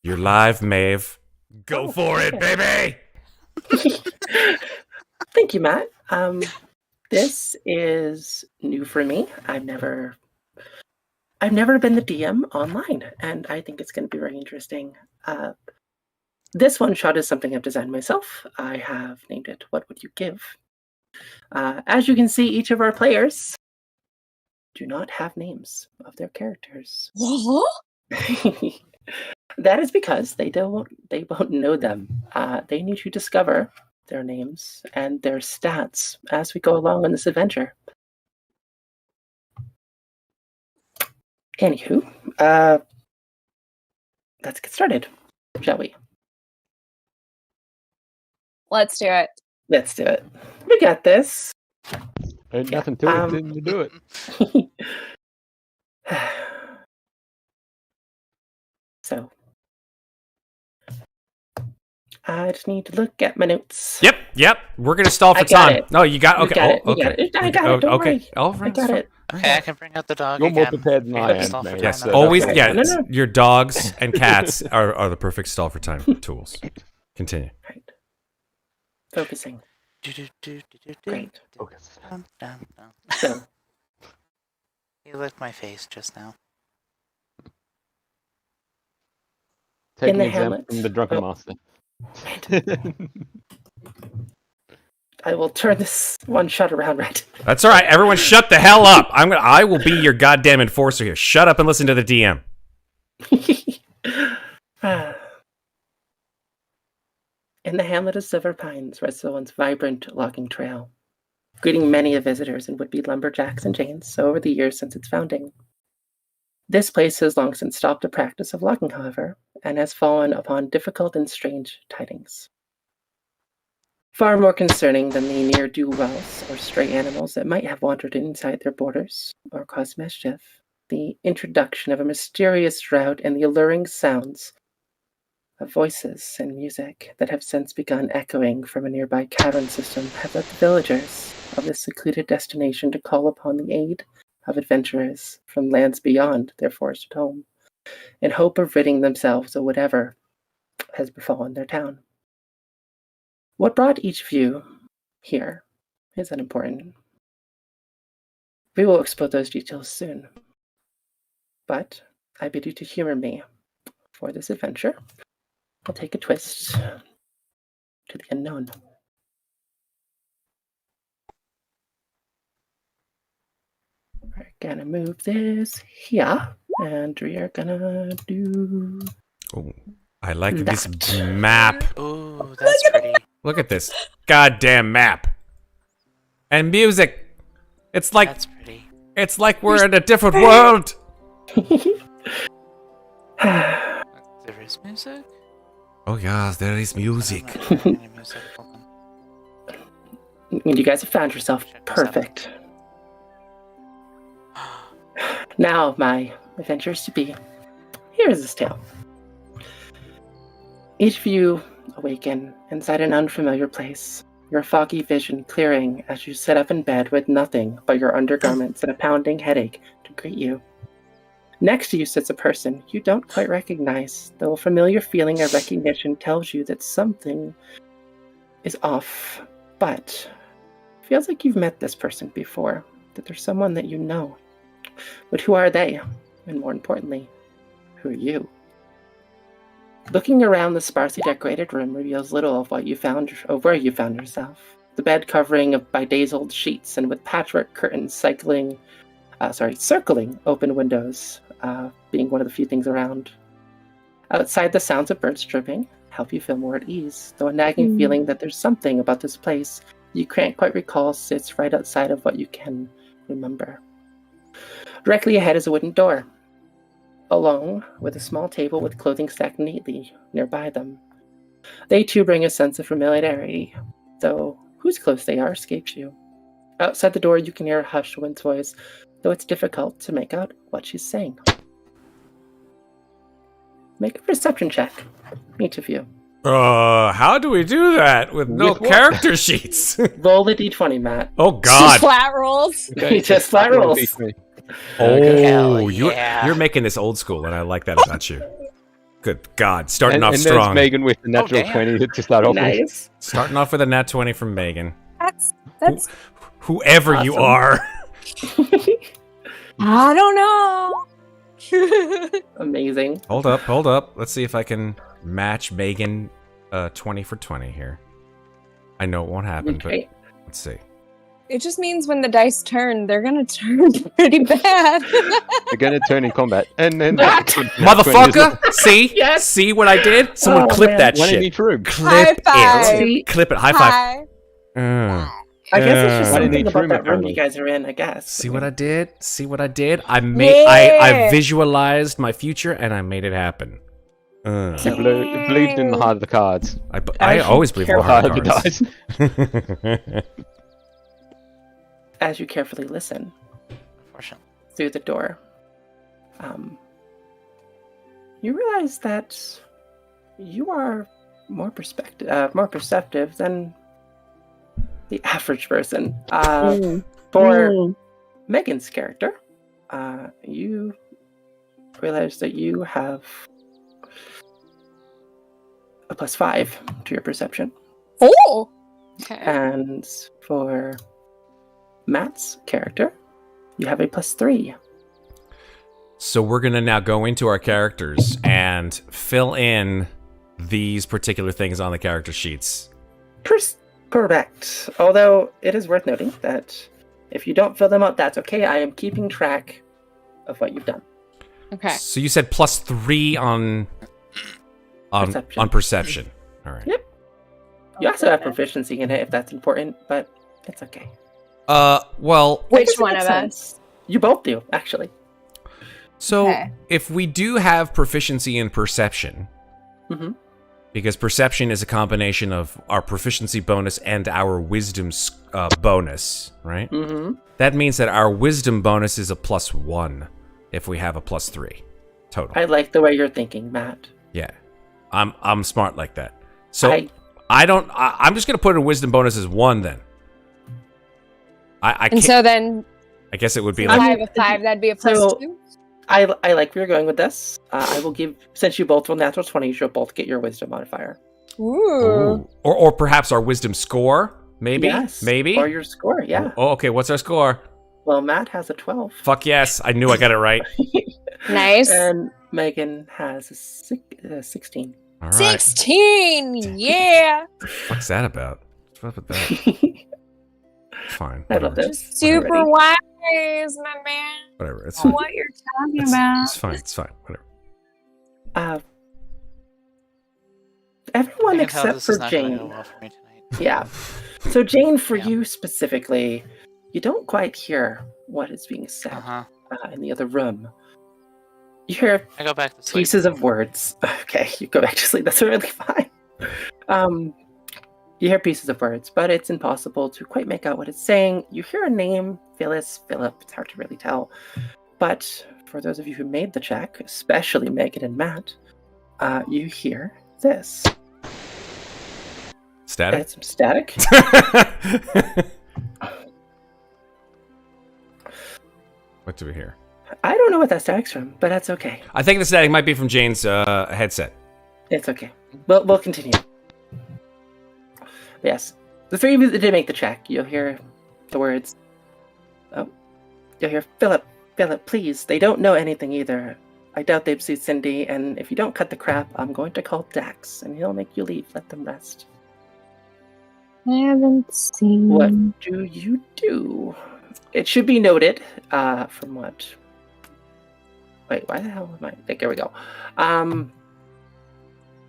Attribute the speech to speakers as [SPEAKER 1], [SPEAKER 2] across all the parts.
[SPEAKER 1] You're live, Maeve. Go for it, baby!
[SPEAKER 2] Thank you, Matt. This is new for me. I've never been the DM online, and I think it's going to be very interesting. This one shot is something I've designed myself. I have named it "What Would You Give?" As you can see, each of our players do not have names of their characters. That is because they won't know them. They need to discover their names and their stats as we go along in this adventure. Anywho, let's get started, shall we?
[SPEAKER 3] Let's do it.
[SPEAKER 2] Let's do it. We got this.
[SPEAKER 4] Ain't nothing to it than to do it.
[SPEAKER 2] So, I just need to look at my notes.
[SPEAKER 1] Yep. We're gonna stall for time.
[SPEAKER 2] It.
[SPEAKER 1] No, you got okay.
[SPEAKER 2] Got it.
[SPEAKER 1] Okay.
[SPEAKER 2] I got it. Don't worry.
[SPEAKER 1] Oh,
[SPEAKER 2] I got it.
[SPEAKER 5] Okay, I can bring out the dog
[SPEAKER 4] You're more
[SPEAKER 5] again.
[SPEAKER 4] prepared than I am,
[SPEAKER 5] Stall for
[SPEAKER 4] man.
[SPEAKER 5] time
[SPEAKER 1] Yes,
[SPEAKER 5] now.
[SPEAKER 1] always.
[SPEAKER 2] Okay.
[SPEAKER 1] Yeah,
[SPEAKER 2] No.
[SPEAKER 1] your dogs and cats are the perfect stall for time tools. Continue.
[SPEAKER 2] Right. Focusing. Great.
[SPEAKER 4] Focus.
[SPEAKER 2] So,
[SPEAKER 5] You licked my face just now.
[SPEAKER 4] Take
[SPEAKER 2] In
[SPEAKER 4] an
[SPEAKER 2] the
[SPEAKER 4] example
[SPEAKER 2] Hamlet.
[SPEAKER 4] from the Drunken Master.
[SPEAKER 2] I will turn this one shot around right.
[SPEAKER 1] That's all right. Everyone, shut the hell up. I will be your goddamn enforcer here. Shut up and listen to the DM.
[SPEAKER 2] In the hamlet of Silver Pines rests the once vibrant logging trail, greeting many of visitors and would-be lumberjacks and Janes over the years since its founding. This place has long since stopped the practice of logging, however, and has fallen upon difficult and strange tidings. Far more concerning than the ne'er-do-wells or stray animals that might have wandered inside their borders or caused mischief, the introduction of a mysterious drought and the alluring sounds of voices and music that have since begun echoing from a nearby cavern system have led the villagers of this secluded destination to call upon the aid of adventurers from lands beyond their forested home, in hope of ridding themselves of whatever has befallen their town. What brought each of you here is unimportant. We will explore those details soon. But I bid you to humor me for this adventure. I'll take a twist to the unknown. We're gonna move this here, and we are gonna do.
[SPEAKER 1] Oh, I like
[SPEAKER 2] That.
[SPEAKER 1] this map.
[SPEAKER 5] Ooh, that's pretty.
[SPEAKER 1] Look at this goddamn map. And music. It's like
[SPEAKER 5] That's pretty.
[SPEAKER 1] we're in a different world.
[SPEAKER 5] There is music?
[SPEAKER 1] Oh yes, there is music.
[SPEAKER 5] I don't know any music.
[SPEAKER 2] You guys have found yourself
[SPEAKER 5] Check this out.
[SPEAKER 2] perfect. Now, my adventures to be. Here is this tale. Each of you awaken inside an unfamiliar place, your foggy vision clearing as you sit up in bed with nothing but your undergarments and a pounding headache to greet you. Next to you sits a person you don't quite recognize, though a familiar feeling of recognition tells you that something is off, but it feels like you've met this person before, that there's someone that you know. But who are they? And more importantly, who are you? Looking around the sparsely decorated room reveals little of what you found, or where you found yourself. The bed covering by days-old sheets and with patchwork curtains circling open windows, being one of the few things around. Outside, the sounds of birds chirping help you feel more at ease, though a nagging feeling that there's something about this place you can't quite recall sits right outside of what you can remember. Directly ahead is a wooden door, along with a small table with clothing stacked neatly nearby them. They too bring a sense of familiarity, though whose clothes they are escapes you. Outside the door you can hear a hushed woman's voice, though it's difficult to make out what she's saying. Make a perception check, each of you.
[SPEAKER 1] How do we do that with no
[SPEAKER 4] With what?
[SPEAKER 1] character sheets?
[SPEAKER 2] Roll the d20, Matt.
[SPEAKER 1] Oh
[SPEAKER 3] Just
[SPEAKER 1] God!
[SPEAKER 3] flat rolls.
[SPEAKER 2] Just flat rolls.
[SPEAKER 1] Oh,
[SPEAKER 5] Hell yeah.
[SPEAKER 1] you're making this old school, and I like that about you. Good God, starting off
[SPEAKER 4] and
[SPEAKER 1] strong.
[SPEAKER 4] there's Megan with the natural
[SPEAKER 5] damn.
[SPEAKER 4] 20 to start off with.
[SPEAKER 2] Nice.
[SPEAKER 1] Starting off with a nat 20 from Megan.
[SPEAKER 3] That's
[SPEAKER 1] Whoever you
[SPEAKER 2] Awesome.
[SPEAKER 1] are.
[SPEAKER 3] I don't know.
[SPEAKER 2] Amazing.
[SPEAKER 1] Hold up. Let's see if I can match Megan 20 for 20 here. I know it won't happen,
[SPEAKER 2] Okay.
[SPEAKER 1] but let's see.
[SPEAKER 3] It just means when the dice turn, they're gonna turn pretty bad.
[SPEAKER 4] They're going to turn in combat. And then...
[SPEAKER 2] What?
[SPEAKER 1] Motherfucker! See?
[SPEAKER 2] Yes.
[SPEAKER 1] See what I did? Someone
[SPEAKER 2] Oh,
[SPEAKER 1] clip
[SPEAKER 2] man.
[SPEAKER 1] that
[SPEAKER 4] One in
[SPEAKER 1] shit.
[SPEAKER 4] each room.
[SPEAKER 1] Clip
[SPEAKER 3] High five.
[SPEAKER 1] it. Clip it. High five.
[SPEAKER 3] Hi.
[SPEAKER 2] I guess it's just
[SPEAKER 4] One in
[SPEAKER 2] something
[SPEAKER 4] each
[SPEAKER 2] about
[SPEAKER 4] room,
[SPEAKER 2] that room
[SPEAKER 4] apparently.
[SPEAKER 2] you guys are in, I guess.
[SPEAKER 1] See what I did? See what I did? I
[SPEAKER 3] Yeah.
[SPEAKER 1] visualized my future and I made it happen.
[SPEAKER 4] You believed in the heart of the cards.
[SPEAKER 1] I
[SPEAKER 2] As
[SPEAKER 1] always
[SPEAKER 2] you
[SPEAKER 1] believe
[SPEAKER 2] care
[SPEAKER 1] in the heart
[SPEAKER 4] Heart
[SPEAKER 1] of
[SPEAKER 4] of the
[SPEAKER 1] cards.
[SPEAKER 4] dice.
[SPEAKER 2] As you carefully listen
[SPEAKER 5] Unfortunately.
[SPEAKER 2] through the door, you realize that you are more perceptive than the average person. For Megan's character, you realize that you have a +5 to your perception,
[SPEAKER 3] Oh. Okay.
[SPEAKER 2] and for Matt's character, you have a +3.
[SPEAKER 1] So we're gonna now go into our characters and fill in these particular things on the character sheets.
[SPEAKER 2] Correct. Although it is worth noting that if you don't fill them out, that's okay. I am keeping track of what you've done.
[SPEAKER 3] Okay.
[SPEAKER 1] So you said +3 on perception. All right.
[SPEAKER 2] Yep. You also have proficiency in it if that's important, but it's okay.
[SPEAKER 1] Well,
[SPEAKER 2] I
[SPEAKER 3] Which
[SPEAKER 2] guess it
[SPEAKER 3] one
[SPEAKER 2] makes
[SPEAKER 3] of us?
[SPEAKER 2] sense. You both do, actually.
[SPEAKER 1] so
[SPEAKER 3] Okay.
[SPEAKER 1] if we do have proficiency in perception,
[SPEAKER 2] Mm-hmm.
[SPEAKER 1] because perception is a combination of our proficiency bonus and our wisdom bonus, right?
[SPEAKER 2] Mm-hmm.
[SPEAKER 1] That means that our wisdom bonus is a +1 if we have a +3 total.
[SPEAKER 2] I like the way you're thinking, Matt.
[SPEAKER 1] Yeah, I'm smart like that. So
[SPEAKER 2] I-
[SPEAKER 1] I'm just gonna put a wisdom bonus as 1 then. I
[SPEAKER 3] And
[SPEAKER 1] can't.
[SPEAKER 3] so then
[SPEAKER 1] I guess it would be
[SPEAKER 2] I
[SPEAKER 1] like
[SPEAKER 2] mean,
[SPEAKER 3] 5 that'd be a
[SPEAKER 2] so-
[SPEAKER 3] +2.
[SPEAKER 2] I like where you're going with this. I will give, since you both rolled natural 20s, you'll both get your wisdom modifier.
[SPEAKER 3] Ooh.
[SPEAKER 1] Ooh. or perhaps our wisdom score, maybe,
[SPEAKER 2] Yes.
[SPEAKER 1] maybe.
[SPEAKER 2] Or your score, yeah.
[SPEAKER 1] Oh, okay. What's our score?
[SPEAKER 2] Well, Matt has a 12.
[SPEAKER 1] Fuck yes! I knew I got it right.
[SPEAKER 3] Nice.
[SPEAKER 2] And Megan has a 16.
[SPEAKER 1] All right.
[SPEAKER 3] 16. Yeah.
[SPEAKER 1] What's that about? What's up with that? Fine.
[SPEAKER 2] I love
[SPEAKER 1] Whatever.
[SPEAKER 2] this.
[SPEAKER 3] Super
[SPEAKER 2] already.
[SPEAKER 3] wise, my man.
[SPEAKER 1] Whatever. It's
[SPEAKER 3] I
[SPEAKER 1] fine.
[SPEAKER 3] know what you're talking
[SPEAKER 1] It's,
[SPEAKER 3] about.
[SPEAKER 1] it's fine. It's fine. Whatever.
[SPEAKER 2] Everyone
[SPEAKER 5] I can tell
[SPEAKER 2] except
[SPEAKER 5] this
[SPEAKER 2] for
[SPEAKER 5] is not gonna
[SPEAKER 2] Jane.
[SPEAKER 5] go well for me tonight.
[SPEAKER 2] Yeah. So Jane, for
[SPEAKER 5] Yeah.
[SPEAKER 2] you specifically, you don't quite hear what is being said
[SPEAKER 5] Uh-huh.
[SPEAKER 2] in the other room. You hear
[SPEAKER 5] I go back to sleep.
[SPEAKER 2] pieces of words. Okay, you go back to sleep. That's really fine. You hear pieces of words, but it's impossible to quite make out what it's saying. You hear a name, Phyllis, Philip. It's hard to really tell. But for those of you who made the check, especially Megan and Matt, you hear this.
[SPEAKER 1] Static.
[SPEAKER 2] It's some static.
[SPEAKER 1] What do we hear?
[SPEAKER 2] I don't know what that static's from, but that's okay.
[SPEAKER 1] I think the static might be from Jane's headset.
[SPEAKER 2] It's okay. We'll continue. Yes. The three of you that did make the check, you'll hear the words. Oh. You'll hear, Philip, please. They don't know anything either. I doubt they've seen Cindy, and if you don't cut the crap, I'm going to call Dax, and he'll make you leave. Let them rest.
[SPEAKER 3] I haven't seen.
[SPEAKER 2] What do you do? It should be noted, from what... Wait, why the hell am I... There we go.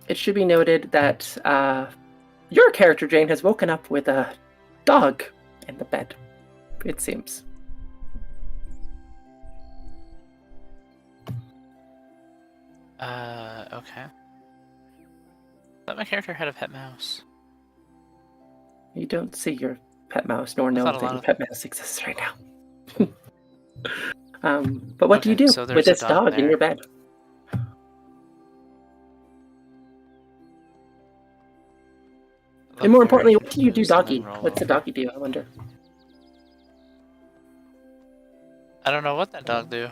[SPEAKER 2] It should be noted that, your character, Jane, has woken up with a dog in the bed, it seems.
[SPEAKER 5] Okay. Thought my character had a pet mouse.
[SPEAKER 2] You don't see your pet mouse, nor know
[SPEAKER 5] thought a
[SPEAKER 2] that
[SPEAKER 5] lot
[SPEAKER 2] your
[SPEAKER 5] of-
[SPEAKER 2] pet mouse exists right now. But what do you
[SPEAKER 5] Okay,
[SPEAKER 2] do
[SPEAKER 5] so there's
[SPEAKER 2] with
[SPEAKER 5] a
[SPEAKER 2] this
[SPEAKER 5] dog
[SPEAKER 2] dog in
[SPEAKER 5] there.
[SPEAKER 2] your bed? And more importantly, what do you do, doggy? What's the doggy do, I wonder?
[SPEAKER 5] I don't know what that dog do.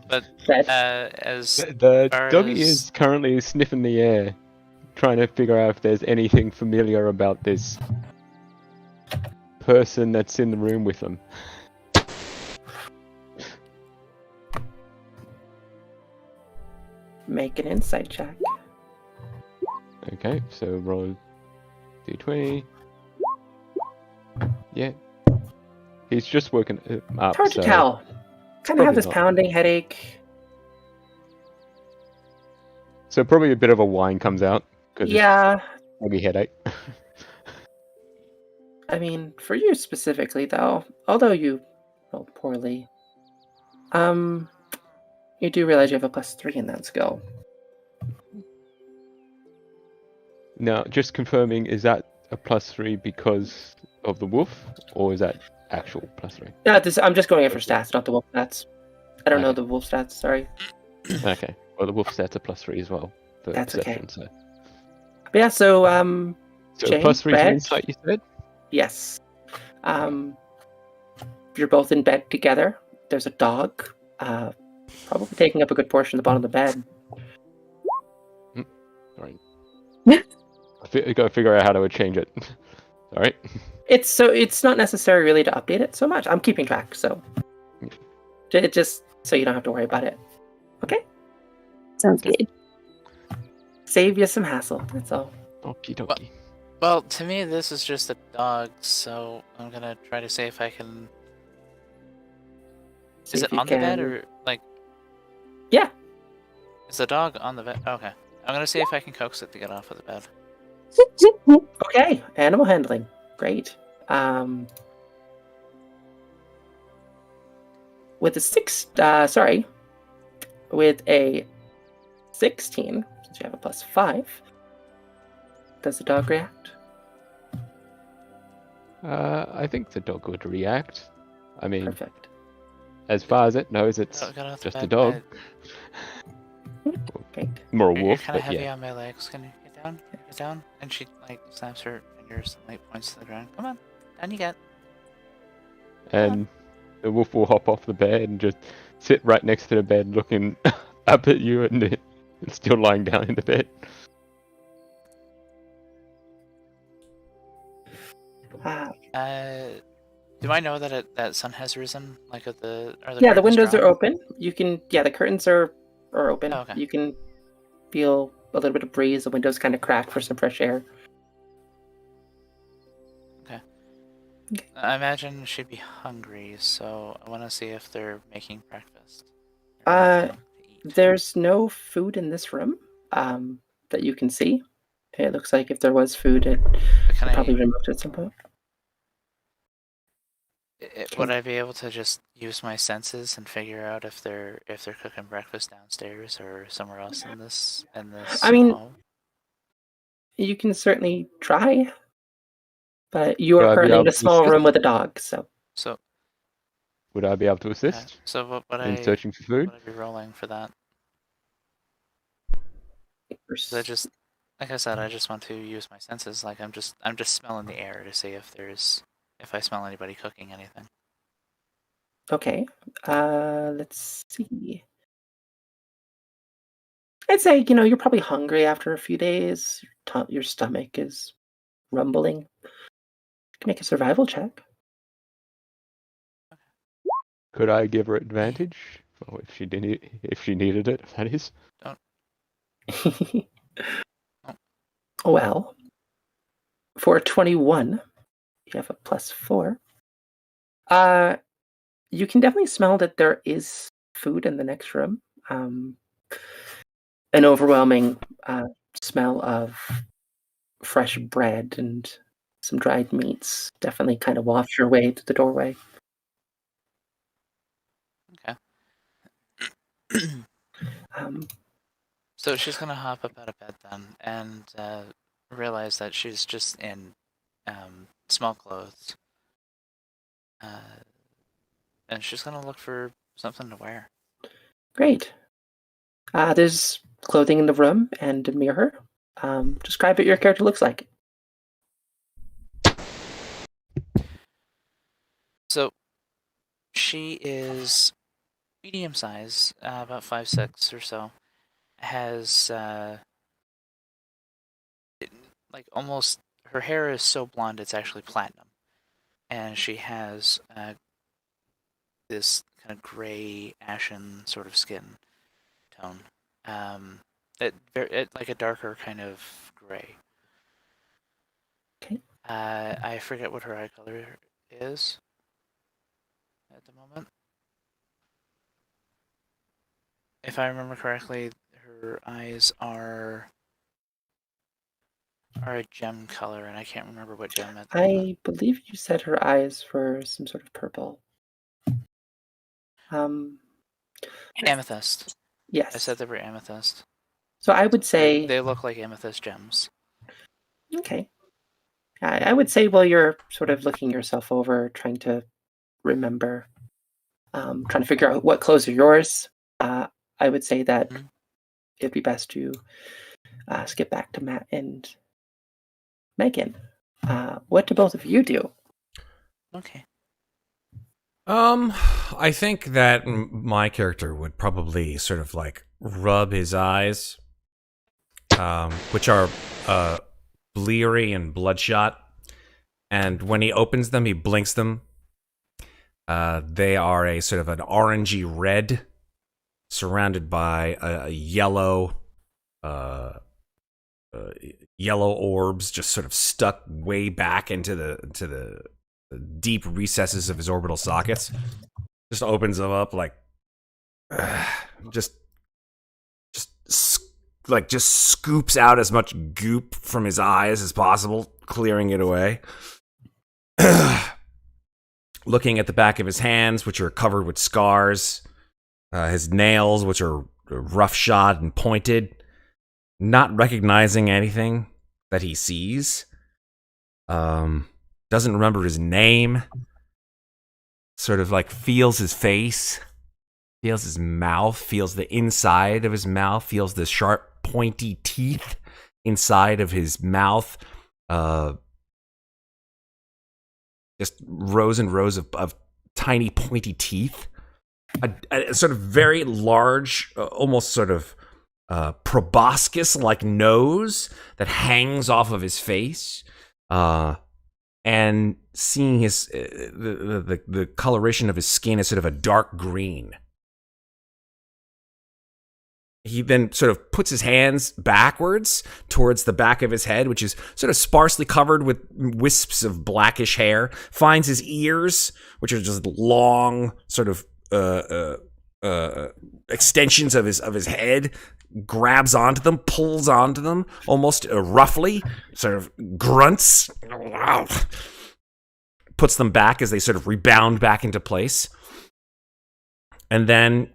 [SPEAKER 5] But
[SPEAKER 2] Bed.
[SPEAKER 5] as
[SPEAKER 4] The
[SPEAKER 5] far
[SPEAKER 4] doggy
[SPEAKER 5] as
[SPEAKER 4] is currently sniffing the air, trying to figure out if there's anything familiar about this person that's in the room with them.
[SPEAKER 2] Make an insight check.
[SPEAKER 4] Okay, so roll d20. Yeah. He's just woken up,
[SPEAKER 2] It's hard to
[SPEAKER 4] so
[SPEAKER 2] tell. Kind of have
[SPEAKER 4] probably
[SPEAKER 2] this
[SPEAKER 4] not.
[SPEAKER 2] pounding headache.
[SPEAKER 4] So probably a bit of a whine comes out because
[SPEAKER 2] Yeah,
[SPEAKER 4] maybe headache.
[SPEAKER 2] I mean, for you specifically, though, although you rolled poorly, you do realize you have a +3 in that skill.
[SPEAKER 4] Now, just confirming, is that a +3 because of the wolf, or is that actual +3?
[SPEAKER 2] Yeah, I'm just going in for stats, not the wolf stats. I don't know
[SPEAKER 4] Okay.
[SPEAKER 2] the wolf stats. Sorry.
[SPEAKER 4] Okay. Well, the wolf stats a +3 as well for
[SPEAKER 2] That's okay.
[SPEAKER 4] perception. So,
[SPEAKER 2] But yeah, so
[SPEAKER 4] so
[SPEAKER 2] Jane,
[SPEAKER 4] +3 to
[SPEAKER 2] Red,
[SPEAKER 4] insight, you said?
[SPEAKER 2] yes. You're both in bed together. There's a dog, probably taking up a good portion of the bottom of the bed.
[SPEAKER 4] Sorry. I gotta figure out how to change it. Alright.
[SPEAKER 2] It's not necessary really to update it so much. I'm keeping track, so it just so you don't have to worry about it. Okay,
[SPEAKER 3] Sounds good.
[SPEAKER 2] save you some hassle. That's all.
[SPEAKER 4] Okie dokie.
[SPEAKER 5] well, to me, this is just a dog, so I'm gonna try to see if I can.
[SPEAKER 2] See
[SPEAKER 5] Is
[SPEAKER 2] if
[SPEAKER 5] it
[SPEAKER 2] you
[SPEAKER 5] on the bed
[SPEAKER 2] can-
[SPEAKER 5] or like?
[SPEAKER 2] Yeah.
[SPEAKER 5] Is the dog on the bed? Okay. I'm gonna see if I can coax it to get off of the bed.
[SPEAKER 2] Okay, animal handling. Great. With a with a 16, since you have a +5, does the dog react?
[SPEAKER 4] I think the dog would react. I mean,
[SPEAKER 2] Perfect.
[SPEAKER 4] as far as it knows, it's
[SPEAKER 5] Get off the
[SPEAKER 4] just a
[SPEAKER 5] bed,
[SPEAKER 4] dog.
[SPEAKER 2] Great.
[SPEAKER 4] More a
[SPEAKER 5] You're
[SPEAKER 4] wolf,
[SPEAKER 5] kind of
[SPEAKER 4] but
[SPEAKER 5] heavy
[SPEAKER 4] yeah.
[SPEAKER 5] on my legs. Can you get down? Get down. And she like snaps her fingers and like points to the ground. Come on, down you get.
[SPEAKER 4] And the wolf will hop off the bed and just sit right next to the bed, looking up at you, and it's still lying down in the bed.
[SPEAKER 5] Do I know that that sun has risen? Like, are the
[SPEAKER 2] Yeah, the
[SPEAKER 5] curtains
[SPEAKER 2] windows
[SPEAKER 5] drawn?
[SPEAKER 2] are open. You can, the curtains are open.
[SPEAKER 5] Oh, okay.
[SPEAKER 2] You can feel a little bit of breeze. The windows kind of crack for some fresh air.
[SPEAKER 5] I imagine she'd be hungry, so I want to see if they're making breakfast.
[SPEAKER 2] There's no food in this room that you can see. It looks like if there was food, it probably removed at some point.
[SPEAKER 5] Would I be able to just use my senses and figure out if they're cooking breakfast downstairs or somewhere else in this
[SPEAKER 2] I mean,
[SPEAKER 5] home?
[SPEAKER 2] You can certainly try, but you
[SPEAKER 4] Would
[SPEAKER 2] are
[SPEAKER 4] I be
[SPEAKER 2] currently in
[SPEAKER 4] able
[SPEAKER 2] a
[SPEAKER 4] to
[SPEAKER 2] small
[SPEAKER 4] assist?
[SPEAKER 2] room with a dog, so.
[SPEAKER 5] So
[SPEAKER 4] Would I be able to assist
[SPEAKER 5] so what would
[SPEAKER 4] in
[SPEAKER 5] I
[SPEAKER 4] searching for food?
[SPEAKER 5] would I be rolling for that? 'Cause I just, like I said, I just want to use my senses. Like I'm just smelling the air to see if I smell anybody cooking anything.
[SPEAKER 2] Okay, let's see. I'd say, you're probably hungry after a few days. Your stomach is rumbling. You can make a survival check.
[SPEAKER 4] Could I give her advantage? Or if she needed it, that is.
[SPEAKER 2] Well, for 21, you have a +4. You can definitely smell that there is food in the next room. An overwhelming smell of fresh bread and some dried meats definitely kind of wafts your way to the doorway.
[SPEAKER 5] Okay.
[SPEAKER 2] Um,
[SPEAKER 5] So she's gonna hop up out of bed then and realize that she's just in small clothes. And she's gonna look for something to wear.
[SPEAKER 2] Great. There's clothing in the room and a mirror. Describe what your character looks like.
[SPEAKER 5] So she is, medium size, about 5'6" or so, has like almost her hair is so blonde it's actually platinum, and she has this kind of gray ashen sort of skin tone. Like a darker kind of gray.
[SPEAKER 2] Okay.
[SPEAKER 5] I forget what her eye color is at the moment. If I remember correctly, her eyes are a gem color, and I can't remember what gem at the moment.
[SPEAKER 2] I believe you said her eyes were some sort of purple.
[SPEAKER 5] Amethyst.
[SPEAKER 2] Yes.
[SPEAKER 5] I said they were amethyst.
[SPEAKER 2] So I would say
[SPEAKER 5] they look like amethyst gems.
[SPEAKER 2] Okay. I would say while you're sort of looking yourself over, trying to remember, trying to figure out what clothes are yours, I would say that it'd be best to skip back to Matt and Megan. What do both of you do?
[SPEAKER 5] Okay.
[SPEAKER 1] I think that my character would probably sort of like rub his eyes, which are bleary and bloodshot, and when he opens them, he blinks them. They are a sort of an orangey red, surrounded by a yellow, yellow orbs, just sort of stuck way back into the deep recesses of his orbital sockets. Just opens them up like, just scoops out as much goop from his eyes as possible, clearing it away. Looking at the back of his hands, which are covered with scars, his nails, which are roughshod and pointed, not recognizing anything that he sees. Doesn't remember his name. Sort of like feels his face, feels his mouth, feels the inside of his mouth, feels the sharp, pointy teeth inside of his mouth. Just rows and rows of tiny, pointy teeth. A sort of very large, almost sort of proboscis-like nose that hangs off of his face. And seeing his the coloration of his skin is sort of a dark green. He then sort of puts his hands backwards towards the back of his head, which is sort of sparsely covered with wisps of blackish hair. Finds his ears, which are just long, sort of extensions of his head. Grabs onto them, pulls onto them, almost roughly, sort of grunts, puts them back as they sort of rebound back into place, and then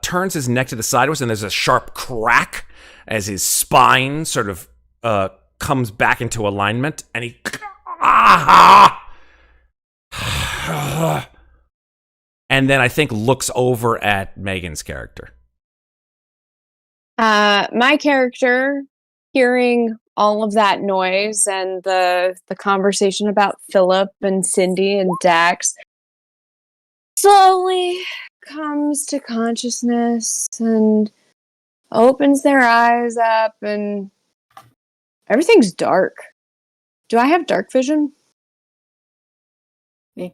[SPEAKER 1] turns his neck to the sideways, and there's a sharp crack as his spine sort of comes back into alignment, and he and then I think looks over at Megan's character.
[SPEAKER 3] My character, hearing all of that noise and the conversation about Philip and Cindy and Dax, slowly comes to consciousness and opens their eyes up, and everything's dark. Do I have dark vision?
[SPEAKER 2] I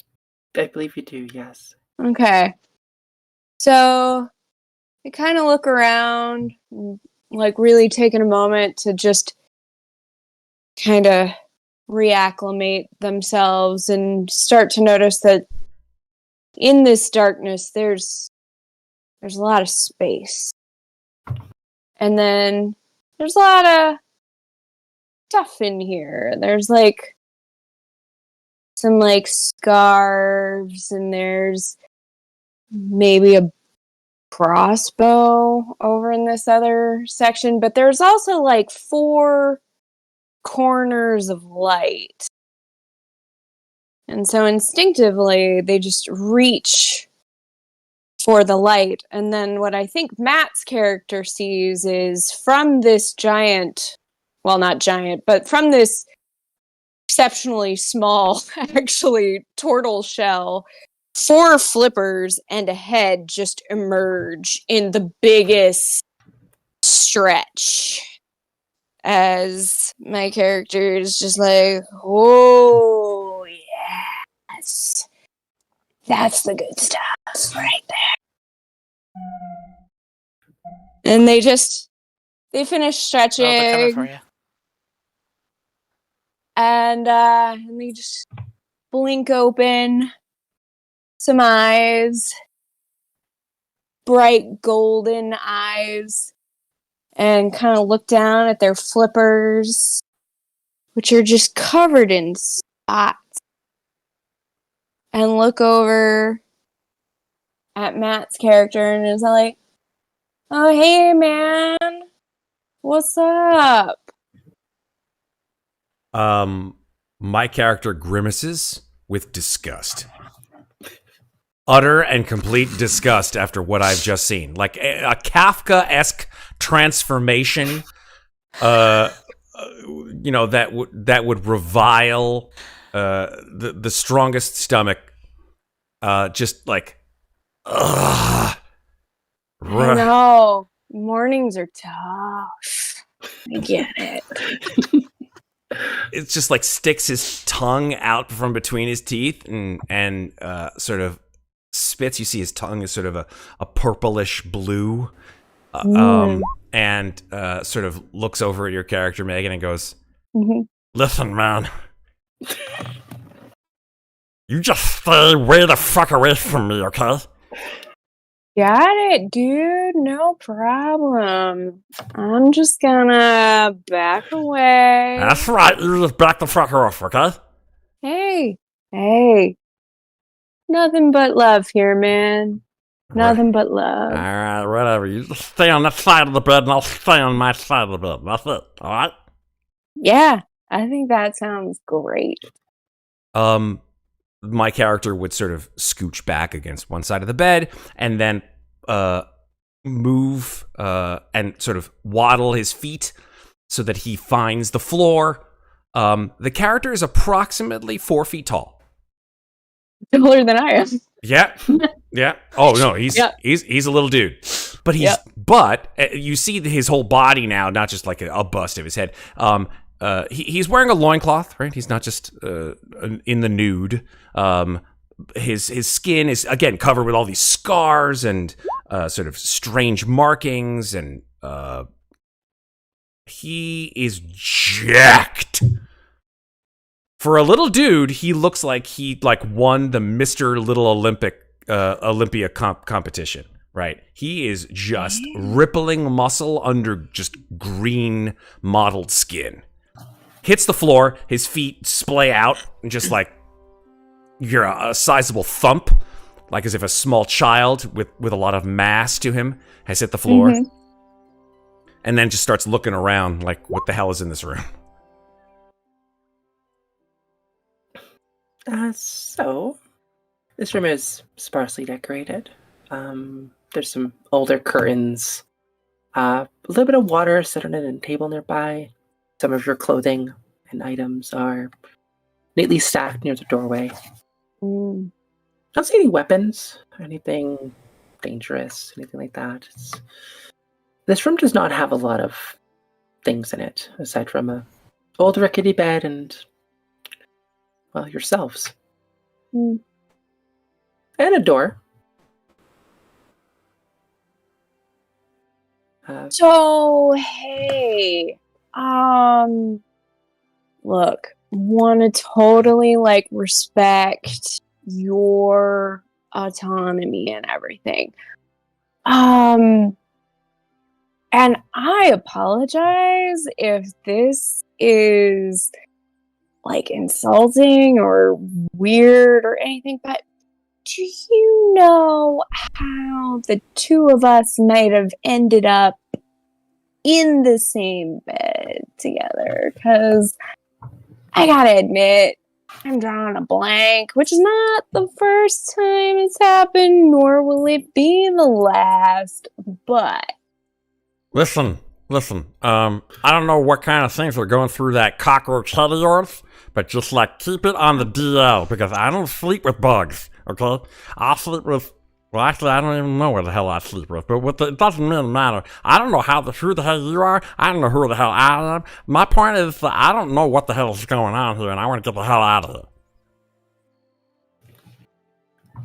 [SPEAKER 2] believe you do, yes.
[SPEAKER 3] Okay. So they kind of look around, like really taking a moment to just kind of reacclimate themselves and start to notice that in this darkness there's a lot of space. And then there's a lot of stuff in here. There's like some like scarves, and there's maybe a crossbow over in this other section, but there's also like 4 corners of light. And so instinctively they just reach for the light. And then what I think Matt's character sees is from this giant, well, not giant, but from this exceptionally small, actually, turtle shell, 4 flippers and a head just emerge in the biggest stretch as my character is just like, oh, yes. That's the good stuff right there. And they finish stretching.
[SPEAKER 5] Oh, they're coming for you.
[SPEAKER 3] And they just blink open some eyes, bright golden eyes, and kind of look down at their flippers, which are just covered in spots, and look over at Matt's character and is like, oh, hey, man, what's up?
[SPEAKER 1] My character grimaces with disgust. Utter and complete disgust after what I've just seen. Like a Kafka-esque transformation, that would revile the strongest stomach. Just like, ugh.
[SPEAKER 3] I know. Mornings are tough. I get it.
[SPEAKER 1] It's just like sticks his tongue out from between his teeth and sort of spits. You see his tongue is sort of a purplish blue, and sort of looks over at your character, Megan, and goes, listen, man, you just stay way the fuck away from me, okay?
[SPEAKER 3] Got it, dude. No problem. I'm just gonna back away.
[SPEAKER 1] That's right, you just back the fuck off, okay?
[SPEAKER 3] Hey. Nothing but love here, man. Nothing but love.
[SPEAKER 1] Alright, whatever. You just stay on that side of the bed and I'll stay on my side of the bed. That's it, alright?
[SPEAKER 3] Yeah, I think that sounds great.
[SPEAKER 1] My character would sort of scooch back against one side of the bed and then move and sort of waddle his feet so that he finds the floor. The character is approximately 4 feet tall.
[SPEAKER 3] Taller than I am.
[SPEAKER 1] Yeah. Oh no, he's a little dude, but you see his whole body now, not just like a bust of his head. He's wearing a loincloth, right? He's not just in the nude. His skin is again covered with all these scars and sort of strange markings, and he is jacked. For a little dude, he looks like he won the Mr. Little Olympia competition, right? He is just rippling muscle under just green mottled skin. Hits the floor, his feet splay out, and just like you're a sizable thump, like as if a small child with a lot of mass to him has hit the floor, and then just starts looking around like, what the hell is in this room?
[SPEAKER 2] So, this room is sparsely decorated. There's some older curtains, a little bit of water sitting on a table nearby. Some of your clothing and items are neatly stacked near the doorway. Don't see any weapons, anything dangerous, anything like that. This room does not have a lot of things in it, aside from a old rickety bed and, well, yourselves. And a door.
[SPEAKER 3] So, hey, look, want to totally respect your autonomy and everything. And I apologize if this is insulting or weird or anything, but do you know how the two of us might have ended up in the same bed together? Because I gotta admit, I'm drawing a blank, which is not the first time it's happened, nor will it be the last, but...
[SPEAKER 1] Listen, I don't know what kind of things are going through that cockroach head of yours, but just keep it on the DL, because I don't sleep with bugs, okay? I sleep with, well, actually, I don't even know where the hell I sleep with, but it doesn't really matter. I don't know who the hell you are. I don't know who the hell I am. My point is that I don't know what the hell is going on here, and I want to get the hell out of here.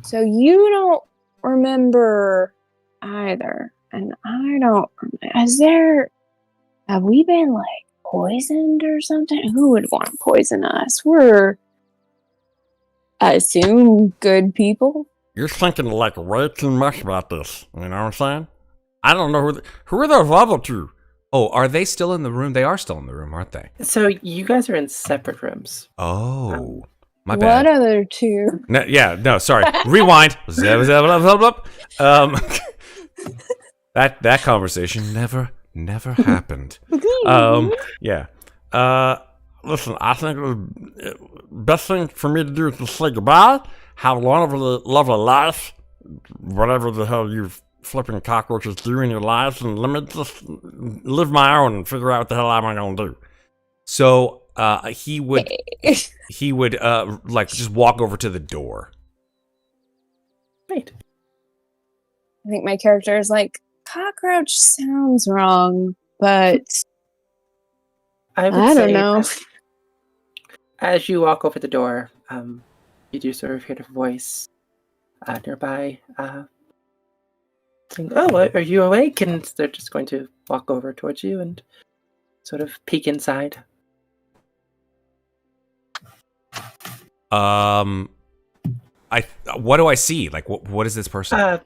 [SPEAKER 3] So you don't remember either, and I don't. Have we been like poisoned or something? Who would want to poison us? We're, I assume, good people.
[SPEAKER 1] You're thinking like way too much about this. You know what I'm saying? I don't know who are those other two?
[SPEAKER 6] Oh, are they still in the room? They are still in the room, aren't they?
[SPEAKER 2] So you guys are in separate rooms.
[SPEAKER 6] Oh, my bad.
[SPEAKER 3] What other two?
[SPEAKER 1] No, sorry. Rewind. That conversation never happened. Yeah. Listen, I think the best thing for me to do is to say goodbye. Have a wonderful, lovely life. Whatever the hell you flipping cockroaches do in your lives, and let me just live my own and figure out what the hell am I gonna do.
[SPEAKER 6] So he would like just walk over to the door.
[SPEAKER 2] Right.
[SPEAKER 3] I think my character is like, cockroach sounds wrong, but
[SPEAKER 2] I would
[SPEAKER 3] I
[SPEAKER 2] say
[SPEAKER 3] don't know.
[SPEAKER 2] As you walk over the door, you do sort of hear the voice nearby saying, "Oh, are you awake?" And they're just going to walk over towards you and sort of peek inside.
[SPEAKER 6] What do I see? Like, what is this person?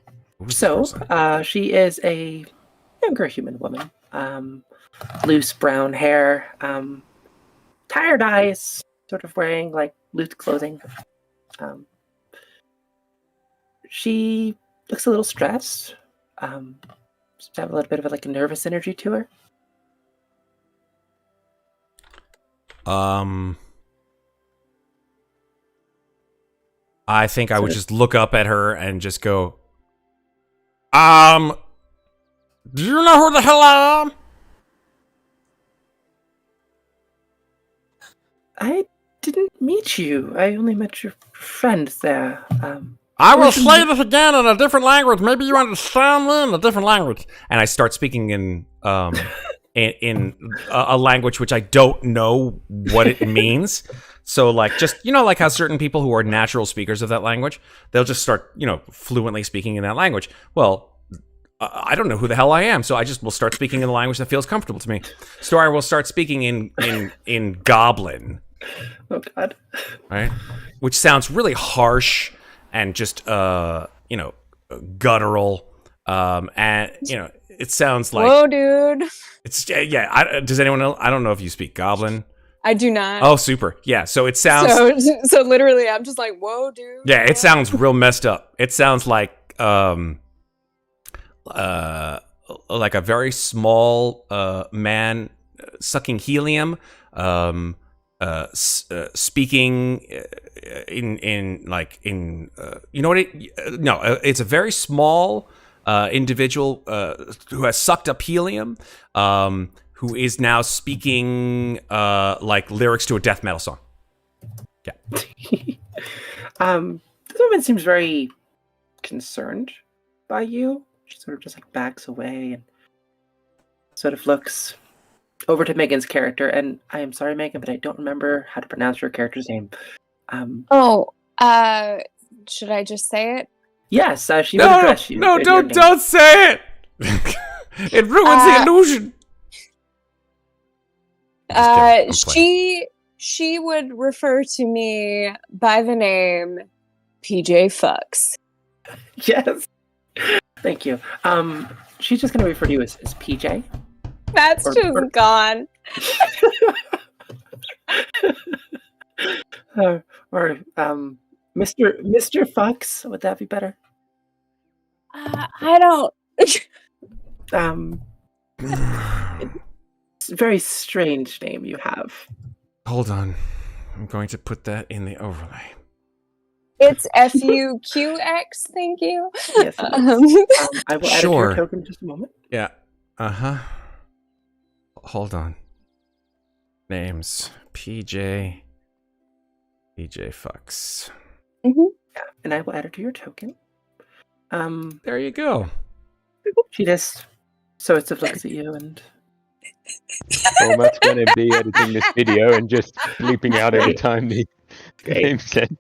[SPEAKER 2] She is a younger human woman. Loose brown hair, tired eyes, sort of wearing like loose clothing. She looks a little stressed. Just have a little bit of like a nervous energy to her.
[SPEAKER 6] I think I would just look up at her and just go,
[SPEAKER 1] do you know who the hell I am?
[SPEAKER 2] I didn't meet you. I only met your friends there.
[SPEAKER 1] I will say this again in a different language. Maybe you understand me in a different language.
[SPEAKER 6] and I start speaking in in a language which I don't know what it means. So like, just, you know, like how certain people who are natural speakers of that language, they'll just start, you know, fluently speaking in that language. Well, I don't know who the hell I am, so I just will start speaking in the language that feels comfortable to me. So I will start speaking in Goblin.
[SPEAKER 2] Oh God!
[SPEAKER 6] Right, which sounds really harsh and just you know, guttural, and you know, it sounds like,
[SPEAKER 3] Whoa, dude.
[SPEAKER 6] it's does anyone know? I don't know if you speak Goblin.
[SPEAKER 3] I do not.
[SPEAKER 6] Oh, super. Yeah, so it sounds
[SPEAKER 3] So literally, I'm just like, whoa, dude.
[SPEAKER 6] yeah, it sounds real messed up. It sounds like a very small man sucking helium, speaking in you know what it's a very small individual who has sucked up helium, who is now speaking like lyrics to a death metal song. Yeah.
[SPEAKER 2] This woman seems very concerned by you. She sort of just like backs away and sort of looks over to Megan's character. And I am sorry, Megan, but I don't remember how to pronounce your character's name.
[SPEAKER 3] Should I just say it?
[SPEAKER 2] Yes, she would address you.
[SPEAKER 1] No, don't say it. It ruins the illusion.
[SPEAKER 3] She would refer to me by the name PJ Fucks.
[SPEAKER 2] Yes. Thank you. She's just going to refer to you as PJ.
[SPEAKER 3] That's gone.
[SPEAKER 2] or Mr. Fox. Would that be better?
[SPEAKER 3] I don't.
[SPEAKER 2] It's a very strange name you have.
[SPEAKER 1] Hold on. I'm going to put that in the overlay.
[SPEAKER 3] It's FUQX. Thank you.
[SPEAKER 2] Yes. I will add it to
[SPEAKER 1] Sure.
[SPEAKER 2] your token in just a moment.
[SPEAKER 1] Yeah. Hold on. Names. PJ Fucks.
[SPEAKER 3] Mm-hmm.
[SPEAKER 2] Yeah. and I will add her to your token.
[SPEAKER 6] There you go.
[SPEAKER 2] She just sort of looks at you and
[SPEAKER 4] Well, Matt's going to be editing this video and just bleeping out every time the
[SPEAKER 2] Great.
[SPEAKER 4] name's said.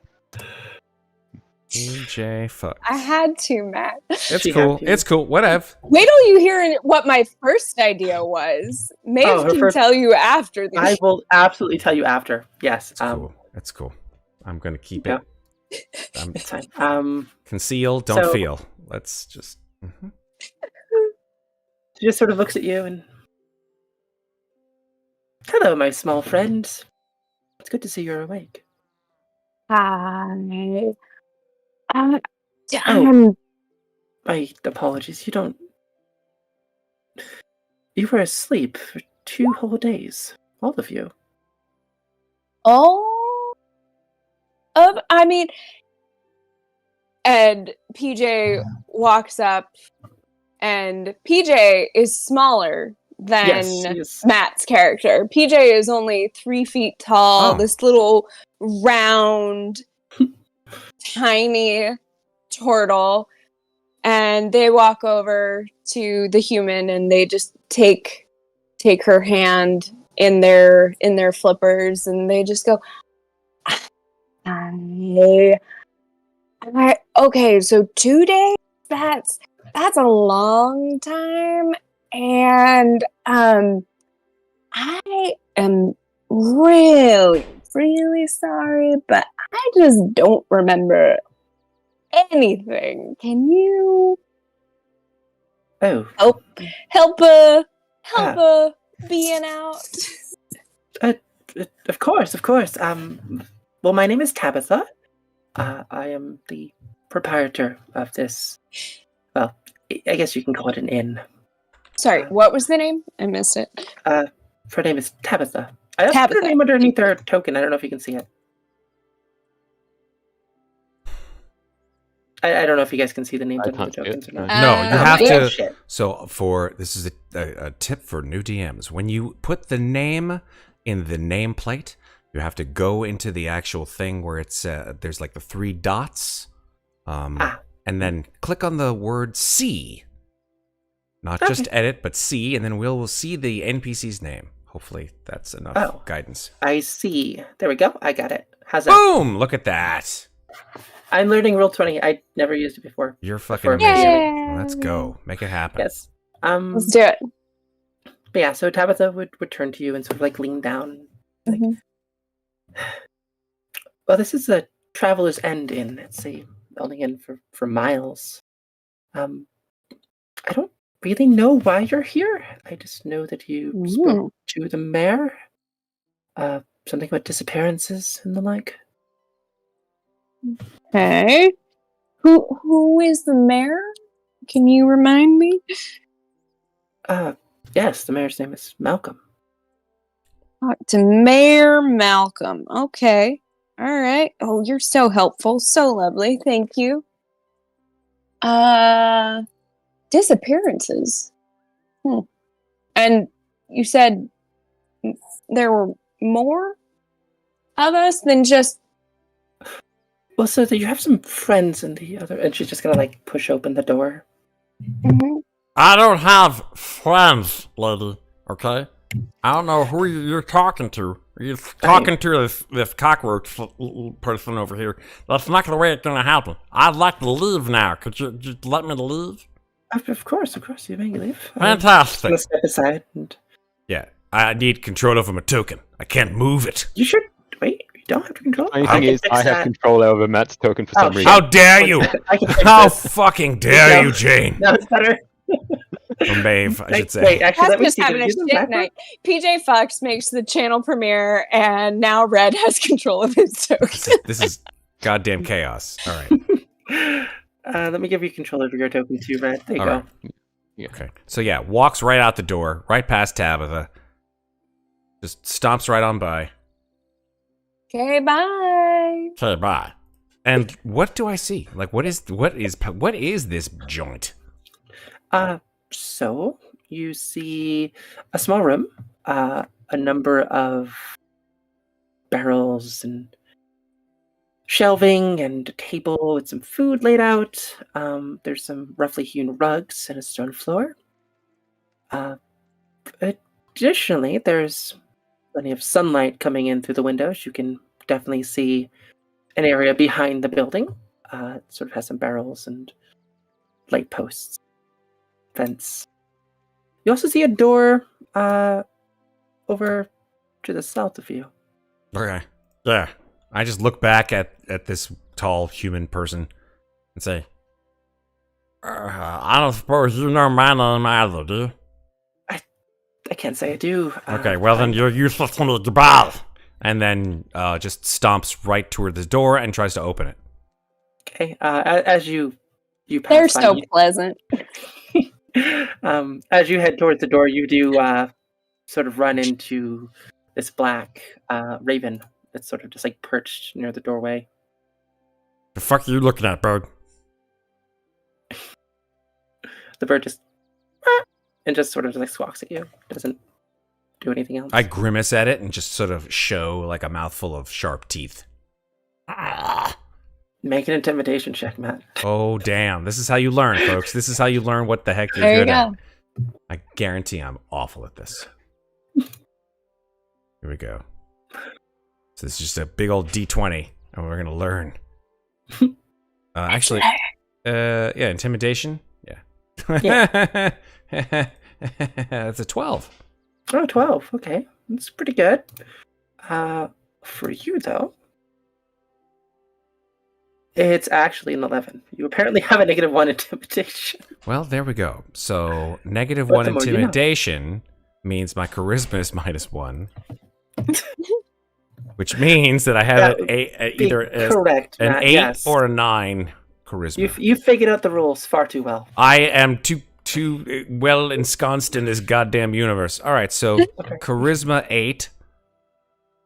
[SPEAKER 6] PJ fucks.
[SPEAKER 3] I had to, Matt.
[SPEAKER 6] It's
[SPEAKER 2] She
[SPEAKER 6] cool.
[SPEAKER 2] had to.
[SPEAKER 6] It's cool. Whatever.
[SPEAKER 3] Wait till you hear what my first idea was. Maeve
[SPEAKER 2] her
[SPEAKER 3] can
[SPEAKER 2] first-
[SPEAKER 3] tell you after the
[SPEAKER 2] I will absolutely tell you after. Yes.
[SPEAKER 6] It's cool. It's cool. I'm gonna keep
[SPEAKER 2] Yeah.
[SPEAKER 6] it.
[SPEAKER 2] It's fine.
[SPEAKER 6] Conceal, don't
[SPEAKER 2] So-
[SPEAKER 6] feel. Let's just. Mhm.
[SPEAKER 2] She just sort of looks at you and, hello, my small friend. It's good to see you're awake.
[SPEAKER 3] Hi.
[SPEAKER 2] My apologies. You were asleep for 2 whole days. All of you.
[SPEAKER 3] And PJ walks up, and PJ is smaller than
[SPEAKER 2] Yes, she is.
[SPEAKER 3] Matt's character. PJ is only 3 feet tall,
[SPEAKER 6] Oh.
[SPEAKER 3] this little round, tiny turtle. And they walk over to the human and they just take her hand in their flippers and they just go, okay, so 2 days? That's a long time. And I am really, really sorry, but I just don't remember anything. Can you
[SPEAKER 2] Oh,
[SPEAKER 3] help being out?
[SPEAKER 2] of course. Well, my name is Tabitha. I am the proprietor of this. Well, I guess you can call it an inn.
[SPEAKER 3] Sorry, what was the name? I missed it.
[SPEAKER 2] Her name is Tabitha. I also put her
[SPEAKER 3] Tabitha.
[SPEAKER 2] name underneath her token. I don't know if you can see it. I don't know if you guys can see the names
[SPEAKER 4] I
[SPEAKER 2] under the
[SPEAKER 4] can't see it,
[SPEAKER 2] tokens or not.
[SPEAKER 4] no.
[SPEAKER 6] No, you
[SPEAKER 3] Oh,
[SPEAKER 6] have
[SPEAKER 2] man.
[SPEAKER 6] to.
[SPEAKER 2] Shit.
[SPEAKER 6] So this is a tip for new DMs. When you put the name in the nameplate, you have to go into the actual thing where it's there's like the 3 dots, and then click on the word C. Not just edit, but C, and then we'll see the NPC's name. Hopefully, that's enough guidance.
[SPEAKER 2] I see. There we go. I got it. How's that?
[SPEAKER 6] Boom! Look at that.
[SPEAKER 2] I'm learning Roll20. I never used it before.
[SPEAKER 6] You're fucking
[SPEAKER 2] Before
[SPEAKER 6] amazing.
[SPEAKER 3] Yay.
[SPEAKER 6] Well, let's go. Make it happen.
[SPEAKER 2] Yes.
[SPEAKER 3] Let's do it.
[SPEAKER 2] But yeah, so Tabitha would turn to you and sort of like lean down. Like,
[SPEAKER 3] Mhm.
[SPEAKER 2] well, this is a Traveler's End Inn. It's a building inn for miles. I don't really know why you're here. I just know that you spoke to the mayor. Something about disappearances and the like.
[SPEAKER 3] Okay. Who is the mayor? Can you remind me?
[SPEAKER 2] Yes, the mayor's name is Malcolm.
[SPEAKER 3] To Mayor Malcolm. Okay. All right. Oh, you're so helpful. So lovely. Thank you. Disappearances. And you said there were more of us than just...
[SPEAKER 2] Well, so that you have some friends in the other, and she's just gonna like push open the door.
[SPEAKER 3] Mhm.
[SPEAKER 6] I don't have friends, lady. Okay, I don't know who you're talking to. You're talking to this cockroach person over here. That's not the way it's gonna happen. I'd like to leave now. Could you just let me leave?
[SPEAKER 2] Of course, you may leave.
[SPEAKER 6] Fantastic.
[SPEAKER 2] I'm gonna step aside, and
[SPEAKER 6] Yeah, I need control over my token. I can't move it.
[SPEAKER 2] you should wait. You don't have to control.
[SPEAKER 4] Only
[SPEAKER 2] I
[SPEAKER 4] thing
[SPEAKER 2] can
[SPEAKER 4] is,
[SPEAKER 2] fix
[SPEAKER 4] I have
[SPEAKER 2] that.
[SPEAKER 4] control over Matt's token for
[SPEAKER 2] Oh,
[SPEAKER 4] some reason.
[SPEAKER 6] How dare you?
[SPEAKER 2] I can fix
[SPEAKER 6] How
[SPEAKER 2] this.
[SPEAKER 6] fucking dare
[SPEAKER 2] No.
[SPEAKER 6] you, Jane?
[SPEAKER 2] No, it's better.
[SPEAKER 6] Or Maeve, I should say.
[SPEAKER 2] Wait, actually,
[SPEAKER 3] That's
[SPEAKER 2] let me
[SPEAKER 3] just
[SPEAKER 2] see.
[SPEAKER 3] having a
[SPEAKER 2] Did you do them
[SPEAKER 3] shit
[SPEAKER 2] backwards?
[SPEAKER 3] night. PJ Fox makes the channel premiere, and now Red has control of his token.
[SPEAKER 6] This is goddamn chaos. All right.
[SPEAKER 2] Let me give you control over your token too, Red. There you
[SPEAKER 6] All
[SPEAKER 2] go.
[SPEAKER 6] right. Okay. So yeah, walks right out the door, right past Tabitha. Just stomps right on by.
[SPEAKER 3] Okay, bye.
[SPEAKER 6] Okay, bye. And what do I see? Like, what is this joint?
[SPEAKER 2] So you see a small room, a number of barrels and shelving and a table with some food laid out. There's some roughly hewn rugs and a stone floor. Additionally, there's plenty of sunlight coming in through the windows. You can definitely see an area behind the building. It sort of has some barrels and light posts, fence. You also see a door over to the south of you.
[SPEAKER 6] Okay. Yeah. I just look back at this tall human person and say, I don't suppose you know my name either, do you?
[SPEAKER 2] I can't say I do.
[SPEAKER 6] Okay, well then you're useless to me, goodbye. And then just stomps right toward the door and tries to open it.
[SPEAKER 2] Okay. As you pass
[SPEAKER 3] They're
[SPEAKER 2] by,
[SPEAKER 3] so pleasant.
[SPEAKER 2] as you head towards the door, you do sort of run into this black raven that's sort of just like perched near the doorway.
[SPEAKER 6] The fuck are you looking at, bird?
[SPEAKER 2] The bird just and just sort of just like squawks at you. Doesn't do anything else.
[SPEAKER 6] I grimace at it and just sort of show like a mouthful of sharp teeth.
[SPEAKER 2] Make an intimidation check, Matt.
[SPEAKER 6] Oh, damn. This is how you learn, folks. This is how you learn what the heck you're
[SPEAKER 3] There you
[SPEAKER 6] good at.
[SPEAKER 3] go.
[SPEAKER 6] I guarantee I'm awful at this. Here we go. So this is just a big old D20, and we're gonna learn. Actually, yeah, intimidation. Yeah. That's a 12.
[SPEAKER 2] Oh, 12. Okay. That's pretty good. For you, though, it's actually an 11. You apparently have a -1 intimidation.
[SPEAKER 6] Well, there we go. So -1
[SPEAKER 2] What the more you know.
[SPEAKER 6] intimidation means my charisma is -1. Which means that I have either
[SPEAKER 2] Correct,
[SPEAKER 6] an
[SPEAKER 2] Matt,
[SPEAKER 6] 8
[SPEAKER 2] yes.
[SPEAKER 6] or a 9 charisma.
[SPEAKER 2] You figured out the rules far too well.
[SPEAKER 6] I am too well ensconced in this goddamn universe. All right, so
[SPEAKER 2] Okay.
[SPEAKER 6] charisma 8,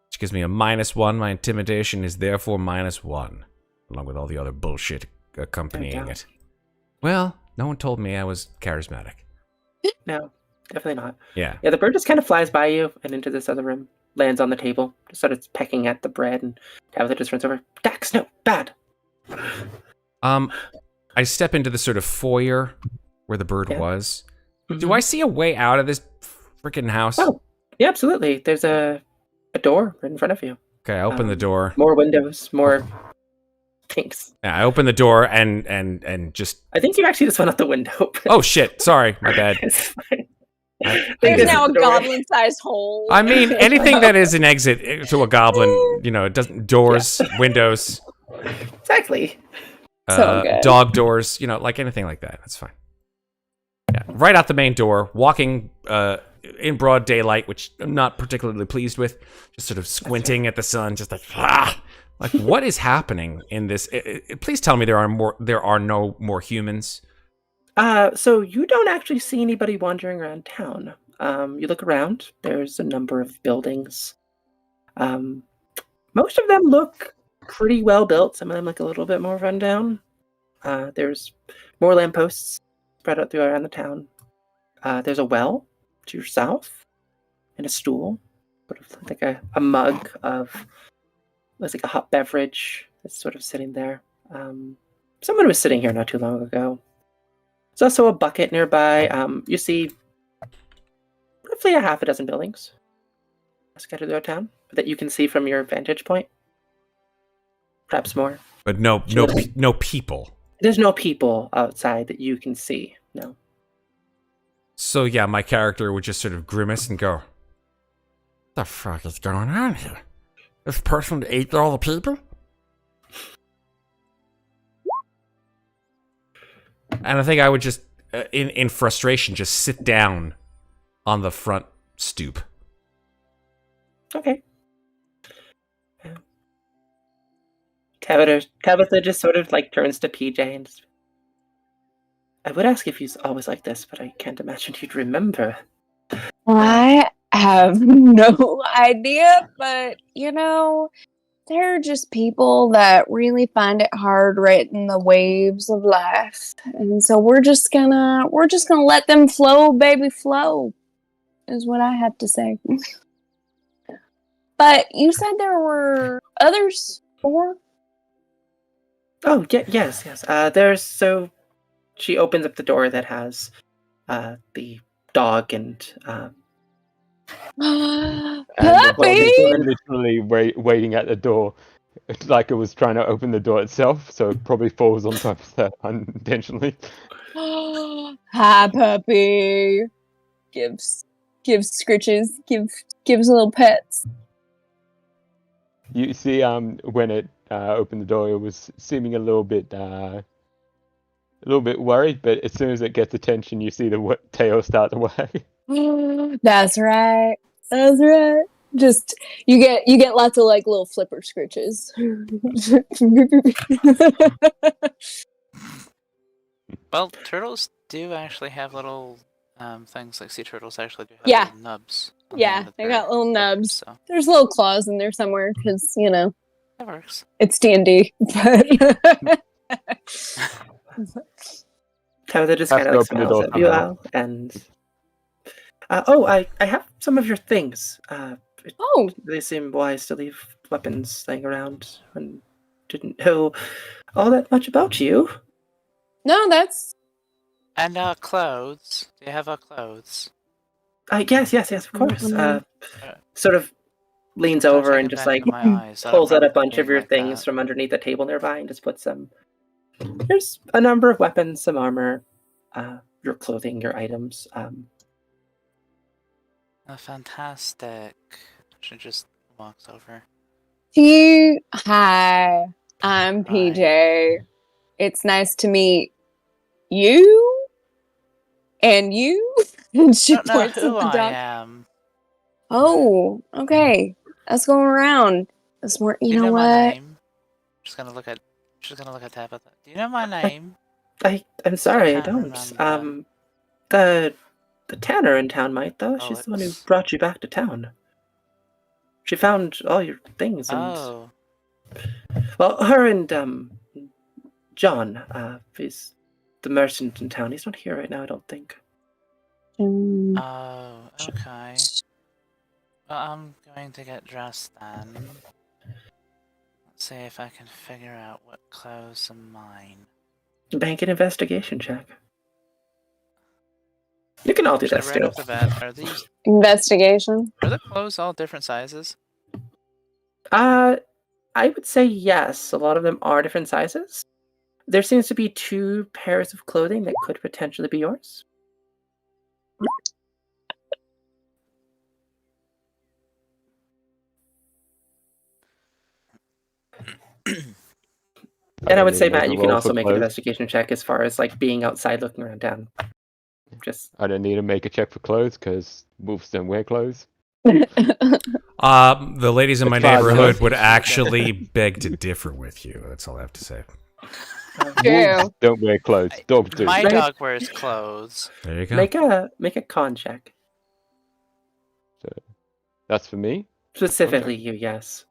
[SPEAKER 6] which gives me a -1. My intimidation is therefore -1, along with all the other bullshit accompanying
[SPEAKER 2] There you go.
[SPEAKER 6] it. Well, no one told me I was charismatic.
[SPEAKER 2] No, definitely not.
[SPEAKER 6] Yeah.
[SPEAKER 2] Yeah, the bird just kind of flies by you and into this other room, lands on the table, just starts pecking at the bread, and Tabitha just runs over. Dax, no, bad.
[SPEAKER 6] I step into the sort of foyer where the bird
[SPEAKER 2] Yeah.
[SPEAKER 6] was.
[SPEAKER 2] Mhm.
[SPEAKER 6] Do I see a way out of this freaking house?
[SPEAKER 2] Oh, yeah, absolutely. There's a door right in front of you.
[SPEAKER 6] Okay, I open the door.
[SPEAKER 2] More windows, more things.
[SPEAKER 6] Yeah, I open the door and just.
[SPEAKER 2] I think you actually just went out the window.
[SPEAKER 6] Oh shit! Sorry, my bad.
[SPEAKER 2] It's fine.
[SPEAKER 6] I-
[SPEAKER 2] Think
[SPEAKER 3] There's
[SPEAKER 2] this
[SPEAKER 3] now
[SPEAKER 2] is
[SPEAKER 3] a
[SPEAKER 2] the doorway.
[SPEAKER 3] goblin-sized hole.
[SPEAKER 6] I mean, anything that is an exit to a goblin, you know, it doesn't doors, windows,
[SPEAKER 2] Exactly.
[SPEAKER 3] So good.
[SPEAKER 6] dog doors, you know, like anything like that. That's fine. Yeah, right out the main door, walking in broad daylight, which I'm not particularly pleased with. Just sort of squinting at the sun, just like what is happening in this? Please tell me there are no more humans.
[SPEAKER 2] So you don't actually see anybody wandering around town. You look around. There's a number of buildings. Most of them look pretty well built. Some of them look a little bit more rundown. There's more lampposts spread out through around the town. There's a well to your south, and a stool, sort of like a mug of looks like a hot beverage that's sort of sitting there. Someone was sitting here not too long ago. There's also a bucket nearby. You see roughly a half a dozen buildings scattered throughout town that you can see from your vantage point. Perhaps more.
[SPEAKER 6] But no people.
[SPEAKER 2] There's no people outside that you can see. No.
[SPEAKER 6] So yeah, my character would just sort of grimace and go, "What the fuck is going on here? This person ate all the people?" And I think I would just, in frustration, just sit down on the front stoop.
[SPEAKER 2] Okay. Tabitha just sort of like turns to PJ and just, I would ask if he's always like this, but I can't imagine you'd remember.
[SPEAKER 3] I have no idea, but there are just people that really find it hard riding the waves of life, and so we're just gonna let them flow, baby, flow, is what I have to say. But you said there were others, 4?
[SPEAKER 2] Oh, yes. There's so she opens up the door that has the dog and
[SPEAKER 4] And the
[SPEAKER 3] Puppy!
[SPEAKER 4] dog is
[SPEAKER 2] woman.
[SPEAKER 4] literally waiting at the door, like it was trying to open the door itself. So it probably falls on top of that unintentionally.
[SPEAKER 3] Hi, puppy. Gives scritches, gives little pets.
[SPEAKER 4] You see, when it opened the door, it was seeming a little bit worried. But as soon as it gets attention, you see the tail start to wag.
[SPEAKER 3] That's right. That's right. Just you get lots of like little flipper scritches.
[SPEAKER 5] Well, turtles do actually have little things like sea turtles actually do have
[SPEAKER 3] Yeah.
[SPEAKER 5] little nubs. On the
[SPEAKER 3] Yeah,
[SPEAKER 5] end of
[SPEAKER 3] they
[SPEAKER 5] their
[SPEAKER 3] got little
[SPEAKER 5] flippers,
[SPEAKER 3] nubs.
[SPEAKER 5] so
[SPEAKER 3] There's little claws in there somewhere because
[SPEAKER 5] that works.
[SPEAKER 3] it's D&D. But
[SPEAKER 2] Tabitha just
[SPEAKER 4] Has
[SPEAKER 2] kind
[SPEAKER 4] to
[SPEAKER 2] of like
[SPEAKER 4] open the
[SPEAKER 2] smiles
[SPEAKER 4] door
[SPEAKER 2] at you,
[SPEAKER 4] somehow.
[SPEAKER 2] Al, and I have some of your things.
[SPEAKER 3] oh,
[SPEAKER 2] They seem wise to leave weapons laying around and didn't know all that much about you.
[SPEAKER 3] no, that's
[SPEAKER 5] And our clothes. Do you have our clothes?
[SPEAKER 2] Yes, of course. Sort of leans
[SPEAKER 5] Don't
[SPEAKER 2] over
[SPEAKER 5] take
[SPEAKER 2] and
[SPEAKER 5] it
[SPEAKER 2] just
[SPEAKER 5] back
[SPEAKER 2] like
[SPEAKER 5] into my eyes. I don't
[SPEAKER 2] pulls out a
[SPEAKER 5] remember them
[SPEAKER 2] bunch of
[SPEAKER 5] being
[SPEAKER 2] your
[SPEAKER 5] like
[SPEAKER 2] things
[SPEAKER 5] that.
[SPEAKER 2] from underneath the table nearby and just puts them. There's a number of weapons, some armor, your clothing, your items.
[SPEAKER 5] Oh, fantastic. She just walks over.
[SPEAKER 3] Hi, I'm
[SPEAKER 5] Hi.
[SPEAKER 3] PJ. It's nice to meet you and you. And she
[SPEAKER 5] Don't know
[SPEAKER 3] points
[SPEAKER 5] who
[SPEAKER 3] at the
[SPEAKER 5] I
[SPEAKER 3] dog.
[SPEAKER 5] am.
[SPEAKER 3] Oh, okay. That's going around. That's more.
[SPEAKER 5] Do
[SPEAKER 3] You
[SPEAKER 5] you
[SPEAKER 3] know
[SPEAKER 5] know my
[SPEAKER 3] what?
[SPEAKER 5] name? She's gonna look at Tabitha. Do you know my name?
[SPEAKER 2] I'm sorry, I
[SPEAKER 5] can't
[SPEAKER 2] don't.
[SPEAKER 5] remember.
[SPEAKER 2] The tanner in town might though.
[SPEAKER 5] Oh,
[SPEAKER 2] She's the one who
[SPEAKER 5] it's...
[SPEAKER 2] brought you back to town. She found all your things and
[SPEAKER 5] Oh.
[SPEAKER 2] well, her and John, he's the merchant in town. He's not here right now, I don't think.
[SPEAKER 5] Oh, okay. Well, I'm going to get dressed then. Let's see if I can figure out what clothes are mine.
[SPEAKER 2] Bank an investigation check. You can all do
[SPEAKER 5] Actually,
[SPEAKER 2] this
[SPEAKER 5] right
[SPEAKER 2] too.
[SPEAKER 5] off the bat, are
[SPEAKER 3] Investigation.
[SPEAKER 5] the clothes all different sizes?
[SPEAKER 2] I would say yes. A lot of them are different sizes. There seems to be 2 pairs of clothing that could potentially be yours. And I would say, Matt, you can also make an investigation check as far as like being outside looking around town. Just
[SPEAKER 4] I don't need to make a check for clothes because wolves don't wear clothes.
[SPEAKER 6] The ladies in my
[SPEAKER 4] As far as
[SPEAKER 6] neighborhood
[SPEAKER 4] those-
[SPEAKER 6] would actually beg to differ with you. That's all I have to say.
[SPEAKER 3] True.
[SPEAKER 4] Wolves don't wear clothes. Dogs do.
[SPEAKER 5] My
[SPEAKER 2] Right.
[SPEAKER 5] dog wears clothes.
[SPEAKER 6] There you go.
[SPEAKER 2] make a con check.
[SPEAKER 4] That's for me.
[SPEAKER 2] Specifically you, yes.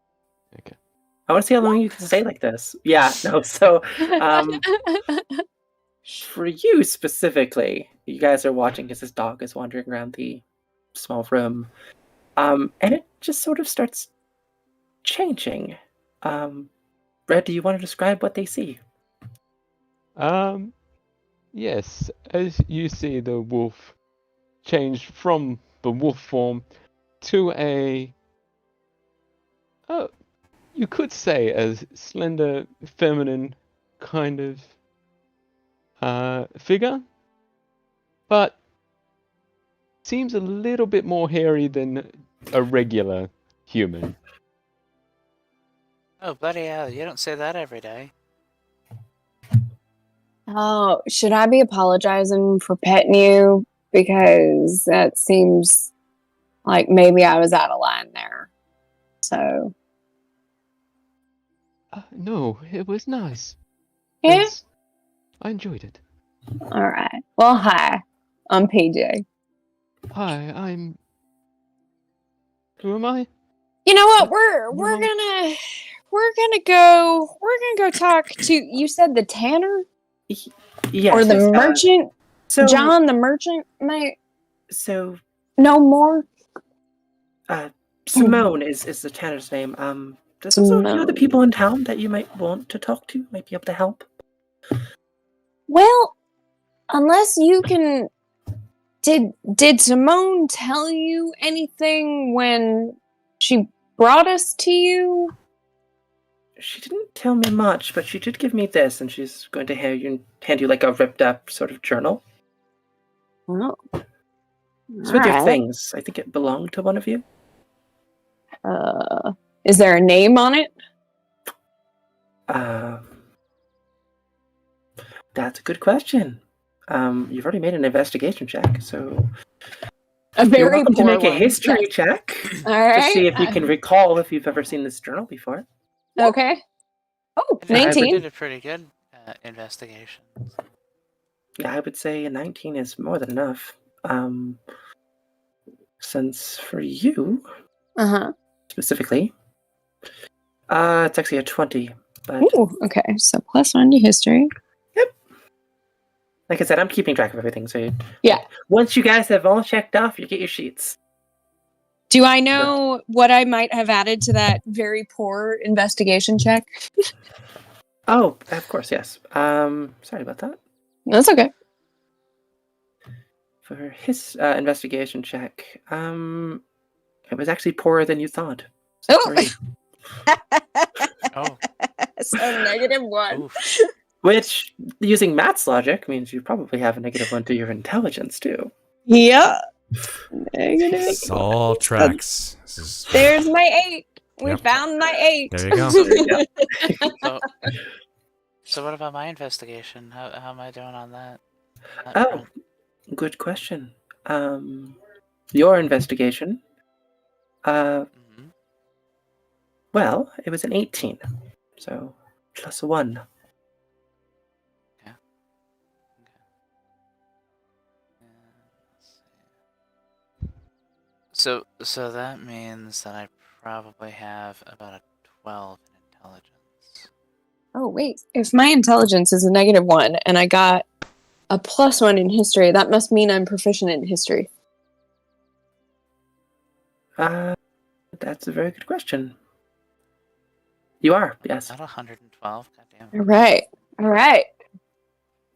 [SPEAKER 4] Okay.
[SPEAKER 2] I want to see how long you can stay like this. Yeah, no, so for you specifically, you guys are watching as this dog is wandering around the small room. And it just sort of starts changing. Red, do you want to describe what they see?
[SPEAKER 4] Yes, as you see the wolf change from the wolf form to a, you could say a slender, feminine kind of figure, but seems a little bit more hairy than a regular human.
[SPEAKER 5] Oh, bloody hell, you don't say that every day.
[SPEAKER 3] Oh, should I be apologizing for petting you? Because that seems like maybe I was out of line there. So,
[SPEAKER 4] No, it was nice.
[SPEAKER 3] yeah.
[SPEAKER 4] I enjoyed it.
[SPEAKER 3] All right. Well, hi. I'm PJ.
[SPEAKER 4] Hi, I'm. Who am I?
[SPEAKER 3] You know what? We're gonna go talk to. You said the tanner
[SPEAKER 2] Yes.
[SPEAKER 3] or the
[SPEAKER 2] yes,
[SPEAKER 3] merchant?
[SPEAKER 2] so
[SPEAKER 3] John the merchant might
[SPEAKER 2] So
[SPEAKER 3] know more.
[SPEAKER 2] Simone is the tanner's name. There's also a few other people in town that you might want to talk to, might be able to help.
[SPEAKER 3] Well, unless you can... Did Simone tell you anything when she brought us to you?
[SPEAKER 2] She didn't tell me much, but she did give me this, and she's going to hand you like a ripped up sort of journal.
[SPEAKER 3] Oh.
[SPEAKER 2] It's with your things. I think it belonged to one of you.
[SPEAKER 3] Is there a name on it?
[SPEAKER 2] That's a good question. You've already made an investigation check, so
[SPEAKER 3] A
[SPEAKER 2] you're
[SPEAKER 3] very
[SPEAKER 2] welcome to
[SPEAKER 3] poor
[SPEAKER 2] make a
[SPEAKER 3] one.
[SPEAKER 2] history check
[SPEAKER 3] All right.
[SPEAKER 2] to see if you can recall if you've ever seen this journal before.
[SPEAKER 3] Okay. Oh,
[SPEAKER 5] I think
[SPEAKER 3] 19.
[SPEAKER 5] we did a pretty good investigation.
[SPEAKER 2] Yeah, I would say a 19 is more than enough. Since for you specifically, it's actually a 20. But
[SPEAKER 3] Ooh, okay. So +1 to history.
[SPEAKER 2] like I said, I'm keeping track of everything. So
[SPEAKER 3] Yeah.
[SPEAKER 2] once you guys have all checked off, you get your sheets.
[SPEAKER 3] Do I know what I might have added to that very poor investigation check?
[SPEAKER 2] Oh, of course, yes. Sorry about that.
[SPEAKER 3] That's okay.
[SPEAKER 2] For his investigation check, it was actually poorer than you thought. So
[SPEAKER 3] Oh.
[SPEAKER 2] sorry.
[SPEAKER 5] Oh.
[SPEAKER 3] So -1.
[SPEAKER 5] Oof.
[SPEAKER 2] Which, using Matt's logic, means you probably have a -1 to your intelligence too.
[SPEAKER 3] Yeah. Negative.
[SPEAKER 6] This all tracks. This is,
[SPEAKER 3] There's my 8. We
[SPEAKER 6] Yep.
[SPEAKER 3] found my 8.
[SPEAKER 6] there you go.
[SPEAKER 5] So what about my investigation? How am I doing on that?
[SPEAKER 2] Oh, good question. Your investigation. Well, it was an 18, so +1.
[SPEAKER 5] Yeah. So that means that I probably have about a 12 in intelligence.
[SPEAKER 3] Oh, wait. If my intelligence is a -1 and I got a +1 in history, that must mean I'm proficient in history.
[SPEAKER 2] That's a very good question. You are, yes.
[SPEAKER 5] Not 112. Goddamn.
[SPEAKER 3] All right. All right.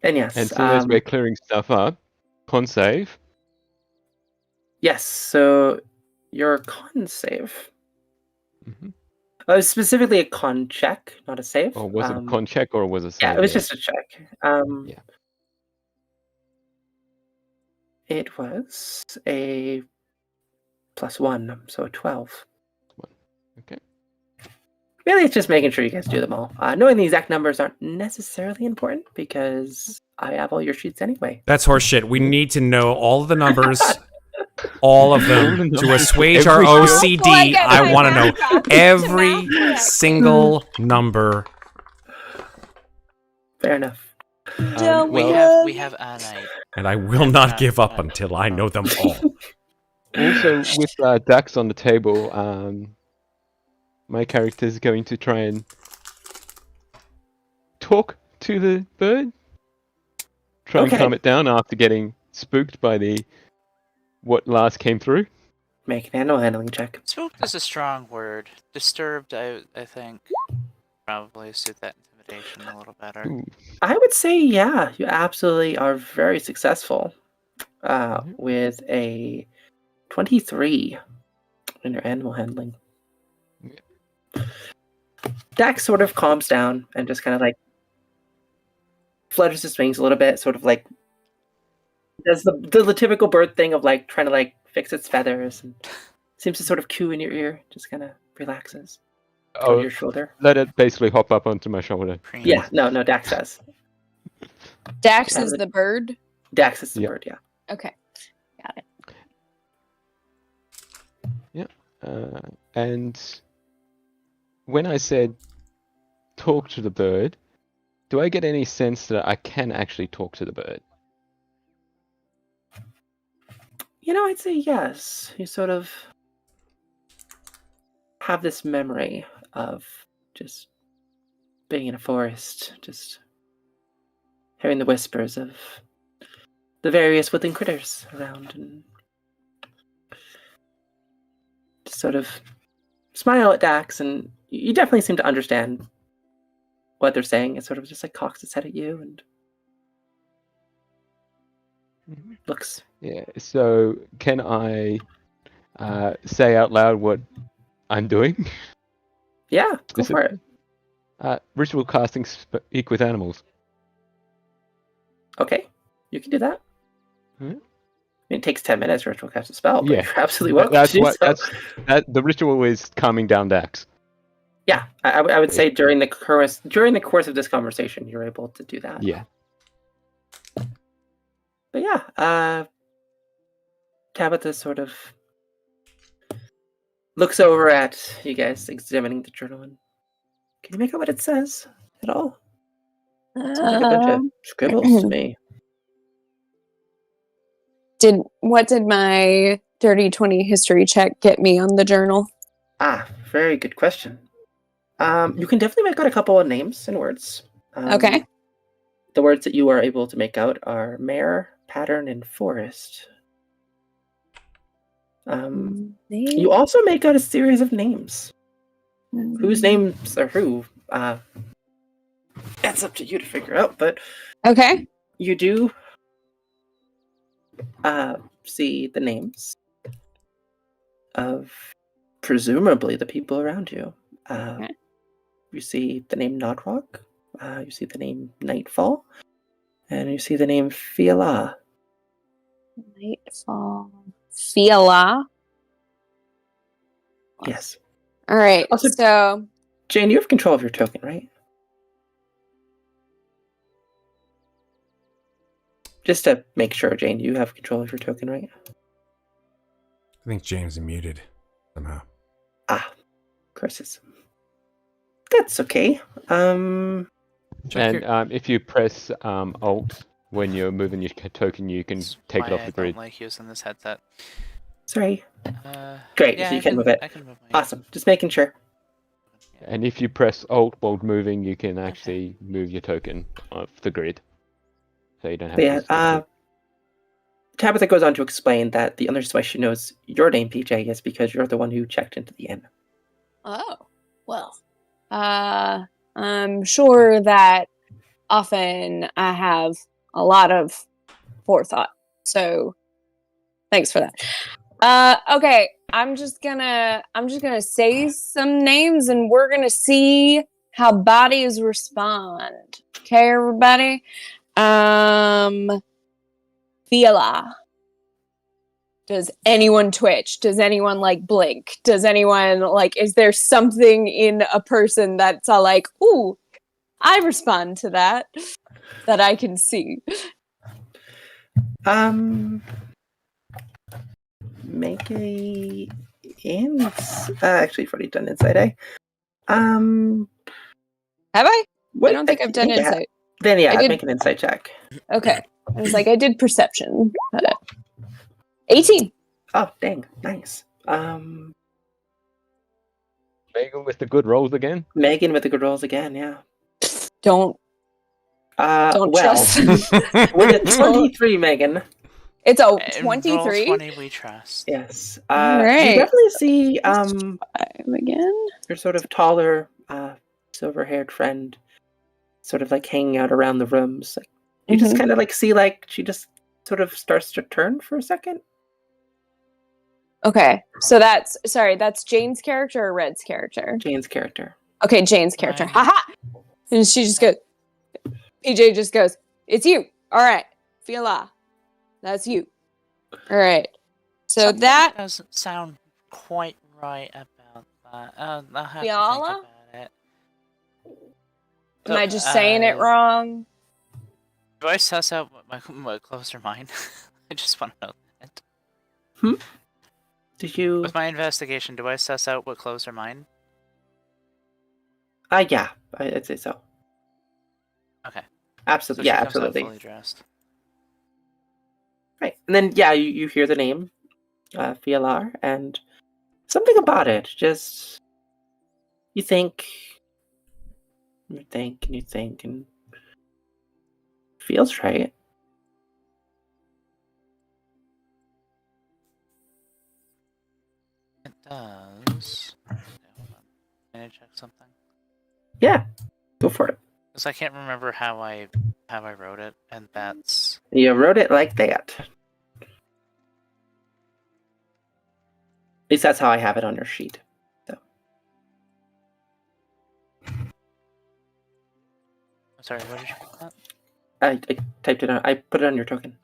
[SPEAKER 2] And yes.
[SPEAKER 4] And so as we're clearing stuff up, con save.
[SPEAKER 2] Yes, so your con save.
[SPEAKER 4] Mm-hmm.
[SPEAKER 2] Specifically a con check, not a save.
[SPEAKER 4] Or was it a con check or was it a save?
[SPEAKER 2] Yeah, it was just a check.
[SPEAKER 4] Yeah.
[SPEAKER 2] It was a +1, so a 12.
[SPEAKER 4] Okay.
[SPEAKER 2] Really, it's just making sure you guys do them all. Knowing the exact numbers aren't necessarily important because I have all your sheets anyway.
[SPEAKER 6] That's horseshit. We need to know all of the numbers, all of them, to assuage our
[SPEAKER 4] Every
[SPEAKER 6] OCD.
[SPEAKER 3] Like
[SPEAKER 6] I want to know
[SPEAKER 3] math
[SPEAKER 6] every
[SPEAKER 3] check.
[SPEAKER 6] single number.
[SPEAKER 2] Fair enough.
[SPEAKER 5] We have a night.
[SPEAKER 6] And I will not give up until I know them all.
[SPEAKER 4] Also, with Dax on the table, my character is going to try and talk to the bird. Try and calm it down after getting spooked by what last came through.
[SPEAKER 2] Make an animal handling check.
[SPEAKER 5] Spooked is a strong word. Disturbed, I think, probably suit that intimidation a little better.
[SPEAKER 4] Ooh.
[SPEAKER 2] I would say, yeah, you absolutely are very successful with a 23 in your animal handling.
[SPEAKER 4] Yeah.
[SPEAKER 2] Dax sort of calms down and just kind of like flutters his wings a little bit, sort of like does the typical bird thing of like trying to like fix its feathers and seems to sort of coo in your ear, just kind of relaxes on your shoulder.
[SPEAKER 4] Let it basically hop up onto my shoulder.
[SPEAKER 2] Yeah, no, Dax does.
[SPEAKER 3] Dax is the bird?
[SPEAKER 2] Dax is the bird, yeah.
[SPEAKER 3] Okay. Got it.
[SPEAKER 4] Yeah. And when I said talk to the bird, do I get any sense that I can actually talk to the bird?
[SPEAKER 2] I'd say yes. You sort of have this memory of just being in a forest, just hearing the whispers of the various woodland critters around, and just sort of smile at Dax, and you definitely seem to understand what they're saying. It sort of just like cocks its head at you and looks.
[SPEAKER 4] Yeah. So can I say out loud what I'm doing?
[SPEAKER 2] Yeah, go for it.
[SPEAKER 4] Ritual casting speak with animals.
[SPEAKER 2] Okay, you can do that.
[SPEAKER 4] Hmm?
[SPEAKER 2] I mean, it takes 10 minutes to ritual cast a spell, but
[SPEAKER 4] Yeah.
[SPEAKER 2] you're absolutely welcome
[SPEAKER 4] That's
[SPEAKER 2] to do
[SPEAKER 4] what.
[SPEAKER 2] so.
[SPEAKER 4] That the ritual is calming down Dax.
[SPEAKER 2] Yeah, I would say during the course of this conversation, you're able to do that.
[SPEAKER 4] Yeah.
[SPEAKER 2] But yeah, Tabitha sort of looks over at you guys examining the journal. And can you make out what it says at all? Sounds like a bunch of scribbles to me.
[SPEAKER 3] What did my dirty 20 history check get me on the journal?
[SPEAKER 2] Ah, very good question. You can definitely make out a couple of names and words.
[SPEAKER 3] Okay.
[SPEAKER 2] The words that you are able to make out are mare, pattern, and forest. You also make out a series of names. Whose names are who? That's up to you to figure out, but
[SPEAKER 3] Okay.
[SPEAKER 2] you do see the names of presumably the people around you.
[SPEAKER 3] Okay.
[SPEAKER 2] You see the name Nodrock, you see the name Nightfall, and you see the name Fiala.
[SPEAKER 3] Nightfall. Fiala.
[SPEAKER 2] Yes.
[SPEAKER 3] All right.
[SPEAKER 2] Also-
[SPEAKER 3] So
[SPEAKER 2] Jane, you have control of your token, right? Just to make sure, Jane, you have control of your token, right?
[SPEAKER 6] I think James is muted somehow.
[SPEAKER 2] Ah, curses. That's okay.
[SPEAKER 6] Check
[SPEAKER 4] And if you press Alt when you're moving your token, you can
[SPEAKER 5] That's
[SPEAKER 4] take it
[SPEAKER 5] why
[SPEAKER 4] off the
[SPEAKER 5] I
[SPEAKER 4] grid.
[SPEAKER 5] don't like using this headset.
[SPEAKER 2] Sorry. Great,
[SPEAKER 5] Yeah,
[SPEAKER 2] so you can move it.
[SPEAKER 5] I can move my
[SPEAKER 2] Awesome. Just making sure.
[SPEAKER 4] And if you press Alt while moving, you can actually move your token off the grid. So you don't have
[SPEAKER 2] But yeah,
[SPEAKER 4] to select it.
[SPEAKER 2] Tabitha goes on to explain that the only reason why she knows your name, PJ, is because you're the one who checked into the inn.
[SPEAKER 3] Oh, well. I'm sure that often I have a lot of forethought. So thanks for that. Okay, I'm just gonna say some names and we're gonna see how bodies respond. Okay, everybody? Fiala. Does anyone twitch? Does anyone blink? Does anyone is there something in a person that's all like, ooh, I respond to that I can see?
[SPEAKER 2] Make a actually, I've already done insight, eh?
[SPEAKER 3] Have I?
[SPEAKER 2] What?
[SPEAKER 3] I don't think I've done
[SPEAKER 2] think I have.
[SPEAKER 3] insight.
[SPEAKER 2] Then yeah,
[SPEAKER 3] I did-
[SPEAKER 2] make an insight check.
[SPEAKER 3] Okay. I was like, I did perception. 18.
[SPEAKER 2] Oh, dang, nice.
[SPEAKER 4] Megan with the good rolls again.
[SPEAKER 2] Megan with the good rolls again, yeah.
[SPEAKER 3] Don't
[SPEAKER 2] Well,
[SPEAKER 3] trust.
[SPEAKER 2] with a 23, Megan.
[SPEAKER 3] It's a
[SPEAKER 5] In
[SPEAKER 3] 23.
[SPEAKER 5] Roll20 we trust.
[SPEAKER 2] Yes.
[SPEAKER 3] All
[SPEAKER 2] You
[SPEAKER 3] right.
[SPEAKER 2] definitely see
[SPEAKER 3] 5 again.
[SPEAKER 2] your sort of taller, silver-haired friend sort of hanging out around the rooms. You just kind of see she just sort of starts to turn for a second.
[SPEAKER 3] Okay. So that's Jane's character or Red's character?
[SPEAKER 2] Jane's character.
[SPEAKER 3] Okay, Jane's character.
[SPEAKER 5] Right.
[SPEAKER 3] Haha. And she just goes, PJ just goes, it's you. All right. Fiala. That's you. All right. So
[SPEAKER 5] Something
[SPEAKER 3] that
[SPEAKER 5] doesn't sound quite right about that. I'll have
[SPEAKER 3] Fiala?
[SPEAKER 5] to think about it.
[SPEAKER 3] am I just saying it wrong?
[SPEAKER 5] Do I suss out what clothes are mine? I just want to know that.
[SPEAKER 2] Did you?
[SPEAKER 5] With my investigation, do I suss out what clothes are mine?
[SPEAKER 2] Yeah, I'd say so.
[SPEAKER 5] Okay.
[SPEAKER 2] Absolutely.
[SPEAKER 5] So
[SPEAKER 2] Yeah,
[SPEAKER 5] she comes out
[SPEAKER 2] absolutely.
[SPEAKER 5] fully dressed.
[SPEAKER 2] Right. And then, yeah, you hear the name, Fialar, and something about it. Just, you think, and feels right.
[SPEAKER 5] It does. I check something?
[SPEAKER 2] Yeah, go for it.
[SPEAKER 5] Because I can't remember how I wrote it, and that's
[SPEAKER 2] You wrote it like that. At least that's how I have it on your sheet. So.
[SPEAKER 5] I'm sorry. What did you put that?
[SPEAKER 2] I typed it on. I put it on your token.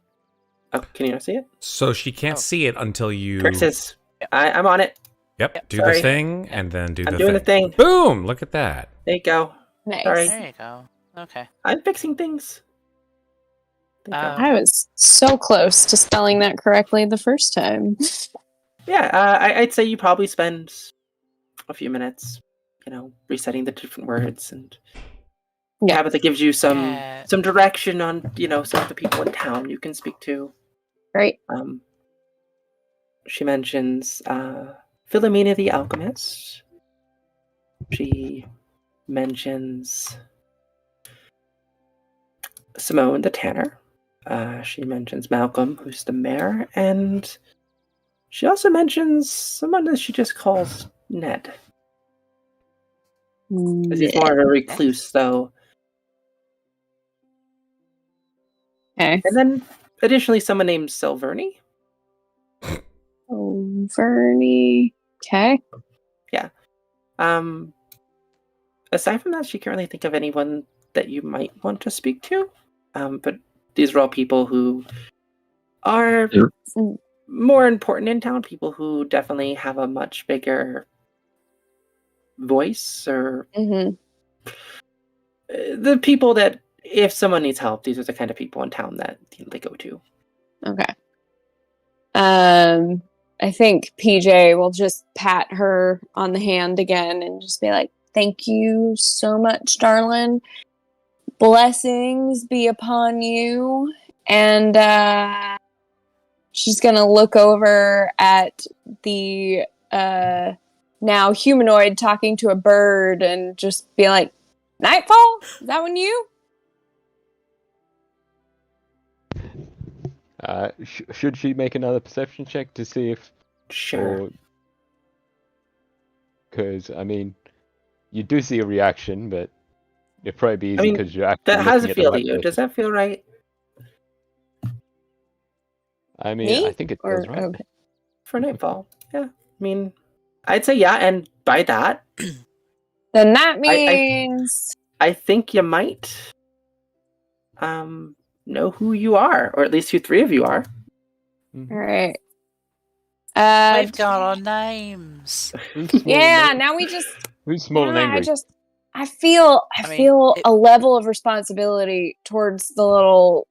[SPEAKER 2] Oh, can you not see it?
[SPEAKER 1] So she can't
[SPEAKER 5] Oh.
[SPEAKER 1] see it until you.
[SPEAKER 2] Curses.
[SPEAKER 5] Yep.
[SPEAKER 2] I'm on it.
[SPEAKER 1] Yep. Do
[SPEAKER 2] Sorry.
[SPEAKER 1] the thing and then do
[SPEAKER 2] I'm
[SPEAKER 1] the
[SPEAKER 2] doing
[SPEAKER 1] thing.
[SPEAKER 2] the thing.
[SPEAKER 1] Boom! Look at that.
[SPEAKER 2] There you go.
[SPEAKER 3] Nice.
[SPEAKER 2] Sorry.
[SPEAKER 5] There you go. Okay.
[SPEAKER 2] I'm fixing things. There you go.
[SPEAKER 3] I was so close to spelling that correctly the first time.
[SPEAKER 2] Yeah, I'd say you probably spend a few minutes, resetting the different words and
[SPEAKER 3] Yeah.
[SPEAKER 2] habit that gives you some
[SPEAKER 5] Yeah.
[SPEAKER 2] direction on, some of the people in town you can speak to.
[SPEAKER 3] Right.
[SPEAKER 2] She mentions Philomena the alchemist. She mentions Simone the tanner. She mentions Malcolm, who's the mayor, and she also mentions someone that she just calls Ned. Because he's more of a recluse, though.
[SPEAKER 3] Okay.
[SPEAKER 2] And then, additionally, someone named Silverny.
[SPEAKER 3] Oh, Vernie. Okay.
[SPEAKER 2] Aside from that, she can't really think of anyone that you might want to speak to. But these are all people who are more important in town, people who definitely have a much bigger voice, or the people that, if someone needs help, these are the kind of people in town that they go to.
[SPEAKER 3] Okay. I think PJ will just pat her on the hand again and just be like, "Thank you so much, darling. Blessings be upon you." And she's gonna look over at the now humanoid talking to a bird and just be like, "Nightfall? Is that one you?"
[SPEAKER 4] Should she make another perception check to see if,
[SPEAKER 2] Sure.
[SPEAKER 4] because I mean, you do see a reaction, but it'd probably be easy
[SPEAKER 2] mean,
[SPEAKER 4] because you're actually
[SPEAKER 2] How does
[SPEAKER 4] looking
[SPEAKER 2] it
[SPEAKER 4] at the
[SPEAKER 2] feel to
[SPEAKER 4] right
[SPEAKER 2] you?
[SPEAKER 4] person.
[SPEAKER 2] Does that feel right?
[SPEAKER 4] I mean,
[SPEAKER 3] Me?
[SPEAKER 4] I think it
[SPEAKER 3] Or
[SPEAKER 4] feels right.
[SPEAKER 3] okay.
[SPEAKER 2] For Nightfall? Yeah. I mean, I'd say yeah, and by that,
[SPEAKER 3] Then that means
[SPEAKER 2] I think you might know who you are, or at least who three of you are.
[SPEAKER 4] Mhm.
[SPEAKER 3] all right.
[SPEAKER 5] We've got our names.
[SPEAKER 4] Who's small
[SPEAKER 3] Yeah,
[SPEAKER 4] and
[SPEAKER 3] now we just
[SPEAKER 4] who's small and angry?
[SPEAKER 3] I feel
[SPEAKER 5] I mean,
[SPEAKER 3] feel a level of responsibility towards the little,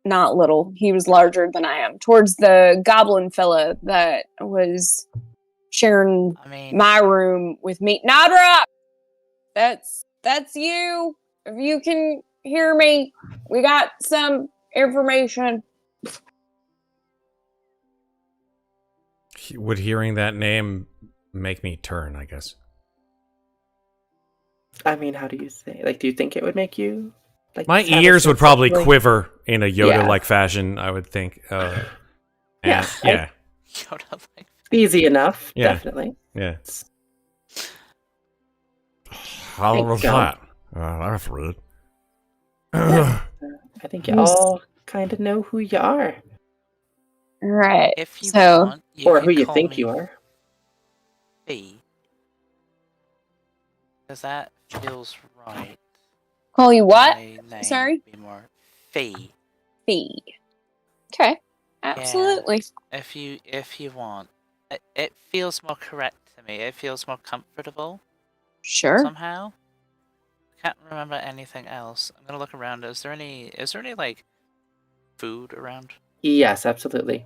[SPEAKER 3] not little, he was larger than I am, towards the goblin fella that was sharing
[SPEAKER 5] I mean,
[SPEAKER 3] my room with me. Nadra! That's you. If you can hear me, we got some information.
[SPEAKER 1] Would hearing that name make me turn, I guess?
[SPEAKER 2] I mean, how do you say? Like, do you think it would make you? Like,
[SPEAKER 1] My
[SPEAKER 2] have a
[SPEAKER 1] ears would
[SPEAKER 2] sense
[SPEAKER 1] probably
[SPEAKER 2] of, like-
[SPEAKER 1] quiver in a Yoda-like fashion, I would think.
[SPEAKER 2] Yeah,
[SPEAKER 1] Yeah.
[SPEAKER 5] Yoda like
[SPEAKER 2] Easy enough,
[SPEAKER 1] Yeah.
[SPEAKER 2] definitely.
[SPEAKER 1] Yeah.
[SPEAKER 2] It's-
[SPEAKER 1] How
[SPEAKER 2] Thank
[SPEAKER 1] was
[SPEAKER 2] God.
[SPEAKER 1] that? That's rude.
[SPEAKER 2] Yeah. I think you all kind of know who you are,
[SPEAKER 3] Right.
[SPEAKER 5] If you
[SPEAKER 3] So-
[SPEAKER 5] want, you
[SPEAKER 2] or
[SPEAKER 5] can
[SPEAKER 2] who you
[SPEAKER 5] call
[SPEAKER 2] think
[SPEAKER 5] me
[SPEAKER 2] you are.
[SPEAKER 5] Fee. Because that feels right.
[SPEAKER 3] Call you what?
[SPEAKER 5] My name
[SPEAKER 3] Sorry?
[SPEAKER 5] would be more Fee.
[SPEAKER 3] Fee. Okay. Absolutely.
[SPEAKER 5] If you want, it feels more correct to me. It feels more comfortable
[SPEAKER 3] Sure.
[SPEAKER 5] somehow. Can't remember anything else. I'm gonna look around. Is there any like food around?
[SPEAKER 2] Yes, absolutely.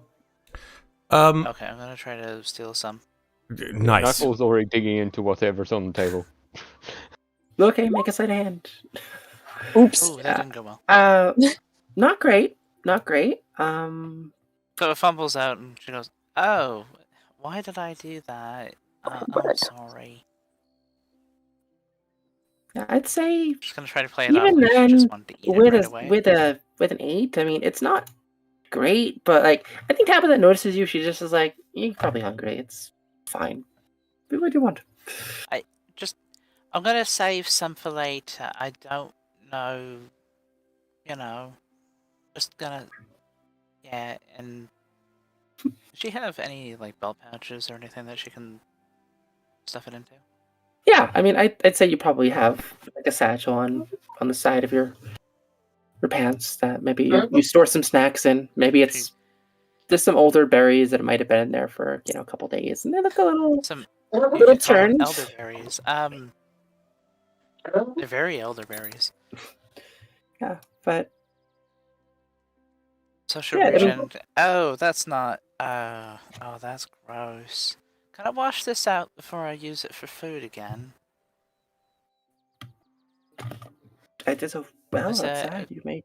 [SPEAKER 5] Okay, I'm gonna try to steal some.
[SPEAKER 1] Nice.
[SPEAKER 4] Knuckles already digging into whatever's on the table.
[SPEAKER 2] Okay, make a sleight of hand.
[SPEAKER 3] Oops.
[SPEAKER 5] Ooh, that didn't go well.
[SPEAKER 2] Not great. Not great.
[SPEAKER 5] So it fumbles out and she goes, "Oh, why did I do that? I'm sorry."
[SPEAKER 2] I'd say
[SPEAKER 5] Just gonna try to play it off
[SPEAKER 2] even
[SPEAKER 5] like she
[SPEAKER 2] then,
[SPEAKER 5] just wanted to eat it
[SPEAKER 2] with
[SPEAKER 5] right
[SPEAKER 2] a
[SPEAKER 5] away.
[SPEAKER 2] with an 8, I mean, it's not great, but like I think Tabitha notices you. She just is like, "You're probably hungry. It's fine. Do what you want."
[SPEAKER 5] I'm gonna save some for later. I don't know, you know. Just gonna, yeah. And does she have any like belt pouches or anything that she can stuff it into?
[SPEAKER 2] Yeah, I mean, I'd say you probably have like a satchel on the side of your pants that maybe you store some snacks in. Maybe it's just some older berries that might have been in there for a couple days, and they look a little
[SPEAKER 5] Some
[SPEAKER 2] a
[SPEAKER 5] you
[SPEAKER 2] little
[SPEAKER 5] could call them
[SPEAKER 2] turned.
[SPEAKER 5] elderberries. They're very elderberries.
[SPEAKER 2] Yeah, but
[SPEAKER 5] Social
[SPEAKER 2] yeah, I mean,
[SPEAKER 5] region. Oh, that's not. Oh, that's gross. Can I wash this out before I use it for food again?
[SPEAKER 2] there's a well
[SPEAKER 5] Is
[SPEAKER 2] outside.
[SPEAKER 5] that?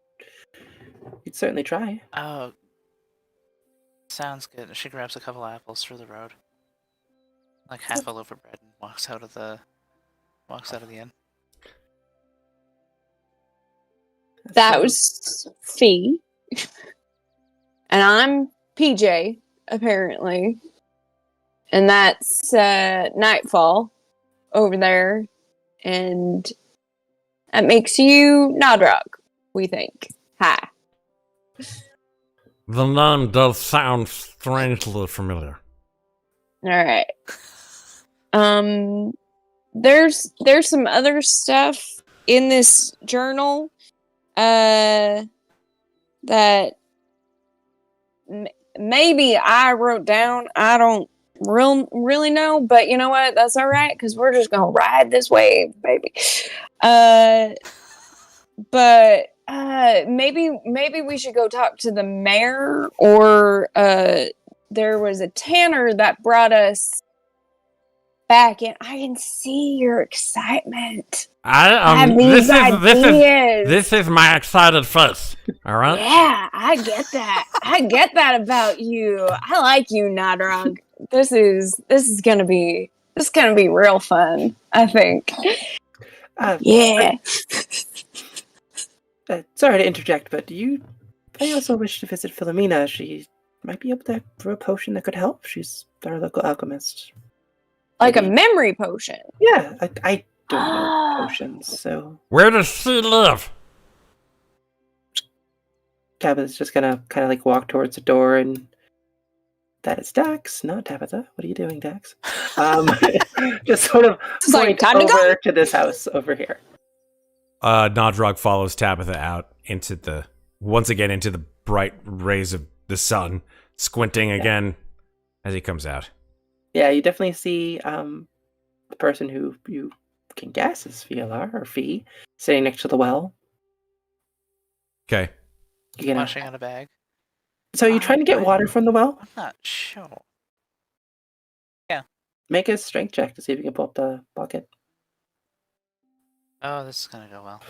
[SPEAKER 2] You'd certainly try.
[SPEAKER 5] Oh, sounds good. She grabs a couple apples through the road, like half a loaf of bread, and walks out of the inn.
[SPEAKER 3] That
[SPEAKER 2] So-
[SPEAKER 3] was Fee. And I'm PJ, apparently. And that's Nightfall over there. And that makes you Nodrog, we think. Hi.
[SPEAKER 6] The name does sound strangely familiar.
[SPEAKER 3] Alright. There's some other stuff in this journal that maybe I wrote down. I don't really know, but you know what? That's all right because we're just gonna ride this wave, baby. But maybe we should go talk to the mayor, or there was a tanner that brought us back in. I can see your excitement.
[SPEAKER 6] This is my excited face. All right.
[SPEAKER 3] Yeah, I get that. I get that about you. I like you, Nodrog. This is gonna be real fun, I think. Yeah.
[SPEAKER 2] Sorry to interject, but I also wish to visit Philomena. She might be able to brew a potion that could help. She's our local alchemist.
[SPEAKER 3] Like a
[SPEAKER 2] Maybe-
[SPEAKER 3] memory potion.
[SPEAKER 2] Yeah, I don't know potions, so
[SPEAKER 6] Where does she live?
[SPEAKER 2] Tabitha's just gonna kind of like walk towards the door, and that is Dax, not Tabitha. What are you doing, Dax? Just sort of
[SPEAKER 3] It's like,
[SPEAKER 2] point
[SPEAKER 3] time to go.
[SPEAKER 2] over to this house over here.
[SPEAKER 6] Nodrog follows Tabitha out once again into the bright rays of the sun, squinting again as he comes out.
[SPEAKER 2] Yeah, you definitely see the person who you can guess is Fialar or Fee sitting next to the well.
[SPEAKER 6] Okay.
[SPEAKER 2] You know,
[SPEAKER 5] Washing out a bag.
[SPEAKER 2] so you're trying to get water from the well?
[SPEAKER 5] I'm not sure.
[SPEAKER 2] Make a strength check to see if you can pull up the bucket.
[SPEAKER 5] Oh, this is gonna go well.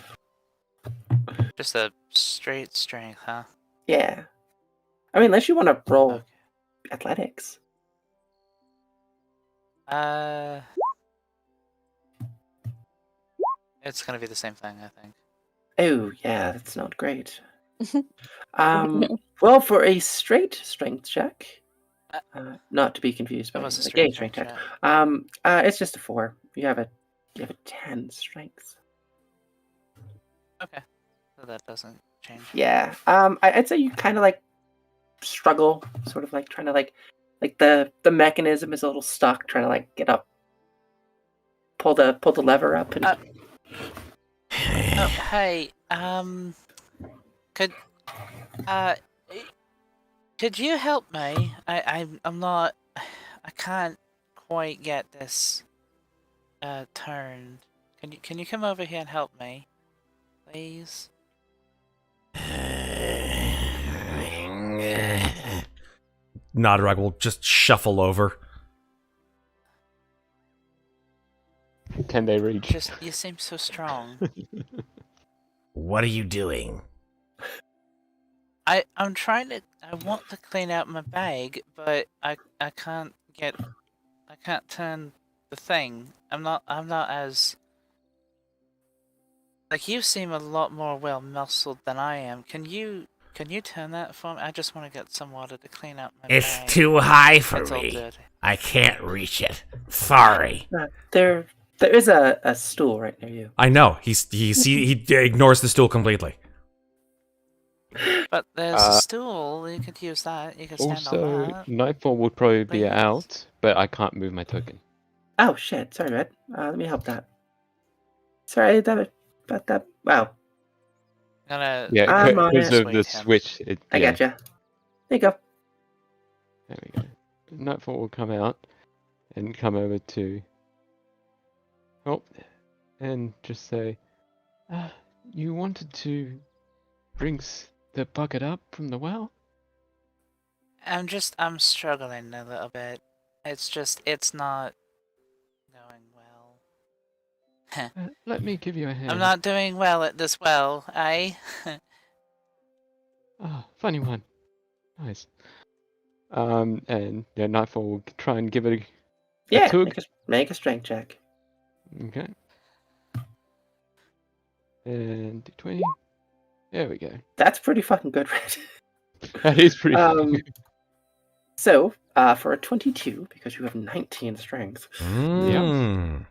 [SPEAKER 5] Just a straight strength, huh?
[SPEAKER 2] Yeah. I mean, unless you want to roll
[SPEAKER 5] Okay.
[SPEAKER 2] athletics.
[SPEAKER 5] It's gonna be the same thing, I think.
[SPEAKER 2] Oh, yeah, that's not great. Well, for a straight strength check, not to be confused
[SPEAKER 5] That
[SPEAKER 2] by
[SPEAKER 5] was a
[SPEAKER 2] the
[SPEAKER 5] straight
[SPEAKER 2] gay strength check.
[SPEAKER 5] check.
[SPEAKER 2] It's just a 4. You have a 10 strength.
[SPEAKER 5] Okay. So that doesn't change.
[SPEAKER 2] Yeah. I'd say you kind of like struggle, sort of like trying to like the mechanism is a little stuck, trying to like get up, pull the lever up, and
[SPEAKER 5] Oh, hey, could you help me? I'm not. I can't quite get this turned. Can you come over here and help me, please?
[SPEAKER 6] Nodrog will just shuffle over.
[SPEAKER 4] Can they reach?
[SPEAKER 5] Just you seem so strong.
[SPEAKER 6] What are you doing?
[SPEAKER 5] I'm trying to. I want to clean out my bag, but I can't get. I can't turn the thing. I'm not as. Like you seem a lot more well muscled than I am. Can you turn that for me? I just want to get some water to clean out my bag.
[SPEAKER 6] Too high for
[SPEAKER 5] It's all dirty.
[SPEAKER 6] I can't reach it. Sorry.
[SPEAKER 2] there There is a stool right near you.
[SPEAKER 6] I know. He ignores the stool completely.
[SPEAKER 5] But there's a stool. You could use that. You could stand on
[SPEAKER 4] Also,
[SPEAKER 5] that.
[SPEAKER 4] nightfall would probably be
[SPEAKER 5] Please.
[SPEAKER 4] out, but I can't move my token.
[SPEAKER 2] Oh shit! Sorry, Red. Let me help that. Sorry about that. Wow.
[SPEAKER 5] Gonna
[SPEAKER 4] Yeah,
[SPEAKER 2] I'm on
[SPEAKER 4] because
[SPEAKER 2] it.
[SPEAKER 4] of the
[SPEAKER 5] Persuade him.
[SPEAKER 4] switch.
[SPEAKER 2] I
[SPEAKER 4] Yeah,
[SPEAKER 2] gotcha. There you go.
[SPEAKER 4] there we go. Nightfall will come out and come over to and just say, you wanted to bring the bucket up from the well?
[SPEAKER 5] I'm struggling a little bit. It's not going well.
[SPEAKER 4] Let me give you a hand.
[SPEAKER 5] I'm not doing well at this well, eh?
[SPEAKER 4] Funny one. Nice. And yeah, Nightfall will try and give it a
[SPEAKER 2] Yeah.
[SPEAKER 4] tug.
[SPEAKER 2] Make a strength check.
[SPEAKER 4] Okay. And D20. There we go.
[SPEAKER 2] That's pretty fucking good, Red.
[SPEAKER 4] That is pretty funny.
[SPEAKER 2] So, for a 22, because you have 19 strength, got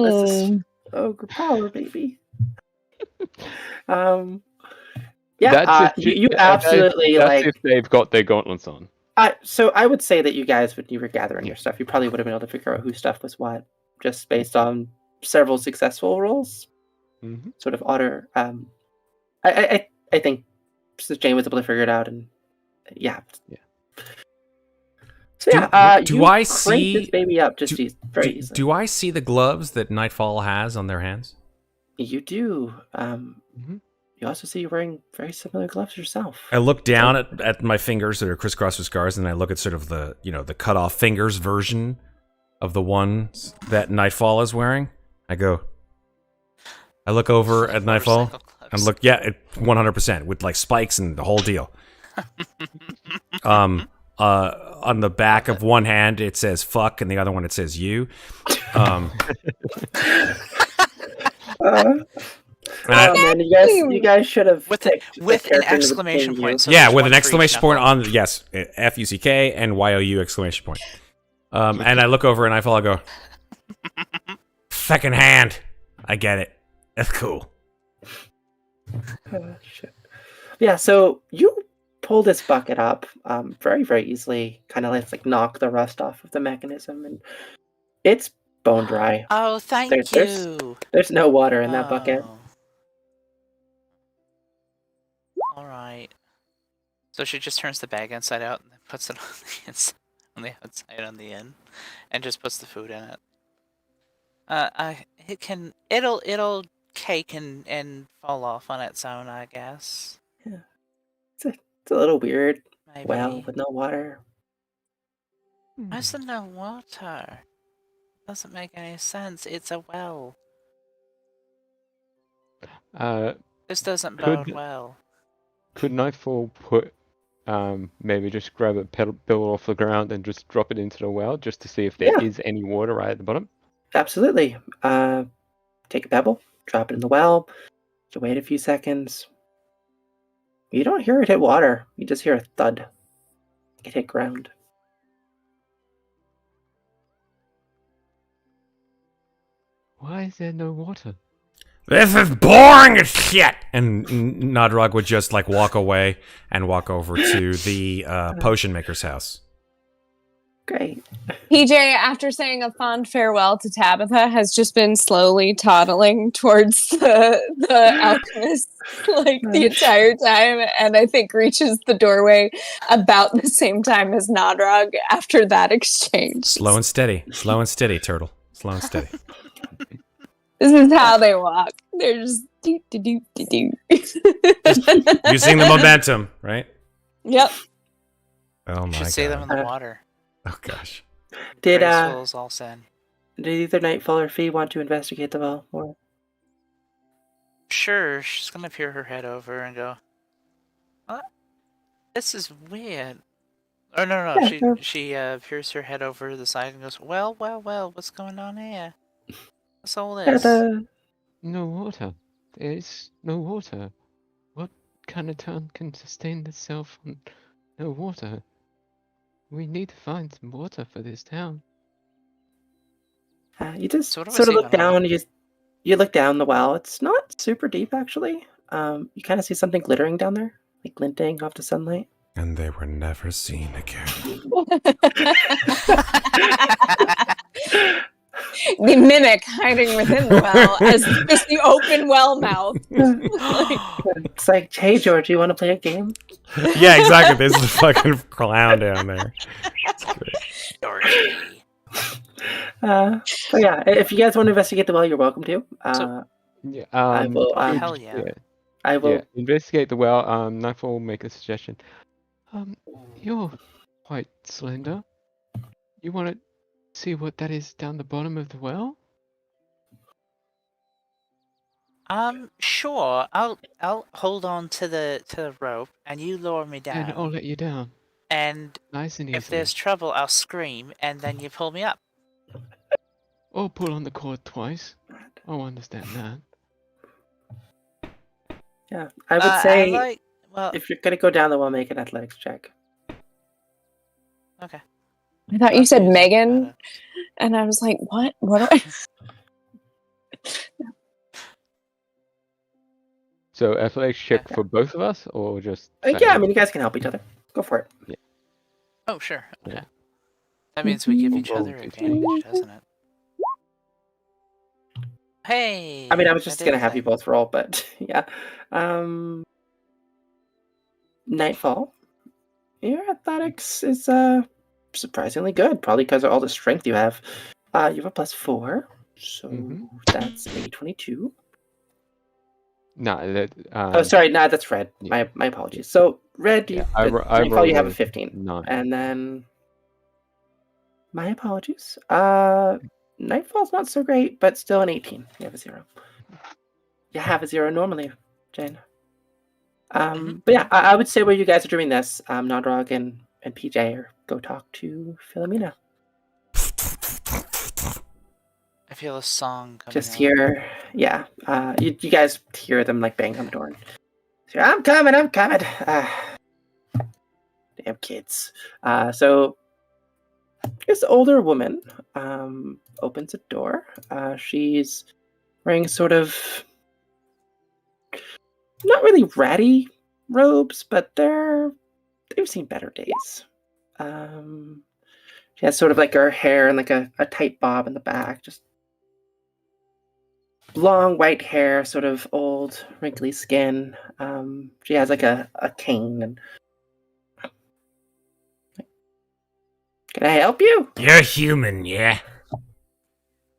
[SPEAKER 2] this is ogre power, baby. Yeah, you absolutely
[SPEAKER 4] that's
[SPEAKER 2] like.
[SPEAKER 4] if they've got their gauntlets on.
[SPEAKER 2] So I would say that you guys, when you were gathering your stuff, you probably would have been able to figure out whose stuff was what, just based on several successful rolls.
[SPEAKER 4] Mm-hmm.
[SPEAKER 2] Sort of order. I think Jane was able to figure it out, and yeah. So
[SPEAKER 6] do I
[SPEAKER 2] crank
[SPEAKER 6] see
[SPEAKER 2] this baby up just very easily?
[SPEAKER 6] Do I see the gloves that Nightfall has on their hands?
[SPEAKER 2] You do.
[SPEAKER 4] Mm-hmm.
[SPEAKER 2] You also see you're wearing very similar gloves yourself.
[SPEAKER 6] I look down at my fingers that are crisscrossed with scars, and I look at sort of the cut off fingers version of the ones that Nightfall is wearing. I look over at Nightfall and look, 100% with like spikes and the whole deal. On the back of one hand it says "fuck," and the other one it says "you."
[SPEAKER 2] Man, you guys should have
[SPEAKER 5] with an exclamation point. So
[SPEAKER 6] yeah, with an exclamation point on yes, FUCK and YOU exclamation point. And I look over and I go, "Second hand, I get it. That's cool."
[SPEAKER 2] Shit. Yeah, so you pull this bucket up very, very easily. Kind of like knock the rust off of the mechanism, and it's bone dry.
[SPEAKER 5] Oh, thank you.
[SPEAKER 2] There's no water in that bucket.
[SPEAKER 5] All right. So she just turns the bag inside out and then puts it on the inside, on the outside, on the end, and just puts the food in it. It'll cake and fall off on its own, I guess.
[SPEAKER 2] Yeah, it's a little weird.
[SPEAKER 5] Maybe.
[SPEAKER 2] Well, with no water.
[SPEAKER 5] Why's there no water? Doesn't make any sense. It's a well. This doesn't bode well.
[SPEAKER 4] Could Nightfall put maybe just grab a pebble off the ground and just drop it into the well just to see if there is any water right at the bottom?
[SPEAKER 2] Absolutely. Take a pebble, drop it in the well, to wait a few seconds. You don't hear it hit water. You just hear a thud. It hit ground.
[SPEAKER 4] Why is there no water?
[SPEAKER 6] This is boring as shit. And Nodrog would just like walk away and walk over to the potion maker's house.
[SPEAKER 2] Great.
[SPEAKER 3] PJ, after saying a fond farewell to Tabitha, has just been slowly toddling towards the alchemist like the entire time, and I think reaches the doorway about the same time as Nodrog after that exchange.
[SPEAKER 6] Slow and steady, turtle. Slow and steady.
[SPEAKER 3] This is how they walk. They're just do do do do do.
[SPEAKER 6] Using the momentum, right?
[SPEAKER 3] Yep.
[SPEAKER 6] Oh my god.
[SPEAKER 5] You should see them in the water.
[SPEAKER 6] Oh gosh.
[SPEAKER 2] Did
[SPEAKER 5] all sin.
[SPEAKER 2] Did either Nightfall or Fee want to investigate the well more?
[SPEAKER 5] Sure, she's gonna peer her head over and go, "What? This is weird." Oh no,
[SPEAKER 2] Yeah,
[SPEAKER 5] she peers her head over to the side and goes, well, what's going on here? What's all this?
[SPEAKER 4] No water. There is no water. What kind of town can sustain itself on no water? We need to find some water for this town.
[SPEAKER 2] You just
[SPEAKER 5] So what do I
[SPEAKER 2] sort of
[SPEAKER 5] see
[SPEAKER 2] look
[SPEAKER 5] when I'm-
[SPEAKER 2] down. You look down the well. It's not super deep, actually. You kind of see something glittering down there, like glinting off the sunlight.
[SPEAKER 6] And they were never seen again.
[SPEAKER 3] The mimic hiding within the well as just the open well mouth.
[SPEAKER 2] It's like, hey, George, you want to play a game?
[SPEAKER 6] Yeah, exactly. There's the fucking clown down there. It's great.
[SPEAKER 5] Dorky.
[SPEAKER 2] But yeah, if you guys want to investigate the well, you're welcome to.
[SPEAKER 4] Yeah.
[SPEAKER 2] I will.
[SPEAKER 5] Oh, hell yeah.
[SPEAKER 2] I will.
[SPEAKER 4] Yeah. Investigate the well. Nightfall will make a suggestion. You're quite slender. You want to see what that is down the bottom of the well?
[SPEAKER 5] Sure. I'll hold on to the rope, and you lower me down.
[SPEAKER 4] And I'll let you down.
[SPEAKER 5] And
[SPEAKER 4] Nice and easy.
[SPEAKER 5] if there's trouble, I'll scream, and then you pull me up.
[SPEAKER 4] Or pull on the cord twice. I'll understand that.
[SPEAKER 2] Yeah, I would say
[SPEAKER 5] well,
[SPEAKER 2] if you're gonna go down the well, make an athletics check.
[SPEAKER 5] okay.
[SPEAKER 3] I thought you said
[SPEAKER 5] Okay,
[SPEAKER 3] Megan, and I was like, what? What do I?
[SPEAKER 4] So athletics check
[SPEAKER 5] Okay.
[SPEAKER 4] for both of us, or just?
[SPEAKER 2] Yeah, I mean, you guys can help each other. Go for it.
[SPEAKER 5] Oh, sure. Okay.
[SPEAKER 4] Yeah.
[SPEAKER 5] That means we give each
[SPEAKER 4] Roll
[SPEAKER 5] other
[SPEAKER 4] d20.
[SPEAKER 5] advantage, doesn't it? Hey.
[SPEAKER 2] I mean, I was just
[SPEAKER 5] did
[SPEAKER 2] gonna
[SPEAKER 5] a
[SPEAKER 2] have
[SPEAKER 5] thing.
[SPEAKER 2] you both roll, but yeah. Nightfall. Your athletics is surprisingly good, probably because of all the strength you have. You have a +4, so that's a 22.
[SPEAKER 4] No, that.
[SPEAKER 2] Oh, sorry, no, that's Red.
[SPEAKER 4] yeah.
[SPEAKER 2] My apologies. So Red,
[SPEAKER 4] Yeah,
[SPEAKER 2] Nightfall, you have a 15,
[SPEAKER 4] 9.
[SPEAKER 2] and then my apologies. Nightfall's not so great, but still an 18. You have a 0. You have a 0 normally, Jane. But yeah, I would say where you guys are doing this, Nodrog and PJ, or go talk to Philomena.
[SPEAKER 5] I feel a song coming
[SPEAKER 2] Just
[SPEAKER 5] out.
[SPEAKER 2] hear, yeah. You guys hear them like bang on the door. So, I'm coming. Damn kids. So this older woman opens a door. She's wearing sort of not really ratty robes, but they've seen better days. She has sort of like her hair and like a tight bob in the back, just long white hair, sort of old, wrinkly skin. She has like a cane. And can I help you?
[SPEAKER 6] You're human, yeah?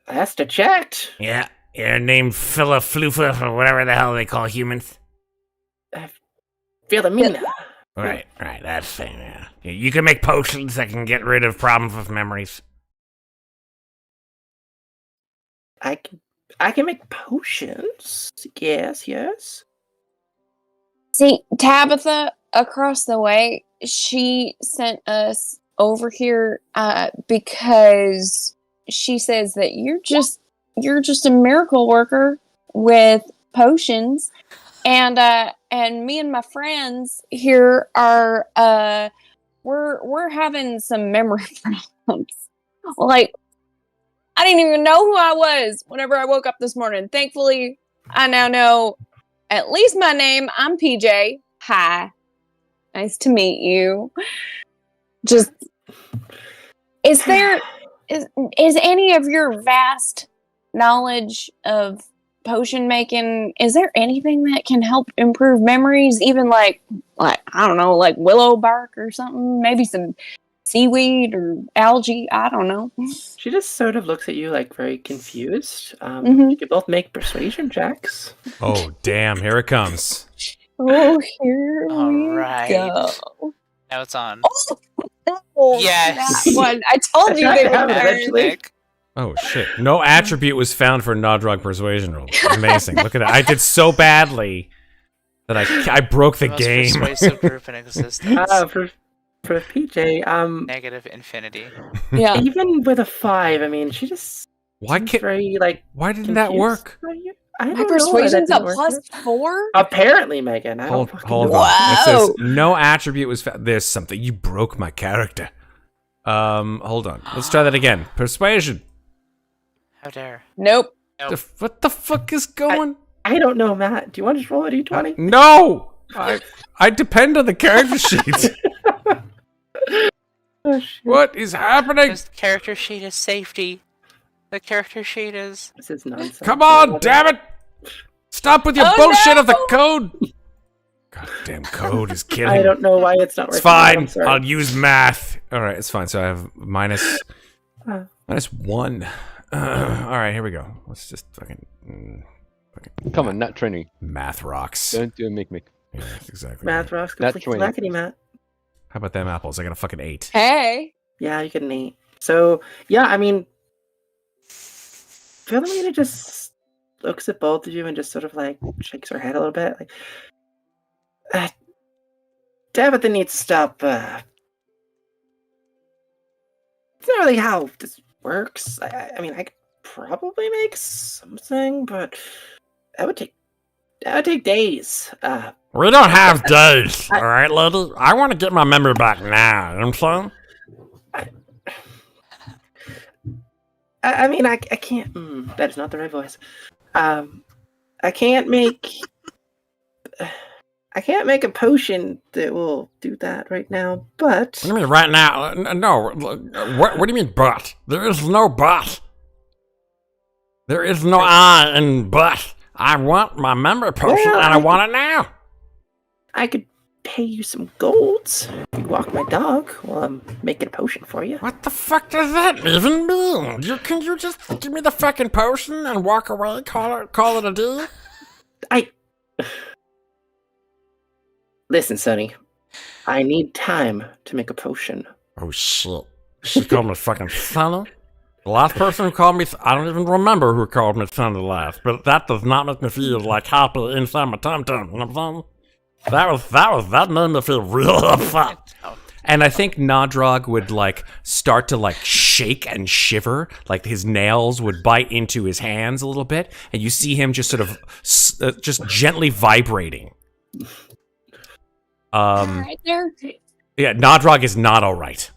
[SPEAKER 2] Last I checked.
[SPEAKER 6] Yeah. You're named Philaflufa or whatever the hell they call humans.
[SPEAKER 2] Philomena.
[SPEAKER 6] Right, that thing, yeah. You can make potions that can get rid of problems with memories.
[SPEAKER 2] I can make potions. Yes.
[SPEAKER 3] See, Tabitha across the way, she sent us over here because she says that you're just a miracle worker with potions, and me and my friends here are we're having some memory problems. Like, I didn't even know who I was whenever I woke up this morning. Thankfully, I now know at least my name. I'm PJ. Hi. Nice to meet you. Just, is any of your vast knowledge of potion making, is there anything that can help improve memories? Even like I don't know, like willow bark or something? Maybe some seaweed or algae? I don't know.
[SPEAKER 2] She just sort of looks at you like very confused.
[SPEAKER 3] Mhm.
[SPEAKER 2] You could both make persuasion checks.
[SPEAKER 6] Oh, damn, here it comes.
[SPEAKER 3] Oh, here
[SPEAKER 5] All
[SPEAKER 3] we
[SPEAKER 5] right.
[SPEAKER 3] go.
[SPEAKER 5] Now it's on.
[SPEAKER 3] Oh,
[SPEAKER 5] Yes.
[SPEAKER 3] that one. I told you
[SPEAKER 2] I
[SPEAKER 3] they
[SPEAKER 2] tried to have
[SPEAKER 3] would
[SPEAKER 2] it
[SPEAKER 3] learn.
[SPEAKER 2] eventually.
[SPEAKER 5] Nick.
[SPEAKER 6] Oh, shit. No attribute was found for Nodrog persuasion roll. Amazing. Look at that. I did so badly that I broke the
[SPEAKER 5] The most
[SPEAKER 6] game.
[SPEAKER 5] persuasive group in existence.
[SPEAKER 2] For PJ,
[SPEAKER 5] Negative infinity.
[SPEAKER 3] Yeah.
[SPEAKER 2] even with a 5, I mean, she just
[SPEAKER 6] Why
[SPEAKER 2] seems
[SPEAKER 6] can't?
[SPEAKER 2] very like
[SPEAKER 6] Why didn't that
[SPEAKER 2] confused
[SPEAKER 6] work?
[SPEAKER 2] by you. I don't
[SPEAKER 3] My
[SPEAKER 2] know why that
[SPEAKER 3] persuasion's a
[SPEAKER 2] didn't work.
[SPEAKER 3] +4?
[SPEAKER 2] Apparently, Megan. I
[SPEAKER 6] Hold
[SPEAKER 2] don't fucking
[SPEAKER 6] on.
[SPEAKER 2] know.
[SPEAKER 6] It says
[SPEAKER 3] Whoa.
[SPEAKER 6] no attribute was found. There's something. You broke my character. Hold on. Let's try that again. Persuasion.
[SPEAKER 5] How dare.
[SPEAKER 3] Nope.
[SPEAKER 1] What the fuck is going?
[SPEAKER 2] I don't know, Matt. Do you want to just roll a d20?
[SPEAKER 1] No! I depend on the character sheet.
[SPEAKER 2] Oh, shit.
[SPEAKER 1] What is happening?
[SPEAKER 5] This character sheet is safety. The character sheet is...
[SPEAKER 2] This is nonsense.
[SPEAKER 1] Come on, damn it! Stop with your
[SPEAKER 3] Oh,
[SPEAKER 1] bullshit
[SPEAKER 3] no!
[SPEAKER 1] of the code! Goddamn code is killing me.
[SPEAKER 2] I don't know why it's not
[SPEAKER 1] It's
[SPEAKER 2] working. I'm
[SPEAKER 1] fine.
[SPEAKER 2] sorry.
[SPEAKER 1] I'll use math. Alright, it's fine. So I have minus
[SPEAKER 2] Uh.
[SPEAKER 1] -1. Alright, here we go. Let's just fucking
[SPEAKER 4] Come on, nat 20.
[SPEAKER 1] math rocks.
[SPEAKER 4] Don't do a mick.
[SPEAKER 1] Yeah, that's exactly.
[SPEAKER 2] Math
[SPEAKER 1] right.
[SPEAKER 2] rocks
[SPEAKER 4] That's
[SPEAKER 2] completely
[SPEAKER 4] 20.
[SPEAKER 2] lackady, Matt.
[SPEAKER 1] How about them apples? I got a fucking 8.
[SPEAKER 3] Hey.
[SPEAKER 2] Yeah, you get an 8. So, yeah, I mean, Philomena just looks at both of you and just sort of like shakes her head a little bit. Like, Tabitha needs to stop. It's not really how this works. I mean, I could probably make something, but that would take days.
[SPEAKER 1] We don't have days, alright, lady? I want to get my memory back now, you know what I'm saying?
[SPEAKER 2] I mean, I can't. That is not the right voice. I can't make a potion that will do that right now. But
[SPEAKER 1] What do you mean right now? No, what do you mean but? There is no but. There is no I in but. I want my memory potion
[SPEAKER 2] Well,
[SPEAKER 1] and I want it now.
[SPEAKER 2] I could pay you some golds. You walk my dog while I'm making a potion for you.
[SPEAKER 1] What the fuck does that even mean? Can you just give me the fucking potion and walk away? Call it a day?
[SPEAKER 2] Listen, Sonny. I need time to make a potion.
[SPEAKER 1] Oh shit. She called me fucking Sonny? The last person who called me, I don't even remember who called me Sonny last, but that does not make me feel like happy inside my tum-tum, you know what I'm saying? That made me feel real upset. And I think Nodrog would like start to like shake and shiver, like his nails would bite into his hands a little bit, and you see him just sort of just gently vibrating.
[SPEAKER 3] Right there.
[SPEAKER 1] Yeah, Nodrog is not all right.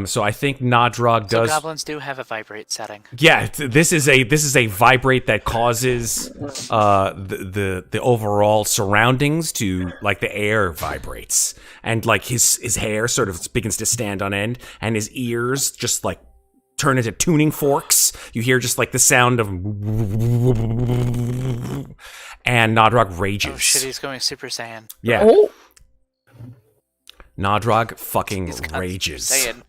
[SPEAKER 1] So I think Nodrog
[SPEAKER 5] So
[SPEAKER 1] does.
[SPEAKER 5] goblins do have a vibrate setting.
[SPEAKER 1] Yeah, this is a vibrate that causes the overall surroundings to, like, the air vibrates, and like his hair sort of begins to stand on end, and his ears just like turn into tuning forks. You hear just like the sound of, and Nodrog rages.
[SPEAKER 5] Oh shit, he's going Super Saiyan.
[SPEAKER 1] Yeah,
[SPEAKER 2] Oh,
[SPEAKER 1] Nodrog fucking
[SPEAKER 5] He's got
[SPEAKER 1] rages.
[SPEAKER 5] Super Saiyan.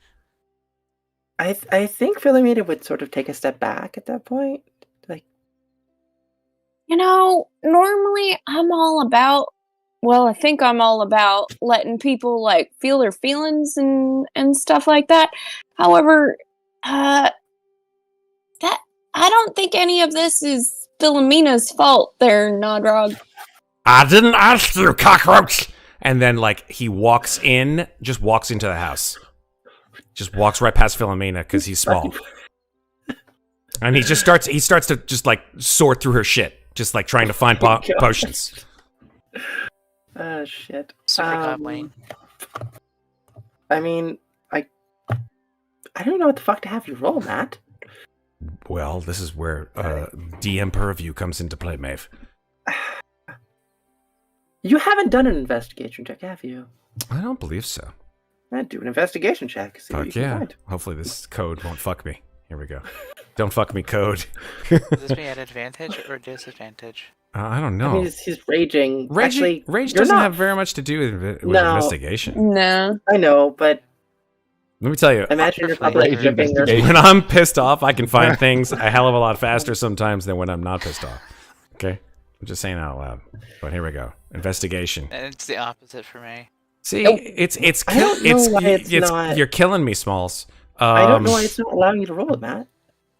[SPEAKER 2] I think Philomena would sort of take a step back at that point. Like,
[SPEAKER 3] Normally I'm all about, I think I'm all about letting people like feel their feelings and stuff like that. However, that I don't think any of this is Philomena's fault there, Nodrog.
[SPEAKER 1] I didn't ask you, cockroach. And then, like, he walks into the house. Just walks right past Philomena because he's small. And he starts to just, like, sort through her shit. Just, like, trying to find potions.
[SPEAKER 2] oh shit.
[SPEAKER 5] Super Goblin.
[SPEAKER 2] I mean, I don't know what the fuck to have you roll, Matt.
[SPEAKER 1] Well, this is where DM Purview comes into play, Maeve.
[SPEAKER 2] You haven't done an investigation check, have you?
[SPEAKER 1] I don't believe so.
[SPEAKER 2] Do an investigation check. See what you
[SPEAKER 1] Fuck
[SPEAKER 2] can
[SPEAKER 1] yeah.
[SPEAKER 2] find.
[SPEAKER 1] Hopefully this code won't fuck me. Here we go. Don't fuck me, code.
[SPEAKER 5] Would this be at advantage or disadvantage?
[SPEAKER 1] I don't
[SPEAKER 2] I
[SPEAKER 1] know.
[SPEAKER 2] mean, he's raging. Actually,
[SPEAKER 1] Rage
[SPEAKER 2] you're
[SPEAKER 1] doesn't
[SPEAKER 2] not-
[SPEAKER 1] have very much to do with
[SPEAKER 2] No.
[SPEAKER 1] investigation.
[SPEAKER 3] No.
[SPEAKER 2] I know, but
[SPEAKER 1] Let me tell you,
[SPEAKER 2] imagine you're
[SPEAKER 5] Preferably
[SPEAKER 2] probably
[SPEAKER 4] rage
[SPEAKER 2] dripping or
[SPEAKER 4] investigation.
[SPEAKER 1] when I'm pissed off, I can find things a hell of a lot faster sometimes than when I'm not pissed off. Okay? I'm just saying out loud. But here we go. Investigation.
[SPEAKER 5] And it's the opposite for me.
[SPEAKER 1] See,
[SPEAKER 2] Nope.
[SPEAKER 1] it's
[SPEAKER 2] I don't know why it's
[SPEAKER 1] it's
[SPEAKER 2] not-
[SPEAKER 1] you're killing me, Smalls.
[SPEAKER 2] I don't know why it's not allowing you to roll it, Matt.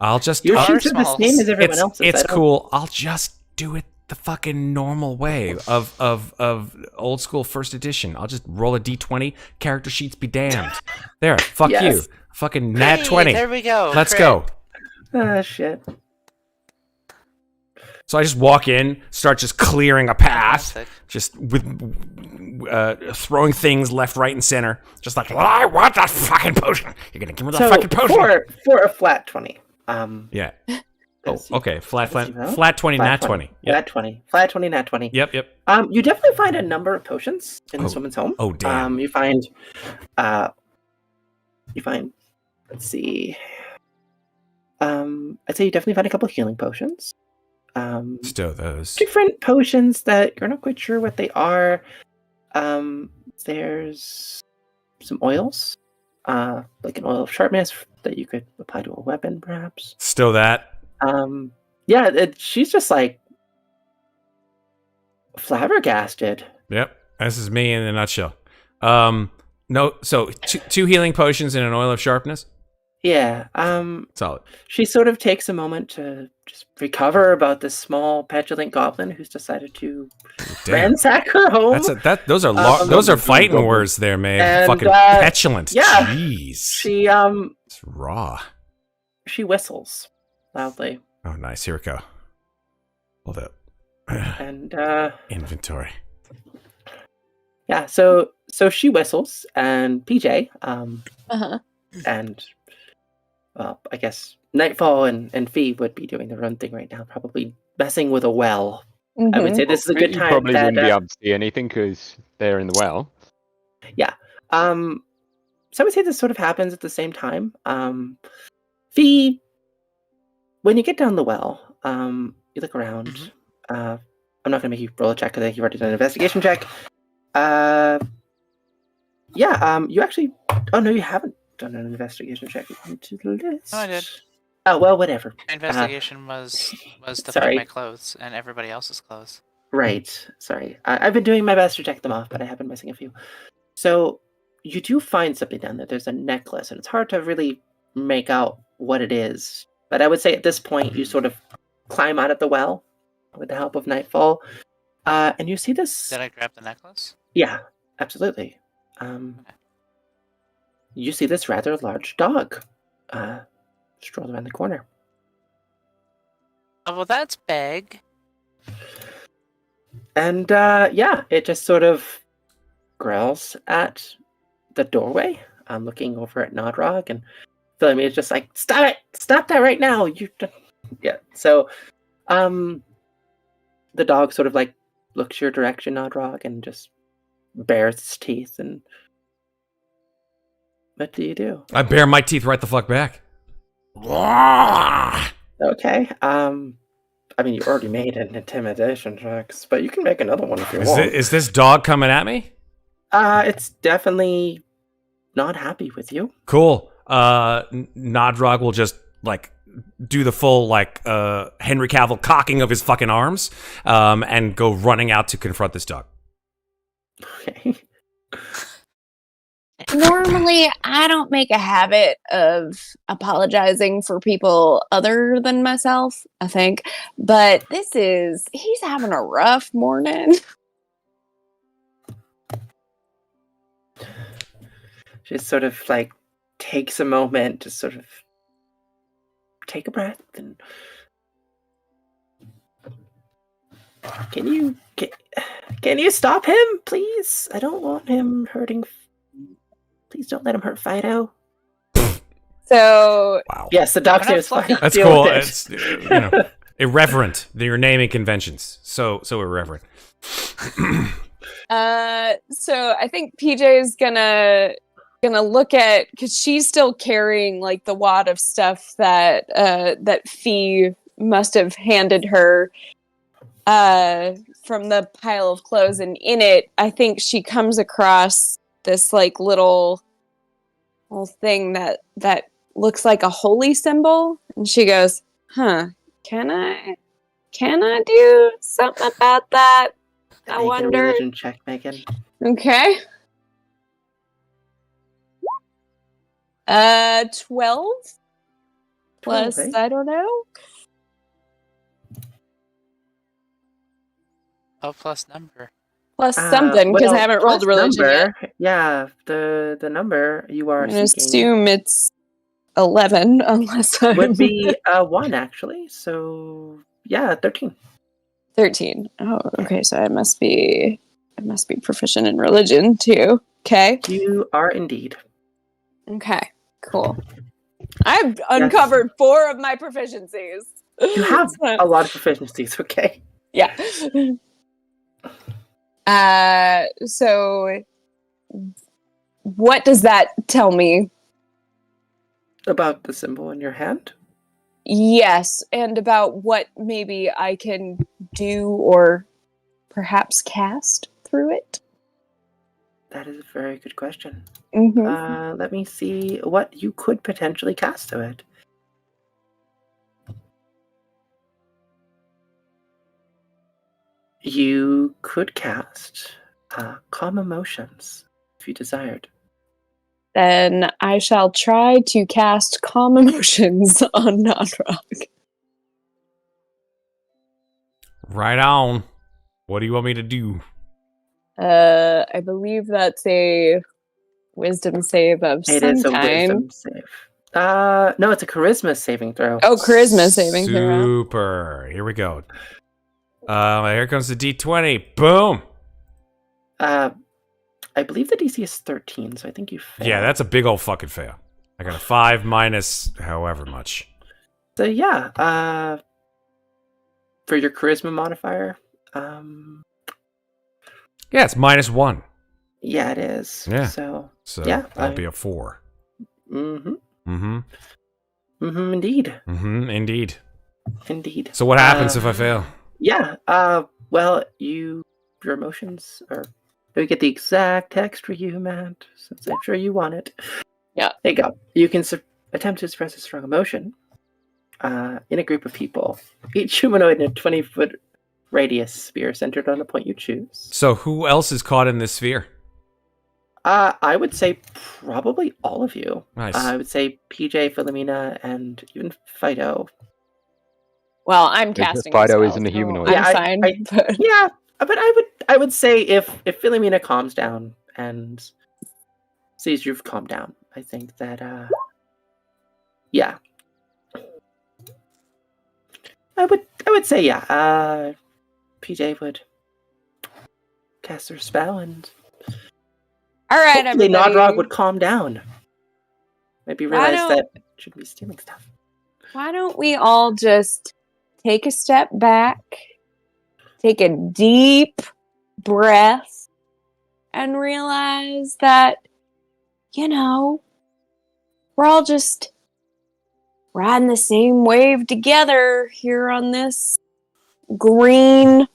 [SPEAKER 1] I'll just
[SPEAKER 2] Your
[SPEAKER 5] Ours
[SPEAKER 2] sheets are the
[SPEAKER 5] smalls.
[SPEAKER 2] same as everyone
[SPEAKER 1] it's
[SPEAKER 2] else's.
[SPEAKER 1] it's
[SPEAKER 2] I don't-
[SPEAKER 1] cool. I'll just do it the fucking normal way of old school first edition. I'll just roll a d20. Character sheets be damned. There, fuck
[SPEAKER 2] Yes.
[SPEAKER 1] you. Fucking nat
[SPEAKER 5] Hey,
[SPEAKER 1] 20.
[SPEAKER 5] There we go.
[SPEAKER 1] Let's
[SPEAKER 5] Crit.
[SPEAKER 1] go.
[SPEAKER 2] Ah, shit.
[SPEAKER 1] So I just walk in, start just clearing a path,
[SPEAKER 5] Fantastic.
[SPEAKER 1] just with throwing things left, right, and center. Just like, well, I want that fucking potion. You're gonna give me that
[SPEAKER 2] So
[SPEAKER 1] fucking potion.
[SPEAKER 2] for a flat 20,
[SPEAKER 6] Yeah. Oh,
[SPEAKER 2] let's see.
[SPEAKER 6] okay. Flat 20,
[SPEAKER 2] Flat 20.
[SPEAKER 6] nat 20. Yep.
[SPEAKER 2] Flat 20. Flat 20, nat 20.
[SPEAKER 6] Yep.
[SPEAKER 2] You definitely find a number of potions in this
[SPEAKER 6] Oh.
[SPEAKER 2] woman's home.
[SPEAKER 6] Oh, damn.
[SPEAKER 2] You find, let's see. I'd say you definitely find a couple of healing potions.
[SPEAKER 6] Stow those.
[SPEAKER 2] Different potions that you're not quite sure what they are. There's some oils, like an oil of sharpness that you could apply to a weapon, perhaps.
[SPEAKER 6] Stow that.
[SPEAKER 2] She's just like flabbergasted.
[SPEAKER 6] Yep. This is me in a nutshell. No, so two healing potions and an oil of sharpness.
[SPEAKER 2] Yeah.
[SPEAKER 6] Solid.
[SPEAKER 2] She sort of takes a moment to just recover about this small petulant goblin who's decided to
[SPEAKER 6] Damn.
[SPEAKER 2] ransack her home.
[SPEAKER 6] Those are fighting words there, man.
[SPEAKER 2] And,
[SPEAKER 6] Fucking petulant.
[SPEAKER 2] yeah.
[SPEAKER 6] Jeez.
[SPEAKER 2] She
[SPEAKER 6] It's raw.
[SPEAKER 2] she whistles loudly.
[SPEAKER 6] Oh, nice. Here we go. Hold up.
[SPEAKER 2] And
[SPEAKER 6] Inventory.
[SPEAKER 2] yeah, so she whistles, and PJ, and well, I guess Nightfall and Fee would be doing their own thing right now, probably messing with a well. I would say this is a good
[SPEAKER 4] You
[SPEAKER 2] time.
[SPEAKER 4] probably wouldn't be able to see anything because they're in the well.
[SPEAKER 2] Yeah. So I would say this sort of happens at the same time. Fee, when you get down the well, you look around. I'm not going to make you roll a check because I think you've already done an investigation check. You actually... Oh, no, you haven't done an investigation check. Into the list.
[SPEAKER 5] No, I did.
[SPEAKER 2] Oh, well, whatever.
[SPEAKER 5] My investigation was to
[SPEAKER 2] sorry.
[SPEAKER 5] find my clothes and everybody else's clothes.
[SPEAKER 2] Right. Sorry. I've been doing my best to check them off, but I have been missing a few. So you do find something down there. There's a necklace, and it's hard to really make out what it is. But I would say at this point, you sort of climb out of the well with the help of Nightfall, and you see this...
[SPEAKER 5] Did I grab the necklace?
[SPEAKER 2] Yeah, absolutely. You see this rather large dog stroll around the corner.
[SPEAKER 5] Oh, well, that's big.
[SPEAKER 2] And it just sort of growls at the doorway. I'm looking over at Nodrog, and Philomene is just like, "Stop it! Stop that right now!" Yeah. So, the dog sort of like looks your direction, Nodrog, and just bares its teeth. And what do you do?
[SPEAKER 6] I bare my teeth right the fuck back.
[SPEAKER 2] Okay. I mean, you already made an intimidation check, but you can make another one if you want.
[SPEAKER 6] Is this dog coming at me?
[SPEAKER 2] It's definitely not happy with you.
[SPEAKER 6] Cool. Nodrog will just like do the full like Henry Cavill cocking of his fucking arms, and go running out to confront this dog.
[SPEAKER 2] Okay.
[SPEAKER 3] Normally, I don't make a habit of apologizing for people other than myself, I think. But he's having a rough morning.
[SPEAKER 2] Just sort of like takes a moment to sort of take a breath and can you stop him, please? I don't want him hurting. Please don't let him hurt Fido.
[SPEAKER 3] So
[SPEAKER 6] Wow.
[SPEAKER 2] Yes, the dog's name is Fido.
[SPEAKER 6] That's
[SPEAKER 2] Deal
[SPEAKER 6] cool.
[SPEAKER 2] with it.
[SPEAKER 6] It's irreverent. Your naming conventions. So irreverent.
[SPEAKER 3] so I think PJ is gonna look at, because she's still carrying like the wad of stuff that Fee must have handed her from the pile of clothes, and in it I think she comes across this like little thing that looks like a holy symbol, and she goes, can I do something about that? I
[SPEAKER 2] Make a
[SPEAKER 3] wonder.
[SPEAKER 2] religion check, Megan.
[SPEAKER 3] Okay. 12 plus
[SPEAKER 2] 12, eh?
[SPEAKER 3] I don't know.
[SPEAKER 5] Oh, plus number.
[SPEAKER 3] Plus something, because I haven't rolled a religion yet.
[SPEAKER 2] Yeah, the number you are
[SPEAKER 3] I'm gonna
[SPEAKER 2] seeking
[SPEAKER 3] assume it's 11, unless I'm
[SPEAKER 2] would be 1 actually. So yeah, 13.
[SPEAKER 3] 13. Oh, okay. So I must be proficient in religion too. Okay.
[SPEAKER 2] You are indeed.
[SPEAKER 3] Okay. Cool. I've uncovered 4 of my proficiencies.
[SPEAKER 2] You have a lot of proficiencies, okay?
[SPEAKER 3] Yeah. So what does that tell me?
[SPEAKER 2] About the symbol in your hand?
[SPEAKER 3] Yes, and about what maybe I can do or perhaps cast through it?
[SPEAKER 2] That is a very good question.
[SPEAKER 3] Mm-hmm.
[SPEAKER 2] Let me see what you could potentially cast to it. You could cast Calm Emotions if you desired.
[SPEAKER 3] Then I shall try to cast Calm Emotions on Nodrock.
[SPEAKER 6] Right on. What do you want me to do?
[SPEAKER 3] I believe that's a wisdom save of
[SPEAKER 2] It
[SPEAKER 3] some
[SPEAKER 2] is a
[SPEAKER 3] kind.
[SPEAKER 2] wisdom save. No, it's a charisma saving throw.
[SPEAKER 3] Oh, charisma saving throw.
[SPEAKER 6] Super. Here we go. Here comes the D20. Boom.
[SPEAKER 2] I believe the DC is 13, so I think you fail.
[SPEAKER 6] Yeah, that's a big old fucking fail. I got a 5 minus however much.
[SPEAKER 2] So yeah, for your charisma modifier,
[SPEAKER 6] Yeah, it's -1.
[SPEAKER 2] yeah, it is.
[SPEAKER 6] Yeah.
[SPEAKER 2] So
[SPEAKER 6] Yeah, that'll
[SPEAKER 2] I-
[SPEAKER 6] be a 4.
[SPEAKER 2] Mm-hmm.
[SPEAKER 6] Mm-hmm.
[SPEAKER 2] Mm-hmm. Indeed.
[SPEAKER 6] Mm-hmm. Indeed.
[SPEAKER 2] Indeed.
[SPEAKER 6] So what happens if I fail?
[SPEAKER 2] Yeah. Well, your emotions are. Let me get the exact text for you, Matt, since I'm sure you want it.
[SPEAKER 3] Yeah.
[SPEAKER 2] There you go. You can attempt to express a strong emotion in a group of people. Each humanoid in a 20-foot radius sphere centered on a point you choose.
[SPEAKER 6] So who else is caught in this sphere?
[SPEAKER 2] I would say probably all of you.
[SPEAKER 6] Nice.
[SPEAKER 2] I would say PJ, Philomena, and even Fido.
[SPEAKER 3] Well, I'm
[SPEAKER 4] Because
[SPEAKER 3] casting
[SPEAKER 4] Fido
[SPEAKER 3] a spell,
[SPEAKER 4] isn't a
[SPEAKER 3] so
[SPEAKER 4] humanoid.
[SPEAKER 3] I'm
[SPEAKER 2] Yeah,
[SPEAKER 3] fine. but
[SPEAKER 2] Yeah, but I would say if Philomena calms down and sees you've calmed down, I think that yeah. I would say yeah. PJ would cast her spell and
[SPEAKER 3] all right,
[SPEAKER 2] hopefully
[SPEAKER 3] everybody.
[SPEAKER 2] Nodrog would calm down. Maybe
[SPEAKER 3] Why
[SPEAKER 2] realize
[SPEAKER 3] don't-
[SPEAKER 2] that shouldn't be stealing stuff.
[SPEAKER 3] Why don't we all just take a step back, take a deep breath, and realize that, we're all just riding the same wave together here on this green,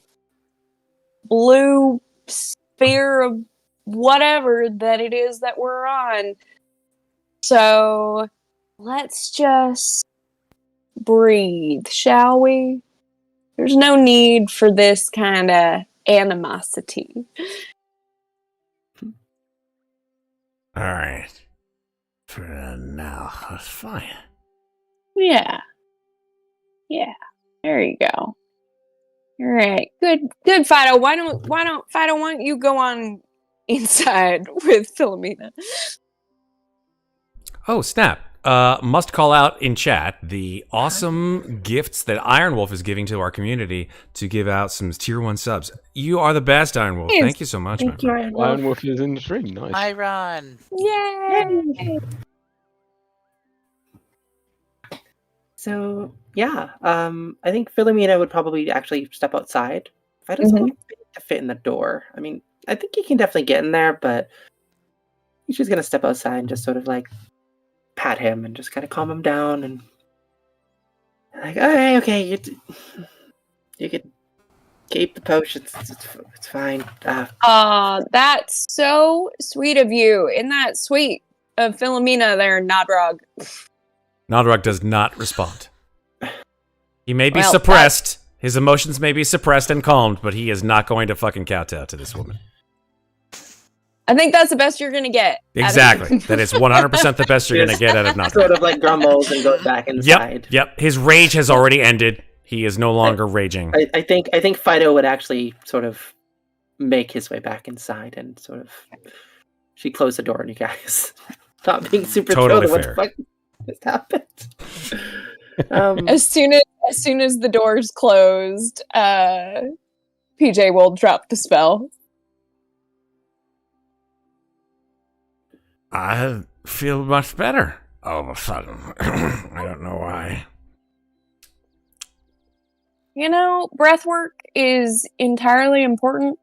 [SPEAKER 3] blue sphere of whatever that it is that we're on. So let's just breathe, shall we? There's no need for this kind of animosity.
[SPEAKER 6] All right. For now, that's fine.
[SPEAKER 3] Yeah. There you go. All right. Good, Fido. Why don't Fido? Why don't you go on inside with Philomena?
[SPEAKER 6] Oh, snap. Must call out in chat the awesome gifts that Iron Wolf is giving to our community to give out some tier 1 subs. You are the best, Iron Wolf.
[SPEAKER 3] Yes.
[SPEAKER 6] Thank you so much, my
[SPEAKER 2] Thank you,
[SPEAKER 6] friend.
[SPEAKER 2] Iron
[SPEAKER 4] Iron Wolf is in the stream. Nice.
[SPEAKER 5] Iron.
[SPEAKER 3] Yay!
[SPEAKER 2] So yeah, I think Philomena would probably actually step outside. Fido's
[SPEAKER 3] Mhm.
[SPEAKER 2] only big to fit in the door. I mean, I think he can definitely get in there, but he's just gonna step outside and just sort of like pat him and just kind of calm him down and like, okay, you can keep the potions. It's fine.
[SPEAKER 3] That's so sweet of you. Isn't that sweet of Philomena there, Nodrog?
[SPEAKER 6] Nodrog does not respond. He may be
[SPEAKER 3] Well,
[SPEAKER 6] suppressed. His emotions may be suppressed and calmed, but he is not going to fucking kowtow to this woman.
[SPEAKER 3] I think that's the best you're gonna get. out of
[SPEAKER 6] Exactly.
[SPEAKER 3] him.
[SPEAKER 6] That is 100% the best you're going to get out of Nodrog.
[SPEAKER 2] sort of like grumbles and goes back inside.
[SPEAKER 6] Yep. His rage has already ended. He is no longer raging.
[SPEAKER 2] I think Fido would actually sort of make his way back inside and sort of she closed the door on you guys. Not being super
[SPEAKER 6] Totally
[SPEAKER 2] thrilled
[SPEAKER 6] fair.
[SPEAKER 2] what the fuck just happened.
[SPEAKER 3] As soon as the doors closed, PJ will drop the spell.
[SPEAKER 6] I feel much better. all of a sudden. I don't know why.
[SPEAKER 3] You know, breath work is entirely important.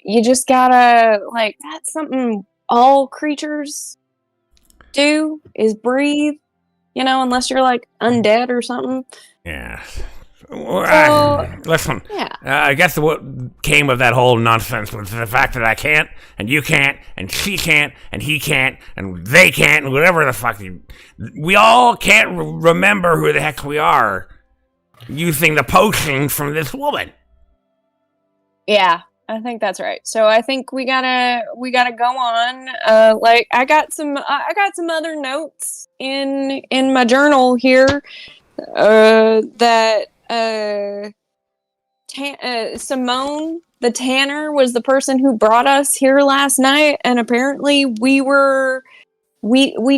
[SPEAKER 3] You just gotta, like, that's something all creatures do, is breathe. You know, unless you're, like, undead or something.
[SPEAKER 6] Yeah.
[SPEAKER 3] So,
[SPEAKER 6] Listen,
[SPEAKER 3] yeah.
[SPEAKER 6] I guess what came of that whole nonsense was the fact that I can't, and you can't, and she can't, and he can't, and they can't, and whatever the fuck. We all can't remember who the heck we are using the potion from this woman.
[SPEAKER 3] Yeah, I think that's right. So I think we gotta go on. Like I got some other notes in my journal here. That Simone the Tanner was the person who brought us here last night, and apparently we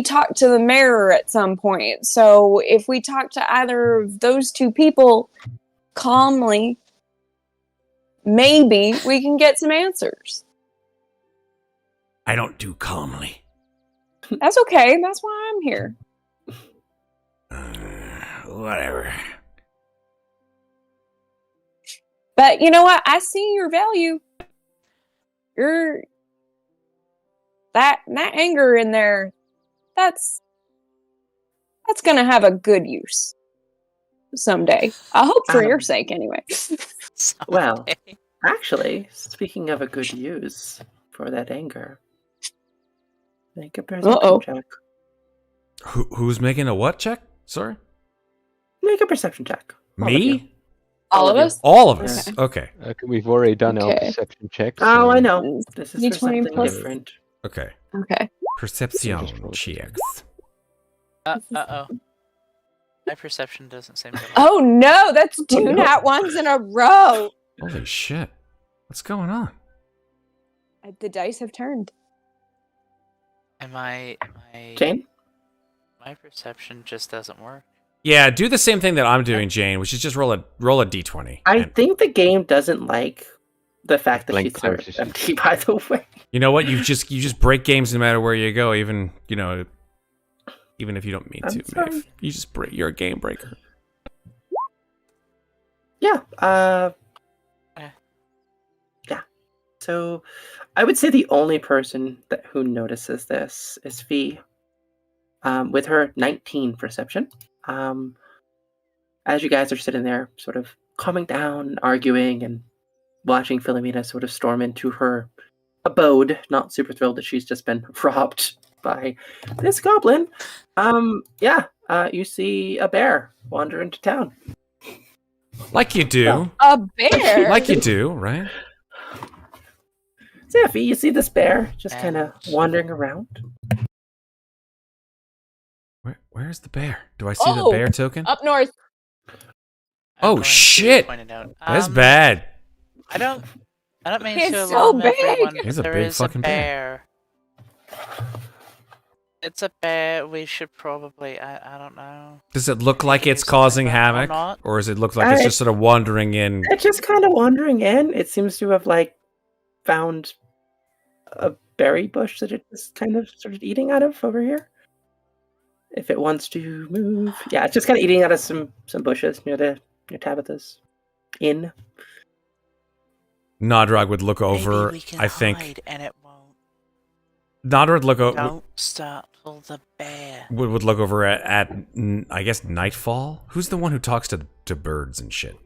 [SPEAKER 3] talked to the mayor at some point. So if we talk to either of those two people calmly, maybe we can get some answers.
[SPEAKER 6] I don't do calmly.
[SPEAKER 3] That's okay. That's why I'm here.
[SPEAKER 6] Whatever.
[SPEAKER 3] But you know what? I see your value. That anger in there, that's gonna have a good use someday. I hope for your sake, anyway.
[SPEAKER 2] Well, actually, speaking of a good use for that anger, make a perception check.
[SPEAKER 6] Who's making a what check? Sorry?
[SPEAKER 2] Make a perception check.
[SPEAKER 6] Me?
[SPEAKER 3] All of us?
[SPEAKER 6] All of us. Okay.
[SPEAKER 4] We've already done our
[SPEAKER 3] Okay.
[SPEAKER 4] perception checks.
[SPEAKER 2] Oh,
[SPEAKER 4] so-
[SPEAKER 2] I know. This is for
[SPEAKER 3] D20
[SPEAKER 2] something
[SPEAKER 3] plus-
[SPEAKER 2] different.
[SPEAKER 6] Okay.
[SPEAKER 3] Okay.
[SPEAKER 6] Perception
[SPEAKER 4] Just
[SPEAKER 6] checks.
[SPEAKER 5] Uh-oh. My perception doesn't seem to.
[SPEAKER 3] Oh no, that's two
[SPEAKER 2] no.
[SPEAKER 3] nat ones in a row.
[SPEAKER 6] Holy shit. What's going on?
[SPEAKER 3] The dice have turned.
[SPEAKER 5] And my
[SPEAKER 2] Jane?
[SPEAKER 5] my perception just doesn't work.
[SPEAKER 6] Yeah, do the same thing that I'm doing, Jane, which is just roll a d20.
[SPEAKER 2] I
[SPEAKER 6] And
[SPEAKER 2] think the game doesn't like the fact that
[SPEAKER 4] Blank
[SPEAKER 2] she's sort of
[SPEAKER 4] consciousness.
[SPEAKER 2] empty, by the way.
[SPEAKER 6] you know what? You just break games no matter where you go, even if you don't mean
[SPEAKER 2] I'm
[SPEAKER 6] to,
[SPEAKER 2] sorry.
[SPEAKER 6] Maeve. You just break. You're a game breaker.
[SPEAKER 2] Yeah. Yeah. So I would say the only person who notices this is Fee, with her 19 perception. As you guys are sitting there, sort of calming down, arguing, and watching Philomena sort of storm into her abode, not super thrilled that she's just been robbed by this goblin. You see a bear wander into town.
[SPEAKER 6] Like you do.
[SPEAKER 3] A bear.
[SPEAKER 6] Like you do, right?
[SPEAKER 2] So yeah, Fee, you see this bear just
[SPEAKER 5] And-
[SPEAKER 2] kind of wandering around.
[SPEAKER 6] Where's the bear? Do I see the
[SPEAKER 3] Oh,
[SPEAKER 6] bear token?
[SPEAKER 3] Up north.
[SPEAKER 5] I'm
[SPEAKER 6] Oh,
[SPEAKER 5] going to
[SPEAKER 6] shit!
[SPEAKER 5] point it out.
[SPEAKER 6] That's bad.
[SPEAKER 5] I don't mean
[SPEAKER 3] It's
[SPEAKER 5] to
[SPEAKER 3] so
[SPEAKER 5] alarm
[SPEAKER 3] big.
[SPEAKER 5] everyone,
[SPEAKER 6] It's
[SPEAKER 5] but
[SPEAKER 6] a
[SPEAKER 5] there
[SPEAKER 6] big
[SPEAKER 5] is
[SPEAKER 6] fucking
[SPEAKER 5] a bear. It's a bear. We should probably. I don't know.
[SPEAKER 6] Does it look like it's
[SPEAKER 5] Use it
[SPEAKER 6] causing
[SPEAKER 5] or
[SPEAKER 6] havoc,
[SPEAKER 5] not.
[SPEAKER 6] or does it look like it's just sort of wandering in?
[SPEAKER 2] It's just kind of wandering in. It seems to have found a berry bush that it is kind of started eating out of over here. If it wants to move, yeah, it's just kind of eating out of some bushes near Tabitha's inn.
[SPEAKER 6] Nodrog would look over.
[SPEAKER 5] Maybe we can
[SPEAKER 6] I think
[SPEAKER 5] hide and it won't.
[SPEAKER 6] Nodrog would look over.
[SPEAKER 5] Don't startle the bear.
[SPEAKER 6] Would look over at I guess Nightfall. Who's the one who talks to birds and shit?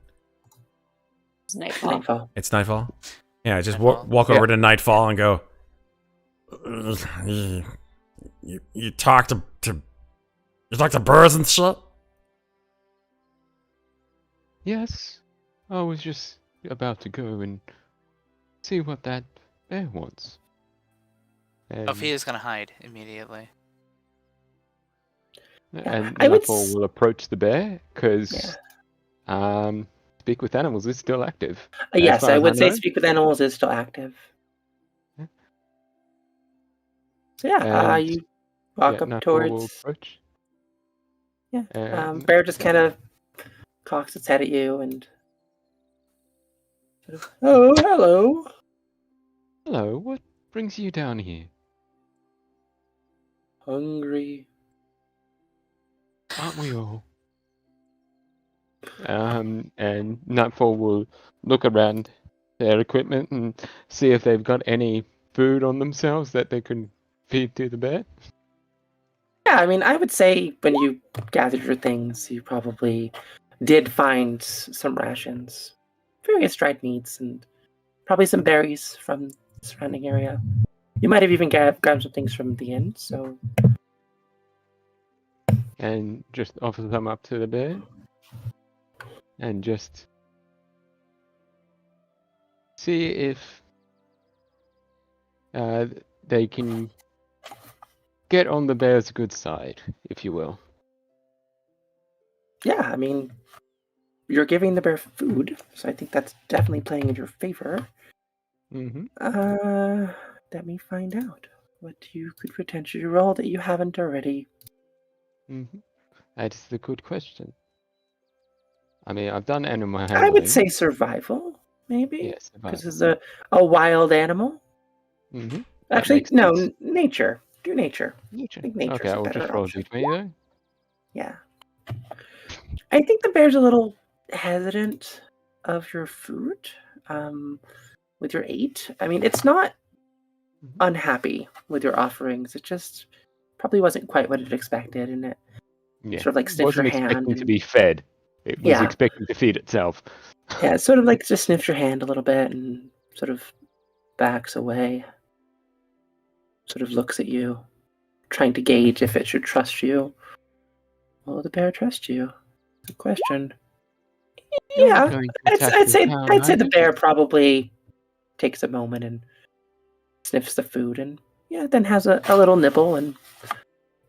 [SPEAKER 3] It's nightfall.
[SPEAKER 2] Nightfall.
[SPEAKER 6] It's Nightfall. Yeah, just
[SPEAKER 5] Nightfall.
[SPEAKER 6] walk over to Nightfall and go. You talk to birds and shit.
[SPEAKER 4] Yes, I was just about to go and see what that bear wants. And,
[SPEAKER 5] Ophia's gonna hide immediately.
[SPEAKER 4] and
[SPEAKER 2] I would
[SPEAKER 4] Nightfall will approach the bear because Speak with Animals is still active. As
[SPEAKER 2] Yes,
[SPEAKER 4] far
[SPEAKER 2] I
[SPEAKER 4] as
[SPEAKER 2] would say
[SPEAKER 4] know.
[SPEAKER 2] Speak with Animals is still active.
[SPEAKER 4] Yeah.
[SPEAKER 2] So yeah,
[SPEAKER 4] And,
[SPEAKER 2] you walk up
[SPEAKER 4] Nightfall will
[SPEAKER 2] towards.
[SPEAKER 4] approach.
[SPEAKER 2] Yeah.
[SPEAKER 4] And-
[SPEAKER 2] Bear just kind of cocks its head at you and. Sort of, oh, hello.
[SPEAKER 4] Hello, what brings you down here?
[SPEAKER 2] Hungry.
[SPEAKER 4] Aren't we all? And Nightfall will look around their equipment and see if they've got any food on themselves that they can feed to the bear.
[SPEAKER 2] Yeah, I mean, I would say when you gathered your things, you probably did find some rations, various dried meats, and probably some berries from the surrounding area. You might have even grabbed some things from the inn, so
[SPEAKER 4] And just offer them up to the bear. And just see if they can get on the bear's good side, if you will.
[SPEAKER 2] yeah, I mean, you're giving the bear food, so I think that's definitely playing in your favor.
[SPEAKER 4] Mm-hmm.
[SPEAKER 2] Let me find out what you could potentially roll that you haven't already.
[SPEAKER 4] Mm-hmm. That is the good question. I mean, I've done animal
[SPEAKER 2] I
[SPEAKER 4] handling.
[SPEAKER 2] would say survival, maybe,
[SPEAKER 4] Yes,
[SPEAKER 2] because it's a wild animal.
[SPEAKER 4] Mm-hmm.
[SPEAKER 2] Actually, no, nature. Do nature.
[SPEAKER 4] Nature.
[SPEAKER 2] I think nature's
[SPEAKER 4] Okay,
[SPEAKER 2] a
[SPEAKER 4] I'll
[SPEAKER 2] better
[SPEAKER 4] just roll
[SPEAKER 2] option.
[SPEAKER 4] d20 though.
[SPEAKER 2] Yeah. I think the bear's a little hesitant of your food with your 8. I mean, it's not unhappy with your offerings. It just probably wasn't quite what it expected, and it
[SPEAKER 4] Yeah.
[SPEAKER 2] sort of like sniffs your
[SPEAKER 4] Wasn't
[SPEAKER 2] hand.
[SPEAKER 4] expecting to
[SPEAKER 2] And,
[SPEAKER 4] be fed. It was
[SPEAKER 2] yeah.
[SPEAKER 4] expecting to feed itself.
[SPEAKER 2] Yeah, it sort of like just sniffs your hand a little bit and sort of backs away. Sort of looks at you, trying to gauge if it should trust you. Will the bear trust you? Good question.
[SPEAKER 4] You're not
[SPEAKER 2] Yeah,
[SPEAKER 4] going to
[SPEAKER 2] I'd,
[SPEAKER 4] attack
[SPEAKER 2] I'd
[SPEAKER 4] the
[SPEAKER 2] say
[SPEAKER 4] town,
[SPEAKER 2] I'd
[SPEAKER 4] are
[SPEAKER 2] say the
[SPEAKER 4] you?
[SPEAKER 2] bear probably takes a moment and sniffs the food, and yeah, then has a little nibble, and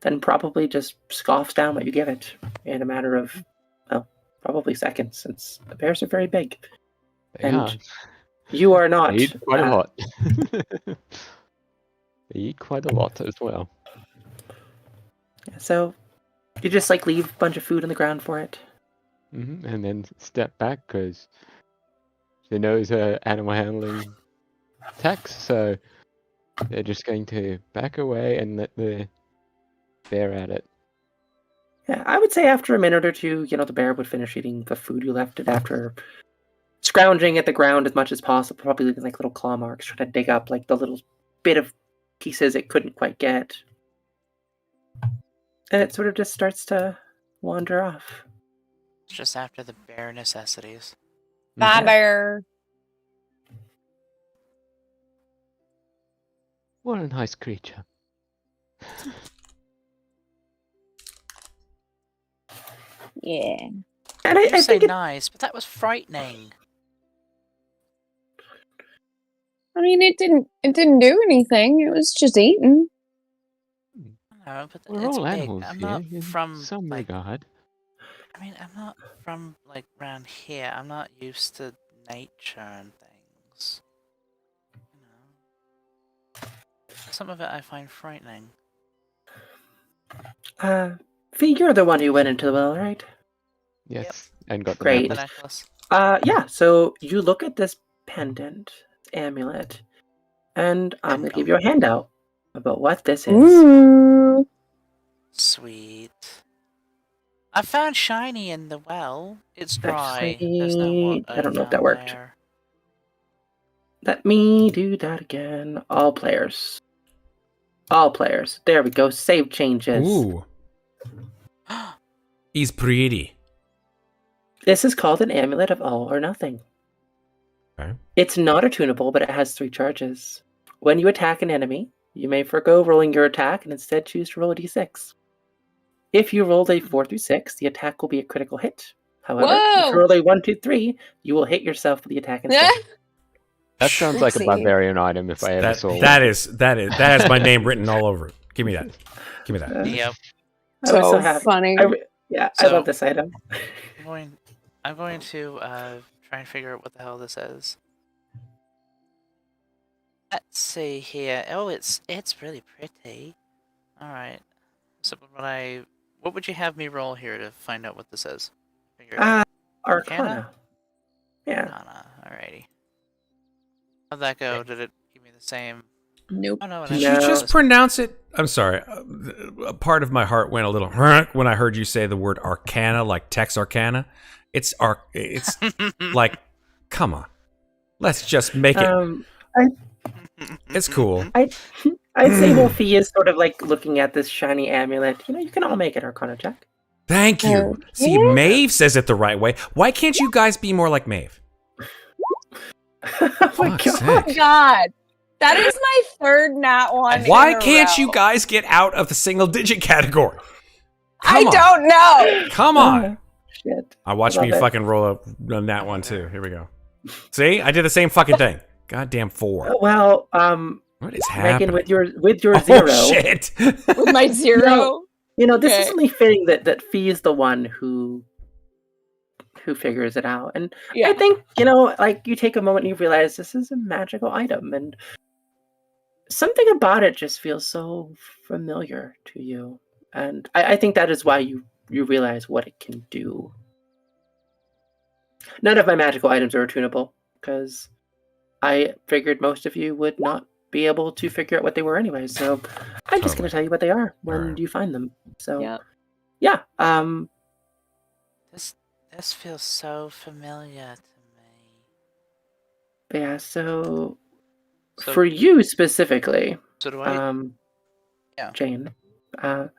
[SPEAKER 2] then probably just scoffs down what you give it in a matter of, well, probably seconds, since the bears are very big,
[SPEAKER 4] They
[SPEAKER 2] and
[SPEAKER 4] are.
[SPEAKER 2] you are
[SPEAKER 4] They
[SPEAKER 2] not.
[SPEAKER 4] eat quite a lot. They eat quite a lot as well.
[SPEAKER 2] So you just like leave a bunch of food on the ground for it.
[SPEAKER 4] Mm-hmm. And then step back because she knows her animal handling tax, so they're just going to back away and let the bear at it.
[SPEAKER 2] Yeah, I would say after a minute or two, the bear would finish eating the food you left it after scrounging at the ground as much as possible, probably leaving like little claw marks, trying to dig up like the little bit of pieces it couldn't quite get. And it sort of just starts to wander off.
[SPEAKER 5] It's just after the bare necessities.
[SPEAKER 3] Bye,
[SPEAKER 2] Yeah.
[SPEAKER 3] bear.
[SPEAKER 4] What a nice creature.
[SPEAKER 3] Yeah.
[SPEAKER 2] And
[SPEAKER 5] You
[SPEAKER 2] I
[SPEAKER 5] say
[SPEAKER 2] think
[SPEAKER 5] nice, but that was frightening.
[SPEAKER 3] I mean, it didn't do anything. It was just eating.
[SPEAKER 5] No, but
[SPEAKER 4] We're
[SPEAKER 5] it's
[SPEAKER 4] all
[SPEAKER 5] big.
[SPEAKER 4] animals
[SPEAKER 5] I'm
[SPEAKER 4] here
[SPEAKER 5] not
[SPEAKER 4] in
[SPEAKER 5] from
[SPEAKER 4] some
[SPEAKER 5] like.
[SPEAKER 4] regard.
[SPEAKER 5] I mean, I'm not from like around here. I'm not used to nature and things. You know, some of it I find frightening.
[SPEAKER 2] Fee, you're the one who went into the well, right?
[SPEAKER 4] Yes, and got the
[SPEAKER 2] Great.
[SPEAKER 5] The
[SPEAKER 4] necklace.
[SPEAKER 5] necklace.
[SPEAKER 2] Yeah, so you look at this pendant, amulet, and I'm going to give you a handout about what this is.
[SPEAKER 3] Ooh.
[SPEAKER 5] Sweet. I found shiny in the well. It's dry.
[SPEAKER 2] Actually,
[SPEAKER 5] That's not what
[SPEAKER 2] I don't know if that
[SPEAKER 5] found
[SPEAKER 2] worked.
[SPEAKER 5] there.
[SPEAKER 2] Let me do that again. All players. All players. There we go. Save changes.
[SPEAKER 6] Ooh, he's pretty.
[SPEAKER 2] This is called an amulet of all or nothing.
[SPEAKER 6] Okay.
[SPEAKER 2] It's not attunable, but it has 3 charges. When you attack an enemy, you may forgo rolling your attack and instead choose to roll a d6. If you rolled a 4 through 6, the attack will be a critical hit. However, if you
[SPEAKER 3] Whoa!
[SPEAKER 2] roll a 1, 2, 3, you will hit yourself with the attack instead.
[SPEAKER 4] That sounds like a
[SPEAKER 3] Oopsie.
[SPEAKER 4] barbarian item if I ever saw one.
[SPEAKER 6] That has my name written all over it. Give me that. Give me that.
[SPEAKER 5] Yep.
[SPEAKER 2] I was so
[SPEAKER 3] So
[SPEAKER 2] happy.
[SPEAKER 3] funny.
[SPEAKER 2] I
[SPEAKER 5] So-
[SPEAKER 2] love this item.
[SPEAKER 5] I'm going to try and figure out what the hell this is. Let's see here. Oh, it's really pretty. All right. So what would you have me roll here to find out what this is? Figure it out.
[SPEAKER 2] Arcana. Yeah.
[SPEAKER 5] Arcana. Alrighty. How'd that go? Did it give me the same?
[SPEAKER 3] Nope.
[SPEAKER 5] Oh no,
[SPEAKER 1] Did
[SPEAKER 2] No.
[SPEAKER 1] you just pronounce it? I'm sorry. A part of my heart went a little when I heard you say the word arcana, like Texarkana. It's like, come on. Let's just make it.
[SPEAKER 2] I
[SPEAKER 1] It's cool.
[SPEAKER 2] I'd say while Fee is sort of like looking at this shiny amulet, you can all make an Arcana check.
[SPEAKER 1] Thank you. See,
[SPEAKER 3] Yeah.
[SPEAKER 1] Maeve says it the right way. Why can't you guys be more like Maeve?
[SPEAKER 2] Oh my
[SPEAKER 1] Fuck's
[SPEAKER 2] god.
[SPEAKER 3] Oh
[SPEAKER 1] sake.
[SPEAKER 3] God, that is my third nat one.
[SPEAKER 1] Why
[SPEAKER 3] in a
[SPEAKER 1] can't
[SPEAKER 3] row.
[SPEAKER 1] you guys get out of the single digit category?
[SPEAKER 3] I
[SPEAKER 1] Come on.
[SPEAKER 3] don't know.
[SPEAKER 1] Come on.
[SPEAKER 2] Oh, shit.
[SPEAKER 1] I watched
[SPEAKER 2] Love
[SPEAKER 1] me
[SPEAKER 2] it.
[SPEAKER 1] fucking roll on that one too. Here we go. See, I did the same fucking thing. Goddamn 4.
[SPEAKER 2] Well,
[SPEAKER 1] What is happening?
[SPEAKER 2] Megan, with your
[SPEAKER 1] Oh
[SPEAKER 2] zero,
[SPEAKER 1] shit!
[SPEAKER 3] With my zero.
[SPEAKER 2] this
[SPEAKER 3] Okay.
[SPEAKER 2] is only fitting that Fee is the one who figures it out. And
[SPEAKER 3] Yeah.
[SPEAKER 2] I think, like you take a moment and you realize this is a magical item and something about it just feels so familiar to you. And I think that is why you realize what it can do. None of my magical items are attunable because I figured most of you would not be able to figure out what they were anyway. So I'm just going
[SPEAKER 1] Totally.
[SPEAKER 2] to tell you what they are when
[SPEAKER 1] Alright.
[SPEAKER 2] you find them. So
[SPEAKER 3] Yep.
[SPEAKER 2] yeah,
[SPEAKER 5] This feels so familiar to me.
[SPEAKER 2] yeah. So
[SPEAKER 5] So,
[SPEAKER 2] for you specifically,
[SPEAKER 5] so do I? Yeah.
[SPEAKER 2] Jane,
[SPEAKER 5] Mhm.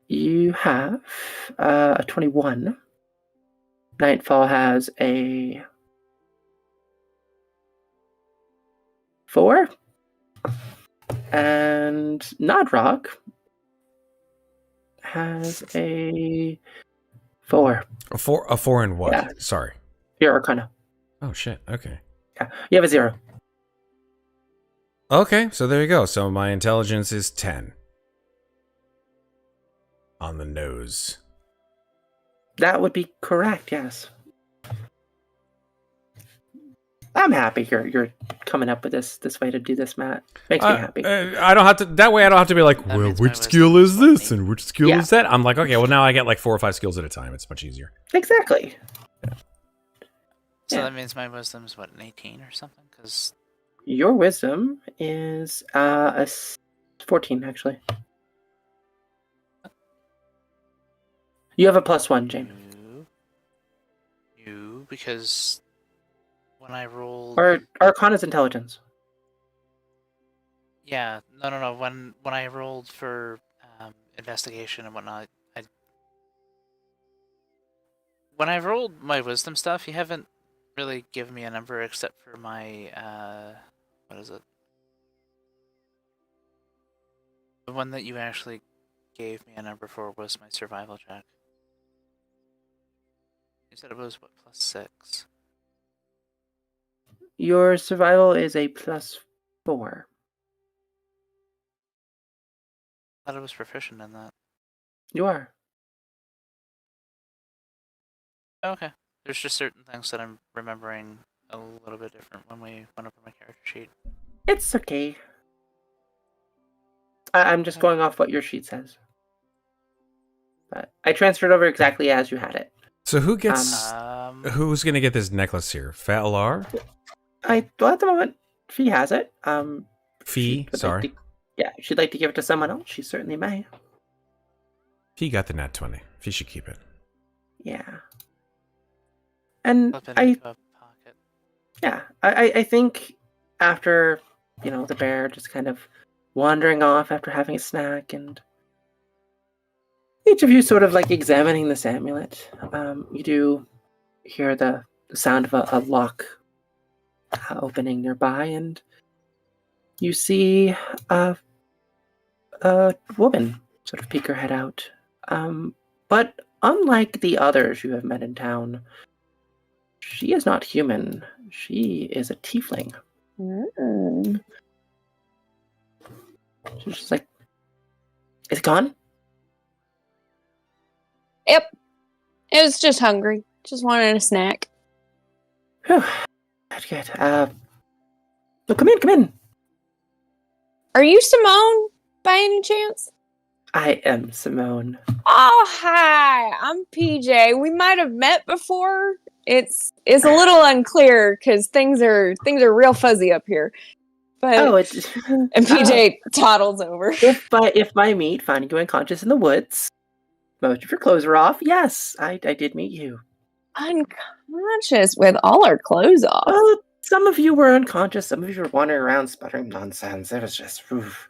[SPEAKER 2] you have a 21. Nightfall has a 4. And Nodrock has a 4.
[SPEAKER 1] A 4 and what?
[SPEAKER 2] Yeah.
[SPEAKER 1] Sorry.
[SPEAKER 2] Your Arcana.
[SPEAKER 1] Oh shit. Okay.
[SPEAKER 2] Yeah, you have a 0.
[SPEAKER 1] Okay, so there you go. So my intelligence is 10. On the nose.
[SPEAKER 2] That would be correct. Yes. I'm happy you're coming up with this way to do this, Matt. Makes me happy.
[SPEAKER 1] I don't have to. That way, I don't have to be like,
[SPEAKER 5] That
[SPEAKER 1] well,
[SPEAKER 5] means my
[SPEAKER 1] which skill
[SPEAKER 5] wisdom
[SPEAKER 1] is
[SPEAKER 5] is
[SPEAKER 1] this
[SPEAKER 5] 14.
[SPEAKER 1] and which skill
[SPEAKER 2] Yeah.
[SPEAKER 1] is that? I'm like, okay, well now I get like 4 or 5 skills at a time. It's much easier.
[SPEAKER 2] Exactly.
[SPEAKER 5] So
[SPEAKER 2] Yeah.
[SPEAKER 5] that means my wisdom's what, an 18 or something? Because
[SPEAKER 2] Your wisdom is 14 actually. You have a +1, Jane.
[SPEAKER 5] you because when I rolled,
[SPEAKER 2] Or Arcana's intelligence.
[SPEAKER 5] yeah, no. When I rolled for investigation and whatnot, when I rolled my wisdom stuff, you haven't really given me a number except for my what is it? The one that you actually gave me a number for was my survival check. You said it was what, +6?
[SPEAKER 2] Your survival is a +4.
[SPEAKER 5] I thought I was proficient in that.
[SPEAKER 2] You are.
[SPEAKER 5] Okay. There's just certain things that I'm remembering a little bit different when we went over my character sheet.
[SPEAKER 2] It's okay. I'm just going off what your sheet says. But I transferred over exactly as you had it.
[SPEAKER 1] So who gets? Who's gonna get this necklace here? Falar?
[SPEAKER 2] Well, at the moment, Fee has it.
[SPEAKER 1] Fee? Sorry.
[SPEAKER 2] If she'd like to give it to someone else, she certainly may.
[SPEAKER 1] Fee got the nat 20. Fee should keep it.
[SPEAKER 2] Yeah. And
[SPEAKER 5] Flip it into a pocket.
[SPEAKER 2] I think after, the bear just kind of wandering off after having a snack and each of you sort of like examining this amulet, you do hear the sound of a lock opening nearby, and you see a woman sort of peek her head out. But unlike the others you have met in town, she is not human. She is a tiefling.
[SPEAKER 3] Mm.
[SPEAKER 2] She's just like, is it gone?
[SPEAKER 3] Yep. It was just hungry. Just wanted a snack.
[SPEAKER 2] Whew. That's good. Well, come in.
[SPEAKER 3] Are you Simone by any chance?
[SPEAKER 2] I am Simone.
[SPEAKER 3] Oh, hi. I'm PJ. We might have met before. It's a little unclear because things are real fuzzy up here. But
[SPEAKER 2] Oh, it's
[SPEAKER 3] and PJ toddles over.
[SPEAKER 2] if by meet finding you unconscious in the woods, most of your clothes are off. Yes, I did meet you.
[SPEAKER 3] Unconscious with all our clothes off.
[SPEAKER 2] Well, some of you were unconscious. Some of you were wandering around sputtering nonsense. It was just, oof.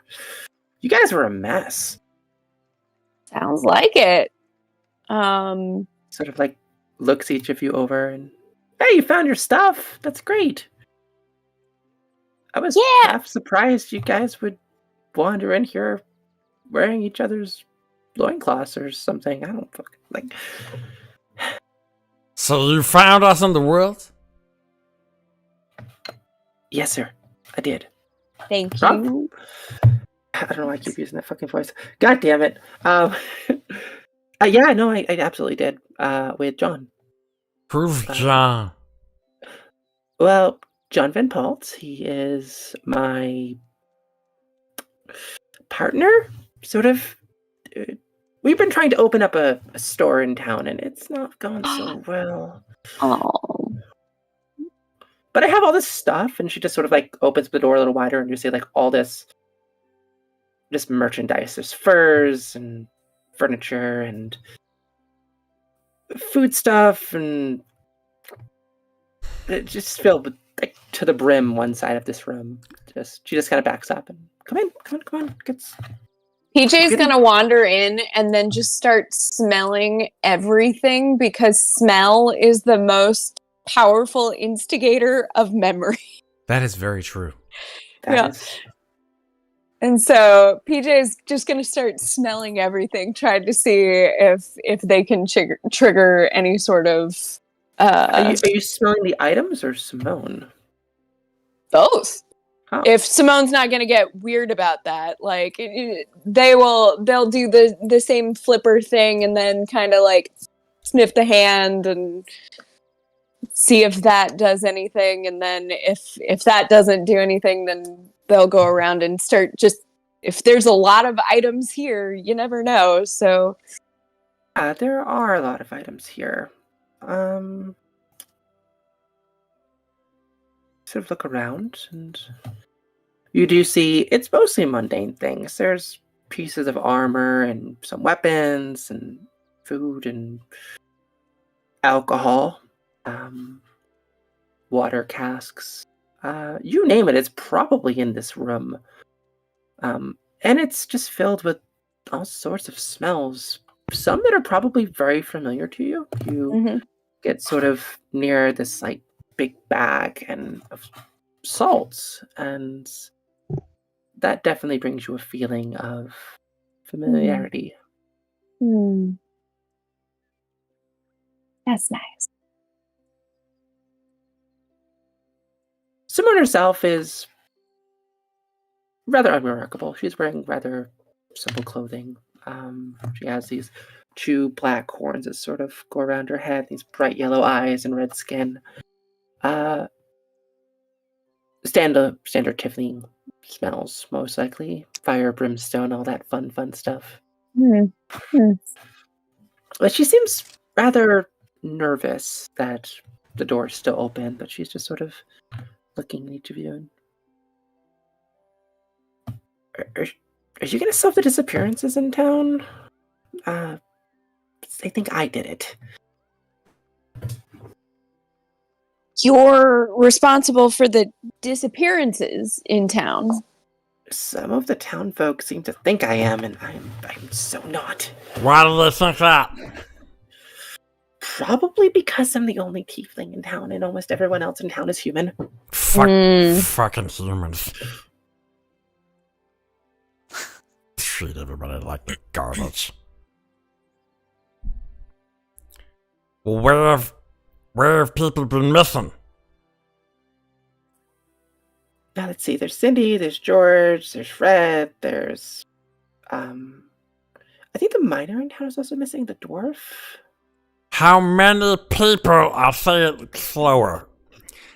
[SPEAKER 2] You guys were a mess.
[SPEAKER 3] Sounds like it.
[SPEAKER 2] Sort of like looks each of you over and, hey, you found your stuff. That's great. I was
[SPEAKER 3] Yeah.
[SPEAKER 2] half surprised you guys would wander in here wearing each other's loincloths or something. I don't fucking like.
[SPEAKER 6] So you found us in the world?
[SPEAKER 2] Yes, sir. I did.
[SPEAKER 3] Thank
[SPEAKER 2] Rob?
[SPEAKER 3] you.
[SPEAKER 2] I don't know why I keep using that fucking voice. God damn it. Yeah, no, I absolutely did. With John.
[SPEAKER 6] Who's John?
[SPEAKER 2] Well, John Van Palt, he is my partner, sort of. We've been trying to open up a store in town, and it's not going so well.
[SPEAKER 3] Oh.
[SPEAKER 2] But I have all this stuff, and she just sort of like opens the door a little wider, and you see like all this just merchandise. There's furs and furniture and food stuff, and it just filled with like to the brim one side of this room. She just kind of backs up and come on.
[SPEAKER 3] PJ's gonna wander in and then just start smelling everything because smell is the most powerful instigator of memory.
[SPEAKER 6] That is very true.
[SPEAKER 2] That is.
[SPEAKER 3] And so PJ's just gonna start smelling everything, trying to see if they can trigger any sort of.
[SPEAKER 2] Are you smelling the items or Simone?
[SPEAKER 3] Both.
[SPEAKER 2] Oh.
[SPEAKER 3] If Simone's not gonna get weird about that, like they'll do the same flipper thing and then kind of like sniff the hand and see if that does anything, and then if that doesn't do anything, then they'll go around and start just if there's a lot of items here, you never know. So
[SPEAKER 2] there are a lot of items here. Sort of look around, and you do see it's mostly mundane things. There's pieces of armor and some weapons and food and alcohol, water casks. You name it, it's probably in this room. And it's just filled with all sorts of smells. Some that are probably very familiar to you. You get sort of near this like big bag and of salts, and that definitely brings you a feeling of familiarity.
[SPEAKER 3] That's nice.
[SPEAKER 2] Simone herself is rather unremarkable. She's wearing rather simple clothing. She has these two black horns that sort of go around her head, these bright yellow eyes and red skin. Standard Tiffany smells, most likely. Fire, brimstone, all that fun stuff. But she seems rather nervous that the door's still open, but she's just sort of looking at each of you. And are you going to solve the disappearances in town? I think I did it.
[SPEAKER 3] You're responsible for the disappearances in town.
[SPEAKER 2] Some of the town folk seem to think I am, and I'm so not.
[SPEAKER 6] Why do they think that?
[SPEAKER 2] Probably because I'm the only tiefling in town, and almost everyone else in town is human.
[SPEAKER 6] Fucking humans. Treat everybody like garbage. Well, where have people been missing?
[SPEAKER 2] Now let's see. There's Cindy. There's George. There's Fred. There's I think the miner in town is also missing. The dwarf.
[SPEAKER 6] How many people? I'll say it slower.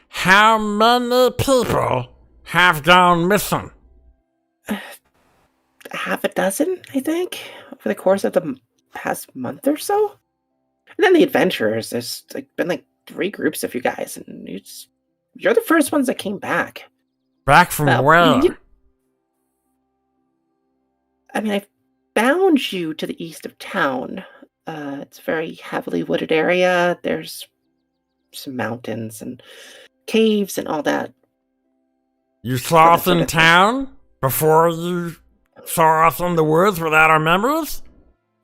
[SPEAKER 6] How many people have gone missing?
[SPEAKER 2] Half a dozen, I think, over the course of the past month or so. And then the adventurers. There's been 3 groups of you guys, and you're the first ones that came back.
[SPEAKER 6] Back from
[SPEAKER 2] Well,
[SPEAKER 6] where?
[SPEAKER 2] I found you to the east of town. It's a very heavily wooded area. There's some mountains and caves and all that.
[SPEAKER 6] You saw us
[SPEAKER 2] Sort
[SPEAKER 6] in
[SPEAKER 2] of thing.
[SPEAKER 6] town before you saw us in the woods without our members?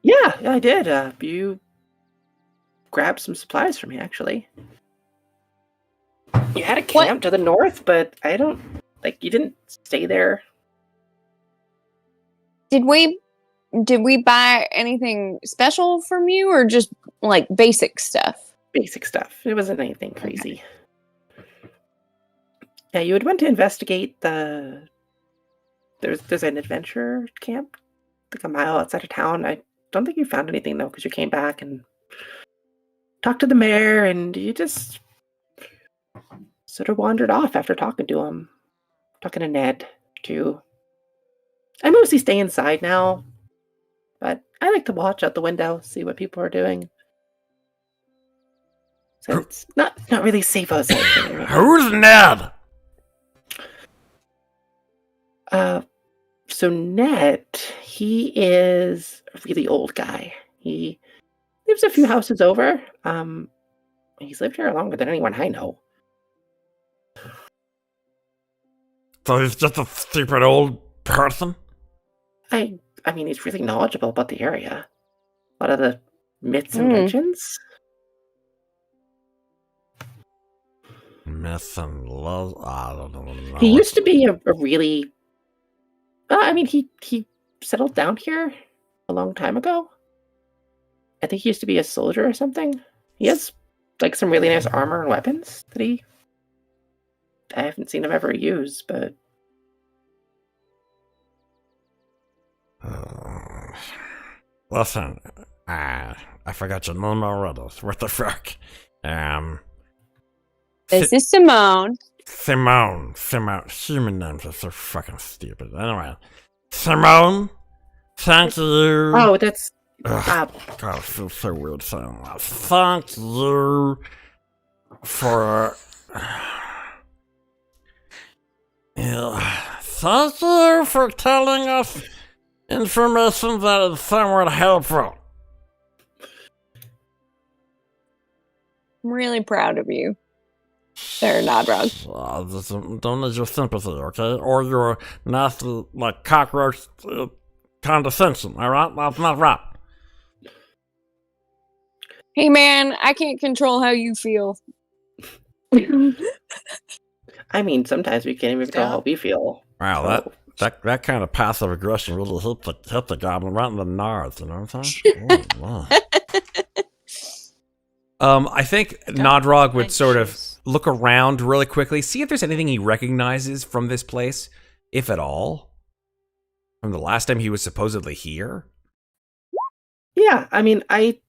[SPEAKER 2] Yeah, I did. You grabbed some supplies for me, actually. You had a camp to the north, but I don't... you didn't stay there.
[SPEAKER 3] Did we buy anything special from you, or just like basic stuff?
[SPEAKER 2] Basic stuff. It wasn't anything crazy. Yeah, you had went to investigate the... There's an adventure camp, like a mile outside of town. I don't think you found anything, though, because you came back and talked to the mayor, and you just sort of wandered off after talking to him. Talking to Ned, too. I mostly stay inside now, but I like to watch out the window, see what people are doing. So it's not really safe outside for me right now.
[SPEAKER 6] Who's Ned?
[SPEAKER 2] So Ned, he is a really old guy. He lives a few houses over. He's lived here longer than anyone I know.
[SPEAKER 6] So he's just a stupid old person?
[SPEAKER 2] I mean, he's really knowledgeable about the area. A lot of the myths and legends.
[SPEAKER 6] Myth and love? I don't know.
[SPEAKER 2] He used to be a really... he settled down here a long time ago. I think he used to be a soldier or something. He has, some really nice armor and weapons that I haven't seen him ever use, but...
[SPEAKER 6] Listen, I forgot your name already. What the fuck?
[SPEAKER 3] This is Simone.
[SPEAKER 6] Simone. Human names are so fucking stupid. Anyway, Simone, thank you.
[SPEAKER 2] Oh, that's...
[SPEAKER 6] God, it feels so weird saying that. Thank you for... Thank you for telling us information that is somewhat helpful.
[SPEAKER 3] I'm really proud of you. There, Nodrog.
[SPEAKER 6] Don't need your sympathy, okay? Or your nasty, cockroach condescension, alright? That's not right.
[SPEAKER 3] Hey man, I can't control how you feel.
[SPEAKER 2] I mean, sometimes we can't even tell how we feel.
[SPEAKER 6] Wow, that kind of passive aggression really hit the goblin right in the nards, you know what I'm saying? Oh, wow. I think Nodrog would sort of look around really quickly, see if there's anything he recognizes from this place, if at all, from the last time he was supposedly here.
[SPEAKER 2] Yeah, I mean, I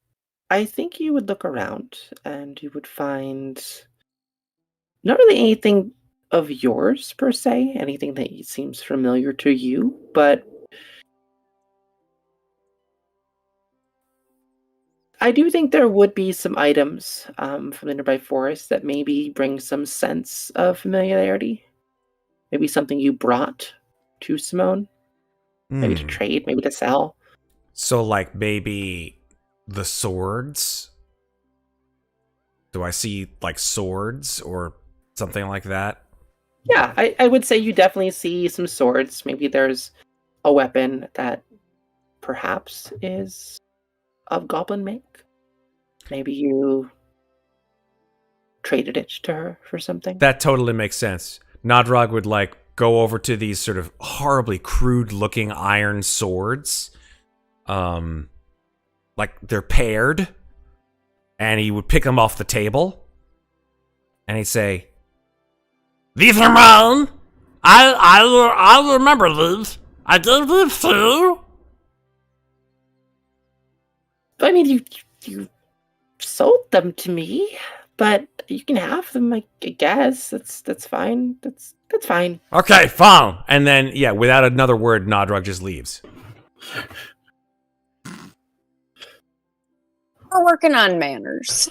[SPEAKER 2] think you would look around and you would find not really anything of yours per se, anything that seems familiar to you, but I do think there would be some items from the nearby forest that maybe bring some sense of familiarity. Maybe something you brought to Simone, maybe to trade, maybe to sell.
[SPEAKER 6] So, maybe the swords? Do I see, swords or something like that?
[SPEAKER 2] Yeah, I would say you definitely see some swords. Maybe there's a weapon that perhaps is of goblin make. Maybe you traded it to her for something.
[SPEAKER 6] That totally makes sense. Nodrog would go over to these sort of horribly crude looking iron swords. They're paired. And he would pick them off the table. And he'd say, "These are mine. I remember these. I gave these to you."
[SPEAKER 2] I mean, you sold them to me, but you can have them. I guess that's fine. That's fine.
[SPEAKER 6] Okay, fine. And then, without another word, Nodrog just leaves.
[SPEAKER 3] We're working on manners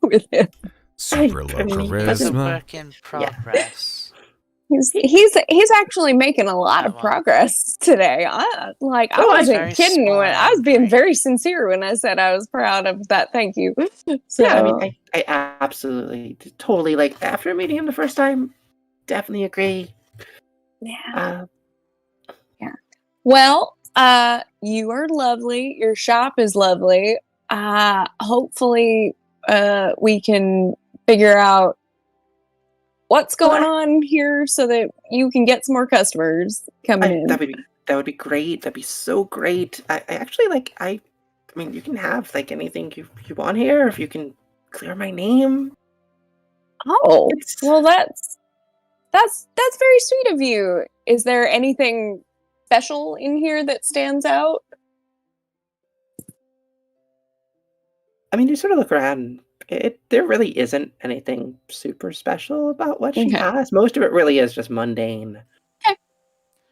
[SPEAKER 3] with him.
[SPEAKER 6] Super low
[SPEAKER 2] I mean,
[SPEAKER 5] It's a
[SPEAKER 6] charisma.
[SPEAKER 5] work in progress.
[SPEAKER 3] He's actually making a lot of
[SPEAKER 5] Wow.
[SPEAKER 3] progress today. I
[SPEAKER 2] Oh,
[SPEAKER 3] wasn't
[SPEAKER 5] very
[SPEAKER 3] kidding
[SPEAKER 5] small
[SPEAKER 3] when I was
[SPEAKER 5] and
[SPEAKER 3] being
[SPEAKER 5] great.
[SPEAKER 3] very sincere when I said I was proud of that. Thank you. So
[SPEAKER 2] Yeah, I mean, I absolutely, totally, like, after meeting him the first time, definitely agree.
[SPEAKER 3] yeah. Well, you are lovely. Your shop is lovely. Hopefully, we can figure out what's going on here so that you can get some more customers coming in.
[SPEAKER 2] That would be great. That'd be so great. I actually like I mean, you can have like anything you want here. If you can clear my name.
[SPEAKER 3] Oh,
[SPEAKER 2] It's-
[SPEAKER 3] well, that's very sweet of you. Is there anything special in here that stands out?
[SPEAKER 2] I mean, you sort of look around. There really isn't anything super special about what she
[SPEAKER 3] Okay.
[SPEAKER 2] has. Most of it really is just mundane
[SPEAKER 3] Okay.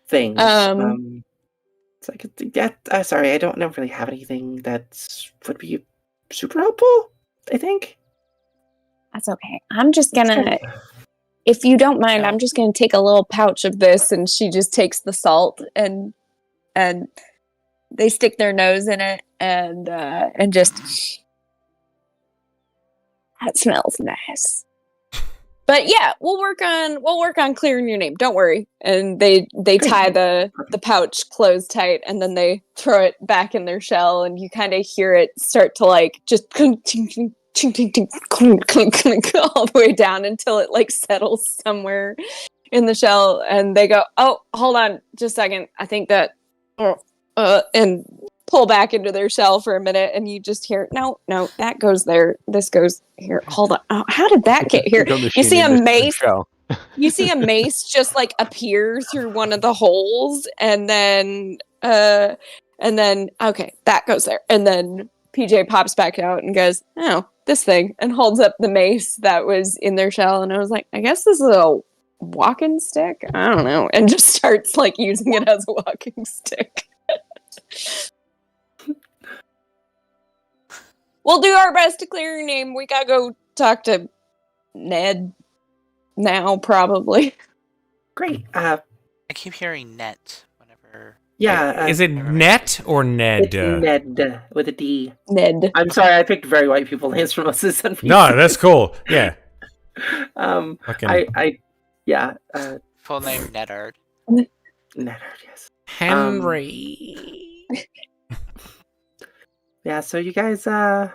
[SPEAKER 2] things.
[SPEAKER 3] Um,
[SPEAKER 2] It's like sorry, I don't really have anything that would be super helpful. I think.
[SPEAKER 3] That's okay. I'm just
[SPEAKER 2] It's
[SPEAKER 3] gonna,
[SPEAKER 2] kind
[SPEAKER 3] if you don't mind,
[SPEAKER 5] Yeah.
[SPEAKER 3] I'm just gonna take a little pouch of this, and she just takes the salt and they stick their nose in it and just that smells nice. But yeah, we'll work on clearing your name. Don't worry. And they tie the pouch closed tight, and then they throw it back in their shell, and you kind of hear it start to like just clink, clink, clink, clink, clink, clink, clink, clink, all the way down until it like settles somewhere in the shell. And they go, "Oh, hold on, just a second. I think that," and pull back into their shell for a minute, and you just hear, no, that goes there. This goes here. Hold on. Oh, how did that get here? You see a mace. You see a mace just like appear through one of the holes, and then okay, that goes there. And then PJ pops back out and goes, "Oh, this thing," and holds up the mace that was in their shell. And I was like, I guess this is a walking stick. I don't know, and just starts like using it as a walking stick. We'll do our best to clear your name. We gotta go talk to Ned now, probably.
[SPEAKER 2] Great.
[SPEAKER 5] I keep hearing net whenever.
[SPEAKER 2] Yeah.
[SPEAKER 6] Is it Net or Ned?
[SPEAKER 2] It's Ned with a D.
[SPEAKER 3] Ned.
[SPEAKER 2] I'm sorry, I picked very white people names for most of this.
[SPEAKER 6] No, that's cool. Yeah.
[SPEAKER 2] I yeah.
[SPEAKER 5] Full name Nedard.
[SPEAKER 2] Ned, yes.
[SPEAKER 6] Henry.
[SPEAKER 2] Yeah, so you guys, actually,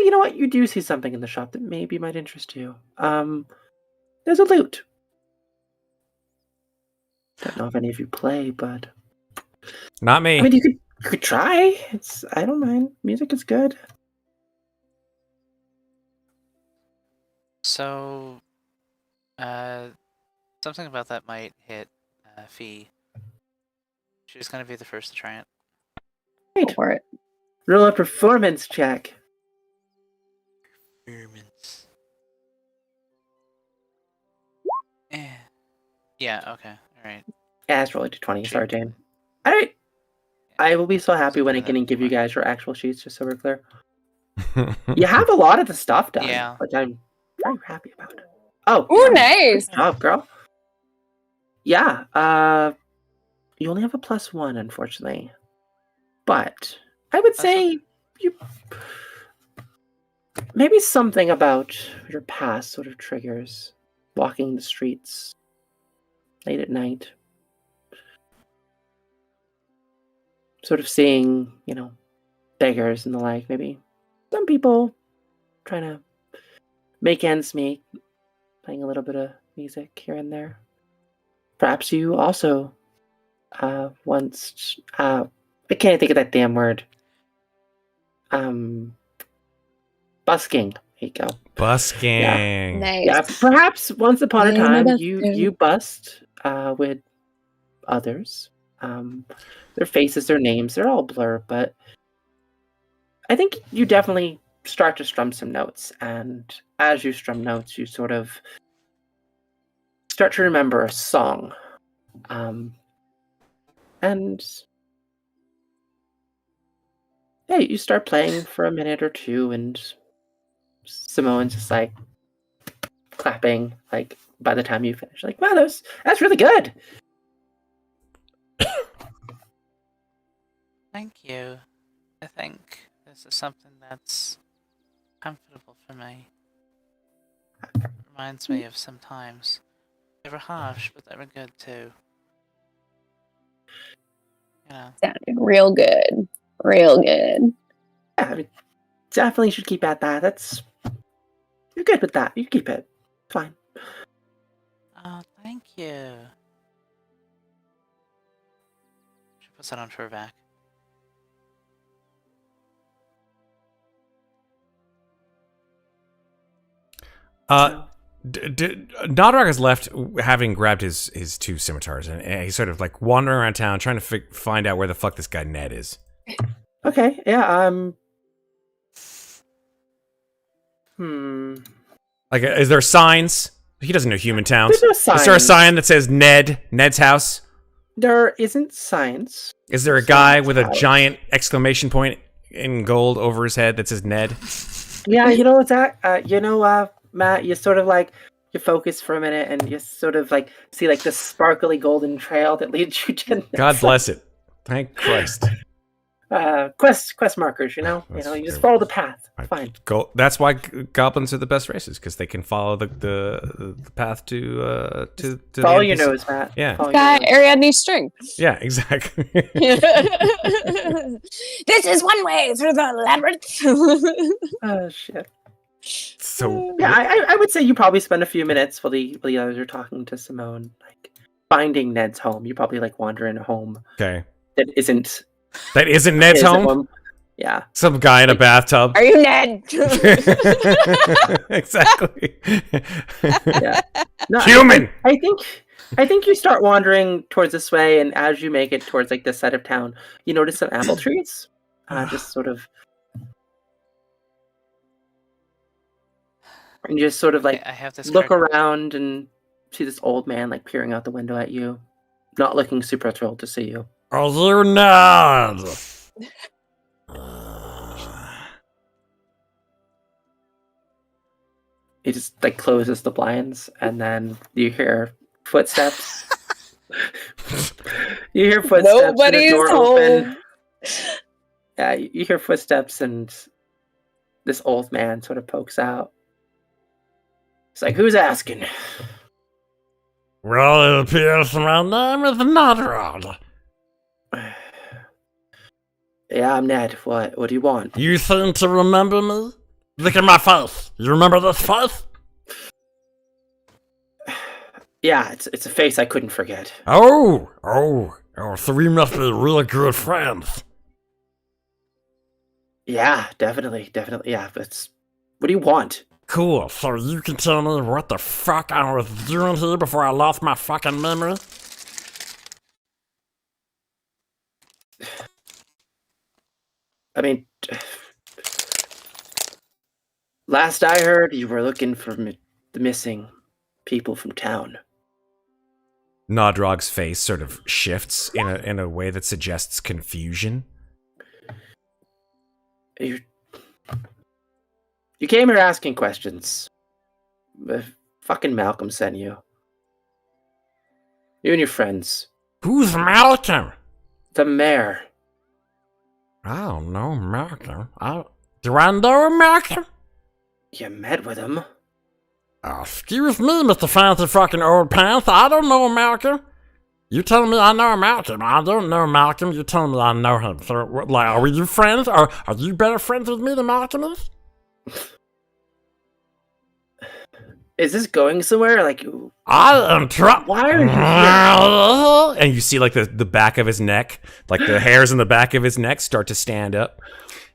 [SPEAKER 2] you know what? You do see something in the shop that maybe might interest you. There's a lute. Don't know if any of you play, but
[SPEAKER 6] Not me.
[SPEAKER 2] I mean, you could try. I don't mind. Music is good.
[SPEAKER 5] So, something about that might hit Fee. She's gonna be the first to try it.
[SPEAKER 2] Great.
[SPEAKER 3] For it.
[SPEAKER 2] Roll a performance check.
[SPEAKER 5] Experiments. Yeah. Okay. All right.
[SPEAKER 2] Yeah, it's rolling to 20. Sorry, Jane. All right. I will be so happy when I can give you guys your actual sheets, just so we're clear. You have a lot of the stuff done,
[SPEAKER 5] Yeah.
[SPEAKER 2] which I'm very happy about. Oh,
[SPEAKER 3] Ooh,
[SPEAKER 2] yeah.
[SPEAKER 3] nice.
[SPEAKER 2] Good job, girl. Yeah, you only have a +1, unfortunately. But I would say you maybe something about your past sort of triggers walking the streets late at night. Sort of seeing, beggars and the like, maybe some people trying to make ends meet, playing a little bit of music here and there. Perhaps you also once I can't think of that damn word. Busking. There you go.
[SPEAKER 6] Busking.
[SPEAKER 3] Nice.
[SPEAKER 2] Yeah, perhaps once upon a
[SPEAKER 3] Yeah,
[SPEAKER 2] time
[SPEAKER 3] that's
[SPEAKER 2] you
[SPEAKER 3] good.
[SPEAKER 2] bust with others. Their faces, their names, they're all blur, but I think you definitely start to strum some notes, and as you strum notes, you sort of start to remember a song. And yeah, you start playing for a minute or two, and Simone's just like, clapping, like, by the time you finish. Like, wow, that's really good.
[SPEAKER 5] Thank you. I think this is something that's comfortable for me. Reminds me of some times. They were harsh, but they were good too. You know.
[SPEAKER 3] Sounded real good. Real good.
[SPEAKER 2] Yeah, I mean, definitely should keep at that. You're good with that. You keep it. Fine.
[SPEAKER 5] Oh, thank you. She puts it onto her back.
[SPEAKER 6] Nodrog has left, having grabbed his two scimitars, and he's sort of like wandering around town, trying to find out where the fuck this guy Ned is.
[SPEAKER 2] Okay, yeah,
[SPEAKER 6] Like, is there signs? He doesn't know human towns.
[SPEAKER 2] There's no signs.
[SPEAKER 6] Is there a sign that says Ned's house?
[SPEAKER 2] There isn't signs.
[SPEAKER 6] Is there a guy with a giant exclamation point in gold over his head that says Ned?
[SPEAKER 2] Yeah, Zach, Matt, you sort of like, you focus for a minute and you sort of like see like the sparkly golden trail that leads you to
[SPEAKER 6] God bless it. Thank Christ.
[SPEAKER 2] Quest markers, you just follow the path. Fine.
[SPEAKER 6] That's why goblins are the best races, because they can follow the path to
[SPEAKER 2] follow
[SPEAKER 6] the
[SPEAKER 2] your
[SPEAKER 6] NPC.
[SPEAKER 2] nose, Matt.
[SPEAKER 6] Yeah.
[SPEAKER 3] Got Ariadne string.
[SPEAKER 6] Yeah, exactly.
[SPEAKER 3] This is one way through the labyrinth.
[SPEAKER 2] Oh shit.
[SPEAKER 6] So
[SPEAKER 2] Yeah, I would say you probably spend a few minutes while the others are talking to Simone, like finding Ned's home. You probably like wander in a home
[SPEAKER 6] okay.
[SPEAKER 2] that isn't
[SPEAKER 6] Ned's
[SPEAKER 2] his
[SPEAKER 6] home.
[SPEAKER 2] Yeah.
[SPEAKER 6] Some guy in a bathtub.
[SPEAKER 3] Are you Ned?
[SPEAKER 6] Exactly.
[SPEAKER 2] Yeah. No,
[SPEAKER 6] Human.
[SPEAKER 2] I think you start wandering towards this way, and as you make it towards like this side of town, you notice some apple trees. Just sort of, and you just sort of like
[SPEAKER 5] I have this
[SPEAKER 2] look
[SPEAKER 5] character-
[SPEAKER 2] around and see this old man like peering out the window at you, not looking super thrilled to see you.
[SPEAKER 6] Are you not?
[SPEAKER 2] He just like closes the blinds, and then you hear footsteps. You hear footsteps. and the
[SPEAKER 3] Nobody's
[SPEAKER 2] door
[SPEAKER 3] home.
[SPEAKER 2] open. Yeah, you hear footsteps, and this old man sort of pokes out. It's like, who's asking?
[SPEAKER 6] Well, it appears my name is Nodrod.
[SPEAKER 2] Yeah, I'm Ned. What do you want?
[SPEAKER 6] You seem to remember me? Look at my face. You remember this face?
[SPEAKER 2] Yeah, it's a face I couldn't forget.
[SPEAKER 6] Oh, so we must be really good friends.
[SPEAKER 2] Yeah, definitely. Yeah, but what do you want?
[SPEAKER 6] Cool, so you can tell me what the fuck I was doing here before I lost my fucking memory?
[SPEAKER 2] I mean, last I heard, you were looking for the missing people from town.
[SPEAKER 6] Nodrog's face sort of shifts in a way that suggests confusion.
[SPEAKER 2] You came here asking questions. Fucking Malcolm sent you. You and your friends.
[SPEAKER 6] Who's Malcolm?
[SPEAKER 2] The mayor.
[SPEAKER 6] I don't know Malcolm. Do I know Malcolm?
[SPEAKER 2] You met with him.
[SPEAKER 6] Oh, excuse me, Mr. Fancy fucking old pants. I don't know Malcolm. You telling me I know Malcolm? I don't know Malcolm. You telling me I know him? So, like, are you friends? Are you better friends with me than Malcolm is?
[SPEAKER 2] Is this going somewhere? Like,
[SPEAKER 6] I am trying.
[SPEAKER 2] why are you here?
[SPEAKER 6] And you see, like, the back of his neck, like the hairs in the back of his neck start to stand up,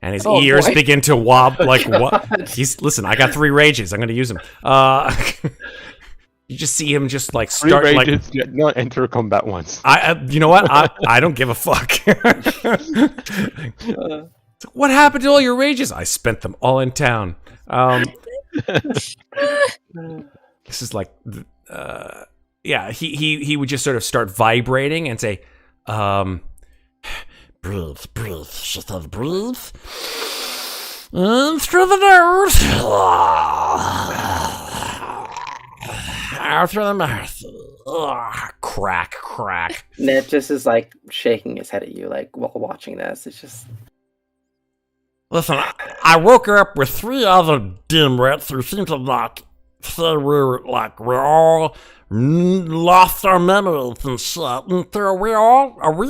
[SPEAKER 6] and his ears begin to wobble. Like, what? Listen. I got 3 rages. I'm going to use them. You just see him just like start like
[SPEAKER 4] not enter combat once.
[SPEAKER 6] You know what? I don't give a fuck. What happened to all your rages? I spent them all in town. This is like, yeah. He would just sort of start vibrating and say, breathe. She said, breathe. And through the nose. mouth through the mouth. Ugh, crack, crack.
[SPEAKER 2] Ned just is like shaking his head at you, like while watching this. It's just
[SPEAKER 6] Listen, I woke her up with 3 other dimwits who seemed to like say we're all lost our memories and shit. And so are we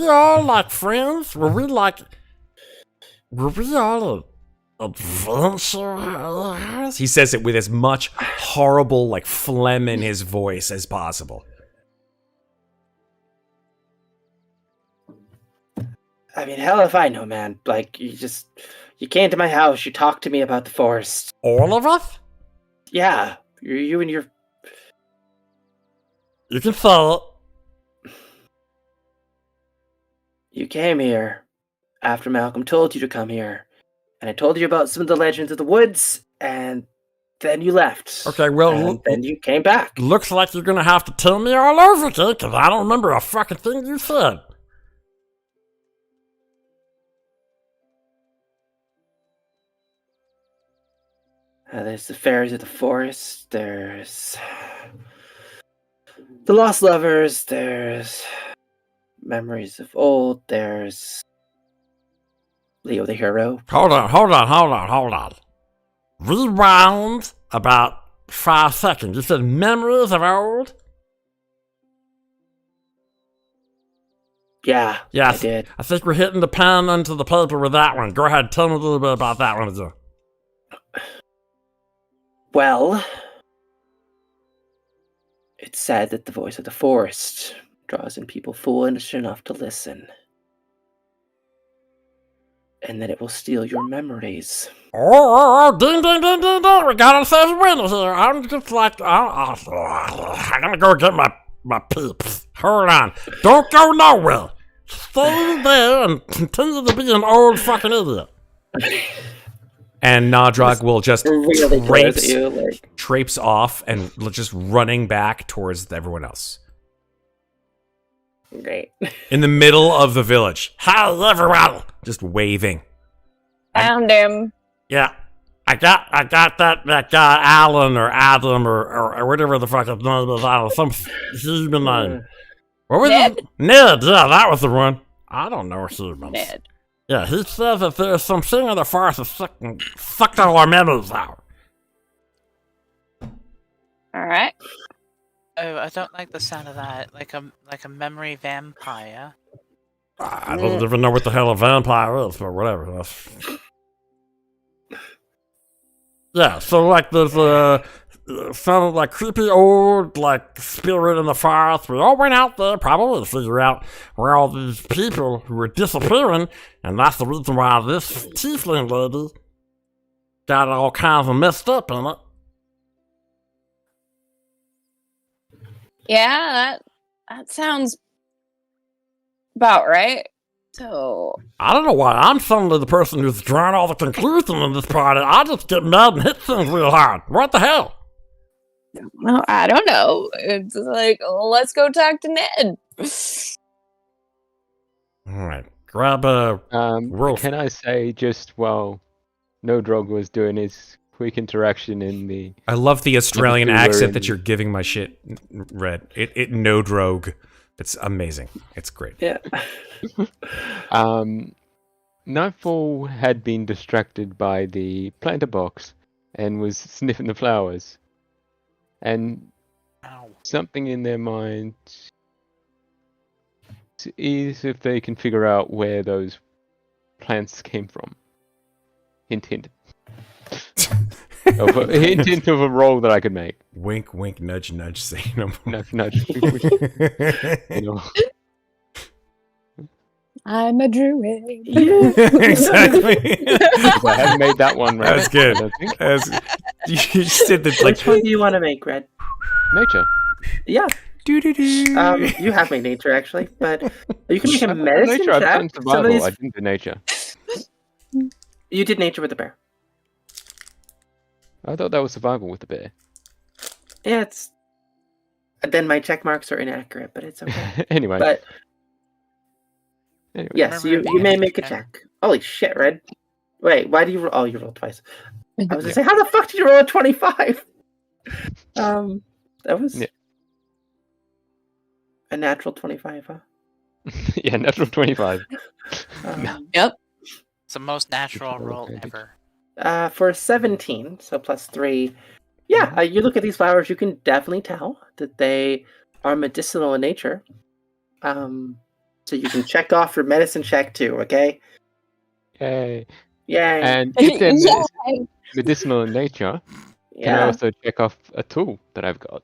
[SPEAKER 6] all like friends? Were we all adventurers? He says it with as much horrible like phlegm in his voice as possible.
[SPEAKER 2] I mean, hell if I know, man. Like, you came to my house, you talked to me about the forest.
[SPEAKER 6] All of us?
[SPEAKER 2] Yeah, you and your...
[SPEAKER 6] You can say it.
[SPEAKER 2] You came here after Malcolm told you to come here. And I told you about some of the legends of the woods, and then you left.
[SPEAKER 6] Okay, well,
[SPEAKER 2] and then you came back.
[SPEAKER 6] Looks like you're gonna have to tell me all over again, because I don't remember a fucking thing you said.
[SPEAKER 2] There's the fairies of the forest, there's the lost lovers, there's memories of old, there's Leo the hero.
[SPEAKER 6] Hold on. Rewound about 5 seconds. You said memories of old?
[SPEAKER 2] Yeah,
[SPEAKER 6] Yes,
[SPEAKER 2] I did.
[SPEAKER 6] I think we're hitting the pen into the paper with that one. Go ahead, tell me a little bit about that one again.
[SPEAKER 2] Well, it's said that the voice of the forest draws in people foolish enough to listen. And that it will steal your memories.
[SPEAKER 6] Oh, ding, ding, ding, ding, ding. We got ourselves a winner here. I'm just like, I'm gonna go get my peeps. Hold on. Don't go nowhere. Stay there and continue to be an old fucking idiot. And Nodrog will just
[SPEAKER 2] Really
[SPEAKER 6] traipse off and just running back towards everyone else.
[SPEAKER 2] Great.
[SPEAKER 6] In the middle of the village. Hi, everyone! Just waving.
[SPEAKER 3] Found him.
[SPEAKER 6] Yeah. I got that guy Alan or Adam or whatever the fuck his name is. I don't know, some human name. What was
[SPEAKER 3] Ned?
[SPEAKER 6] it? Ned, yeah, that was the one. I don't know humans.
[SPEAKER 3] Ned.
[SPEAKER 6] Yeah, he says that there's some thing in the forest that sucked all our memories out.
[SPEAKER 3] Alright.
[SPEAKER 5] Oh, I don't like the sound of that. Like a memory vampire.
[SPEAKER 6] I don't even know what the hell a vampire is, but whatever. Yeah, so like there's some like creepy old like spirit in the forest. We all went out there probably to figure out where all these people who were disappearing, and that's the reason why this tiefling lady got all kinds of messed up in it.
[SPEAKER 3] Yeah, that sounds about right. So
[SPEAKER 6] I don't know why I'm suddenly the person who's drawing all the conclusions in this party. I just get mad and hit things real hard. What the hell?
[SPEAKER 3] well, I don't know. It's like, let's go talk to Ned.
[SPEAKER 6] Alright, grab a roll.
[SPEAKER 4] Can I say just while Nodrog was doing his quick interaction in the...
[SPEAKER 6] I love the Australian
[SPEAKER 4] Number two, we're
[SPEAKER 6] accent
[SPEAKER 4] in-
[SPEAKER 6] that you're giving my shit, Red. It no drogue. It's amazing. It's great.
[SPEAKER 2] Yeah.
[SPEAKER 4] Nightfall had been distracted by the planter box and was sniffing the flowers. And
[SPEAKER 5] Ow.
[SPEAKER 4] something in their mind is if they can figure out where those plants came from. Hint, hint. Hint of a roll that I could make.
[SPEAKER 6] Wink, wink, nudge, nudge, say no more.
[SPEAKER 4] Nudge, nudge. You know.
[SPEAKER 3] I'm a druid.
[SPEAKER 6] Exactly.
[SPEAKER 4] I haven't made that one right.
[SPEAKER 6] That's good.
[SPEAKER 4] I don't think.
[SPEAKER 6] You just did the like.
[SPEAKER 2] Which one do you want to make, Red?
[SPEAKER 4] Nature.
[SPEAKER 2] Yeah.
[SPEAKER 6] Doo-doo-doo.
[SPEAKER 2] You have made nature, actually, but you can make a medicine
[SPEAKER 4] Nature, I've
[SPEAKER 2] check.
[SPEAKER 4] done
[SPEAKER 2] Some of
[SPEAKER 4] survival.
[SPEAKER 2] these...
[SPEAKER 4] I didn't do nature.
[SPEAKER 2] You did nature with the bear.
[SPEAKER 4] I thought that was survival with the bear.
[SPEAKER 2] Yeah, it's... Then my check marks are inaccurate, but it's okay.
[SPEAKER 4] Anyway.
[SPEAKER 2] But
[SPEAKER 4] Anyway.
[SPEAKER 2] yes, you may make a check. Holy shit, Red. Wait, why do you roll? Oh, you rolled twice. I was gonna say, how the fuck did you roll a 25? That was...
[SPEAKER 4] Yeah.
[SPEAKER 2] A natural 25, huh?
[SPEAKER 4] Yeah, natural 25.
[SPEAKER 3] Yep.
[SPEAKER 5] It's the most natural
[SPEAKER 4] Natural
[SPEAKER 5] roll
[SPEAKER 4] advantage.
[SPEAKER 5] ever.
[SPEAKER 2] For 17, so plus 3. Yeah, you look at these flowers, you can definitely tell that they are medicinal in nature. So you can check off your medicine check too, okay?
[SPEAKER 4] Yay.
[SPEAKER 2] Yay.
[SPEAKER 4] And if they're
[SPEAKER 3] Yay.
[SPEAKER 4] medicinal in nature, can I
[SPEAKER 2] Yeah.
[SPEAKER 4] also check off a tool that I've got?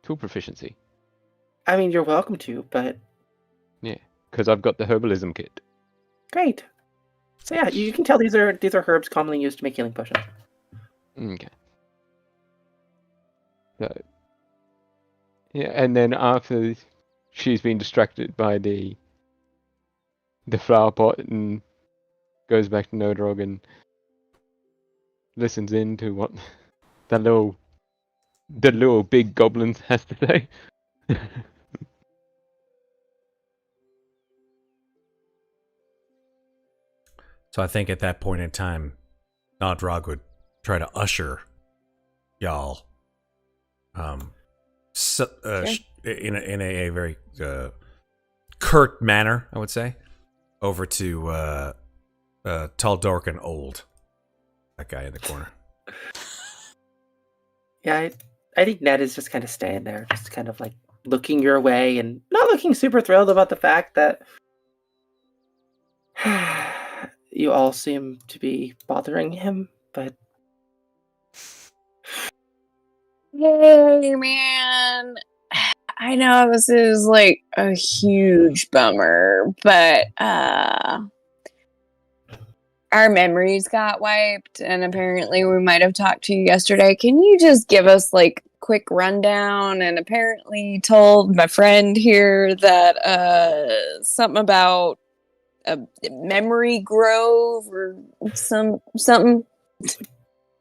[SPEAKER 4] Tool proficiency.
[SPEAKER 2] I mean, you're welcome to, but
[SPEAKER 4] Yeah, because I've got the herbalism kit.
[SPEAKER 2] great. So yeah, you can tell these are herbs commonly used to make healing potions.
[SPEAKER 4] Okay. So, yeah, and then after she's been distracted by the flower pot and goes back to Nodrog and listens in to what the little big goblin has to say.
[SPEAKER 6] So I think at that point in time, Nodrog would try to usher y'all, in a very curt manner, I would say, over to Tall, Dark, and Old. That guy in the corner.
[SPEAKER 2] Yeah, I think Ned is just kind of staying there, just kind of like looking your way and not looking super thrilled about the fact that you all seem to be bothering him, but
[SPEAKER 3] Hey, man. I know this is like a huge bummer, but our memories got wiped, and apparently we might have talked to you yesterday. Can you just give us like quick rundown? And apparently you told my friend here that something about a memory grove or something.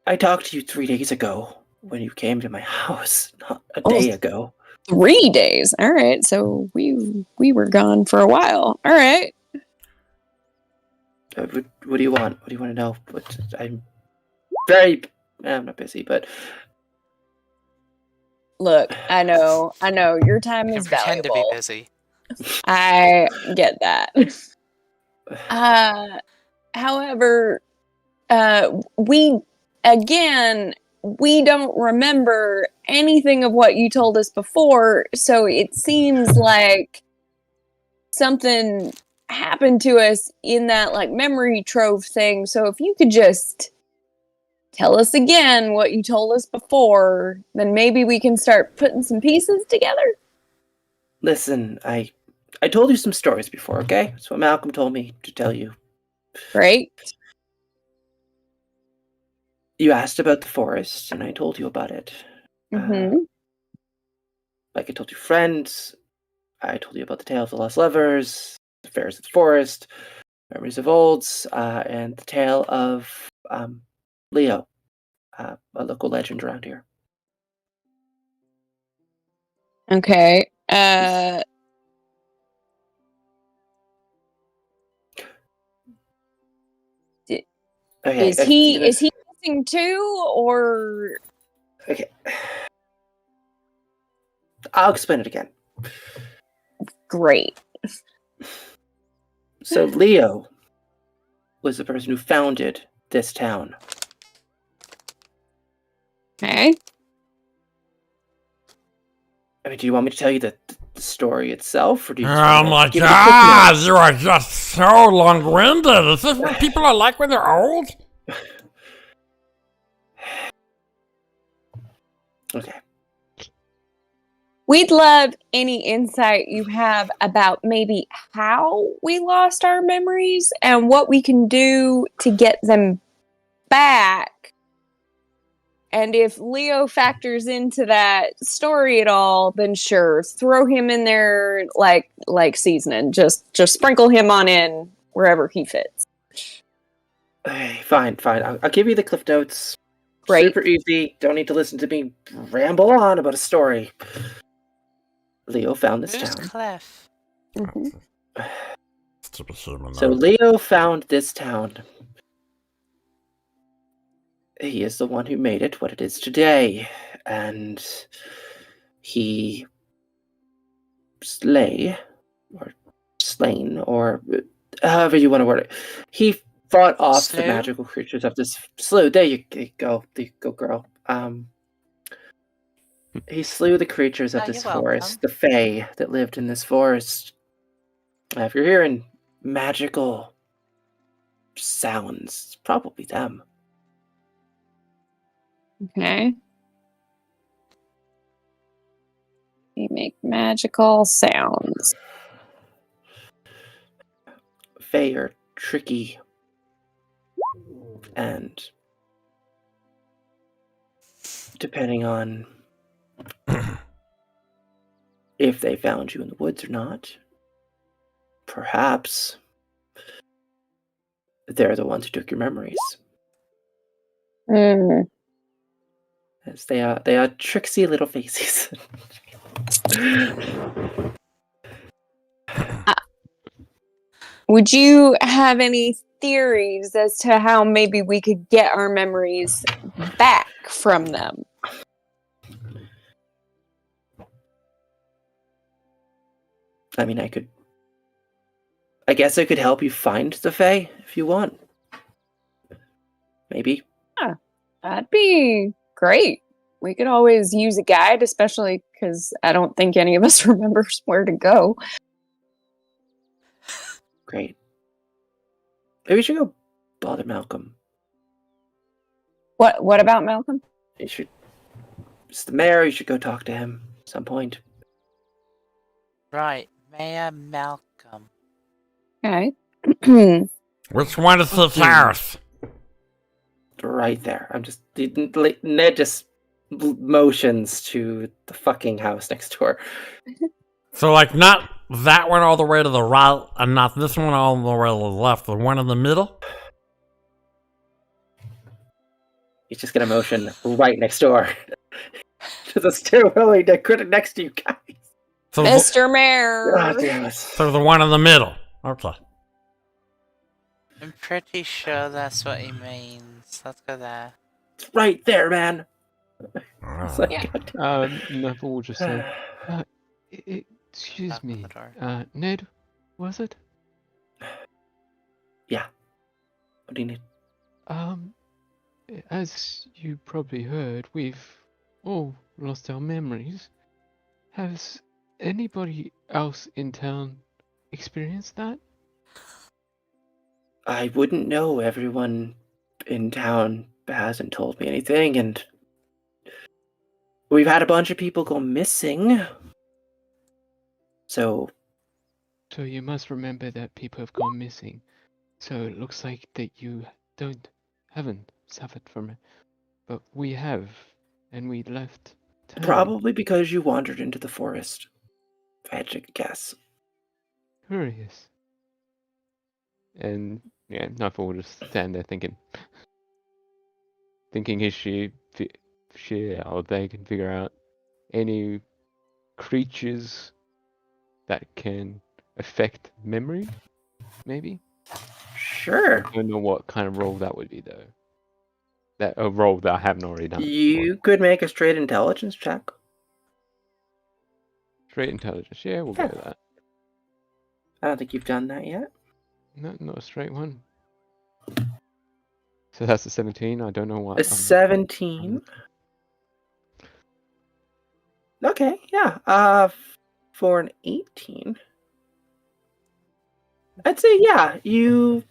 [SPEAKER 2] I talked to you 3 days ago when you came to my house, not a
[SPEAKER 3] Oh.
[SPEAKER 2] day ago.
[SPEAKER 3] 3 days. All right, so we were gone for a while. All right.
[SPEAKER 2] What do you want? What do you want to know? I'm I'm not busy, but
[SPEAKER 3] Look, I know your time
[SPEAKER 5] You
[SPEAKER 3] is
[SPEAKER 5] can pretend to be
[SPEAKER 3] valuable.
[SPEAKER 5] busy.
[SPEAKER 3] I get that. However, we don't remember anything of what you told us before, so it seems like something happened to us in that like memory trove thing. So if you could just tell us again what you told us before, then maybe we can start putting some pieces together.
[SPEAKER 2] listen, I told you some stories before, okay? That's what Malcolm told me to tell you.
[SPEAKER 3] Right?
[SPEAKER 2] You asked about the forest, and I told you about it.
[SPEAKER 3] Mm-hmm.
[SPEAKER 2] Like I told your friends, I told you about the tale of the lost lovers, the fairs of the forest, memories of olds, and the tale of Leo, a local legend around here.
[SPEAKER 3] Okay.
[SPEAKER 2] Okay,
[SPEAKER 3] Is he missing too, or
[SPEAKER 2] Okay. I'll explain it again.
[SPEAKER 3] great?
[SPEAKER 2] So Leo was the person who founded this town.
[SPEAKER 3] Okay.
[SPEAKER 2] I mean, do you want me to tell you the story itself, or do you just
[SPEAKER 6] Oh
[SPEAKER 2] want
[SPEAKER 6] my
[SPEAKER 2] to give you the quick
[SPEAKER 6] god,
[SPEAKER 2] notes?
[SPEAKER 6] you are just so long-winded. Is this what people are like when they're old?
[SPEAKER 2] Okay.
[SPEAKER 3] We'd love any insight you have about maybe how we lost our memories and what we can do to get them back. And if Leo factors into that story at all, then sure, throw him in there like seasoning. Just sprinkle him on in wherever he fits.
[SPEAKER 2] Okay, fine. I'll give you the cliff notes.
[SPEAKER 3] Great.
[SPEAKER 2] Super easy. Don't need to listen to me ramble on about a story. Leo found this
[SPEAKER 5] Who's
[SPEAKER 2] town.
[SPEAKER 5] Clef?
[SPEAKER 3] Mm-hmm.
[SPEAKER 2] So Leo found this town. He is the one who made it what it is today. And he slay, or slain, or however you want to word it. He fought off the
[SPEAKER 5] Slew?
[SPEAKER 2] magical creatures of this slew. There you go. There you go, girl. He slew the creatures of
[SPEAKER 5] Oh,
[SPEAKER 2] this
[SPEAKER 5] you're
[SPEAKER 2] forest,
[SPEAKER 5] welcome.
[SPEAKER 2] the fae that lived in this forest. If you're hearing magical sounds, it's probably them.
[SPEAKER 3] Okay. They make magical sounds.
[SPEAKER 2] Fae are tricky, and depending on if they found you in the woods or not, perhaps they're the ones who took your memories.
[SPEAKER 3] Mm.
[SPEAKER 2] As they are tricksy little faces.
[SPEAKER 3] Would you have any theories as to how maybe we could get our memories back from them?
[SPEAKER 2] I mean, I guess I could help you find the Fae if you want. Maybe.
[SPEAKER 3] That'd be great. We could always use a guide, especially because I don't think any of us remembers where to go.
[SPEAKER 2] Great. Maybe we should go bother Malcolm.
[SPEAKER 3] What about Malcolm?
[SPEAKER 2] You should. It's the mayor. You should go talk to him at some point.
[SPEAKER 5] Right, Mayor Malcolm.
[SPEAKER 3] Okay.
[SPEAKER 6] Which one is the first?
[SPEAKER 2] Right there. Ned just motions to the fucking house next door.
[SPEAKER 6] So, like, not that one all the way to the right, and not this one all the way to the left, the one in the middle?
[SPEAKER 2] He's just gonna motion right next door to the stairwell next to you guys.
[SPEAKER 6] So,
[SPEAKER 3] Mr. Mayor.
[SPEAKER 2] God damn it.
[SPEAKER 6] so the one in the middle. Okay.
[SPEAKER 5] I'm pretty sure that's what he means. Let's go there.
[SPEAKER 2] It's right there, man. It's like,
[SPEAKER 3] Yeah.
[SPEAKER 2] God
[SPEAKER 4] Neville will just say,
[SPEAKER 2] damn.
[SPEAKER 4] excuse
[SPEAKER 5] Knock on
[SPEAKER 4] me,
[SPEAKER 5] the door.
[SPEAKER 4] Ned, was it?
[SPEAKER 2] Yeah. What do you need?
[SPEAKER 4] As you probably heard, we've all lost our memories. Has anybody else in town experienced that?
[SPEAKER 2] I wouldn't know. Everyone in town hasn't told me anything, and we've had a bunch of people go missing. So
[SPEAKER 4] So you must remember that people have gone missing. So it looks like that you haven't suffered from it. But we have, and we left town.
[SPEAKER 2] probably because you wandered into the forest. If I had to guess.
[SPEAKER 4] Curious. And yeah, Nightfall will just stand there thinking if she or they can figure out any creatures that can affect memory, maybe.
[SPEAKER 2] Sure.
[SPEAKER 4] I don't know what kind of role that would be though. That a role that I haven't already done.
[SPEAKER 2] You could make a straight intelligence check.
[SPEAKER 4] Straight intelligence, yeah, we'll go with that.
[SPEAKER 2] I don't think you've done that yet.
[SPEAKER 4] No, not a straight one. So that's a 17. I don't know what.
[SPEAKER 2] A 17. Okay, yeah. For an 18, I'd say yeah. You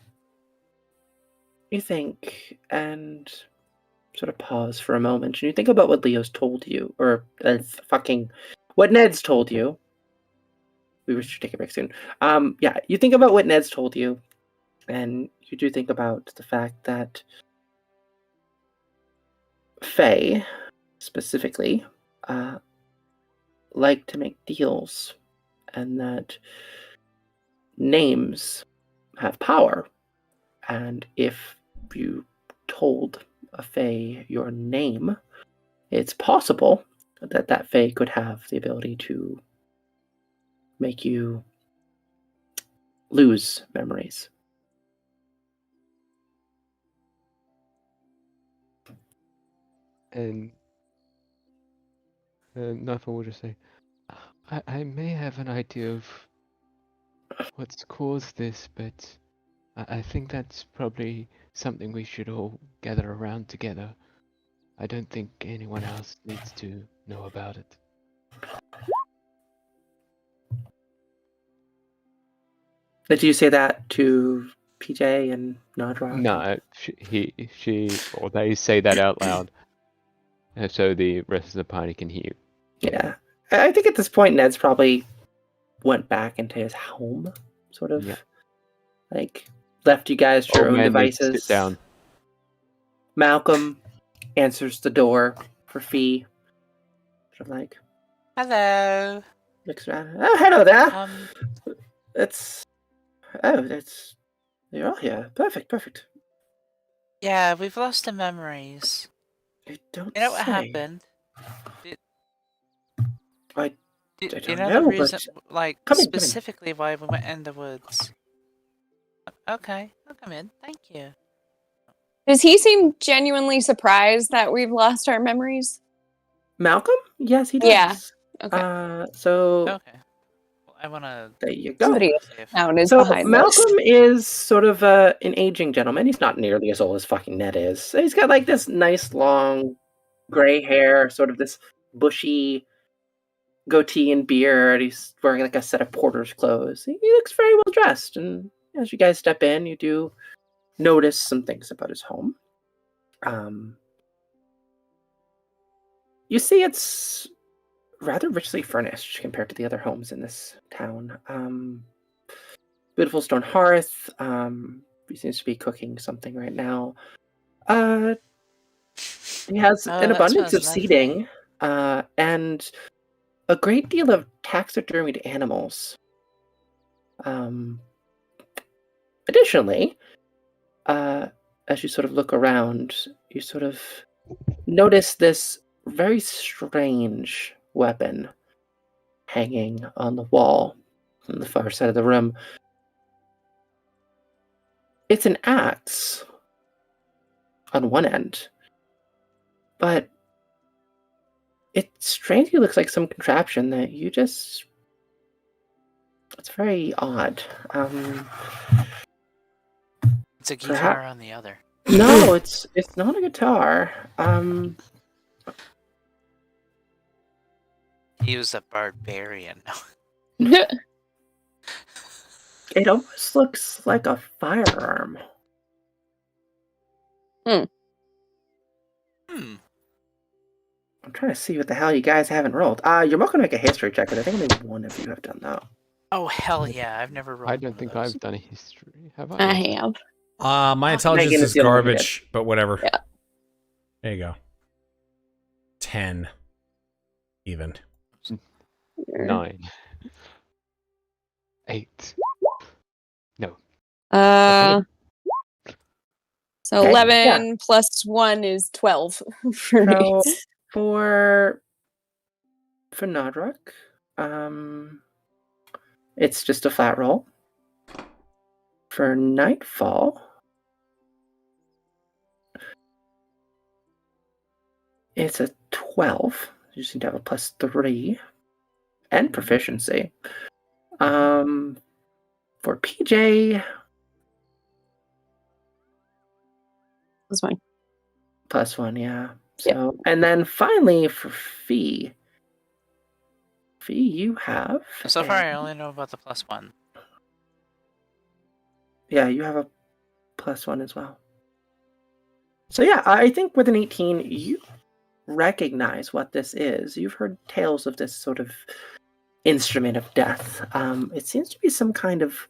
[SPEAKER 2] think and sort of pause for a moment, and you think about what Leo's told you, or what Ned's told you. We should take a break soon. Yeah, you think about what Ned's told you, and you do think about the fact that Faye, specifically, like to make deals, and that names have power. And if you told a Fae your name, it's possible that that Fae could have the ability to make you lose memories.
[SPEAKER 4] And Nightfall will just say, I may have an idea of what's caused this, but I think that's probably something we should all gather around together. I don't think anyone else needs to know about it.
[SPEAKER 2] Did you say that to PJ and Nodrock?
[SPEAKER 4] No, or they say that out loud, so the rest of the party can hear.
[SPEAKER 2] Yeah. I think at this point, Ned's probably went back into his home, sort of.
[SPEAKER 4] Yeah.
[SPEAKER 2] Like, left you guys to your
[SPEAKER 4] Old
[SPEAKER 2] own
[SPEAKER 4] man needs to
[SPEAKER 2] devices.
[SPEAKER 4] sit down.
[SPEAKER 2] Malcolm answers the door for Fee. Sort of like,
[SPEAKER 5] Hello.
[SPEAKER 2] looks around. Oh, hello there. It's. Oh, it's. You're all here. Perfect.
[SPEAKER 5] Yeah, we've lost our memories.
[SPEAKER 2] You don't
[SPEAKER 5] You know what
[SPEAKER 2] say.
[SPEAKER 5] happened?
[SPEAKER 2] I
[SPEAKER 5] Do
[SPEAKER 2] don't
[SPEAKER 5] you know
[SPEAKER 2] know,
[SPEAKER 5] the reason,
[SPEAKER 2] but
[SPEAKER 5] like,
[SPEAKER 2] come in.
[SPEAKER 5] specifically why we went in the woods? Okay, I'll come in. Thank you.
[SPEAKER 3] Does he seem genuinely surprised that we've lost our memories?
[SPEAKER 2] Malcolm? Yes, he does.
[SPEAKER 3] Yeah. Okay.
[SPEAKER 2] So
[SPEAKER 5] Okay. Well, I wanna
[SPEAKER 2] there you go.
[SPEAKER 3] Somebody
[SPEAKER 5] see if...
[SPEAKER 3] now is
[SPEAKER 2] So
[SPEAKER 3] behind
[SPEAKER 2] Malcolm
[SPEAKER 3] this.
[SPEAKER 2] is sort of an aging gentleman. He's not nearly as old as fucking Ned is. So he's got like this nice long gray hair, sort of this bushy goatee and beard. He's wearing like a set of porter's clothes. He looks very well dressed. And as you guys step in, you do notice some things about his home. You see it's rather richly furnished compared to the other homes in this town. Beautiful stone hearth. He seems to be cooking something right now. He has
[SPEAKER 5] Oh,
[SPEAKER 2] an
[SPEAKER 5] that
[SPEAKER 2] abundance of
[SPEAKER 5] smells lovely.
[SPEAKER 2] seating and a great deal of taxidermied animals. Additionally, as you sort of look around, you sort of notice this very strange weapon hanging on the wall on the far side of the room. It's an axe on one end, but it strangely looks like some contraption that you just... It's very odd.
[SPEAKER 5] It's a guitar on the other.
[SPEAKER 2] No, it's not a guitar.
[SPEAKER 5] He was a barbarian.
[SPEAKER 2] It almost looks like a firearm.
[SPEAKER 5] Hmm.
[SPEAKER 2] I'm trying to see what the hell you guys haven't rolled. You're welcome to make a history check, but I think only one of you have done that.
[SPEAKER 5] Oh, hell yeah. I've never rolled
[SPEAKER 4] I
[SPEAKER 5] one
[SPEAKER 4] don't
[SPEAKER 5] of
[SPEAKER 4] think
[SPEAKER 5] those.
[SPEAKER 4] I've done a history. Have I?
[SPEAKER 3] I
[SPEAKER 4] Yes.
[SPEAKER 3] have.
[SPEAKER 1] My intelligence
[SPEAKER 2] Megan
[SPEAKER 1] is
[SPEAKER 2] is the only one who
[SPEAKER 1] garbage, but whatever.
[SPEAKER 3] Yeah.
[SPEAKER 1] There you go. 10. Even.
[SPEAKER 4] 9. 8. No.
[SPEAKER 3] So
[SPEAKER 2] Okay,
[SPEAKER 3] 11 plus 1 is 12 for me.
[SPEAKER 2] So for Nodrock, it's just a flat roll. For Nightfall, it's a 12. You just need to have a +3 and proficiency. For PJ,
[SPEAKER 3] That's fine.
[SPEAKER 2] +1, yeah. So, and then finally for Fee, you have...
[SPEAKER 5] So far, I only know about the +1.
[SPEAKER 2] Yeah, you have a +1 as well. So yeah, I think with an 18, you recognize what this is. You've heard tales of this sort of instrument of death. It seems to be some kind of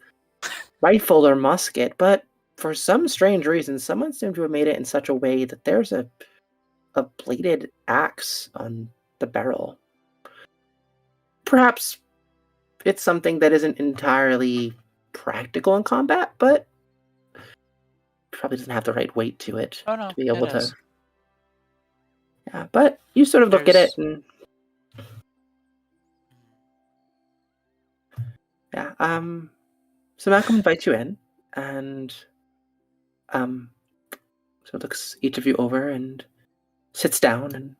[SPEAKER 2] rifle or musket, but for some strange reason, someone seemed to have made it in such a way that there's a bladed axe on the barrel. Perhaps it's something that isn't entirely practical in combat, but probably doesn't have the right weight to it to be able to... Yeah, but you sort of look at it and... Yeah, so Malcolm invites you in, and so looks each of you over and sits down and...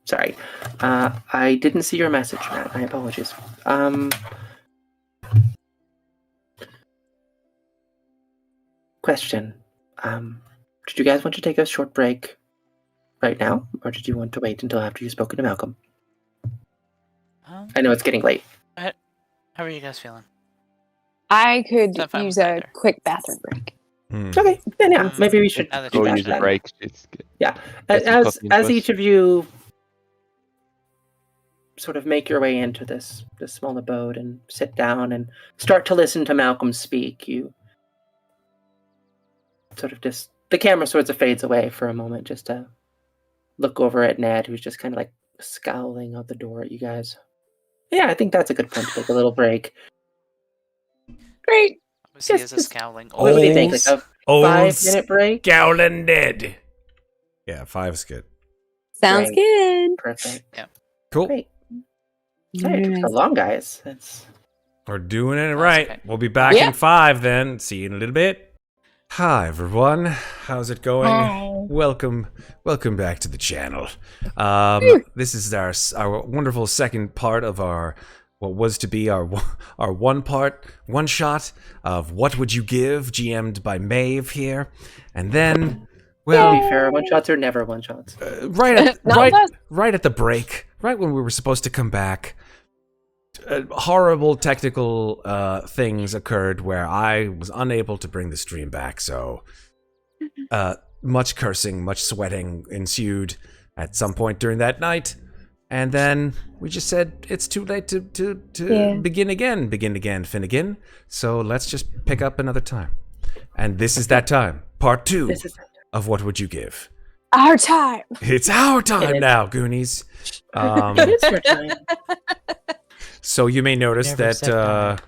[SPEAKER 2] Sorry. I didn't see your message, Matt. My apologies. Question. Did you guys want to take a short break right now, or did you want to wait until after you've spoken to Malcolm? I know it's getting late.
[SPEAKER 5] How are you guys feeling?
[SPEAKER 3] I could
[SPEAKER 5] I'm fine
[SPEAKER 3] use
[SPEAKER 5] with
[SPEAKER 3] a
[SPEAKER 5] either.
[SPEAKER 3] quick bathroom break.
[SPEAKER 2] Okay, then yeah, maybe we should
[SPEAKER 5] Now that
[SPEAKER 2] do
[SPEAKER 5] you
[SPEAKER 4] Go
[SPEAKER 2] that
[SPEAKER 4] use a
[SPEAKER 2] then.
[SPEAKER 4] break. It's good.
[SPEAKER 2] Yeah,
[SPEAKER 4] Get some
[SPEAKER 2] as
[SPEAKER 4] coffee into us.
[SPEAKER 2] each of you sort of make your way into this small abode and sit down and start to listen to Malcolm speak, you sort of just the camera sort of fades away for a moment just to look over at Ned, who's just kind of like scowling out the door at you guys. Yeah, I think that's a good point to take a little break.
[SPEAKER 3] Great.
[SPEAKER 5] Was he
[SPEAKER 2] Yes,
[SPEAKER 5] as a
[SPEAKER 2] yes.
[SPEAKER 5] scowling
[SPEAKER 2] What do you think? Like a
[SPEAKER 6] Old
[SPEAKER 2] 5-minute break?
[SPEAKER 6] Scowling dead. Yeah, 5's good.
[SPEAKER 3] Sounds
[SPEAKER 2] Great.
[SPEAKER 3] good.
[SPEAKER 2] Perfect.
[SPEAKER 6] Cool.
[SPEAKER 2] Great. Hey, it took so long, guys. It's
[SPEAKER 6] We're doing it
[SPEAKER 5] That's
[SPEAKER 6] right.
[SPEAKER 5] okay.
[SPEAKER 6] We'll be back
[SPEAKER 3] Yeah.
[SPEAKER 6] in 5 then. See you in a little bit. Hi everyone. How's it going?
[SPEAKER 3] Hi.
[SPEAKER 6] Welcome back to the channel. This is our wonderful second part of our what was to be our one shot of What Would You Give, GM'd by Maeve here. And then well,
[SPEAKER 2] to be fair, one shots are never one shots.
[SPEAKER 6] right at
[SPEAKER 3] Not with us.
[SPEAKER 6] right at the break, right when we were supposed to come back, horrible technical things occurred where I was unable to bring the stream back. So much cursing, much sweating ensued at some point during that night, and then we just said it's too late to begin again, Finnegan. So let's just pick up another time, and this is that time, part 2
[SPEAKER 2] This is
[SPEAKER 6] of What Would You Give?
[SPEAKER 3] Our time.
[SPEAKER 6] It's our time
[SPEAKER 2] is.
[SPEAKER 6] now, Goonies.
[SPEAKER 2] it's your time.
[SPEAKER 6] So you may notice
[SPEAKER 7] Never said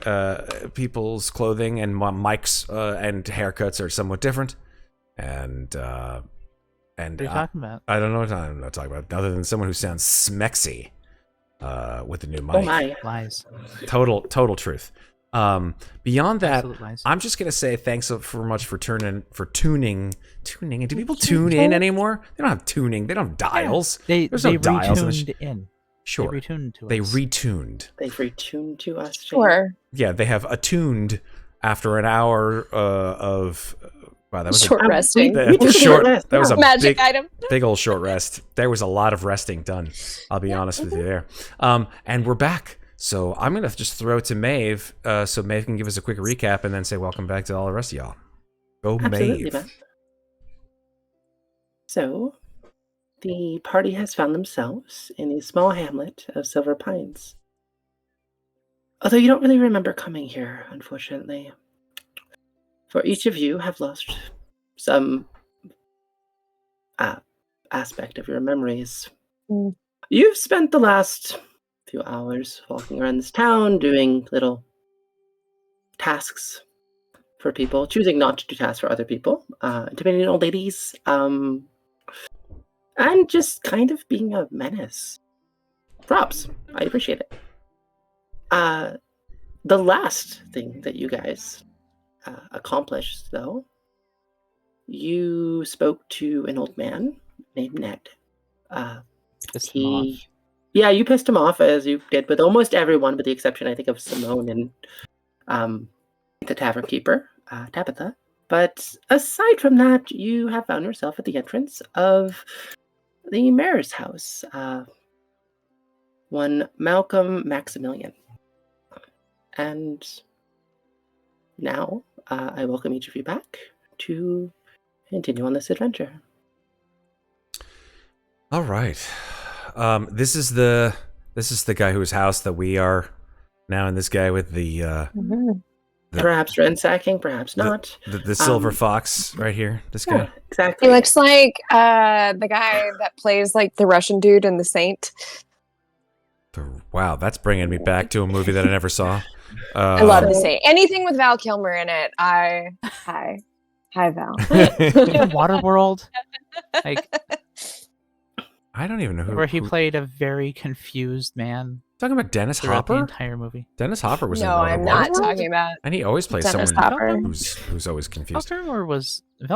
[SPEAKER 6] that people's clothing and Mike's and haircuts are somewhat different, and
[SPEAKER 7] What are you
[SPEAKER 6] I
[SPEAKER 7] talking about?
[SPEAKER 6] don't know what I'm not talking about, other than someone who sounds smexy with the new mic.
[SPEAKER 2] Oh my.
[SPEAKER 7] Lies.
[SPEAKER 6] Total truth. Beyond that,
[SPEAKER 7] Absolute lies.
[SPEAKER 6] I'm just gonna say thanks so much for tuning. And do people tune in anymore? They don't have tuning. They don't have dials.
[SPEAKER 7] They
[SPEAKER 6] There's no dials in
[SPEAKER 7] retuned
[SPEAKER 6] this.
[SPEAKER 7] in.
[SPEAKER 6] Sure,
[SPEAKER 7] They retuned to us.
[SPEAKER 6] they retuned.
[SPEAKER 2] They've retuned to us. Jane.
[SPEAKER 3] Sure.
[SPEAKER 6] Yeah, they have attuned after an hour of. Wow, that was
[SPEAKER 3] Short
[SPEAKER 2] we-
[SPEAKER 3] resting.
[SPEAKER 6] that
[SPEAKER 2] we took
[SPEAKER 6] was
[SPEAKER 2] a
[SPEAKER 6] short.
[SPEAKER 2] rest,
[SPEAKER 6] That was a
[SPEAKER 3] Magic
[SPEAKER 6] big,
[SPEAKER 3] item.
[SPEAKER 6] big old short rest. There was a lot of resting done. I'll be honest with you there. And we're back. So I'm gonna just throw it to Maeve, so Maeve can give us a quick recap and then say welcome back to all the rest of y'all. Go,
[SPEAKER 2] Absolutely,
[SPEAKER 6] Maeve.
[SPEAKER 2] Matt. So, the party has found themselves in the small hamlet of Silver Pines. Although you don't really remember coming here, unfortunately. For each of you have lost some aspect of your memories.
[SPEAKER 3] Mm.
[SPEAKER 2] You've spent the last few hours walking around this town, doing little tasks for people, choosing not to do tasks for other people, intimidating old ladies, and just kind of being a menace. Props. I appreciate it. The last thing that you guys accomplished, though, you spoke to an old man named Ned.
[SPEAKER 7] Pissed him off.
[SPEAKER 2] Yeah, you pissed him off, as you did with almost everyone, with the exception, I think, of Simone and the tavern keeper, Tabitha. But aside from that, you have found yourself at the entrance of the mayor's house, one Malcolm Maximilian. And now I welcome each of you back to continue on this adventure.
[SPEAKER 6] All right. This is the guy whose house that we are now, and this guy with the
[SPEAKER 3] Mhm.
[SPEAKER 2] Perhaps ransacking, perhaps not.
[SPEAKER 6] the silver fox right here. This guy.
[SPEAKER 2] Yeah, exactly.
[SPEAKER 3] He looks like the guy that plays like the Russian dude in The Saint.
[SPEAKER 6] Wow, that's bringing me back to a movie that I never saw.
[SPEAKER 3] I love The Saint. Anything with Val Kilmer in it. Hi, Val.
[SPEAKER 7] Waterworld, like
[SPEAKER 6] I don't even know who.
[SPEAKER 7] where he played a very confused man
[SPEAKER 6] Talking about Dennis
[SPEAKER 8] throughout the
[SPEAKER 6] Hopper?
[SPEAKER 8] entire movie.
[SPEAKER 6] Dennis Hopper was in
[SPEAKER 3] No, I'm
[SPEAKER 6] Waterworld.
[SPEAKER 3] not talking about
[SPEAKER 6] And he always plays
[SPEAKER 3] Dennis
[SPEAKER 6] someone
[SPEAKER 3] Hopper.
[SPEAKER 6] who's always confused.
[SPEAKER 8] Val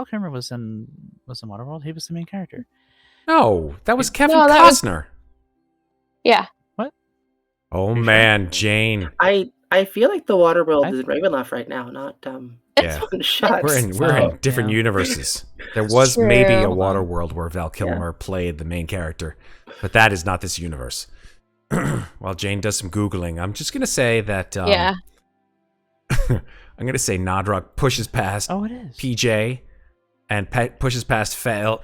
[SPEAKER 8] Kilmer was in Waterworld. He was the main character.
[SPEAKER 6] No, that was Kevin
[SPEAKER 3] No, that was-
[SPEAKER 6] Costner.
[SPEAKER 3] Yeah.
[SPEAKER 6] Oh
[SPEAKER 8] You sure?
[SPEAKER 6] man, Jane.
[SPEAKER 2] I feel like the Waterworld
[SPEAKER 8] I-
[SPEAKER 2] is in Ravenloft right now, not
[SPEAKER 6] Yeah.
[SPEAKER 2] one shot.
[SPEAKER 6] We're in different
[SPEAKER 8] Yeah.
[SPEAKER 6] universes. There was maybe a
[SPEAKER 3] True.
[SPEAKER 6] Waterworld where Val Kilmer played the main character, but that is not this universe. While Jane does some googling, I'm just gonna say that.
[SPEAKER 3] Yeah.
[SPEAKER 6] I'm gonna say Nodrok pushes past
[SPEAKER 8] Oh, it is.
[SPEAKER 6] PJ and pushes past Fel.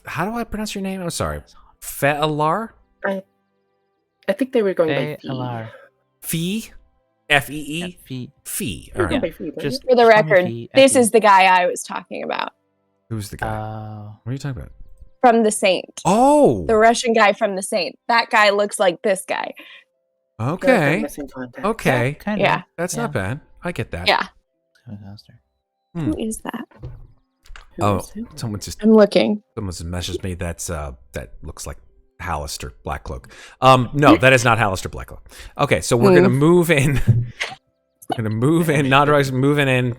[SPEAKER 6] How do I pronounce your name? I'm sorry, Felar.
[SPEAKER 2] I think they were going by Fee.
[SPEAKER 8] ALR.
[SPEAKER 6] Fee. Fee.
[SPEAKER 8] Fee.
[SPEAKER 6] Fee.
[SPEAKER 2] They were
[SPEAKER 6] All
[SPEAKER 2] going
[SPEAKER 6] right.
[SPEAKER 2] by Fee, right?
[SPEAKER 8] Just
[SPEAKER 3] For the
[SPEAKER 8] call me
[SPEAKER 3] record,
[SPEAKER 8] Fee,
[SPEAKER 3] this
[SPEAKER 8] Effie.
[SPEAKER 3] is the guy I was talking about
[SPEAKER 6] Who's the guy? what are you talking about?
[SPEAKER 3] from The Saint.
[SPEAKER 6] Oh.
[SPEAKER 3] The Russian guy from The Saint. That guy looks like this guy.
[SPEAKER 2] I feel like
[SPEAKER 6] Okay.
[SPEAKER 2] I'm missing context.
[SPEAKER 6] Okay.
[SPEAKER 8] Kind
[SPEAKER 3] Yeah.
[SPEAKER 8] of.
[SPEAKER 6] That's not bad. I get that.
[SPEAKER 3] Yeah.
[SPEAKER 6] Hmm.
[SPEAKER 3] Who is that?
[SPEAKER 2] Who
[SPEAKER 6] Oh,
[SPEAKER 2] is who?
[SPEAKER 6] someone just
[SPEAKER 3] I'm looking.
[SPEAKER 6] messaged me that looks like Hallister Blackcloak. No, that is not Hallister Blackcloak. Okay, so we're gonna move in. We're gonna move in. Nodrog's moving in.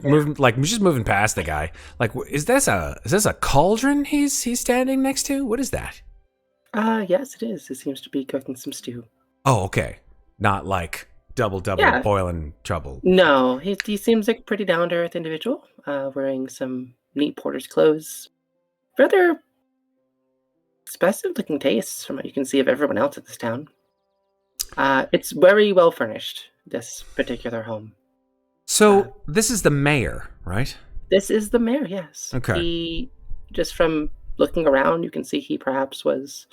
[SPEAKER 6] Just moving past the guy. Like, is this a cauldron he's standing next to? What is that?
[SPEAKER 2] Yes, it is. It seems to be cooking some stew.
[SPEAKER 6] Oh, okay. Not like double
[SPEAKER 2] Yeah.
[SPEAKER 6] boiling trouble.
[SPEAKER 2] No, he seems like a pretty down to earth individual, wearing some neat porter's clothes. Rather expressive looking tastes from what you can see of everyone else in this town. It's very well furnished, this particular home.
[SPEAKER 6] So this is the mayor, right?
[SPEAKER 2] This is the mayor, yes.
[SPEAKER 6] Okay.
[SPEAKER 2] He, just from looking around, you can see he perhaps was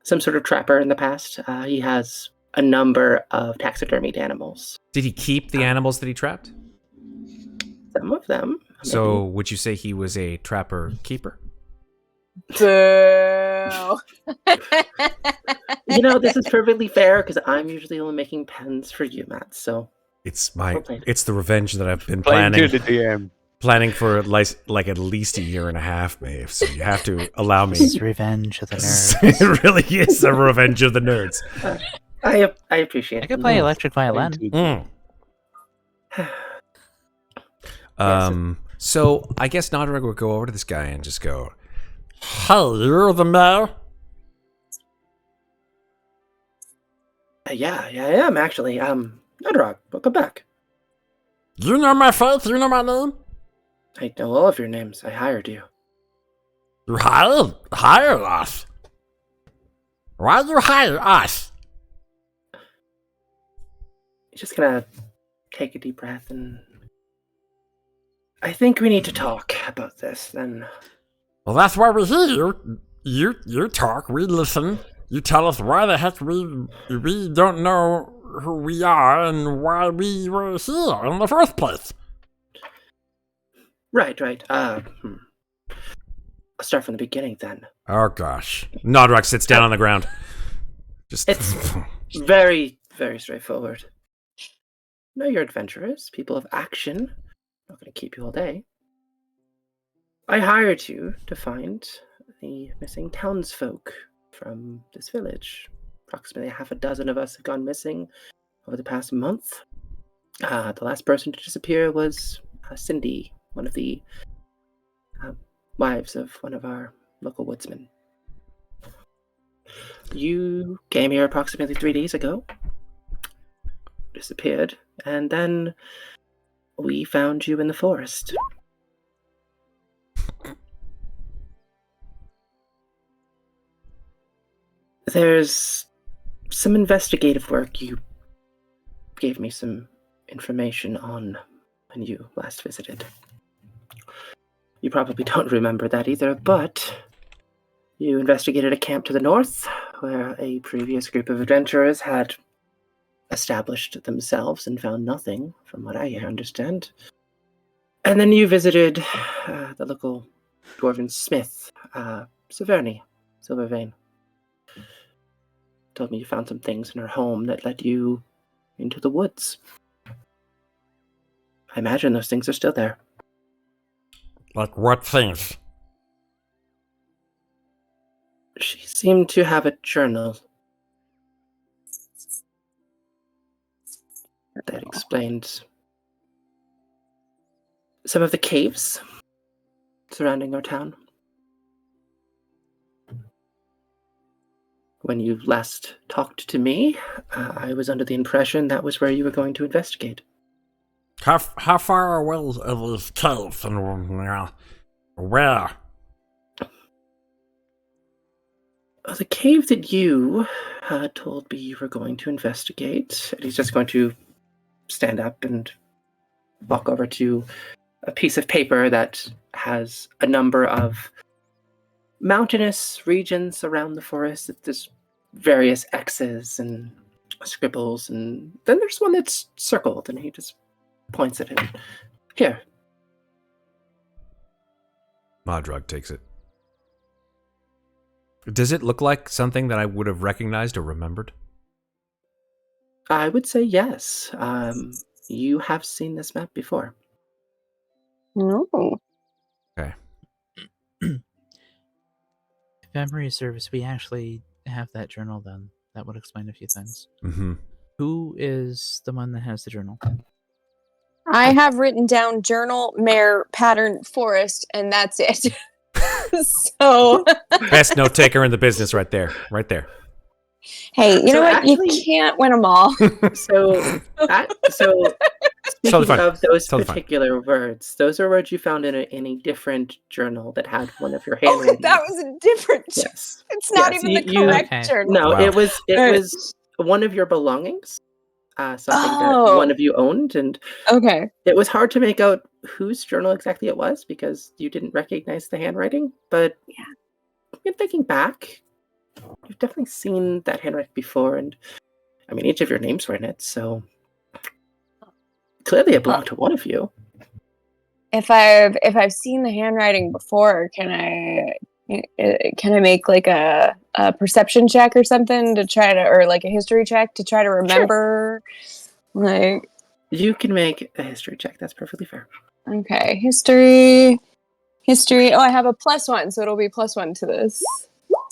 [SPEAKER 2] some sort of trapper in the past. He has a number of taxidermied animals.
[SPEAKER 6] Did he keep the animals that he trapped?
[SPEAKER 2] Some of them.
[SPEAKER 6] So would you say he was a trapper keeper?
[SPEAKER 3] Boo.
[SPEAKER 2] You know, this is perfectly fair because I'm usually only making pens for you, Matt. So
[SPEAKER 6] It's
[SPEAKER 2] Well played.
[SPEAKER 6] it's the revenge that I've been
[SPEAKER 4] Playing
[SPEAKER 6] planning.
[SPEAKER 4] to the DM.
[SPEAKER 6] Planning for like at least a year and a half, Maeve. So you have to allow me.
[SPEAKER 8] It's Revenge of the Nerds.
[SPEAKER 6] It really is a revenge of the nerds.
[SPEAKER 2] I appreciate
[SPEAKER 8] I
[SPEAKER 2] it.
[SPEAKER 8] could play electric violin.
[SPEAKER 6] Mm. So I guess Nodrog would go over to this guy and just go, "Hey, you're the mayor."
[SPEAKER 2] Yeah, I am actually. Nodrog, welcome back.
[SPEAKER 6] You know my face. You know my name.
[SPEAKER 2] I know all of your names. I hired you.
[SPEAKER 6] You hired us. Why you hire us?
[SPEAKER 2] Just gonna take a deep breath and I think we need to talk about this then.
[SPEAKER 6] Well, that's why we're here. You talk, we listen. You tell us why the heck we don't know who we are and why we were here in the first place.
[SPEAKER 2] Right. I'll start from the beginning then.
[SPEAKER 6] Oh gosh. Nodrog sits down on the ground. Just
[SPEAKER 2] It's very, very straightforward. No, you're adventurers, people of action. Not going to keep you all day. I hired you to find the missing townsfolk from this village. Approximately half a dozen of us have gone missing over the past month. The last person to disappear was Cindy, one of the wives of one of our local woodsmen. You came here approximately 3 days ago, disappeared, and then we found you in the forest. There's some investigative work you gave me some information on when you last visited. You probably don't remember that either, but you investigated a camp to the north where a previous group of adventurers had established themselves and found nothing, from what I understand. And then you visited the local dwarven smith, Silvervein. Told me you found some things in her home that led you into the woods. I imagine those things are still there.
[SPEAKER 6] like what things?
[SPEAKER 2] She seemed to have a journal. that explained some of the caves surrounding our town. When you last talked to me, I was under the impression that was where you were going to investigate.
[SPEAKER 6] How far away is this cave and where?
[SPEAKER 2] The cave that you told me you were going to investigate, and he's just going to stand up and walk over to a piece of paper that has a number of mountainous regions around the forest. There's various X's and scribbles, and then there's one that's circled, and he just points at it. Here.
[SPEAKER 6] Modrug takes it. Does it look like something that I would have recognized or remembered?
[SPEAKER 2] I would say yes. You have seen this map before.
[SPEAKER 3] No.
[SPEAKER 6] Okay.
[SPEAKER 8] If memory serves, we actually have that journal then. That would explain a few things.
[SPEAKER 6] Mm-hmm.
[SPEAKER 8] Who is the one that has the journal?
[SPEAKER 3] I have written down journal, mare, pattern, forest, and that's it. So,
[SPEAKER 6] Best note taker in the business right there. Right there.
[SPEAKER 3] hey, you
[SPEAKER 2] So
[SPEAKER 3] know what?
[SPEAKER 2] actually-
[SPEAKER 3] You can't win them all.
[SPEAKER 2] So speaking
[SPEAKER 6] Totally fine.
[SPEAKER 2] of those
[SPEAKER 6] Totally fine.
[SPEAKER 2] particular words, those are words you found in a different journal that had one of your
[SPEAKER 3] Oh,
[SPEAKER 2] handwriting.
[SPEAKER 3] that was a different.
[SPEAKER 2] Yes.
[SPEAKER 3] It's not
[SPEAKER 2] Yes,
[SPEAKER 3] even the
[SPEAKER 2] you-
[SPEAKER 3] correct
[SPEAKER 8] Okay.
[SPEAKER 3] journal.
[SPEAKER 2] No,
[SPEAKER 6] Wow.
[SPEAKER 2] it was
[SPEAKER 3] Alright.
[SPEAKER 2] one of your belongings. Something
[SPEAKER 3] Oh.
[SPEAKER 2] that one of you owned, and
[SPEAKER 3] Okay.
[SPEAKER 2] it was hard to make out whose journal exactly it was because you didn't recognize the handwriting. But in thinking back, you've definitely seen that handwriting before, and I mean, each of your names were in it, so clearly it belonged to one of you.
[SPEAKER 3] If I've seen the handwriting before, can I make like a perception check or something to try to, or like a history check to try to remember? Like,
[SPEAKER 2] You can make a history check. That's perfectly fair.
[SPEAKER 3] okay, history. Oh, I have a +1, so it'll be +1 to this.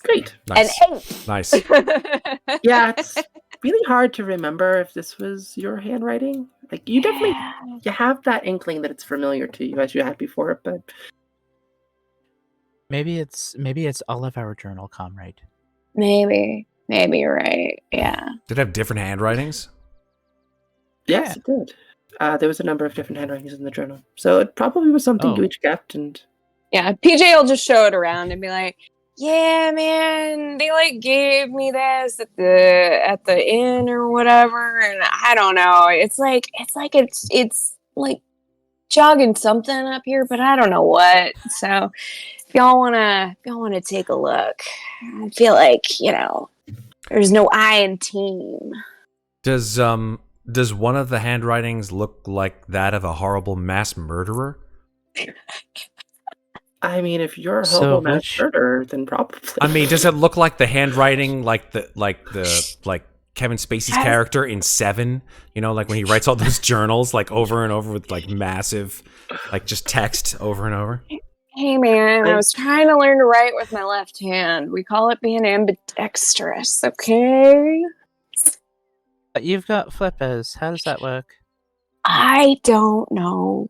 [SPEAKER 2] Great.
[SPEAKER 6] Nice.
[SPEAKER 3] An 8.
[SPEAKER 6] Nice.
[SPEAKER 2] Yeah, it's really hard to remember if this was your handwriting. Like you definitely you have that inkling that it's familiar to you as you had before, but
[SPEAKER 8] Maybe it's all of our journal, comrade.
[SPEAKER 3] Maybe you're right. Yeah.
[SPEAKER 6] Did it have different handwritings?
[SPEAKER 2] yes, it did. There was a number of different handwritings in the journal, so it probably was something you
[SPEAKER 8] Oh.
[SPEAKER 2] each kept. And
[SPEAKER 3] Yeah, PJ will just show it around and be like, "Yeah, man, they like gave me this at the inn or whatever, and I don't know. It's like like jogging something up here, but I don't know what. So if y'all wanna take a look, I feel like there's no I in team.
[SPEAKER 6] Does one of the handwritings look like that of a horrible mass murderer?
[SPEAKER 2] I mean, if you're a
[SPEAKER 8] So
[SPEAKER 2] hobo mass
[SPEAKER 8] which-
[SPEAKER 2] murderer, then probably.
[SPEAKER 6] I mean, does it look like the handwriting like Kevin Spacey's
[SPEAKER 3] Yes.
[SPEAKER 6] character in Seven? You know, like when he writes all those journals like over and over with like massive, like just text over and over.
[SPEAKER 3] Hey man, I was trying to learn to write with my left hand. We call it being ambidextrous, okay?
[SPEAKER 8] But you've got flippers. How does that work?
[SPEAKER 3] I don't know.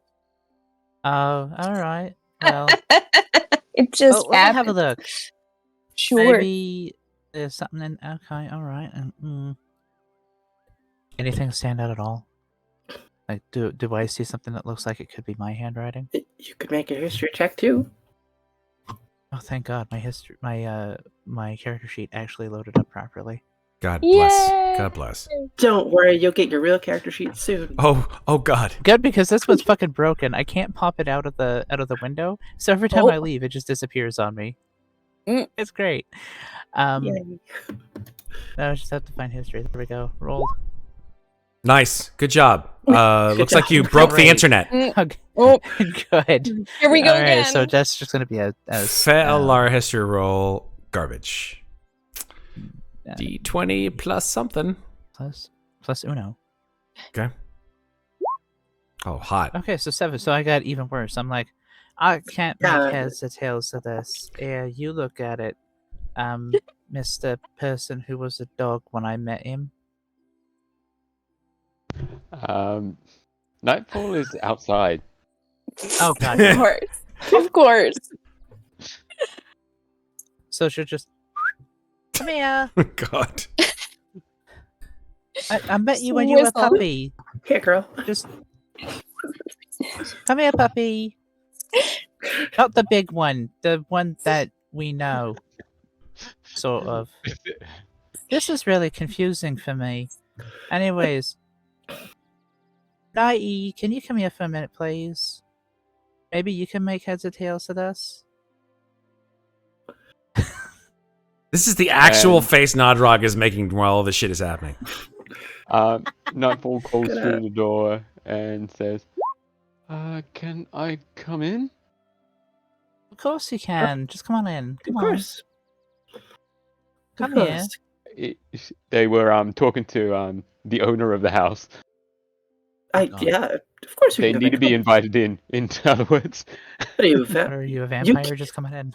[SPEAKER 8] Oh, all right. Well,
[SPEAKER 3] It just
[SPEAKER 8] let me have a
[SPEAKER 3] happened.
[SPEAKER 8] look.
[SPEAKER 3] Sure.
[SPEAKER 8] Maybe there's something in. Okay, all right. Anything stand out at all? Like, do I see something that looks like it could be my handwriting?
[SPEAKER 2] You could make a history check too.
[SPEAKER 8] Oh, thank God, my character sheet actually loaded up properly.
[SPEAKER 6] God bless.
[SPEAKER 3] Yay!
[SPEAKER 6] God bless.
[SPEAKER 2] Don't worry, you'll get your real character sheet soon.
[SPEAKER 6] Oh God.
[SPEAKER 8] Good, because this one's fucking broken. I can't pop it out of the window. So every time I
[SPEAKER 2] Oh.
[SPEAKER 8] leave, it just disappears on me.
[SPEAKER 3] Mm.
[SPEAKER 8] It's great.
[SPEAKER 2] Yay.
[SPEAKER 8] Now I just have to find history. There we go. Rolled.
[SPEAKER 6] Nice. Good job. Looks like
[SPEAKER 2] job.
[SPEAKER 6] you broke the
[SPEAKER 8] Great.
[SPEAKER 6] internet.
[SPEAKER 8] Okay.
[SPEAKER 3] Oh,
[SPEAKER 8] Good.
[SPEAKER 3] here we go
[SPEAKER 8] All right,
[SPEAKER 3] again.
[SPEAKER 8] so that's just going to be a
[SPEAKER 6] Fail our history roll. Garbage.
[SPEAKER 8] uh,
[SPEAKER 6] D20 plus something.
[SPEAKER 8] plus uno.
[SPEAKER 6] Okay. Oh, hot.
[SPEAKER 8] Okay, so 7. So I got even worse. I'm like, I can't make
[SPEAKER 2] Yeah.
[SPEAKER 8] heads or tails of this. Yeah, you look at it, Mr. Person who was a dog when I met him.
[SPEAKER 4] Nightfall is outside.
[SPEAKER 8] Oh god.
[SPEAKER 3] Of course. Of course.
[SPEAKER 8] So she'll just come here.
[SPEAKER 6] God.
[SPEAKER 8] I met you when you were a
[SPEAKER 3] Whistle.
[SPEAKER 8] puppy.
[SPEAKER 2] Here, girl.
[SPEAKER 8] Just come here, puppy. Not the big one, the one that we know. Sort of. This is really confusing for me. Anyways, Nighty, can you come here for a minute, please? Maybe you can make heads or tails of this?
[SPEAKER 6] This is the actual face Nodrog is making while all this shit is happening.
[SPEAKER 4] Nightfall calls through the door and says, can I come in?
[SPEAKER 8] Of course you can. Just come on in. Come
[SPEAKER 2] Of
[SPEAKER 8] on.
[SPEAKER 2] course.
[SPEAKER 8] Come
[SPEAKER 2] Of
[SPEAKER 8] here.
[SPEAKER 2] course.
[SPEAKER 4] They were talking to the owner of the house.
[SPEAKER 2] Yeah, of course.
[SPEAKER 4] They need to be invited in other words.
[SPEAKER 2] What are you,
[SPEAKER 8] What are you, a
[SPEAKER 2] You
[SPEAKER 8] vampire?
[SPEAKER 2] ca-
[SPEAKER 8] Just come on in.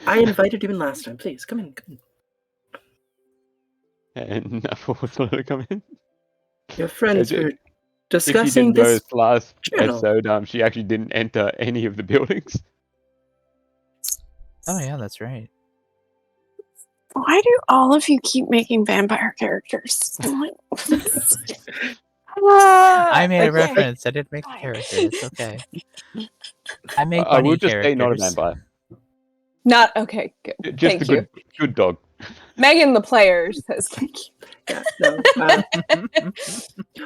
[SPEAKER 2] I invited you in last time. Please, come in. Come in.
[SPEAKER 4] And Nightfall was allowed to come in.
[SPEAKER 2] Your friends
[SPEAKER 4] If
[SPEAKER 2] were
[SPEAKER 4] you
[SPEAKER 2] discussing
[SPEAKER 4] didn't
[SPEAKER 2] this.
[SPEAKER 4] know last
[SPEAKER 2] journal.
[SPEAKER 4] episode, she actually didn't enter any of the buildings.
[SPEAKER 8] Oh yeah, that's right.
[SPEAKER 3] Why do all of you keep making vampire characters?
[SPEAKER 8] I made a
[SPEAKER 3] Okay.
[SPEAKER 8] reference. I didn't make the character. It's okay. I made
[SPEAKER 4] I will
[SPEAKER 8] bunny
[SPEAKER 4] just say not a
[SPEAKER 8] characters.
[SPEAKER 4] vampire.
[SPEAKER 3] Not okay. Good.
[SPEAKER 4] Just
[SPEAKER 3] Thank
[SPEAKER 4] a
[SPEAKER 3] you.
[SPEAKER 4] good dog.
[SPEAKER 3] Megan, the player, says thank you.
[SPEAKER 2] Yeah, no.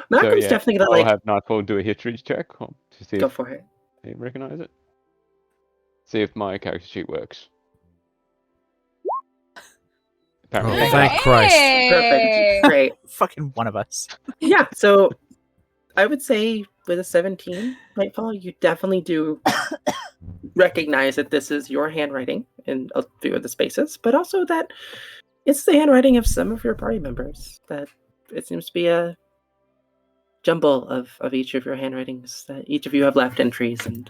[SPEAKER 2] Malcolm's definitely gonna
[SPEAKER 4] I'll
[SPEAKER 2] like
[SPEAKER 4] have Nightfall do a history check to see
[SPEAKER 2] go
[SPEAKER 4] if
[SPEAKER 2] for it.
[SPEAKER 4] they recognize it. See if my character sheet works. Apparently,
[SPEAKER 6] Oh,
[SPEAKER 4] it
[SPEAKER 6] thank
[SPEAKER 4] does.
[SPEAKER 6] Christ.
[SPEAKER 2] Perfect. Great.
[SPEAKER 8] Fucking one of us.
[SPEAKER 2] Yeah, so I would say with a 17 Nightfall, you definitely do recognize that this is your handwriting in a few of the spaces, but also that it's the handwriting of some of your party members. That it seems to be a jumble of each of your handwritings. That each of you have left entries, and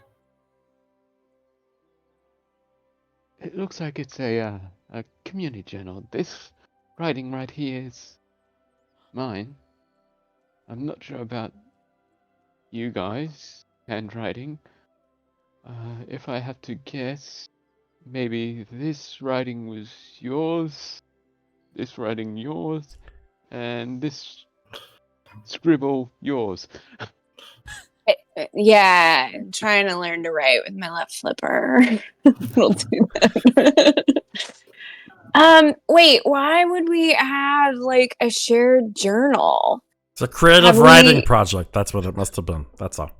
[SPEAKER 4] It looks like it's a community journal. This writing right here is mine. I'm not sure about you guys handwriting. If I have to guess, maybe this writing was yours, this writing yours, and this scribble yours.
[SPEAKER 3] Yeah, I'm trying to learn to write with my left flipper. We'll do that. Wait, why would we have like a shared journal?
[SPEAKER 6] It's a creative
[SPEAKER 3] Have
[SPEAKER 6] writing
[SPEAKER 3] we-
[SPEAKER 6] project. That's what it must have been. That's all.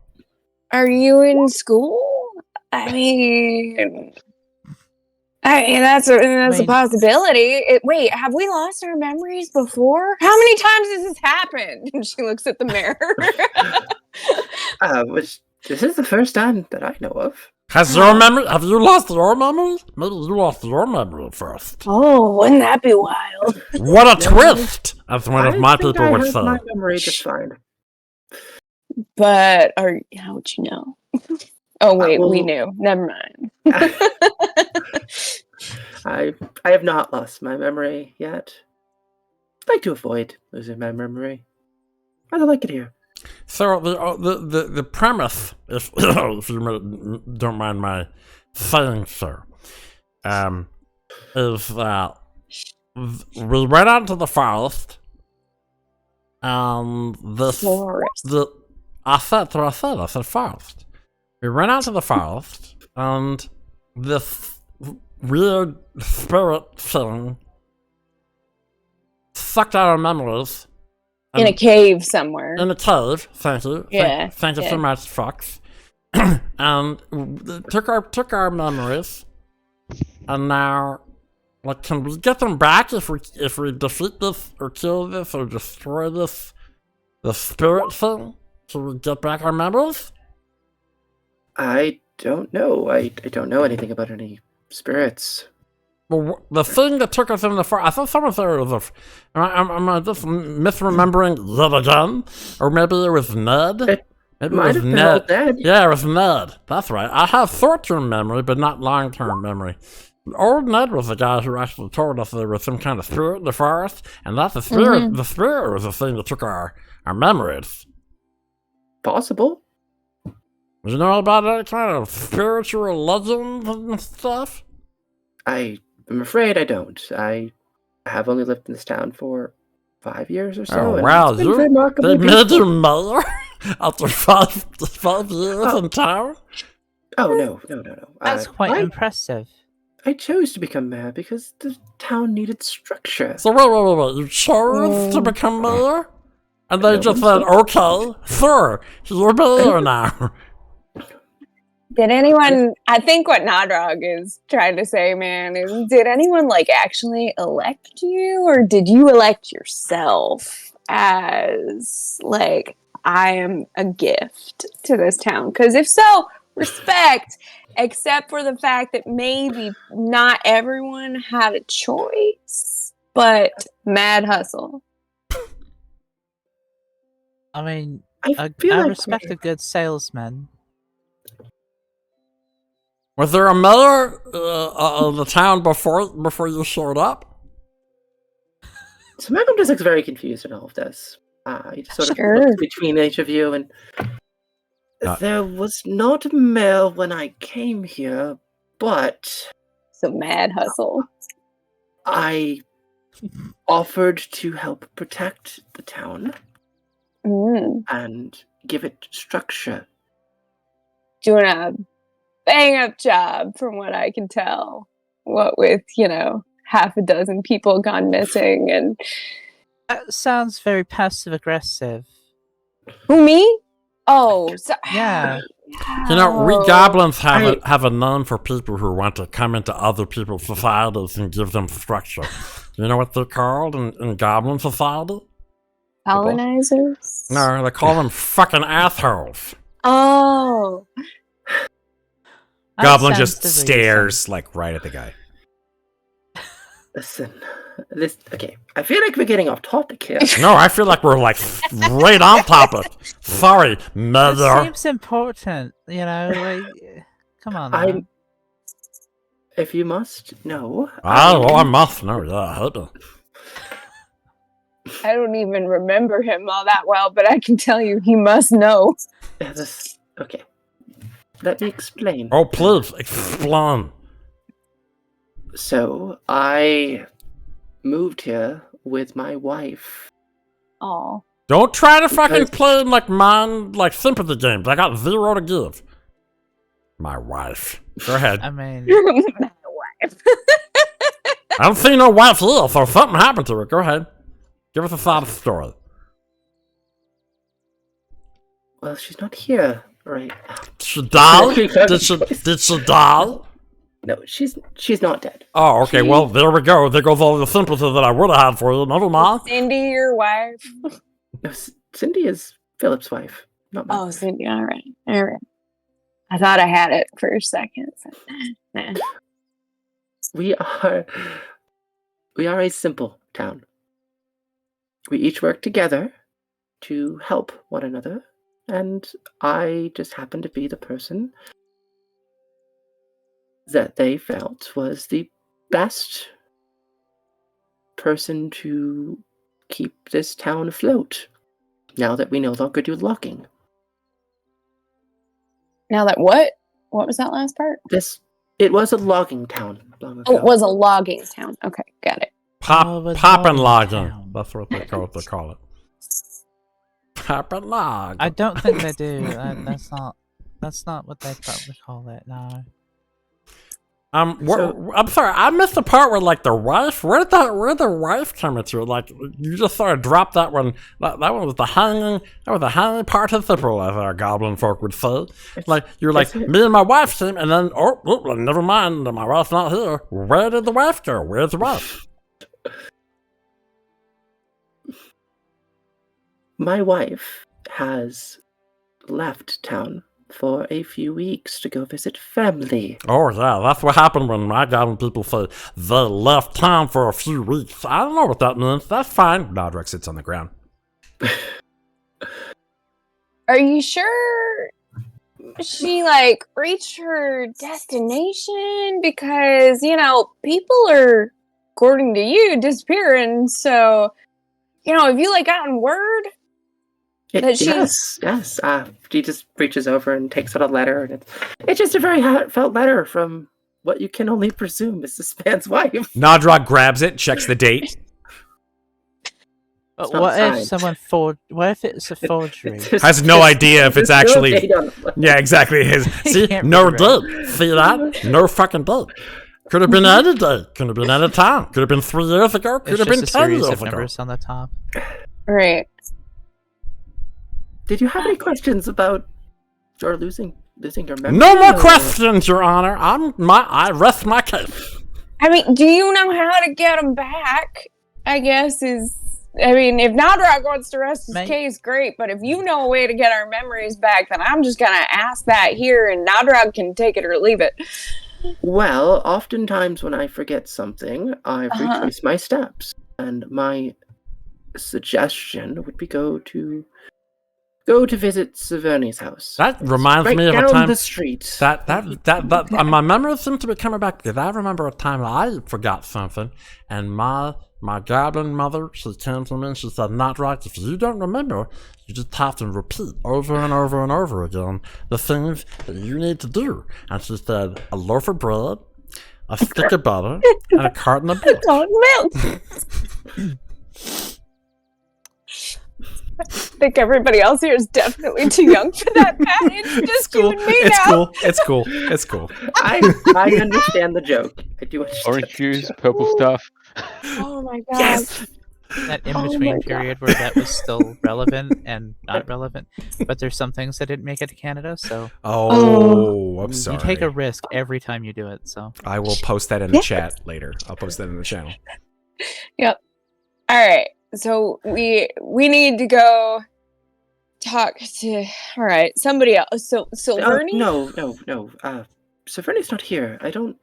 [SPEAKER 3] Are you in school? I mean, that's a
[SPEAKER 8] mean-
[SPEAKER 3] possibility. Wait, have we lost our memories before? How many times has this happened? And she looks at the mirror.
[SPEAKER 2] which this is the first time that I know of.
[SPEAKER 6] Has your memory? Have you lost your memory? Maybe you lost your memory first.
[SPEAKER 3] Oh, wouldn't that be wild?
[SPEAKER 6] What a twist! As one of my
[SPEAKER 2] think
[SPEAKER 6] people
[SPEAKER 2] I
[SPEAKER 6] would
[SPEAKER 2] have
[SPEAKER 6] say.
[SPEAKER 2] my memory just fine.
[SPEAKER 3] But how would you know? Oh wait, we
[SPEAKER 2] well-
[SPEAKER 3] knew. Never mind.
[SPEAKER 2] I have not lost my memory yet. I'd like to avoid losing my memory. I like it here.
[SPEAKER 6] So the premise, if if you don't mind my saying so, is that we went out to the forest, and I said forest. We went out to the forest, and this weird spirit thing sucked out our memories.
[SPEAKER 3] In a cave somewhere.
[SPEAKER 6] In a cave, thank you.
[SPEAKER 3] Yeah,
[SPEAKER 6] Thank you
[SPEAKER 3] yeah.
[SPEAKER 6] so much, Fox. And took our memories, and now, like, can we get them back if we defeat this or kill this or destroy this the spirit thing? Can we get back our memories?
[SPEAKER 2] I don't know. I don't know anything about any spirits.
[SPEAKER 6] Well, the thing that took us in the forest, I thought someone said it was am I just misremembering yet again? Or maybe it was Ned?
[SPEAKER 2] It
[SPEAKER 6] Maybe
[SPEAKER 2] might have been old Ned.
[SPEAKER 6] Yeah, it was Ned. That's right. I have short-term memory, but not long-term memory. Old Ned was the guy who actually told us there was some kind of spirit in the forest, and that the spirit was the thing that took our memories.
[SPEAKER 2] Possible.
[SPEAKER 6] You know about any kind of spiritual legends and stuff?
[SPEAKER 2] I am afraid I don't. I have only lived in this town for 5 years or so.
[SPEAKER 6] Oh,
[SPEAKER 2] and
[SPEAKER 6] wow,
[SPEAKER 2] it's been
[SPEAKER 6] they
[SPEAKER 2] remarkably
[SPEAKER 6] made you
[SPEAKER 2] beautiful.
[SPEAKER 6] mayor after 5 years in town?
[SPEAKER 2] Oh, no.
[SPEAKER 8] That's quite
[SPEAKER 2] I
[SPEAKER 8] impressive.
[SPEAKER 2] chose to become mayor because the town needed structure.
[SPEAKER 6] So wait. You chose to become mayor? And they
[SPEAKER 2] No
[SPEAKER 6] just
[SPEAKER 2] one
[SPEAKER 6] said, okay, sure, you're mayor now.
[SPEAKER 3] Did anyone? I think what Nodrog is trying to say, man, is did anyone like actually elect you, or did you elect yourself as like I am a gift to this town? Because if so, respect. Except for the fact that maybe not everyone had a choice, but mad hustle.
[SPEAKER 8] I mean,
[SPEAKER 2] I feel
[SPEAKER 8] I
[SPEAKER 2] like
[SPEAKER 8] respect a good salesman.
[SPEAKER 6] Was there a mayor of the town before you showed up?
[SPEAKER 2] So Malcolm just looks very confused in all of this. He just sort of looks between each of you, and there was not a mayor when I came here, but
[SPEAKER 3] So mad hustle.
[SPEAKER 2] I offered to help protect the town and give it structure.
[SPEAKER 3] Doing a bang up job from what I can tell. What with, half a dozen people gone missing and
[SPEAKER 8] That sounds very passive aggressive.
[SPEAKER 3] who, me? Oh, so,
[SPEAKER 8] Yeah.
[SPEAKER 6] You know, we goblins have
[SPEAKER 2] I-
[SPEAKER 6] have a name for people who want to come into other people's societies and give them structure. You know what they're called in goblin society?
[SPEAKER 3] colonizers.
[SPEAKER 6] No, they call them fucking assholes.
[SPEAKER 3] Oh,
[SPEAKER 8] That
[SPEAKER 6] Goblin
[SPEAKER 8] stands
[SPEAKER 6] just
[SPEAKER 8] to reason.
[SPEAKER 6] stares like right at the guy.
[SPEAKER 2] Listen, okay. I feel like we're getting off topic here.
[SPEAKER 6] No, I feel like we're like right on topic. Sorry,
[SPEAKER 8] It
[SPEAKER 6] mother.
[SPEAKER 8] seems important, like, come on now.
[SPEAKER 2] I'm. If you must know,
[SPEAKER 6] I must know. Yeah, I hope so.
[SPEAKER 3] I don't even remember him all that well, but I can tell you he must know.
[SPEAKER 2] Okay. Let me explain.
[SPEAKER 6] Oh, please explain.
[SPEAKER 2] So I moved here with my wife.
[SPEAKER 3] Oh,
[SPEAKER 6] Don't try to fucking
[SPEAKER 2] Because-
[SPEAKER 6] play like sympathy games. I got 0 to give. My wife. Go ahead.
[SPEAKER 8] I mean,
[SPEAKER 3] my wife.
[SPEAKER 6] I don't see no wife here, so something happened to her. Go ahead. Give us a side of the story.
[SPEAKER 2] Well, she's not here right now.
[SPEAKER 6] She died? Did she die?
[SPEAKER 2] No, she's not dead.
[SPEAKER 6] Oh, okay. Well, there we go. There goes all the sympathy that I would have had for you. Never mind.
[SPEAKER 3] Cindy, your wife.
[SPEAKER 2] No, Cindy is Philip's wife, not mine.
[SPEAKER 3] Oh, Cindy. All right. I thought I had it for a second. So, nah.
[SPEAKER 2] We are a simple town. We each work together to help one another, and I just happen to be the person that they felt was the best person to keep this town afloat. Now that we no longer do logging.
[SPEAKER 3] Now that what? What was that last part?
[SPEAKER 2] It was a logging town long ago.
[SPEAKER 3] Oh, it was a logging town. Okay, got it.
[SPEAKER 6] Poppin' logging.
[SPEAKER 8] town.
[SPEAKER 6] That's what they call it. Poppin' log.
[SPEAKER 8] I don't think they do. That's not what they probably call it. No.
[SPEAKER 6] I'm sorry. I missed the part where like the wife. Where did the wife come into? Like you just sort of dropped that one. That one was the hanging. That was the hanging participle, as our goblin folk would say. Like you're like me and my wife came, and then never mind. My wife's not here. Where did the wife go? Where's the wife?
[SPEAKER 2] My wife has left town for a few weeks to go visit family.
[SPEAKER 6] Oh yeah, that's what happened when my goblin people say they left town for a few weeks. I don't know what that means. That's fine. Nodrick sits on the ground.
[SPEAKER 3] Are you sure she like reached her destination? Because people are, according to you, disappearing. So, have you like gotten word? That
[SPEAKER 2] Yes. She just reaches over and takes out a letter, and it's just a very heartfelt letter from what you can only presume is this man's wife.
[SPEAKER 6] Nodrog grabs it, checks the date.
[SPEAKER 2] It's
[SPEAKER 8] But
[SPEAKER 2] not
[SPEAKER 8] what if
[SPEAKER 2] signed.
[SPEAKER 8] someone what if it's a forgery?
[SPEAKER 6] Has no idea if it's actually. Yeah, exactly. See,
[SPEAKER 8] can't
[SPEAKER 6] no
[SPEAKER 8] read it.
[SPEAKER 6] date. See that? No fucking date. Could have been any day. Could have been any time. Could have been 3 years ago. Could
[SPEAKER 8] It's
[SPEAKER 6] have been
[SPEAKER 8] just a
[SPEAKER 6] 10
[SPEAKER 8] series
[SPEAKER 6] years
[SPEAKER 8] of
[SPEAKER 6] ago.
[SPEAKER 8] numbers on the top.
[SPEAKER 3] Right.
[SPEAKER 2] Did you have any questions about or losing your memory?
[SPEAKER 6] No more
[SPEAKER 2] or-
[SPEAKER 6] questions, Your Honor. I rest my case.
[SPEAKER 3] I mean, do you know how to get him back? I guess I mean, if Nodrog wants to rest his case, great. But if you know a way to get our memories back, then I'm just gonna ask that here, and Nodrog can take it or leave it.
[SPEAKER 2] Well, oftentimes when I forget something, I retrace my steps, and my suggestion would be go to visit Saverni's house.
[SPEAKER 6] That reminds
[SPEAKER 2] Right
[SPEAKER 6] me of a
[SPEAKER 2] down
[SPEAKER 6] time.
[SPEAKER 2] the street.
[SPEAKER 6] That my memories seem to be coming back because I remember a time I forgot something, and my goblin mother, she came to me and she said, "Nodrog, if you don't remember, you just have to repeat over and over and over again the things that you need to do." And she said, "A loaf of bread, a stick of butter, and a carton of milk."
[SPEAKER 3] Milk. I think everybody else here is definitely too young for that, Pat. It's just you and me
[SPEAKER 6] It's
[SPEAKER 3] now.
[SPEAKER 6] cool. It's cool. It's cool.
[SPEAKER 2] I understand the joke. I do understand.
[SPEAKER 4] Orange juice, purple stuff.
[SPEAKER 3] Oh my god.
[SPEAKER 2] Yes.
[SPEAKER 8] That
[SPEAKER 3] Oh my
[SPEAKER 8] in-between
[SPEAKER 3] God.
[SPEAKER 8] period where that was still relevant and not relevant. But there's some things that didn't make it to Canada, so
[SPEAKER 6] Oh, I'm sorry.
[SPEAKER 8] you take a risk every time you do it. So
[SPEAKER 6] I will post that in the chat later. I'll post that in the channel.
[SPEAKER 3] All right. So we need to go talk to somebody else. So Silverny?
[SPEAKER 2] No. Saverni's not here. I don't.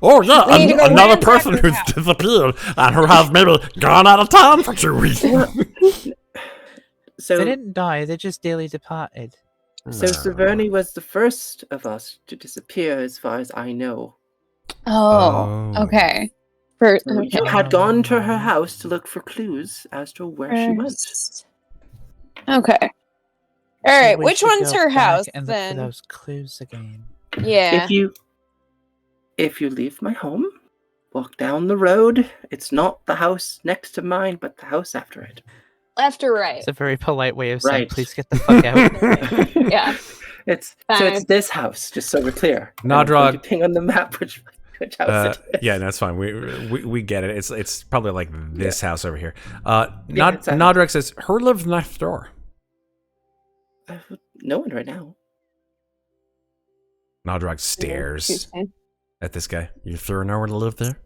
[SPEAKER 6] Oh yeah,
[SPEAKER 3] We need to go
[SPEAKER 6] another
[SPEAKER 3] ransack
[SPEAKER 6] person
[SPEAKER 3] her
[SPEAKER 6] who's
[SPEAKER 3] house.
[SPEAKER 6] disappeared and who has maybe gone out of town for 2 weeks.
[SPEAKER 2] So
[SPEAKER 8] they didn't die; they just daily departed.
[SPEAKER 2] So Saverni was the first of us to disappear, as far as I know.
[SPEAKER 3] Oh, okay. First,
[SPEAKER 2] So
[SPEAKER 3] okay.
[SPEAKER 2] you had gone to her house to look for clues as to where she went.
[SPEAKER 3] First. Okay. All right.
[SPEAKER 8] We
[SPEAKER 3] Which
[SPEAKER 8] should
[SPEAKER 3] one's
[SPEAKER 8] go
[SPEAKER 3] her
[SPEAKER 8] back
[SPEAKER 3] house
[SPEAKER 8] and look for
[SPEAKER 3] then?
[SPEAKER 8] those clues again.
[SPEAKER 3] Yeah.
[SPEAKER 2] If you leave my home, walk down the road. It's not the house next to mine, but the house after it.
[SPEAKER 3] Left or right?
[SPEAKER 8] It's a very polite way of saying,
[SPEAKER 2] Right.
[SPEAKER 8] "Please get the fuck out."
[SPEAKER 3] Yeah.
[SPEAKER 2] It's
[SPEAKER 3] Fine.
[SPEAKER 2] this house, just so we're clear.
[SPEAKER 6] Nodrog-
[SPEAKER 2] You ping on the map which house it is.
[SPEAKER 6] Yeah, that's fine. We get it. It's probably like this house over here.
[SPEAKER 2] Yeah, it's that-
[SPEAKER 6] Nodrog says her lives next door.
[SPEAKER 2] No one right now.
[SPEAKER 6] Nodrog
[SPEAKER 3] She's
[SPEAKER 6] stares
[SPEAKER 3] fine.
[SPEAKER 6] at this guy. You sure know where to live there?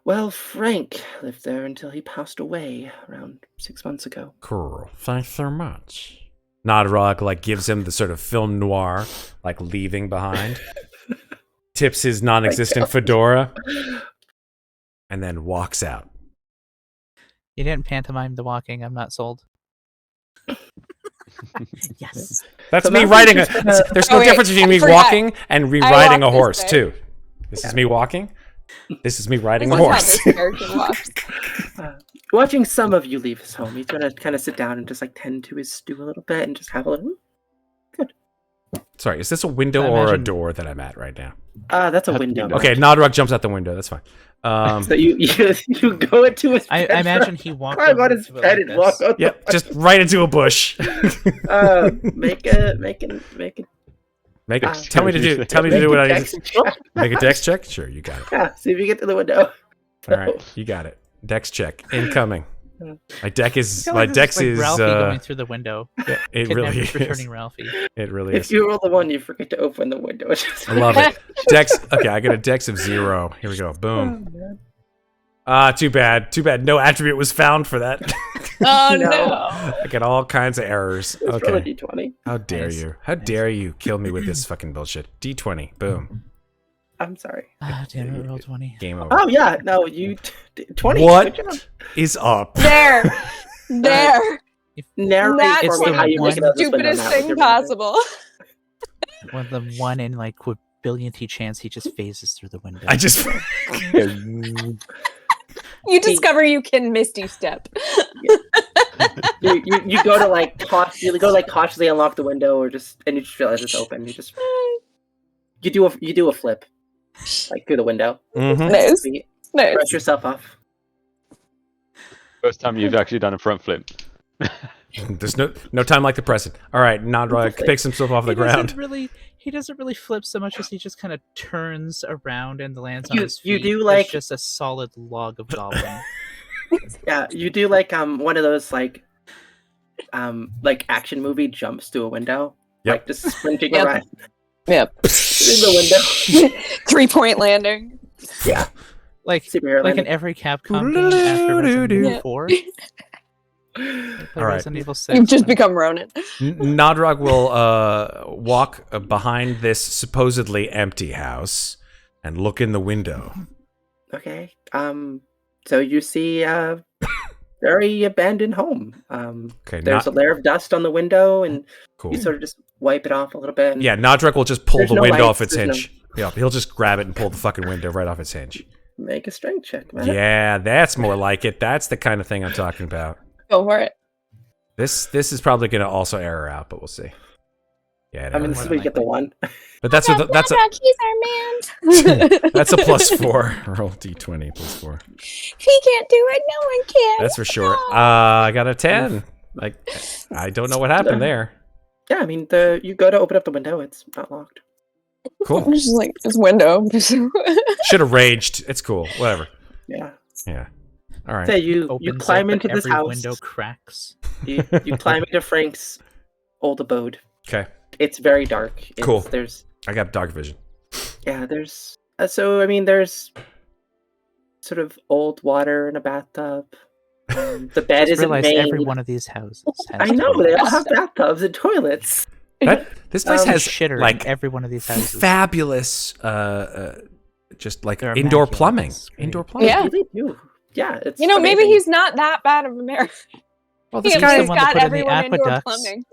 [SPEAKER 2] Well, Frank lived there until he passed away around 6 months ago.
[SPEAKER 6] Cool. Thanks so much. Nodrog like gives him the sort of film noir, like leaving behind. Tips his non-existent fedora, and then walks out.
[SPEAKER 8] You didn't pantomime the walking. I'm not sold.
[SPEAKER 2] Yes.
[SPEAKER 6] That's
[SPEAKER 2] So
[SPEAKER 6] me
[SPEAKER 2] Matthew's
[SPEAKER 6] riding a.
[SPEAKER 2] just gonna-
[SPEAKER 6] There's no
[SPEAKER 3] Oh, wait,
[SPEAKER 6] difference between
[SPEAKER 3] I
[SPEAKER 6] me
[SPEAKER 3] forgot.
[SPEAKER 6] walking and me riding a
[SPEAKER 3] walk this
[SPEAKER 6] horse
[SPEAKER 3] way.
[SPEAKER 6] too. This is me walking. This is me riding a
[SPEAKER 3] This is how
[SPEAKER 6] horse.
[SPEAKER 3] this character walks.
[SPEAKER 2] Watching some of you leave his home, he's gonna kind of sit down and just like tend to his stew a little bit and just have a little.
[SPEAKER 6] Sorry, is this a window
[SPEAKER 8] I
[SPEAKER 6] or a
[SPEAKER 8] imagine-
[SPEAKER 6] door that I'm at right now?
[SPEAKER 2] That's a
[SPEAKER 4] That's
[SPEAKER 2] window.
[SPEAKER 4] window.
[SPEAKER 6] Okay, Nodrog jumps out the window. That's fine.
[SPEAKER 2] So you go into his.
[SPEAKER 8] I
[SPEAKER 2] bedroom,
[SPEAKER 8] imagine he walked
[SPEAKER 2] climb on
[SPEAKER 8] over
[SPEAKER 2] his
[SPEAKER 8] to it
[SPEAKER 2] bed
[SPEAKER 8] like
[SPEAKER 2] and walk
[SPEAKER 8] this.
[SPEAKER 2] out.
[SPEAKER 6] Yep, just right into a bush.
[SPEAKER 2] Make it.
[SPEAKER 6] Make
[SPEAKER 2] Ah.
[SPEAKER 6] it. Tell me to do what I need.
[SPEAKER 2] Dex check.
[SPEAKER 6] Make a dex check. Sure, you got it.
[SPEAKER 2] Yeah, see if you get to the window.
[SPEAKER 6] All right, you got it. Dex check incoming. My deck is.
[SPEAKER 8] I feel
[SPEAKER 6] My
[SPEAKER 8] like this
[SPEAKER 6] dex
[SPEAKER 8] like
[SPEAKER 6] is.
[SPEAKER 8] Ralphie going through the window.
[SPEAKER 6] Yeah, it really
[SPEAKER 8] Kidnapping,
[SPEAKER 6] is.
[SPEAKER 8] returning Ralphie.
[SPEAKER 6] It really
[SPEAKER 2] If
[SPEAKER 6] is.
[SPEAKER 2] you roll the one, you forget to open the window.
[SPEAKER 6] I love it. Dex. Okay, I got a dex of 0. Here we go. Boom. Too bad. Too bad. No attribute was found for that.
[SPEAKER 3] Oh
[SPEAKER 2] No.
[SPEAKER 3] no.
[SPEAKER 6] I got all kinds of errors.
[SPEAKER 2] Let's roll a
[SPEAKER 6] Okay.
[SPEAKER 2] d20.
[SPEAKER 6] How dare
[SPEAKER 8] Nice.
[SPEAKER 6] you? How dare you kill me with this fucking bullshit? D20. Boom.
[SPEAKER 2] I'm sorry.
[SPEAKER 8] Ah, damn it, roll 20.
[SPEAKER 6] Game over.
[SPEAKER 2] Oh yeah, no, you 20.
[SPEAKER 6] What
[SPEAKER 2] Good job.
[SPEAKER 6] is up?
[SPEAKER 3] There. There.
[SPEAKER 2] Narrate
[SPEAKER 3] That's
[SPEAKER 2] for me how you
[SPEAKER 8] one
[SPEAKER 2] make
[SPEAKER 3] the
[SPEAKER 2] that window
[SPEAKER 3] stupidest
[SPEAKER 2] now
[SPEAKER 3] thing
[SPEAKER 2] with your
[SPEAKER 3] possible.
[SPEAKER 8] With the one in like quadrillionty chance he just phases through the window.
[SPEAKER 6] I just.
[SPEAKER 3] You discover you can Misty Step.
[SPEAKER 2] You go to like cautiously unlock the window, and you just realize it's open. You do a flip, like through the window.
[SPEAKER 6] Mhm.
[SPEAKER 3] Nice.
[SPEAKER 2] You
[SPEAKER 3] Nice.
[SPEAKER 2] brush yourself off.
[SPEAKER 4] First time you've actually done a front flip.
[SPEAKER 6] There's no time like the present. All right, Nodrog picks himself off the ground.
[SPEAKER 8] He doesn't really flip so much as he just kind of turns around and lands on
[SPEAKER 2] You-
[SPEAKER 8] his feet.
[SPEAKER 2] you do,
[SPEAKER 8] It's
[SPEAKER 2] like-
[SPEAKER 8] just a solid log of goblin.
[SPEAKER 2] Yeah, you do like one of those like action movie jumps to a window,
[SPEAKER 6] Yep.
[SPEAKER 2] like just sprinting
[SPEAKER 3] Yep.
[SPEAKER 2] around
[SPEAKER 3] Yep.
[SPEAKER 2] in the window.
[SPEAKER 3] 3-point landing.
[SPEAKER 2] Yeah,
[SPEAKER 8] like
[SPEAKER 2] superhero
[SPEAKER 8] like in
[SPEAKER 2] landing.
[SPEAKER 8] every Capcom game after Resident Evil
[SPEAKER 3] Yeah.
[SPEAKER 8] 4.
[SPEAKER 6] All right.
[SPEAKER 8] Resident Evil 6.
[SPEAKER 3] You've just become Ronin.
[SPEAKER 6] Nodrog will walk behind this supposedly empty house and look in the window.
[SPEAKER 2] Okay. So you see a very abandoned home.
[SPEAKER 6] Okay,
[SPEAKER 2] There's a layer of dust on the window, and
[SPEAKER 6] cool.
[SPEAKER 2] you sort of just wipe it off a little bit. and
[SPEAKER 6] Yeah, Nodrog will just pull
[SPEAKER 2] There's
[SPEAKER 6] the
[SPEAKER 2] no
[SPEAKER 6] window
[SPEAKER 2] lights,
[SPEAKER 6] off its
[SPEAKER 2] there's
[SPEAKER 6] hinge. Yeah, he'll just grab it and pull the fucking window right off its hinge.
[SPEAKER 2] Make a strength check, man.
[SPEAKER 6] Yeah, that's more like it. That's the kind of thing I'm talking about.
[SPEAKER 3] Go for it.
[SPEAKER 6] This is probably going to also error out, but we'll see. Yeah, it
[SPEAKER 2] I mean,
[SPEAKER 6] errors
[SPEAKER 2] this is
[SPEAKER 6] out.
[SPEAKER 2] where you get the one.
[SPEAKER 6] But that's
[SPEAKER 3] Nodrog,
[SPEAKER 6] that's a
[SPEAKER 3] he's our man.
[SPEAKER 6] that's a +4. Roll d20 +4.
[SPEAKER 3] If he can't do it, no one can.
[SPEAKER 6] That's for sure. I got a 10. Like, I don't know what happened there.
[SPEAKER 2] Yeah, I mean, you go to open up the window, it's not locked.
[SPEAKER 6] Cool.
[SPEAKER 3] Just like this window.
[SPEAKER 6] Should have raged. It's cool. Whatever.
[SPEAKER 2] Yeah.
[SPEAKER 6] Yeah. All right.
[SPEAKER 2] So you
[SPEAKER 8] Opens
[SPEAKER 2] climb
[SPEAKER 8] up
[SPEAKER 2] into
[SPEAKER 8] and
[SPEAKER 2] this
[SPEAKER 8] every
[SPEAKER 2] house.
[SPEAKER 8] window cracks.
[SPEAKER 2] You climb into Frank's old abode.
[SPEAKER 6] Okay.
[SPEAKER 2] It's very dark.
[SPEAKER 6] Cool.
[SPEAKER 2] There's
[SPEAKER 6] I got dark vision.
[SPEAKER 2] there's so I mean there's sort of old water in a bathtub. The bed
[SPEAKER 8] Just
[SPEAKER 2] isn't
[SPEAKER 8] realize
[SPEAKER 2] made.
[SPEAKER 8] every one of these houses has
[SPEAKER 2] I know they all
[SPEAKER 8] toilets.
[SPEAKER 2] have bathtubs and toilets.
[SPEAKER 6] This place
[SPEAKER 2] Um,
[SPEAKER 6] has
[SPEAKER 8] shitter
[SPEAKER 6] like
[SPEAKER 8] in every one of these houses.
[SPEAKER 6] fabulous just like
[SPEAKER 8] They're
[SPEAKER 6] indoor
[SPEAKER 8] immaculate.
[SPEAKER 6] plumbing.
[SPEAKER 8] It's great.
[SPEAKER 6] Indoor plumbing.
[SPEAKER 3] Yeah.
[SPEAKER 2] They do. Yeah, it's
[SPEAKER 3] You know, maybe
[SPEAKER 2] amazing.
[SPEAKER 3] he's not that bad of a mayor.
[SPEAKER 6] Well,
[SPEAKER 3] He
[SPEAKER 6] this
[SPEAKER 3] at
[SPEAKER 6] guy
[SPEAKER 3] least
[SPEAKER 8] the one that
[SPEAKER 3] got
[SPEAKER 8] put in the
[SPEAKER 3] everyone indoor
[SPEAKER 8] aqueducts.
[SPEAKER 3] plumbing.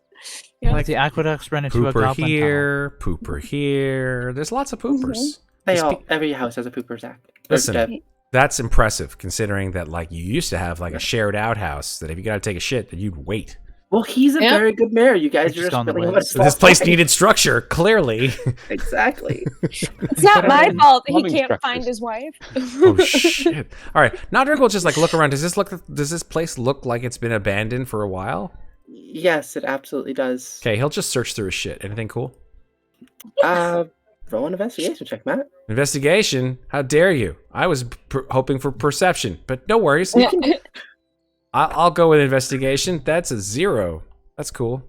[SPEAKER 8] Like the aqueducts run into a
[SPEAKER 6] pooper
[SPEAKER 8] goblin
[SPEAKER 6] here, pooper here. There's lots of poopers.
[SPEAKER 2] Every house has a pooper, Zach.
[SPEAKER 6] Listen, that's impressive considering that like you used to have like a shared outhouse that if you got to take a shit that you'd wait.
[SPEAKER 2] Well, he's a
[SPEAKER 3] Yeah.
[SPEAKER 2] very good mayor. You guys
[SPEAKER 8] Just
[SPEAKER 2] are
[SPEAKER 8] go in the
[SPEAKER 2] filling him
[SPEAKER 8] woods.
[SPEAKER 2] with
[SPEAKER 6] This place
[SPEAKER 2] spotlight.
[SPEAKER 6] needed structure, clearly.
[SPEAKER 2] Exactly.
[SPEAKER 3] It's not my fault that he
[SPEAKER 4] Plumbing
[SPEAKER 3] can't
[SPEAKER 4] structures.
[SPEAKER 3] find his wife.
[SPEAKER 6] Oh shit! All right, Nodrog will just like look around. Does this place look like it's been abandoned for a while?
[SPEAKER 2] Yes, it absolutely does.
[SPEAKER 6] Okay, he'll just search through his shit. Anything cool?
[SPEAKER 2] Roll an investigation check, Matt.
[SPEAKER 6] Investigation? How dare you? I was hoping for perception, but no worries. I'll go with investigation. That's a 0. That's cool.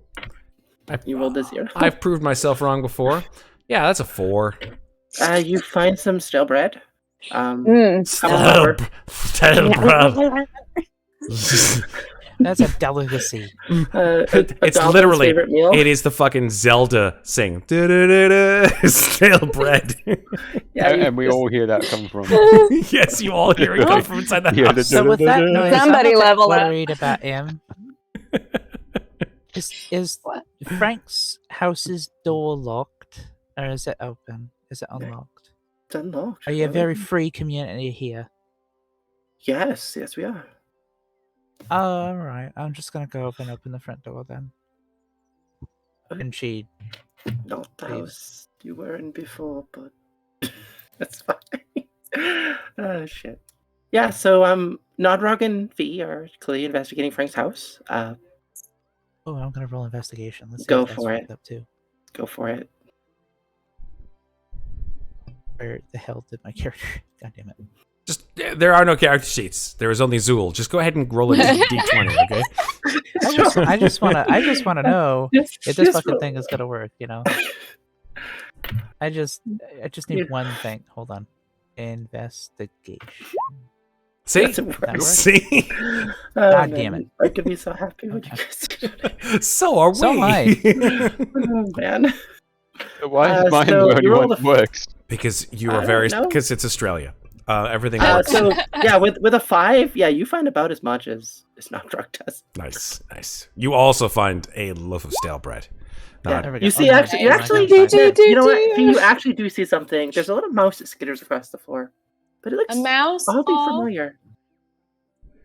[SPEAKER 2] You rolled a 0.
[SPEAKER 6] I've proved myself wrong before. Yeah, that's a 4.
[SPEAKER 2] You find some stale bread.
[SPEAKER 6] Stale bread.
[SPEAKER 8] That's a delicacy.
[SPEAKER 6] It's
[SPEAKER 2] Goblin's
[SPEAKER 6] literally,
[SPEAKER 2] favorite meal.
[SPEAKER 6] it is the fucking Zelda sing. Da-da-da-da, stale bread.
[SPEAKER 2] Yeah,
[SPEAKER 4] And we all hear that come from.
[SPEAKER 6] Yes, you all hear it come from inside the
[SPEAKER 4] Yeah,
[SPEAKER 6] house.
[SPEAKER 8] So with that noise,
[SPEAKER 3] Somebody
[SPEAKER 8] I'm a bit
[SPEAKER 3] level up.
[SPEAKER 8] worried about him. Is
[SPEAKER 3] What?
[SPEAKER 8] Frank's house's door locked, or is it open? Is it unlocked?
[SPEAKER 2] It's unlocked.
[SPEAKER 8] Are you a very free community here?
[SPEAKER 2] Yes, we are.
[SPEAKER 8] Oh, all right. I'm just gonna go over and open the front door then. And she,
[SPEAKER 2] Not the
[SPEAKER 8] Leaves.
[SPEAKER 2] house you were in before, but that's fine. Oh shit. Yeah, so Nodrog and V are clearly investigating Frank's house.
[SPEAKER 8] oh, I'm gonna roll investigation. Let's see
[SPEAKER 2] Go
[SPEAKER 8] what that's
[SPEAKER 2] for
[SPEAKER 8] fucked
[SPEAKER 2] it.
[SPEAKER 8] Up to.
[SPEAKER 2] Go for it.
[SPEAKER 8] Where the hell did my character? God damn it!
[SPEAKER 6] Just there are no character sheets. There is only Zool. Just go ahead and roll a d20, okay?
[SPEAKER 8] I just wanna know if this
[SPEAKER 2] Just
[SPEAKER 8] fucking
[SPEAKER 2] roll.
[SPEAKER 8] thing is gonna work. You know. I just need
[SPEAKER 2] Yeah.
[SPEAKER 8] one thing. Hold on. Investigation.
[SPEAKER 6] See?
[SPEAKER 2] That's impressive.
[SPEAKER 6] See?
[SPEAKER 2] Oh,
[SPEAKER 8] God
[SPEAKER 2] man,
[SPEAKER 8] damn it.
[SPEAKER 2] I could be so happy when you guys
[SPEAKER 6] So are we.
[SPEAKER 8] So am I.
[SPEAKER 2] Oh man.
[SPEAKER 4] Why is mine
[SPEAKER 2] so
[SPEAKER 4] the only
[SPEAKER 2] you roll
[SPEAKER 4] one that
[SPEAKER 2] the-
[SPEAKER 4] works?
[SPEAKER 6] Because you
[SPEAKER 2] I
[SPEAKER 6] are
[SPEAKER 2] don't
[SPEAKER 6] very
[SPEAKER 2] know.
[SPEAKER 6] because it's Australia. Everything works.
[SPEAKER 2] So yeah, with a 5, yeah, you find about as much as Nodrog does.
[SPEAKER 6] Nice. You also find a loaf of stale bread.
[SPEAKER 2] Yeah.
[SPEAKER 8] There we go.
[SPEAKER 2] You see,
[SPEAKER 8] Oh,
[SPEAKER 2] actually, you
[SPEAKER 8] nice.
[SPEAKER 2] actually,
[SPEAKER 8] Do, do,
[SPEAKER 2] you know what? You actually do see something. There's a little mouse that skitters across the floor, but it looks
[SPEAKER 3] A mouse?
[SPEAKER 2] oddly
[SPEAKER 3] Aw.
[SPEAKER 2] familiar.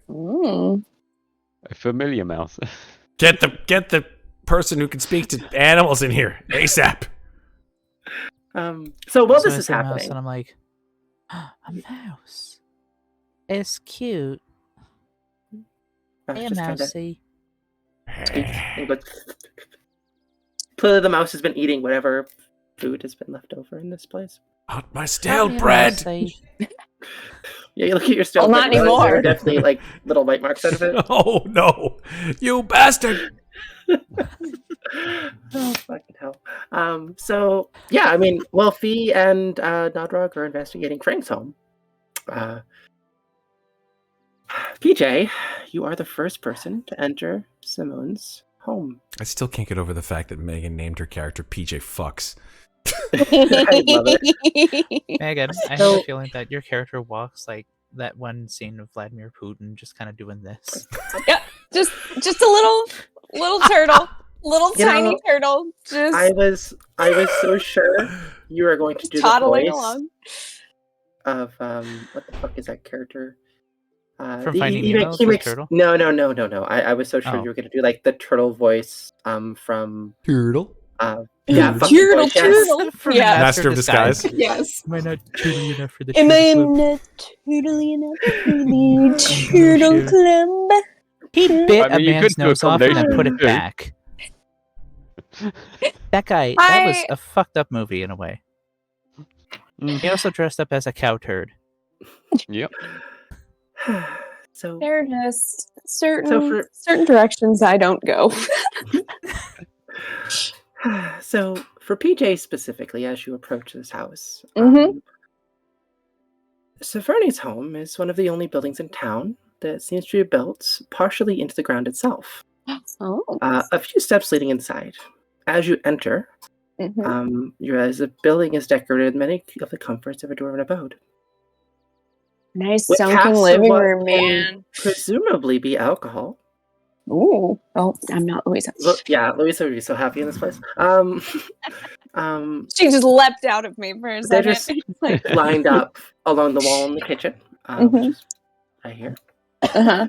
[SPEAKER 3] Mm.
[SPEAKER 4] A familiar mouse.
[SPEAKER 6] Get the person who can speak to animals in here ASAP.
[SPEAKER 2] So while
[SPEAKER 8] So
[SPEAKER 2] this
[SPEAKER 8] I
[SPEAKER 2] is
[SPEAKER 8] see a mouse,
[SPEAKER 2] happening,
[SPEAKER 8] and I'm like, a mouse. It's cute.
[SPEAKER 2] Mouse
[SPEAKER 8] Hey, a
[SPEAKER 2] just kind of
[SPEAKER 8] mousey.
[SPEAKER 2] clearly the mouse has been eating whatever food has been left over in this place.
[SPEAKER 6] Out my
[SPEAKER 8] Got
[SPEAKER 6] stale
[SPEAKER 8] me a
[SPEAKER 6] bread.
[SPEAKER 8] mousey.
[SPEAKER 2] Yeah, you look at your stone.
[SPEAKER 3] Well, not anymore.
[SPEAKER 2] There are definitely like little white marks out of it.
[SPEAKER 6] Oh no, you bastard!
[SPEAKER 2] Oh, fucking hell. So yeah, I mean, well, Fee and Nodrog are investigating Frank's home. PJ, you are the first person to enter Simone's home.
[SPEAKER 6] I still can't get over the fact that Megan named her character PJ Fucks.
[SPEAKER 2] I love it.
[SPEAKER 8] Megan, I have
[SPEAKER 2] So-
[SPEAKER 8] a feeling that your character walks like that one scene of Vladimir Putin, just kind of doing this.
[SPEAKER 3] Just a little turtle, little
[SPEAKER 2] You
[SPEAKER 3] tiny
[SPEAKER 2] know,
[SPEAKER 3] turtle, just
[SPEAKER 2] I was so sure you were going to do the
[SPEAKER 3] toddling
[SPEAKER 2] voice
[SPEAKER 3] along.
[SPEAKER 2] of what the fuck is that character?
[SPEAKER 8] From Finding Nemo, the turtle?
[SPEAKER 2] No. I was so sure
[SPEAKER 8] Oh.
[SPEAKER 2] you were going to do like the turtle voice from
[SPEAKER 6] Turtle.
[SPEAKER 2] yeah, fuck the
[SPEAKER 3] Turtle,
[SPEAKER 2] voice, yes.
[SPEAKER 3] turtle.
[SPEAKER 8] From
[SPEAKER 3] Yeah.
[SPEAKER 6] Master of Disguise.
[SPEAKER 3] Yes.
[SPEAKER 8] Am I not turtly enough for the
[SPEAKER 3] Am I
[SPEAKER 8] turtle club?
[SPEAKER 3] not turtly enough for the turtle
[SPEAKER 8] shoot.
[SPEAKER 3] club?
[SPEAKER 8] He bit
[SPEAKER 4] I mean,
[SPEAKER 8] a
[SPEAKER 4] you could
[SPEAKER 8] man's
[SPEAKER 4] do a
[SPEAKER 8] nose off and then put
[SPEAKER 4] combination
[SPEAKER 8] it
[SPEAKER 4] too.
[SPEAKER 8] back. That guy, that was
[SPEAKER 3] I-
[SPEAKER 8] a fucked up movie in a way. He also dressed up as a cow turd.
[SPEAKER 4] Yep.
[SPEAKER 2] So
[SPEAKER 3] They're just certain
[SPEAKER 2] So
[SPEAKER 3] certain directions I don't go.
[SPEAKER 2] so for PJ specifically, as you approach this house,
[SPEAKER 3] Mhm.
[SPEAKER 2] Saverni's home is one of the only buildings in town that seems to be built partially into the ground itself.
[SPEAKER 3] Oh.
[SPEAKER 2] A few steps leading inside. As you enter,
[SPEAKER 3] Mhm.
[SPEAKER 2] you realize the building is decorated with many of the comforts of a dwarven abode.
[SPEAKER 3] Nice
[SPEAKER 2] With
[SPEAKER 3] sunken
[SPEAKER 2] casts of
[SPEAKER 3] living
[SPEAKER 2] what
[SPEAKER 3] room,
[SPEAKER 2] can
[SPEAKER 3] man.
[SPEAKER 2] presumably be alcohol.
[SPEAKER 3] Ooh. Oh, I'm not Louisa.
[SPEAKER 2] Yeah, Louisa would be so happy in this place.
[SPEAKER 3] She just leapt out of me for a
[SPEAKER 2] They're
[SPEAKER 3] second.
[SPEAKER 2] just lined up along the wall in the kitchen, which is right here.
[SPEAKER 3] Uh-huh.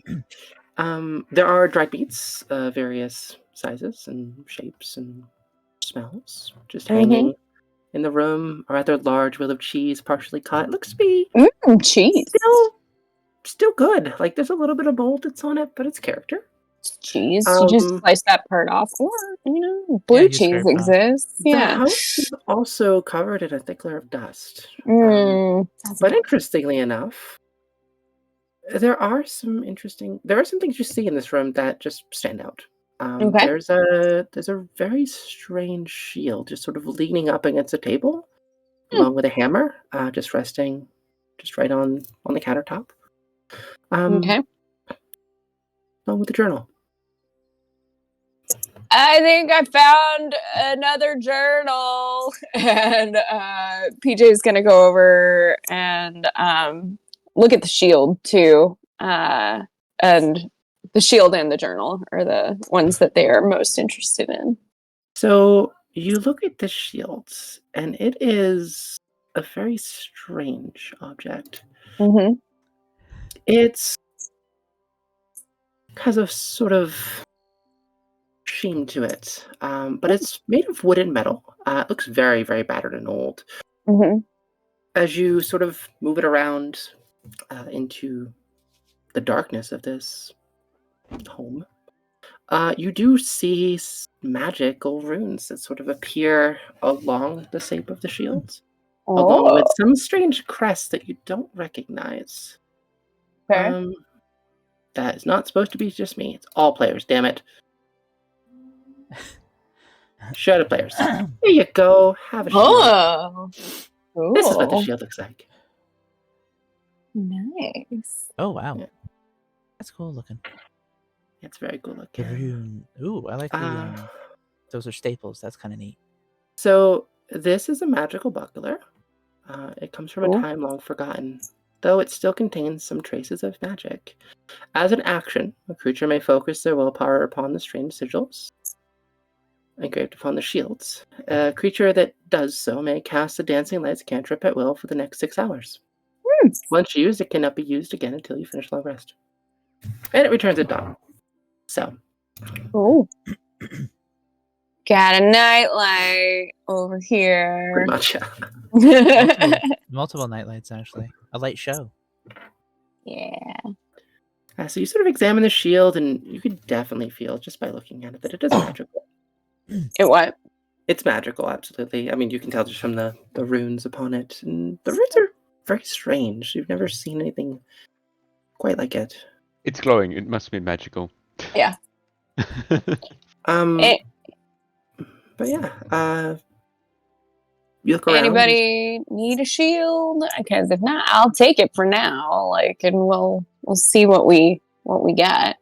[SPEAKER 2] There are dried meats, various sizes and shapes and smells, just hanging in the room. A rather large wheel of cheese, partially cut. It looks to be
[SPEAKER 3] Cheese.
[SPEAKER 2] still good. Like there's a little bit of mold that's on it, but it's character.
[SPEAKER 3] Cheese. You just slice that part off. Or, blue
[SPEAKER 8] you
[SPEAKER 3] cheese
[SPEAKER 8] scrape it off.
[SPEAKER 3] exists.
[SPEAKER 2] The
[SPEAKER 3] Yeah.
[SPEAKER 2] house is also covered in a thick layer of dust.
[SPEAKER 3] That's
[SPEAKER 2] But
[SPEAKER 3] okay.
[SPEAKER 2] interestingly enough, there are some things you see in this room that just stand out.
[SPEAKER 3] Okay.
[SPEAKER 2] There's a very strange shield just sort of leaning up against a table, along with a hammer, just resting just right on the countertop.
[SPEAKER 3] Okay.
[SPEAKER 2] Along with a journal.
[SPEAKER 3] I think I found another journal. And PJ's gonna go over and look at the shield too. And the shield and the journal are the ones that they are most interested in.
[SPEAKER 2] So you look at the shields, and it is a very strange object.
[SPEAKER 3] Mm-hmm.
[SPEAKER 2] It's has a sort of sheen to it, but it's made of wood and metal. It looks very, very battered and old.
[SPEAKER 3] Mm-hmm.
[SPEAKER 2] As you sort of move it around into the darkness of this home, you do see magical runes that sort of appear along the shape of the shields, along with some strange crests that you don't recognize.
[SPEAKER 3] Fair.
[SPEAKER 2] That is not supposed to be just me. It's all players, damn it. Shut up, players. There you go. Have a shield.
[SPEAKER 3] Oh.
[SPEAKER 2] This is what the
[SPEAKER 3] Cool.
[SPEAKER 2] shield looks like.
[SPEAKER 3] Nice.
[SPEAKER 8] Oh wow,
[SPEAKER 2] Yeah.
[SPEAKER 8] that's cool looking.
[SPEAKER 2] It's very cool
[SPEAKER 8] The
[SPEAKER 2] looking.
[SPEAKER 8] rune. Ooh, I like the. Those are staples. That's kind of neat.
[SPEAKER 2] So this is a magical buckler. It comes from a
[SPEAKER 3] Cool.
[SPEAKER 2] time long forgotten, though it still contains some traces of magic. As an action, a creature may focus their willpower upon the strange sigils engraved upon the shields. A creature that does so may cast a dancing lights cantrip at will for the next 6 hours. Once used, it cannot be used again until you finish long rest. And it returns at dawn. So,
[SPEAKER 3] Oh. Got a nightlight over here.
[SPEAKER 2] pretty much, yeah.
[SPEAKER 8] Multiple nightlights, actually. A light show.
[SPEAKER 3] Yeah.
[SPEAKER 2] So you sort of examine the shield, and you can definitely feel, just by looking at it, that it is magical.
[SPEAKER 3] It what?
[SPEAKER 2] It's magical, absolutely. I mean, you can tell just from the runes upon it. And the runes are very strange. You've never seen anything quite like it.
[SPEAKER 4] It's glowing. It must be magical.
[SPEAKER 3] Yeah.
[SPEAKER 2] But yeah, you look around.
[SPEAKER 3] Anybody need a shield? Because if not, I'll take it for now. Like, and we'll see what we get.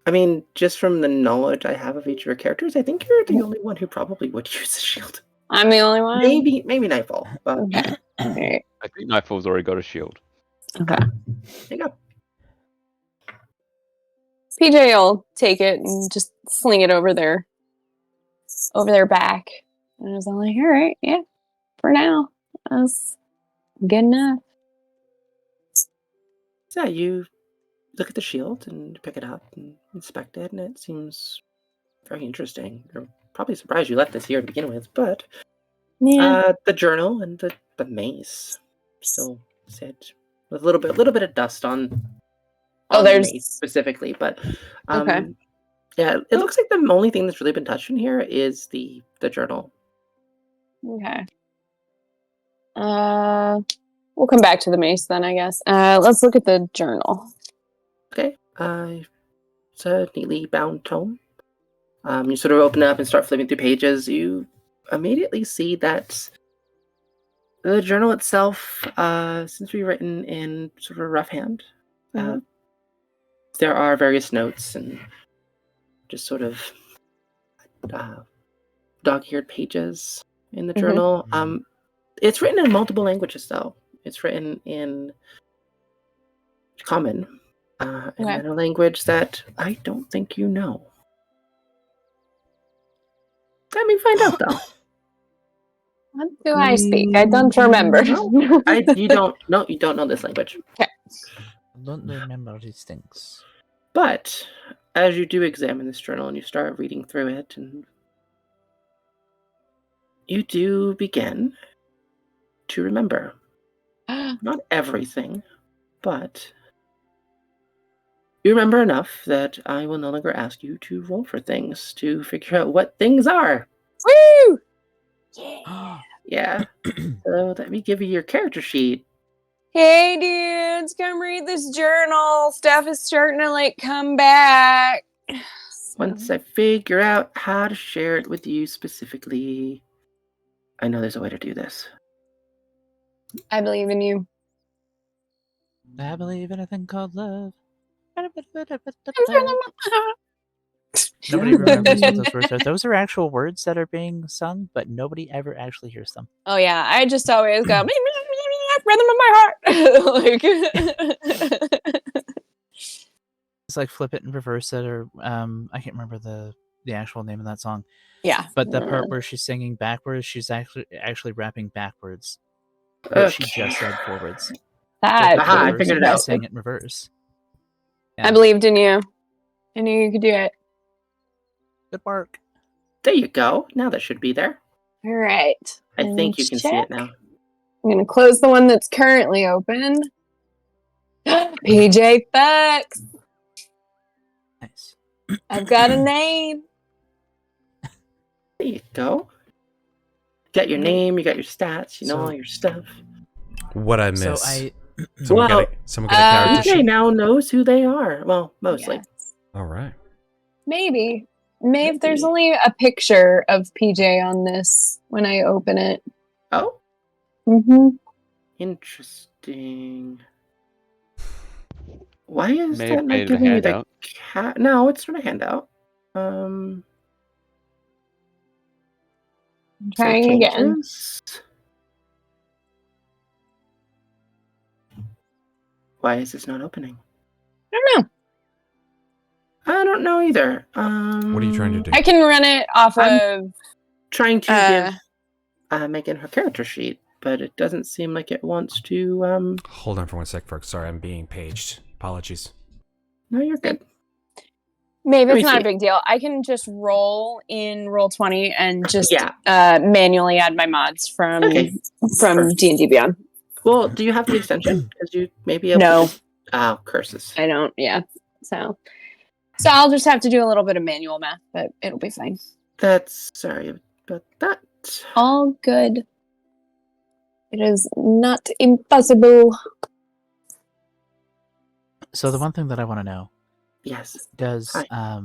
[SPEAKER 2] I mean, just from the knowledge I have of each of your characters, I think you're the only one who probably would use a shield.
[SPEAKER 3] I'm the only one.
[SPEAKER 2] Maybe Nightfall, but
[SPEAKER 3] Okay. Alright.
[SPEAKER 4] I think Nightfall's already got a shield.
[SPEAKER 3] Okay.
[SPEAKER 2] there you go.
[SPEAKER 3] PJ will take it and just sling it over their back. And I was all like, all right, yeah, for now, that's good enough.
[SPEAKER 2] So yeah, you look at the shield and pick it up and inspect it, and it seems very interesting. You're probably surprised you left this here to begin with, but
[SPEAKER 3] Yeah.
[SPEAKER 2] the journal and the mace still sit with a little bit of dust on the
[SPEAKER 3] there's
[SPEAKER 2] mace specifically, but
[SPEAKER 3] Okay.
[SPEAKER 2] yeah, it looks like the only thing that's really been touched in here is the journal.
[SPEAKER 3] Okay. We'll come back to the mace then, I guess. Let's look at the journal.
[SPEAKER 2] Okay. It's a neatly bound tome. You sort of open it up and start flipping through pages. You immediately see that the journal itself seems to be written in sort of a rough hand. There are various notes and just sort of dog-eared pages in the journal. It's written in multiple languages, though. It's written in Common, and then a language that I don't think you know. Let me find out, though.
[SPEAKER 3] What do I speak? I don't remember.
[SPEAKER 2] You don't know this language.
[SPEAKER 3] Okay.
[SPEAKER 8] I don't remember these things.
[SPEAKER 2] But as you do examine this journal and you start reading through it, and you do begin to remember. Not everything, but you remember enough that I will no longer ask you to roll for things to figure out what things are.
[SPEAKER 3] Woo!
[SPEAKER 2] Yeah. So let me give you your character sheet.
[SPEAKER 3] Hey, dudes, come read this journal. Stuff is starting to, come back.
[SPEAKER 2] Once I figure out how to share it with you specifically, I know there's a way to do this.
[SPEAKER 3] I believe in you.
[SPEAKER 8] I believe in a thing called love. Nobody remembers what those words are. Those are actual words that are being sung, but nobody ever actually hears them.
[SPEAKER 3] Oh, yeah. I just always go, rhythm of my heart.
[SPEAKER 8] It's like flip it and reverse it, or I can't remember the actual name of that song.
[SPEAKER 3] Yeah.
[SPEAKER 8] But the part where she's singing backwards, she's actually rapping backwards. What she just said forwards.
[SPEAKER 2] I figured it out.
[SPEAKER 8] Saying it in reverse.
[SPEAKER 3] Yeah. I believed in you. I knew you could do it.
[SPEAKER 8] Good work.
[SPEAKER 2] There you go. Now that should be there.
[SPEAKER 3] All right.
[SPEAKER 2] I think you can see it now.
[SPEAKER 3] I'm going to close the one that's currently open. PJ Fucks.
[SPEAKER 8] Nice.
[SPEAKER 3] I've got a name.
[SPEAKER 2] There you go. You got your name, you got your stats, you know all your stuff.
[SPEAKER 6] What I miss?
[SPEAKER 2] Someone
[SPEAKER 6] get a character sheet.
[SPEAKER 2] PJ now knows who they are. Well, mostly.
[SPEAKER 3] Yes.
[SPEAKER 6] All right.
[SPEAKER 3] Maybe. Maeve, there's only a picture of PJ on this when I open it.
[SPEAKER 2] Oh?
[SPEAKER 3] Mm-hmm.
[SPEAKER 2] Interesting. Why is
[SPEAKER 4] Maeve
[SPEAKER 2] that not
[SPEAKER 4] made a
[SPEAKER 2] giving you the
[SPEAKER 4] handout.
[SPEAKER 2] cat? No, it's not a handout.
[SPEAKER 3] I'm trying again.
[SPEAKER 2] Why is this not opening?
[SPEAKER 3] I don't know.
[SPEAKER 2] I don't know either.
[SPEAKER 6] What are you trying to do?
[SPEAKER 3] I can run it off of...
[SPEAKER 2] Trying to give Megan her character sheet, but it doesn't seem like it wants to...
[SPEAKER 6] Hold on for 1 sec, folks. Sorry, I'm being paged. Apologies.
[SPEAKER 2] No, you're good.
[SPEAKER 3] Maybe
[SPEAKER 2] Let
[SPEAKER 3] it's
[SPEAKER 2] me
[SPEAKER 3] not
[SPEAKER 2] see.
[SPEAKER 3] a big deal. I can just roll in Roll20 and just
[SPEAKER 2] Yeah.
[SPEAKER 3] manually add my mods from
[SPEAKER 2] Okay.
[SPEAKER 3] D&D Beyond.
[SPEAKER 2] Well, do you have the extension? Because you may be able
[SPEAKER 3] No.
[SPEAKER 2] to just... Oh, curses.
[SPEAKER 3] I don't. Yeah. So I'll just have to do a little bit of manual math, but it'll be fine.
[SPEAKER 2] That's... Sorry about that.
[SPEAKER 3] All good. It is not impossible.
[SPEAKER 8] So the one thing that I want to know,
[SPEAKER 2] Yes.
[SPEAKER 8] does
[SPEAKER 2] Hi.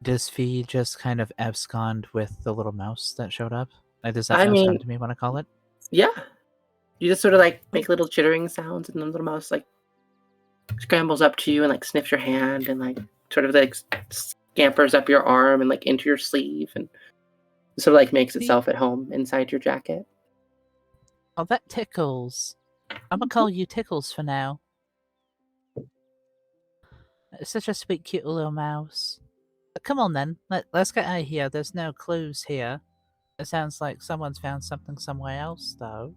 [SPEAKER 8] does Fee just kind of abscond with the little mouse that showed up? Like, does that
[SPEAKER 2] I
[SPEAKER 8] mouse
[SPEAKER 2] mean-
[SPEAKER 8] come to me when I call it?
[SPEAKER 2] Yeah. You just sort of like make little chittering sounds, and the little mouse like scrambles up to you and like sniffs your hand and like sort of like scampers up your arm and like into your sleeve and sort of like makes itself at home inside your jacket.
[SPEAKER 8] Oh, that tickles. I'm gonna call you Tickles for now. It's such a sweet, cute little mouse. But come on then, let's get out of here. There's no clues here. It sounds like someone's found something somewhere else, though.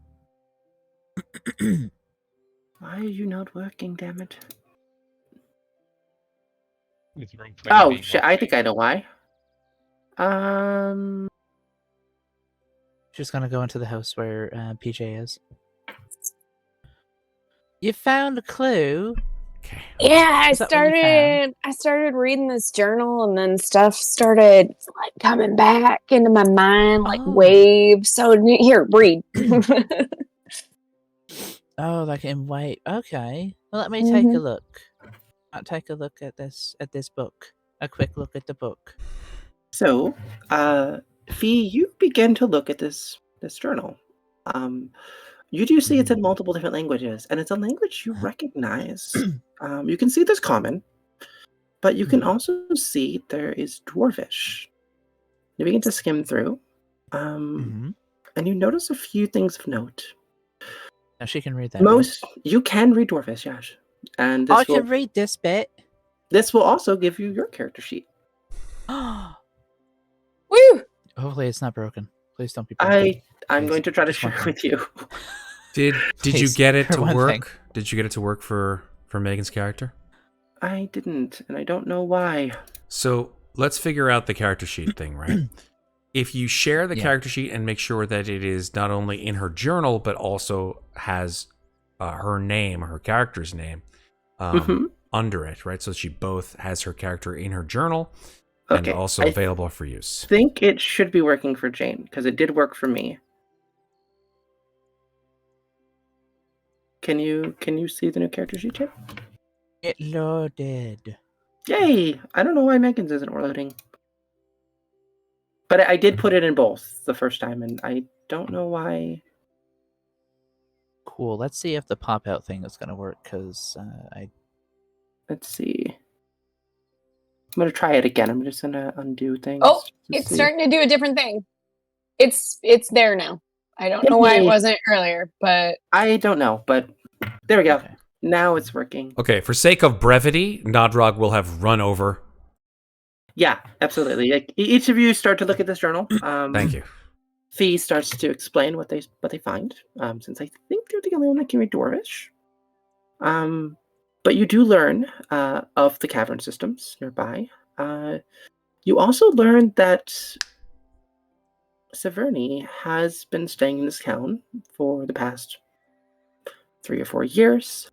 [SPEAKER 2] Why are you not working, damn it?
[SPEAKER 4] It's room
[SPEAKER 2] Oh
[SPEAKER 4] 20
[SPEAKER 2] shit, I think I know why.
[SPEAKER 8] Just gonna go into the house where PJ is. You found a clue.
[SPEAKER 6] Okay.
[SPEAKER 3] Yeah,
[SPEAKER 8] Is that what you
[SPEAKER 3] I started reading this journal and then stuff started like coming back into my mind like
[SPEAKER 8] Oh.
[SPEAKER 3] waves. So here, read.
[SPEAKER 8] Oh, like in white. Okay. Well, let me take a look. I'll take a look at this book. A quick look at the book.
[SPEAKER 2] So, Fee, you begin to look at this journal. You do see it's in multiple different languages, and it's a language you recognize. You can see there's common, but you can also see there is Dwarvish. You begin to skim through, and you notice a few things of note.
[SPEAKER 8] Now she can read that.
[SPEAKER 2] You can read Dwarvish, Yash, and
[SPEAKER 8] I can read this bit.
[SPEAKER 2] This will also give you your character sheet.
[SPEAKER 3] Woo!
[SPEAKER 8] Hopefully it's not broken. Please don't be broken.
[SPEAKER 2] I'm going to try to
[SPEAKER 8] Just one
[SPEAKER 2] share
[SPEAKER 8] thing.
[SPEAKER 2] with you.
[SPEAKER 6] Did you
[SPEAKER 8] Please,
[SPEAKER 6] get it
[SPEAKER 8] for
[SPEAKER 6] to
[SPEAKER 8] one
[SPEAKER 6] work?
[SPEAKER 8] thing.
[SPEAKER 6] Did you get it to work for Megan's character?
[SPEAKER 2] I didn't, and I don't know why.
[SPEAKER 6] So let's figure out the character sheet thing, right? If you share the character sheet and make sure that it is not only in her journal but also has her name, her character's name, under it, right? So she both has her character in her journal and also available for use.
[SPEAKER 2] I think it should be working for Jane because it did work for me. Can you see the new character sheet, Jane?
[SPEAKER 8] It loaded.
[SPEAKER 2] Yay! I don't know why Megan's isn't loading. But I did put it in both the first time, and I don't know why.
[SPEAKER 8] Cool. Let's see if the pop-out thing is going to work, because
[SPEAKER 2] Let's see. I'm going to try it again. I'm just going to undo things.
[SPEAKER 3] Oh, it's starting to do a different thing. It's there now. I don't know why it wasn't earlier, but...
[SPEAKER 2] I don't know, but there we go.
[SPEAKER 8] Okay.
[SPEAKER 2] Now it's working.
[SPEAKER 6] Okay, for sake of brevity, Nodrog will have run over.
[SPEAKER 2] Yeah, absolutely. Like, each of you start to look at this journal.
[SPEAKER 6] Thank you.
[SPEAKER 2] Fee starts to explain what they find, since I think they're the only one that can read Dwarvish. But you do learn of the cavern systems nearby. You also learn that Severny has been staying in this town for the past 3 or 4 years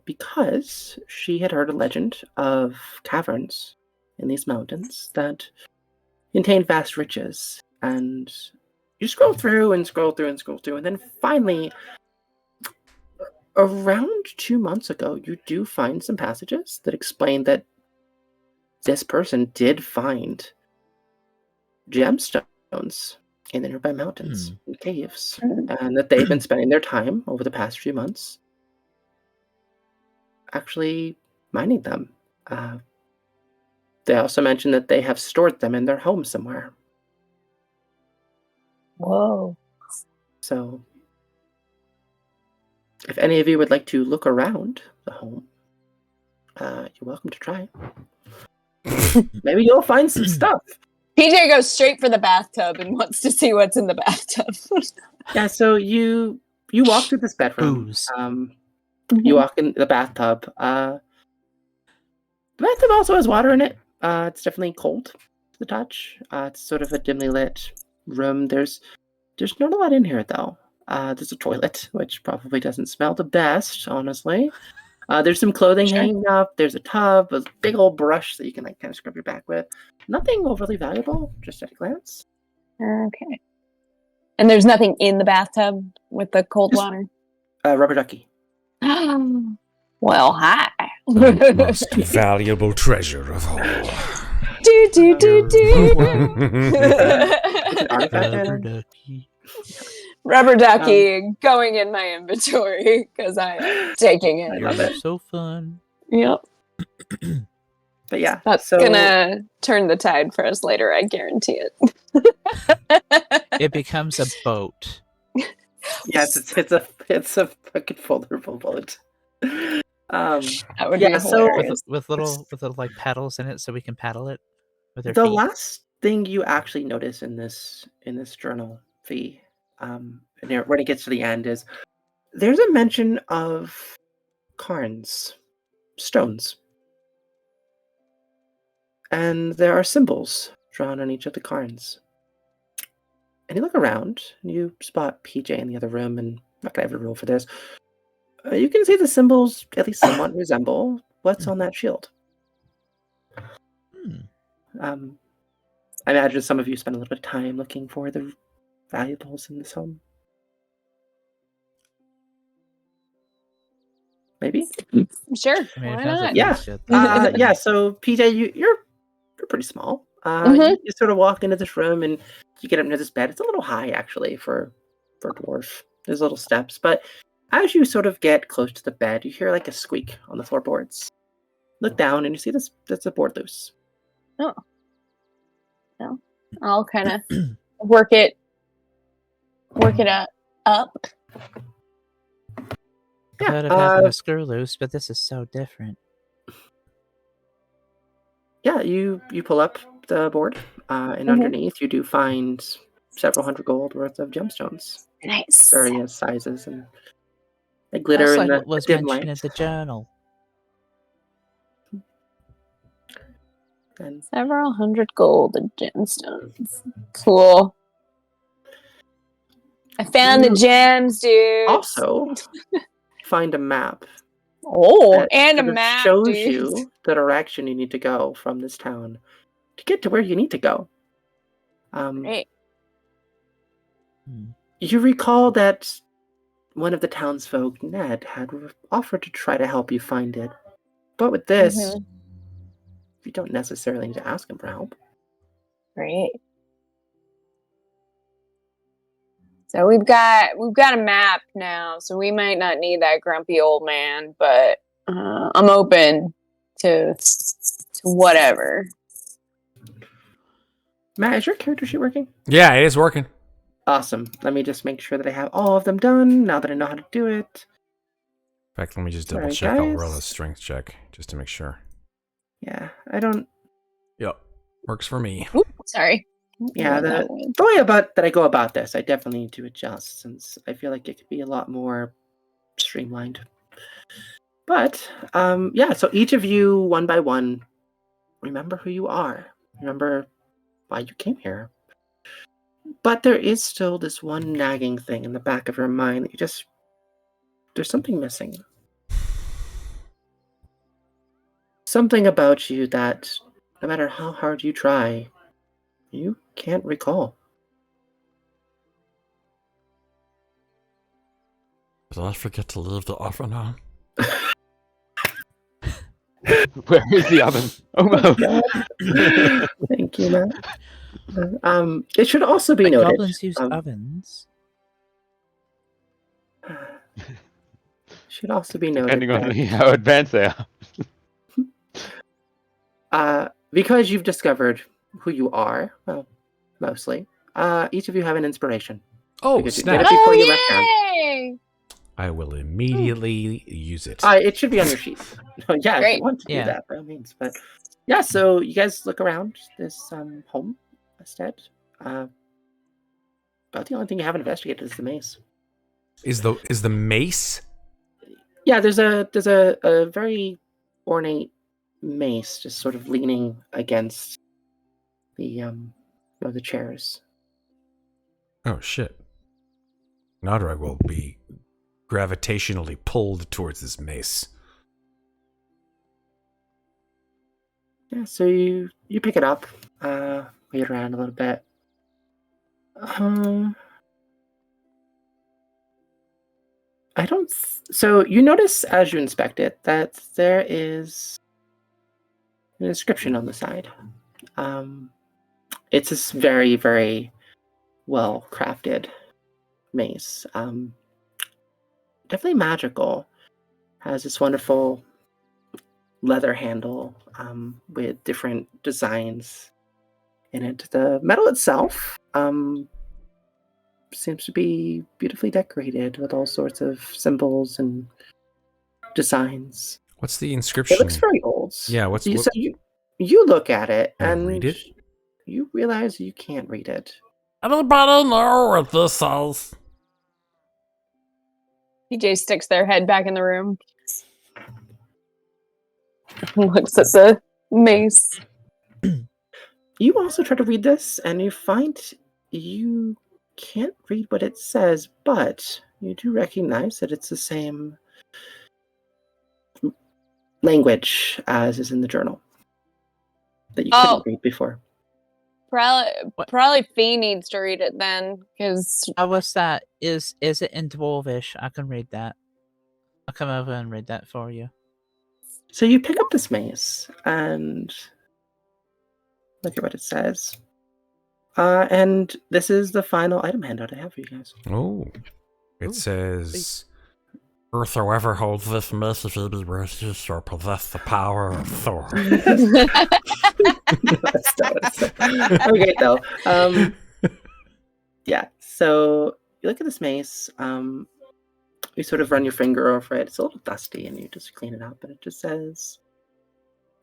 [SPEAKER 2] because she had heard a legend of caverns in these mountains that contain vast riches. And you scroll through and scroll through and scroll through, and then finally, around 2 months ago, you do find some passages that explain that this person did find gemstones in the nearby mountains and caves, and that they've been spending their time over the past few months actually mining them. They also mentioned that they have stored them in their home somewhere.
[SPEAKER 3] Whoa.
[SPEAKER 2] So, if any of you would like to look around the home, you're welcome to try. Maybe you'll find some stuff.
[SPEAKER 3] PJ goes straight for the bathtub and wants to see what's in the bathtub.
[SPEAKER 2] Yeah, so you walk through this bedroom.
[SPEAKER 8] Booze.
[SPEAKER 2] You walk in the bathtub. The bathtub also has water in it. It's definitely cold to the touch. It's sort of a dimly lit room. There's not a lot in here though. There's a toilet, which probably doesn't smell the best, honestly. There's some clothing
[SPEAKER 3] Sure.
[SPEAKER 2] hanging up. There's a tub, a big old brush that you can like kind of scrub your back with. Nothing overly valuable, just at a glance.
[SPEAKER 3] Okay. And there's nothing in the bathtub with the cold
[SPEAKER 2] Just-
[SPEAKER 3] water?
[SPEAKER 2] Rubber ducky.
[SPEAKER 3] Well, hi.
[SPEAKER 6] The most valuable treasure of all.
[SPEAKER 3] do, do, do, do.
[SPEAKER 2] It's an artifact
[SPEAKER 8] Rubber
[SPEAKER 2] item.
[SPEAKER 8] ducky.
[SPEAKER 3] Rubber ducky going in my inventory because I am taking
[SPEAKER 2] I
[SPEAKER 3] it.
[SPEAKER 2] love it.
[SPEAKER 8] So fun.
[SPEAKER 3] Yep.
[SPEAKER 2] But yeah,
[SPEAKER 3] That's
[SPEAKER 2] so
[SPEAKER 3] gonna turn the tide for us later, I guarantee it.
[SPEAKER 8] It becomes a boat.
[SPEAKER 2] yes, it's a fucking vulnerable bullet.
[SPEAKER 3] That would
[SPEAKER 2] Yeah,
[SPEAKER 3] be
[SPEAKER 2] so-
[SPEAKER 3] hilarious.
[SPEAKER 8] With little like paddles in it, so we can paddle it with our
[SPEAKER 2] The
[SPEAKER 8] feet.
[SPEAKER 2] last thing you actually notice in this journal, V, and when it gets to the end, is there's a mention of cairns, stones, and there are symbols drawn on each of the cairns. And you look around, and you spot PJ in the other room, and I'm not gonna have a rule for this. You can see the symbols at least somewhat resemble what's on that shield.
[SPEAKER 8] Hmm.
[SPEAKER 2] I imagine some of you spend a little bit of time looking for the valuables in this home. Maybe?
[SPEAKER 3] Sure.
[SPEAKER 8] I mean,
[SPEAKER 3] Why
[SPEAKER 8] it sounds
[SPEAKER 3] not?
[SPEAKER 8] like
[SPEAKER 2] Yeah.
[SPEAKER 8] that's good.
[SPEAKER 2] Yeah, so PJ, you're pretty small.
[SPEAKER 3] Mhm.
[SPEAKER 2] You sort of walk into this room and you get up near this bed. It's a little high, actually, for a dwarf. There's little steps, but as you sort of get close to the bed, you hear like a squeak on the floorboards. Look down and you see there's a board loose.
[SPEAKER 3] I'll kind of work it up.
[SPEAKER 8] I've heard of having a screw loose, but this is so different.
[SPEAKER 2] Yeah, you pull up the board, and
[SPEAKER 3] Mhm.
[SPEAKER 2] underneath you do find several hundred gold worth of gemstones,
[SPEAKER 3] Nice.
[SPEAKER 2] various sizes, and they glitter
[SPEAKER 8] That's
[SPEAKER 2] in
[SPEAKER 8] like
[SPEAKER 2] the
[SPEAKER 8] what was
[SPEAKER 2] dim
[SPEAKER 8] mentioned
[SPEAKER 2] light.
[SPEAKER 8] in the journal.
[SPEAKER 2] And
[SPEAKER 3] Several hundred gold and gemstones. Cool. I found the
[SPEAKER 2] You
[SPEAKER 3] gems, dude.
[SPEAKER 2] also find a map
[SPEAKER 3] Oh,
[SPEAKER 2] that
[SPEAKER 3] and a
[SPEAKER 2] sort of
[SPEAKER 3] map,
[SPEAKER 2] shows
[SPEAKER 3] dude.
[SPEAKER 2] you the direction you need to go from this town to get to where you need to go.
[SPEAKER 3] Great.
[SPEAKER 2] You recall that one of the townsfolk, Ned, had offered to try to help you find it. But with this,
[SPEAKER 3] Mhm.
[SPEAKER 2] you don't necessarily need to ask him for help.
[SPEAKER 3] Great. So we've got a map now, so we might not need that grumpy old man, but I'm open to whatever.
[SPEAKER 2] Matt, is your character sheet working?
[SPEAKER 6] Yeah, it is working.
[SPEAKER 2] Awesome. Let me just make sure that I have all of them done now that I know how to do it.
[SPEAKER 6] In fact, let me just
[SPEAKER 2] Sorry,
[SPEAKER 6] double check. I'll roll a
[SPEAKER 2] guys.
[SPEAKER 6] strength check just to make sure.
[SPEAKER 2] Yeah, I don't.
[SPEAKER 6] Yep, works for me.
[SPEAKER 3] Oop, sorry.
[SPEAKER 2] Yeah,
[SPEAKER 3] Not that way.
[SPEAKER 2] the way that I go about this, I definitely need to adjust since I feel like it could be a lot more streamlined. But yeah, so each of you, one by one, remember who you are. Remember why you came here. But there is still this one nagging thing in the back of your mind that there's something missing. Something about you that, no matter how hard you try, you can't recall.
[SPEAKER 6] Did I forget to leave the oven on?
[SPEAKER 4] Where is the oven? Oh no!
[SPEAKER 2] Thank you, Matt. It should also be
[SPEAKER 8] Like
[SPEAKER 2] noted.
[SPEAKER 8] goblins use ovens.
[SPEAKER 2] Should also be noted
[SPEAKER 4] Depending on
[SPEAKER 2] that,
[SPEAKER 4] how advanced they are.
[SPEAKER 2] because you've discovered who you are, well, mostly, each of you have an inspiration.
[SPEAKER 6] Oh,
[SPEAKER 2] Because you get
[SPEAKER 6] snap.
[SPEAKER 2] it before you left town.
[SPEAKER 3] yay!
[SPEAKER 6] I will immediately use it.
[SPEAKER 2] It should be on your sheet. Yeah, if
[SPEAKER 3] Great.
[SPEAKER 2] you want to
[SPEAKER 8] Yeah.
[SPEAKER 2] do that, by all means. But yeah, so you guys look around this homestead. About the only thing you haven't investigated is the maze.
[SPEAKER 6] Is the mace?
[SPEAKER 2] Yeah, there's a very ornate mace just sort of leaning against the chairs.
[SPEAKER 6] Oh shit. Nodrog will be gravitationally pulled towards this mace.
[SPEAKER 2] Yeah, so you pick it up, wait around a little bit. I don't. So you notice as you inspect it that there is an inscription on the side. It's this very, very well crafted mace. Definitely magical. Has this wonderful leather handle with different designs in it. The metal itself seems to be beautifully decorated with all sorts of symbols and designs.
[SPEAKER 6] What's the
[SPEAKER 2] It
[SPEAKER 6] inscription?
[SPEAKER 2] looks very old.
[SPEAKER 6] Yeah,
[SPEAKER 2] So you look at it
[SPEAKER 6] Can I
[SPEAKER 2] and
[SPEAKER 6] read it?
[SPEAKER 2] you realize you can't read it.
[SPEAKER 6] Anybody know what this says?
[SPEAKER 3] PJ sticks their head back in the room. Looks at the mace.
[SPEAKER 2] You also try to read this, and you find you can't read what it says, but you do recognize that it's the same language as is in the journal that you couldn't read before.
[SPEAKER 3] Probably Fee needs to read it then, because
[SPEAKER 8] How was that? Is it in Dwarvish? I can read that. I'll come over and read that for you.
[SPEAKER 2] So you pick up this mace and look at what it says. And this is the final item handout I have for you guys.
[SPEAKER 6] Oh. It says, whosoever holds this mace if he be worthy shall possess the power of Thor.
[SPEAKER 2] That's not what it said. Okay, though. Yeah, so you look at this mace. You sort of run your finger over it. It's a little dusty, and you just clean it up. And it just says,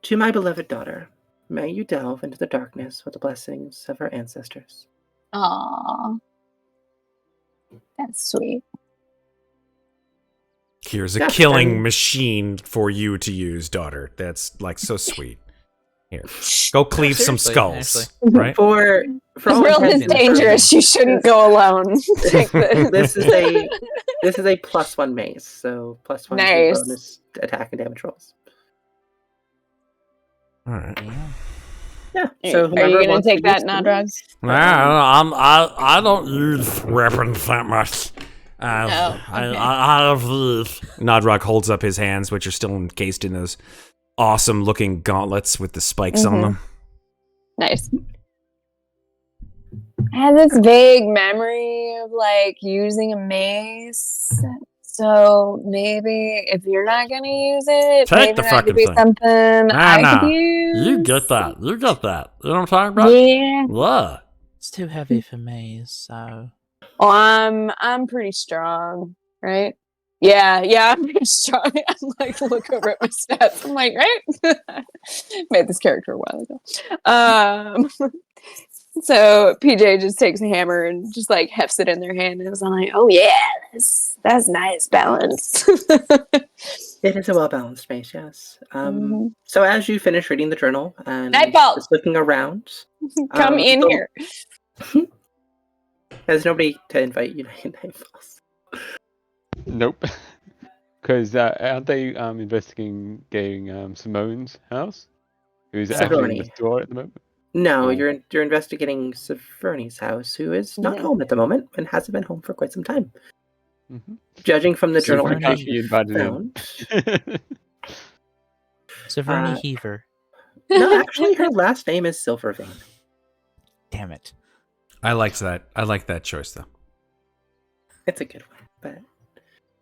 [SPEAKER 2] "To my beloved daughter, may you delve into the darkness with the blessings of her ancestors."
[SPEAKER 3] Aww. That's sweet.
[SPEAKER 6] Here's a
[SPEAKER 2] Yeah,
[SPEAKER 6] killing
[SPEAKER 2] and-
[SPEAKER 6] machine for you to use, daughter. That's like so sweet. Here, go cleave some
[SPEAKER 5] Seriously,
[SPEAKER 6] skulls,
[SPEAKER 5] actually.
[SPEAKER 6] right?
[SPEAKER 2] For
[SPEAKER 3] The
[SPEAKER 2] all
[SPEAKER 3] world is
[SPEAKER 2] intents and
[SPEAKER 3] dangerous. You shouldn't go alone. Take
[SPEAKER 2] this is a +1 mace, so +1 to
[SPEAKER 3] Nice.
[SPEAKER 2] bonus attack and damage rolls.
[SPEAKER 6] All right.
[SPEAKER 2] Yeah.
[SPEAKER 3] Are
[SPEAKER 2] So
[SPEAKER 3] you
[SPEAKER 2] whoever
[SPEAKER 3] gonna
[SPEAKER 2] wants to
[SPEAKER 3] take that,
[SPEAKER 2] use the
[SPEAKER 3] Nodrog?
[SPEAKER 2] mace,
[SPEAKER 6] I don't use weapons that much.
[SPEAKER 3] Okay.
[SPEAKER 6] I have these. Nodrog holds up his hands, which are still encased in those awesome-looking gauntlets with the spikes on them.
[SPEAKER 3] Nice. I had this vague memory of like using a mace. So maybe if you're not gonna use it,
[SPEAKER 6] Take
[SPEAKER 3] maybe
[SPEAKER 6] the
[SPEAKER 3] that
[SPEAKER 6] fucking
[SPEAKER 3] could be
[SPEAKER 6] thing.
[SPEAKER 3] something I
[SPEAKER 6] Nah.
[SPEAKER 3] could use.
[SPEAKER 6] You get that. You get that. You know what I'm talking about?
[SPEAKER 3] Yeah.
[SPEAKER 6] Yeah.
[SPEAKER 8] It's too heavy for me, so
[SPEAKER 3] Well, I'm pretty strong, right? Yeah, I'm pretty strong. I'm like, look over at my stats. I'm like, right? Made this character a while ago. So PJ just takes a hammer and just like hefts it in their hand and is like, oh yeah, that's nice balance.
[SPEAKER 2] It is a well-balanced mace, yes.
[SPEAKER 3] Mhm.
[SPEAKER 2] So as you finish reading the journal and
[SPEAKER 3] Nightfall.
[SPEAKER 2] just looking around,
[SPEAKER 3] Come in
[SPEAKER 2] so-
[SPEAKER 3] here.
[SPEAKER 2] There's nobody to invite you to Nightfalls.
[SPEAKER 4] Nope. Because aren't they investigating Simone's house? Who's actually in the
[SPEAKER 2] Sigourney.
[SPEAKER 4] store at the moment?
[SPEAKER 2] No,
[SPEAKER 4] Oh.
[SPEAKER 2] you're investigating Severny's house, who is not
[SPEAKER 3] Yeah.
[SPEAKER 2] home at the moment and hasn't been home for quite some time.
[SPEAKER 4] Mm-hmm.
[SPEAKER 2] Judging from the journal
[SPEAKER 8] Sigourney.
[SPEAKER 2] entries
[SPEAKER 4] He
[SPEAKER 2] you
[SPEAKER 4] invited him.
[SPEAKER 2] found.
[SPEAKER 8] Severny
[SPEAKER 2] Uh,
[SPEAKER 8] Heaver.
[SPEAKER 2] No, actually, her last name is Silvervein.
[SPEAKER 8] Damn it.
[SPEAKER 6] I liked that. I like that choice, though.
[SPEAKER 2] It's a good one, but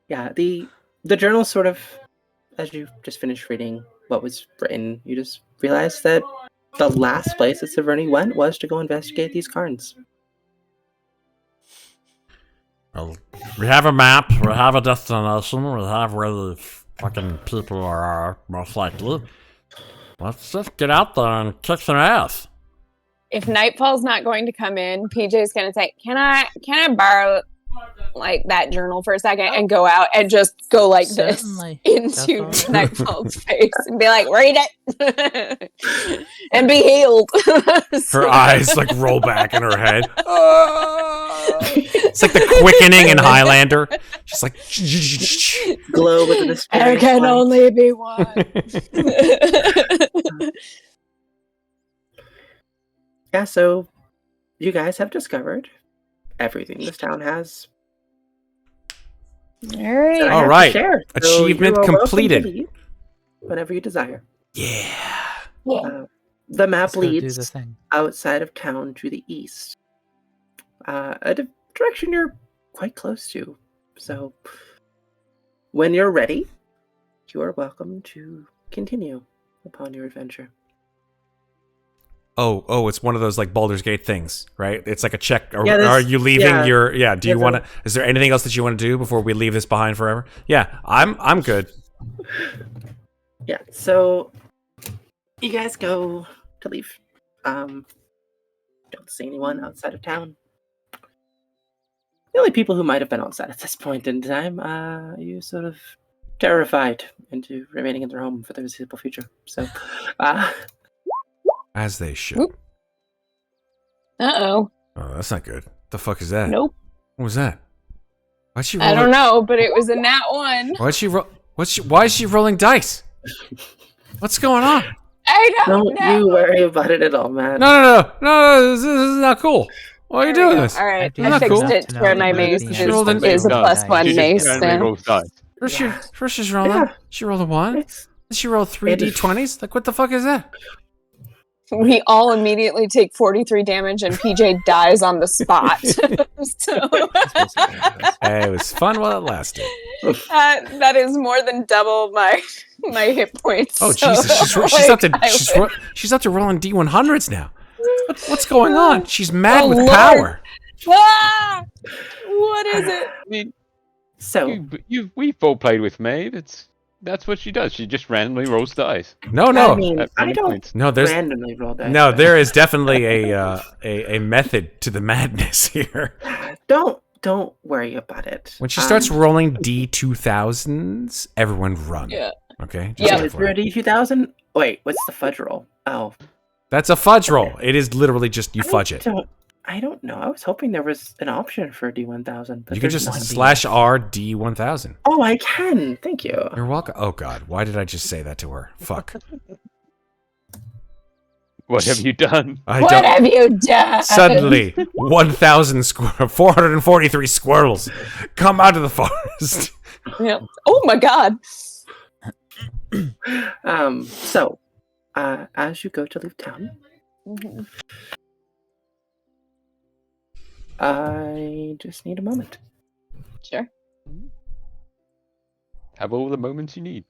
[SPEAKER 2] yeah, the journal sort of, as you just finished reading what was written, you just realized that the last place that Severny went was to go investigate these cairns.
[SPEAKER 6] Well, we have a map. We have a destination. We have where the fucking people are most likely. Let's just get out there and kick some ass.
[SPEAKER 3] If Nightfall's not going to come in, PJ's gonna say, "Can I borrow like that journal for a second and go out and just go like
[SPEAKER 8] Certainly.
[SPEAKER 3] this into
[SPEAKER 8] That's all.
[SPEAKER 3] Nightfall's face and be like, read it and be healed.
[SPEAKER 6] Her eyes like roll back in her head. It's like the quickening in Highlander. Just like
[SPEAKER 2] Glow with the despair.
[SPEAKER 3] There can only be one.
[SPEAKER 2] Yeah, so you guys have discovered everything this town has.
[SPEAKER 3] All right.
[SPEAKER 2] that I
[SPEAKER 6] All
[SPEAKER 2] have to
[SPEAKER 6] right.
[SPEAKER 2] share. So
[SPEAKER 6] Achievement
[SPEAKER 2] you are welcome to
[SPEAKER 6] completed.
[SPEAKER 2] leave whenever you desire.
[SPEAKER 6] Yeah.
[SPEAKER 2] The map
[SPEAKER 8] Let's go do the
[SPEAKER 2] leads
[SPEAKER 8] thing.
[SPEAKER 2] outside of town to the east. A direction you're quite close to. So when you're ready, you are welcome to continue upon your adventure.
[SPEAKER 6] Oh, it's one of those like Baldur's Gate things, right? It's like a check.
[SPEAKER 2] Yeah,
[SPEAKER 6] Are you leaving
[SPEAKER 2] yeah.
[SPEAKER 6] your? Yeah. Do you
[SPEAKER 2] Yeah,
[SPEAKER 6] want to? Is there anything else that you want to do before we leave this behind forever? Yeah, I'm good.
[SPEAKER 2] Yeah, so you guys go to leave. Don't see anyone outside of town. The only people who might have been outside at this point in time, you sort of terrified into remaining in their home for the foreseeable future. So,
[SPEAKER 6] As they should.
[SPEAKER 3] Oop. Oh.
[SPEAKER 6] Oh, that's not good. The fuck is that?
[SPEAKER 3] Nope.
[SPEAKER 6] What was that? Why'd she roll?
[SPEAKER 3] I don't know, but it was a nat one.
[SPEAKER 6] Why'd she roll? Why is she rolling dice? What's going on?
[SPEAKER 3] I don't
[SPEAKER 2] don't
[SPEAKER 3] know.
[SPEAKER 2] you worry about it at all, man.
[SPEAKER 6] No. This is not cool. Why are you doing this?
[SPEAKER 3] All right,
[SPEAKER 8] do
[SPEAKER 3] I
[SPEAKER 6] not
[SPEAKER 3] fixed
[SPEAKER 6] cool.
[SPEAKER 3] it to where my mace
[SPEAKER 8] She
[SPEAKER 3] is
[SPEAKER 6] rolled an
[SPEAKER 3] a
[SPEAKER 4] eight.
[SPEAKER 3] +1
[SPEAKER 4] She
[SPEAKER 3] mace
[SPEAKER 4] just
[SPEAKER 3] now.
[SPEAKER 4] rolls dice.
[SPEAKER 6] First she's rolling.
[SPEAKER 2] Yeah.
[SPEAKER 6] She rolled a 1.
[SPEAKER 2] It's,
[SPEAKER 6] Then she rolled 3
[SPEAKER 2] It is-
[SPEAKER 6] d20s. Like, what the fuck is that?
[SPEAKER 3] We all immediately take 43 damage and PJ dies on the spot. So
[SPEAKER 6] Hey, it was fun while it lasted.
[SPEAKER 3] that is more than double my hit points.
[SPEAKER 6] Oh
[SPEAKER 3] so,
[SPEAKER 6] Jesus, she's up to rolling d100s now. What's going on? She's mad
[SPEAKER 3] Oh,
[SPEAKER 6] with
[SPEAKER 3] Lord.
[SPEAKER 6] power.
[SPEAKER 3] Ah! What is it?
[SPEAKER 4] I mean,
[SPEAKER 2] so,
[SPEAKER 4] we've all played with Maeve. That's what she does. She just randomly rolls dice.
[SPEAKER 6] No.
[SPEAKER 2] I mean,
[SPEAKER 4] At
[SPEAKER 2] I
[SPEAKER 4] any
[SPEAKER 2] don't
[SPEAKER 4] point.
[SPEAKER 6] No, there's
[SPEAKER 2] randomly roll dice.
[SPEAKER 6] no,
[SPEAKER 2] but
[SPEAKER 6] there is definitely a method to the madness here.
[SPEAKER 2] Don't worry about it.
[SPEAKER 6] When she starts rolling d2000s, everyone run.
[SPEAKER 3] Yeah.
[SPEAKER 6] Okay.
[SPEAKER 3] Yeah.
[SPEAKER 6] Just
[SPEAKER 2] Is there a
[SPEAKER 6] FYI.
[SPEAKER 2] D2000? Wait, what's the fudge roll? Oh,
[SPEAKER 6] That's a fudge roll. It is literally just you fudge it.
[SPEAKER 2] I don't know. I was hoping there was an option for D1000. But
[SPEAKER 6] You can
[SPEAKER 2] there's
[SPEAKER 6] just
[SPEAKER 2] not.
[SPEAKER 6] /R d1000.
[SPEAKER 2] Oh, I can. Thank you.
[SPEAKER 6] You're welcome. Oh God, why did I just say that to her? Fuck.
[SPEAKER 4] What have you done?
[SPEAKER 6] I
[SPEAKER 3] What
[SPEAKER 6] don't.
[SPEAKER 3] have you done?
[SPEAKER 6] Suddenly, 443 squirrels come out of the forest.
[SPEAKER 3] Yep. Oh my god.
[SPEAKER 2] So, as you go to leave town,
[SPEAKER 3] Mhm.
[SPEAKER 2] I just need a moment.
[SPEAKER 3] Sure.
[SPEAKER 4] Have all the moments you need.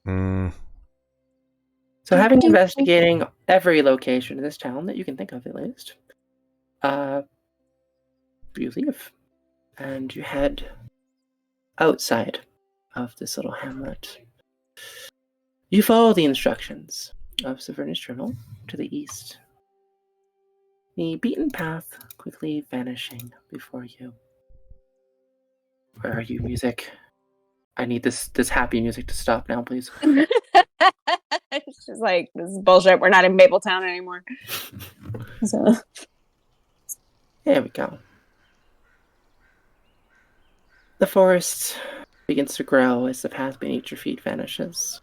[SPEAKER 2] So, having investigating every location in this town that you can think of, at least, you leave and you head outside of this little hamlet. You follow the instructions of Severnus Journal to the east. The beaten path quickly vanishing before you. Where are you, music? I need this happy music to stop now, please.
[SPEAKER 3] She's like, this is bullshit. We're not in Mapletown anymore. So,
[SPEAKER 2] There we go. The forest begins to grow as the path beneath your feet vanishes.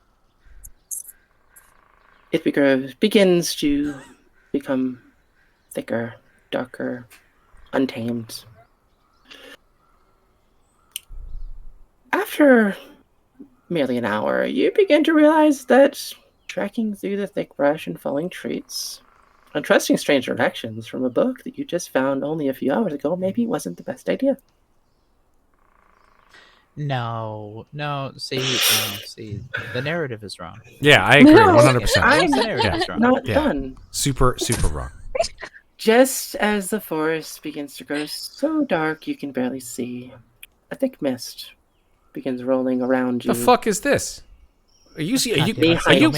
[SPEAKER 2] It begins to become thicker, darker, untamed. After merely an hour, you begin to realize that trekking through the thick brush and falling trees, and trusting strange directions from a book that you just found only a few hours ago maybe wasn't the best idea.
[SPEAKER 8] No. See, the narrative is wrong.
[SPEAKER 6] Yeah, I agree,
[SPEAKER 3] No.
[SPEAKER 6] 100%.
[SPEAKER 2] I'm
[SPEAKER 8] The narrative is wrong.
[SPEAKER 2] not
[SPEAKER 6] Yeah.
[SPEAKER 2] done.
[SPEAKER 6] Super wrong.
[SPEAKER 2] Just as the forest begins to grow so dark you can barely see, a thick mist begins rolling around you.
[SPEAKER 6] The fuck is this? Are you
[SPEAKER 2] Behind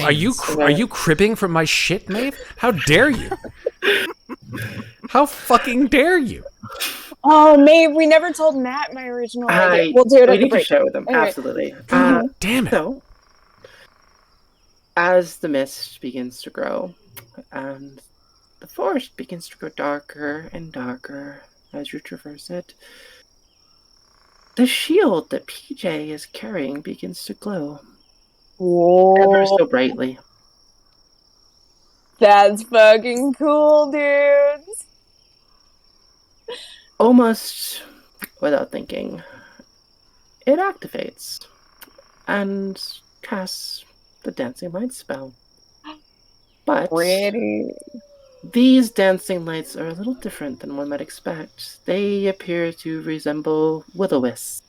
[SPEAKER 6] are you cribbing from my shit, Maeve? How dare you? How fucking dare you?
[SPEAKER 3] Oh, Maeve, we never told Matt my original idea. We'll do it
[SPEAKER 2] We
[SPEAKER 3] at the
[SPEAKER 2] need to
[SPEAKER 3] break.
[SPEAKER 2] share with them.
[SPEAKER 3] Anyway.
[SPEAKER 2] Absolutely.
[SPEAKER 3] Mhm.
[SPEAKER 6] Damn it.
[SPEAKER 2] So, as the mist begins to grow, and the forest begins to grow darker and darker as you traverse it, the shield that PJ is carrying begins to glow ever
[SPEAKER 3] Whoa.
[SPEAKER 2] so brightly.
[SPEAKER 3] That's fucking cool, dudes.
[SPEAKER 2] Almost without thinking, it activates and casts the dancing light spell. But
[SPEAKER 3] Pretty.
[SPEAKER 2] these dancing lights are a little different than one might expect. They appear to resemble will-o-wisps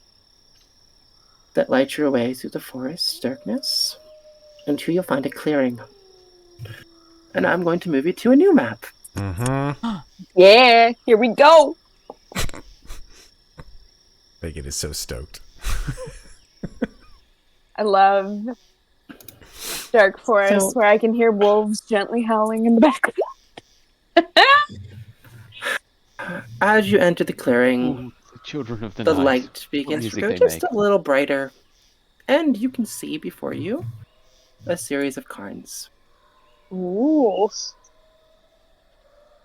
[SPEAKER 2] that light your way through the forest darkness until you'll find a clearing. And I'm going to move you to a new map.
[SPEAKER 6] Mm-hmm.
[SPEAKER 3] Yeah, here we go.
[SPEAKER 6] Megan is so stoked.
[SPEAKER 3] I love dark forests
[SPEAKER 2] So-
[SPEAKER 3] where I can hear wolves gently howling in the background.
[SPEAKER 2] As you enter the clearing,
[SPEAKER 4] Ooh, the children of the,
[SPEAKER 2] the
[SPEAKER 4] night.
[SPEAKER 2] light begins to
[SPEAKER 4] music
[SPEAKER 2] go
[SPEAKER 4] they
[SPEAKER 2] just
[SPEAKER 4] make.
[SPEAKER 2] a little brighter, and you can see before you a series of cards.
[SPEAKER 3] Ooh.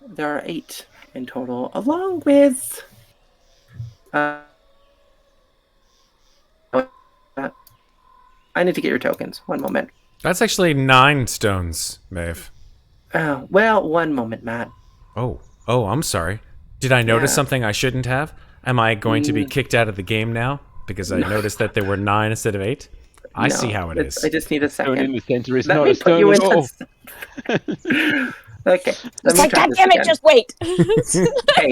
[SPEAKER 2] There are 8 in total, along with I need to get your tokens. One moment.
[SPEAKER 6] That's actually 9 stones, Maeve.
[SPEAKER 2] Well, one moment, Matt.
[SPEAKER 6] Oh, I'm sorry. Did I notice
[SPEAKER 2] Yeah.
[SPEAKER 6] something I shouldn't have? Am I going to be
[SPEAKER 2] Mm.
[SPEAKER 6] kicked out of the game now because I noticed that there were 9 instead of 8? I see how it is.
[SPEAKER 2] I just need a
[SPEAKER 4] Stone in
[SPEAKER 2] second.
[SPEAKER 4] the center is
[SPEAKER 2] Let
[SPEAKER 4] not
[SPEAKER 2] me
[SPEAKER 4] a
[SPEAKER 2] put you
[SPEAKER 4] stone
[SPEAKER 2] in.
[SPEAKER 4] at all.
[SPEAKER 2] Okay. Let
[SPEAKER 3] It's
[SPEAKER 2] me
[SPEAKER 3] like,
[SPEAKER 2] try
[SPEAKER 3] God
[SPEAKER 2] this
[SPEAKER 3] damn it,
[SPEAKER 2] again.
[SPEAKER 3] just wait.
[SPEAKER 2] Okay,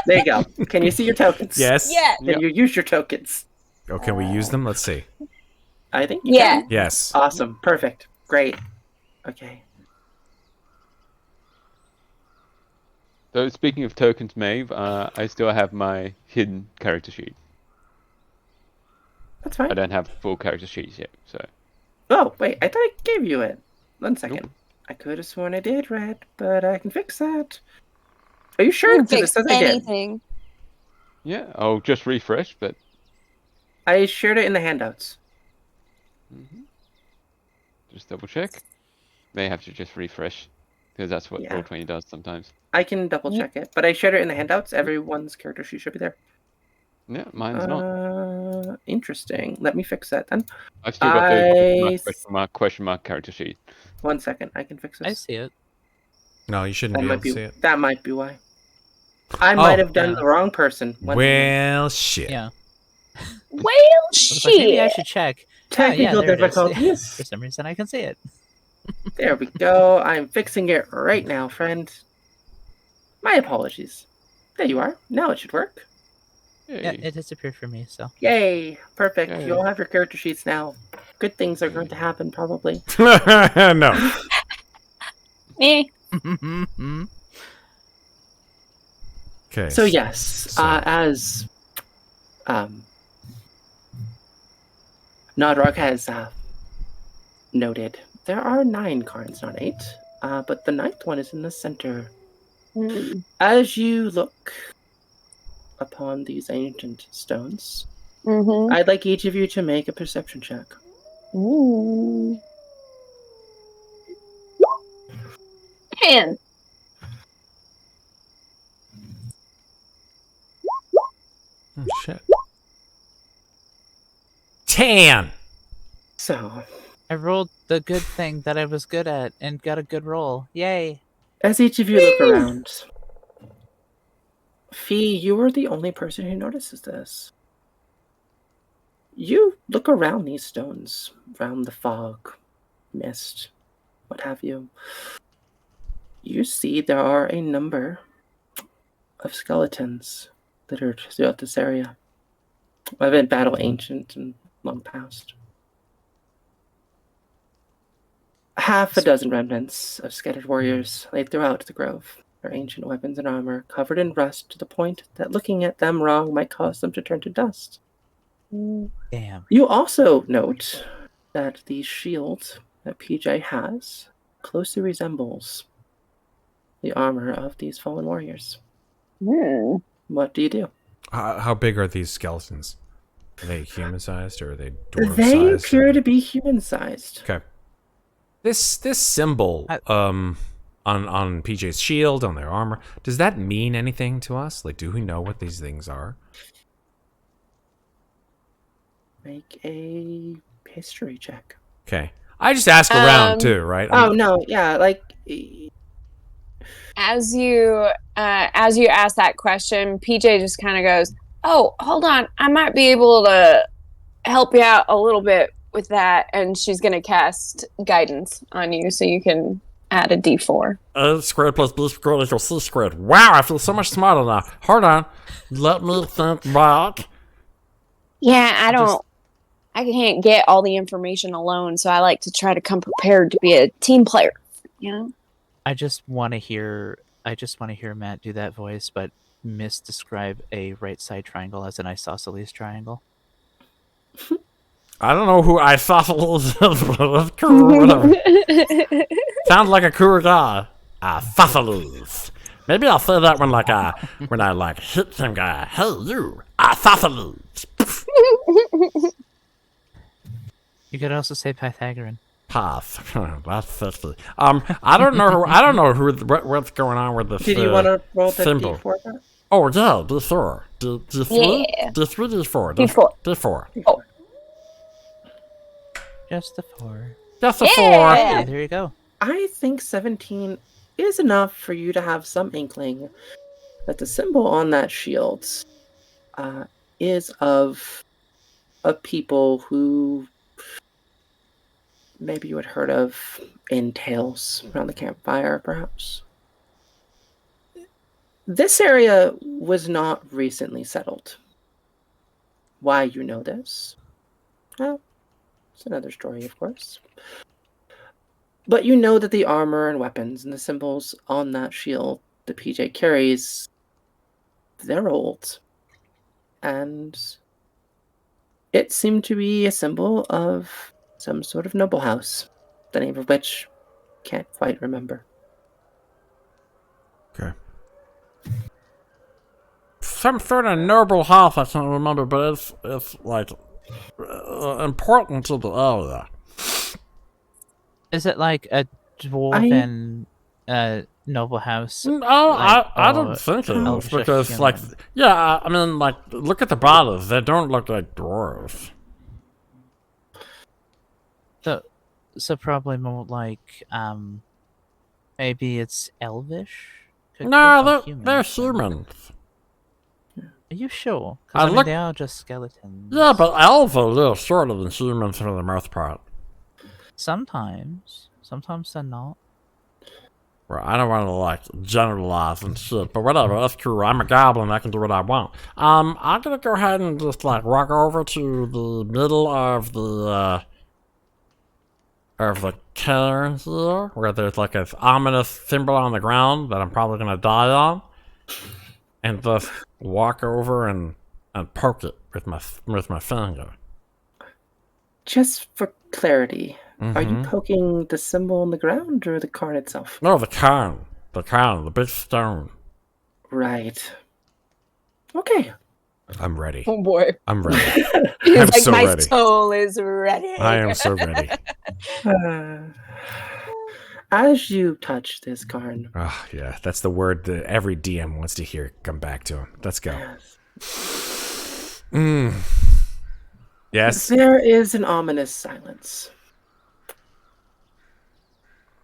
[SPEAKER 2] there you go. Can you see your tokens?
[SPEAKER 6] Yes.
[SPEAKER 3] Yeah.
[SPEAKER 2] Then you use your tokens.
[SPEAKER 6] Oh, can we use them? Let's see.
[SPEAKER 2] I think you
[SPEAKER 3] Yeah.
[SPEAKER 2] can.
[SPEAKER 6] Yes.
[SPEAKER 2] Awesome. Perfect. Great. Okay.
[SPEAKER 4] So speaking of tokens, Maeve, I still have my hidden character sheet.
[SPEAKER 2] That's fine.
[SPEAKER 4] I don't have full character sheets yet, so.
[SPEAKER 2] Oh, wait. I thought I gave you it. 1 second.
[SPEAKER 4] Nope.
[SPEAKER 2] I could have sworn I did, Red, but I can fix that. Are you
[SPEAKER 3] You
[SPEAKER 2] sure?
[SPEAKER 3] can
[SPEAKER 2] Because it
[SPEAKER 3] fix
[SPEAKER 2] says I did.
[SPEAKER 3] anything.
[SPEAKER 4] Yeah, I'll just refresh, but
[SPEAKER 2] I shared it in the handouts.
[SPEAKER 4] just double check. May have to just refresh, because that's what
[SPEAKER 2] Yeah.
[SPEAKER 4] Roll20 does sometimes.
[SPEAKER 2] I can double check it, but I shared it in the handouts. Everyone's character sheet should be there.
[SPEAKER 4] Yeah, mine's not.
[SPEAKER 2] Interesting. Let me fix that then.
[SPEAKER 4] I've still got the
[SPEAKER 2] I
[SPEAKER 4] question mark character sheet.
[SPEAKER 2] 1 second. I can fix
[SPEAKER 8] I
[SPEAKER 2] this.
[SPEAKER 8] see it.
[SPEAKER 6] No, you shouldn't
[SPEAKER 2] That
[SPEAKER 6] be
[SPEAKER 2] might
[SPEAKER 6] able
[SPEAKER 2] be.
[SPEAKER 6] to see it.
[SPEAKER 2] That might be why. I might have done
[SPEAKER 8] Yeah.
[SPEAKER 2] the wrong person. One second.
[SPEAKER 6] Well, shit.
[SPEAKER 8] Yeah.
[SPEAKER 3] Well,
[SPEAKER 8] I was like, maybe I
[SPEAKER 3] shit.
[SPEAKER 8] should check.
[SPEAKER 2] Technical
[SPEAKER 8] there it is.
[SPEAKER 2] difficulties.
[SPEAKER 8] For some reason, I can see it.
[SPEAKER 2] There we go. I'm fixing it right now, friend. My apologies. There you are. Now it should work.
[SPEAKER 8] Yeah,
[SPEAKER 4] Yay.
[SPEAKER 8] it disappeared for me. So
[SPEAKER 2] Yay. Perfect.
[SPEAKER 4] Yay.
[SPEAKER 2] You all have your character sheets now. Good things are going to happen, probably.
[SPEAKER 6] No.
[SPEAKER 3] Me.
[SPEAKER 6] Okay.
[SPEAKER 2] So yes,
[SPEAKER 6] So-
[SPEAKER 2] as Nodrock has noted, there are 9 cards, not 8. But the 9th one is in the center.
[SPEAKER 3] Hmm.
[SPEAKER 2] As you look upon these ancient stones,
[SPEAKER 3] Mm-hmm.
[SPEAKER 2] I'd like each of you to make a perception check.
[SPEAKER 3] Ooh. 10.
[SPEAKER 6] Oh, shit. 10.
[SPEAKER 2] So,
[SPEAKER 8] I rolled the good thing that I was good at and got a good roll. Yay!
[SPEAKER 2] as each of you look around, Fee, you are the only person who notices this. You look around these stones, around the fog, mist, what have you. You see there are a number of skeletons littered throughout this area. I've been battle ancient and long past. Half a dozen remnants of scattered warriors lay throughout the grove, their ancient weapons and armor covered in rust to the point that looking at them wrong might cause them to turn to dust.
[SPEAKER 8] Damn.
[SPEAKER 2] You also note that the shield that PJ has closely resembles the armor of these fallen warriors.
[SPEAKER 3] Hmm.
[SPEAKER 2] What do you do?
[SPEAKER 6] How big are these skeletons? Are they human-sized or are they dwarf-sized?
[SPEAKER 2] They appear to be human-sized.
[SPEAKER 6] Okay. This symbol on PJ's shield, on their armor, does that mean anything to us? Like, do we know what these things are?
[SPEAKER 2] Make a history check.
[SPEAKER 6] Okay. I just ask around too, right?
[SPEAKER 2] Oh no, yeah, like
[SPEAKER 3] As you ask that question, PJ just kind of goes, "Oh, hold on, I might be able to help you out a little bit with that." And she's gonna cast guidance on you, so you can add a D4.
[SPEAKER 6] A squared plus B squared equals C squared. Wow, I feel so much smarter now. Hold on, let me think back.
[SPEAKER 3] Yeah, I can't get all the information alone, so I like to try to come prepared to be a team player. You know.
[SPEAKER 8] I just want to hear Matt do that voice, but misdescribe a right side triangle as an isosceles triangle.
[SPEAKER 6] I don't know who isosceles is, but cool, whatever. Sounds like a cool guy. Isosceles. Maybe I'll say that when I hit some guy. Hey you, isosceles.
[SPEAKER 8] You could also say Pythagorean.
[SPEAKER 6] Path. That's 50. I don't know what's going on with this.
[SPEAKER 2] Did you want to roll the
[SPEAKER 6] symbol.
[SPEAKER 2] D4? Then?
[SPEAKER 6] Oh yeah, D4. D3?
[SPEAKER 3] Yeah.
[SPEAKER 6] D3, D4.
[SPEAKER 3] D4.
[SPEAKER 6] D4.
[SPEAKER 3] Oh.
[SPEAKER 8] Just the 4.
[SPEAKER 6] Just a
[SPEAKER 3] Yeah.
[SPEAKER 6] 4.
[SPEAKER 8] Yeah, there you go.
[SPEAKER 2] I think 17 is enough for you to have some inkling that the symbol on that shield is of a people who maybe you had heard of in tales around the campfire, perhaps. This area was not recently settled. Why you know this? Well, it's another story, of course. But you know that the armor and weapons and the symbols on that shield that PJ carries, they're old. And it seemed to be a symbol of some sort of noble house, the name of which can't quite remember.
[SPEAKER 6] Okay. Some sort of noble house I can't remember, but it's like important to the area.
[SPEAKER 8] Is it like a dwarven noble house?
[SPEAKER 6] No,
[SPEAKER 8] Like,
[SPEAKER 6] I don't think it is
[SPEAKER 8] elvish
[SPEAKER 6] because,
[SPEAKER 8] human?
[SPEAKER 6] like, yeah, I mean, like, look at the bodies; they don't look like dwarves.
[SPEAKER 8] So probably more like maybe it's elvish. Could
[SPEAKER 6] No,
[SPEAKER 8] be, or
[SPEAKER 6] they're
[SPEAKER 8] human.
[SPEAKER 6] humans.
[SPEAKER 8] Are you sure?
[SPEAKER 6] I
[SPEAKER 8] Because
[SPEAKER 6] look-
[SPEAKER 8] they are just skeletons.
[SPEAKER 6] Yeah, but elves are a little shorter than humans for the most part.
[SPEAKER 8] sometimes they're not.
[SPEAKER 6] Well, I don't want to like generalize and shit, but whatever. That's cool. I'm a goblin. I can do what I want. I'm gonna go ahead and just like walk over to the middle of the cairn here, where there's like an ominous symbol on the ground that I'm probably gonna die on, and just walk over and poke it with my finger.
[SPEAKER 2] Just for clarity, are you
[SPEAKER 6] Mhm.
[SPEAKER 2] poking the symbol on the ground or the cairn itself?
[SPEAKER 6] No, the cairn, the big stone.
[SPEAKER 2] Right. Okay.
[SPEAKER 6] I'm ready.
[SPEAKER 3] Oh boy.
[SPEAKER 6] I'm ready.
[SPEAKER 3] He's
[SPEAKER 6] I'm
[SPEAKER 3] like,
[SPEAKER 6] so
[SPEAKER 3] my
[SPEAKER 6] ready.
[SPEAKER 3] soul is ready.
[SPEAKER 6] I am so ready.
[SPEAKER 2] As you touch this cairn,
[SPEAKER 6] Oh, yeah, that's the word that every DM wants to hear come back to him. Let's go. Yes?
[SPEAKER 2] there is an ominous silence.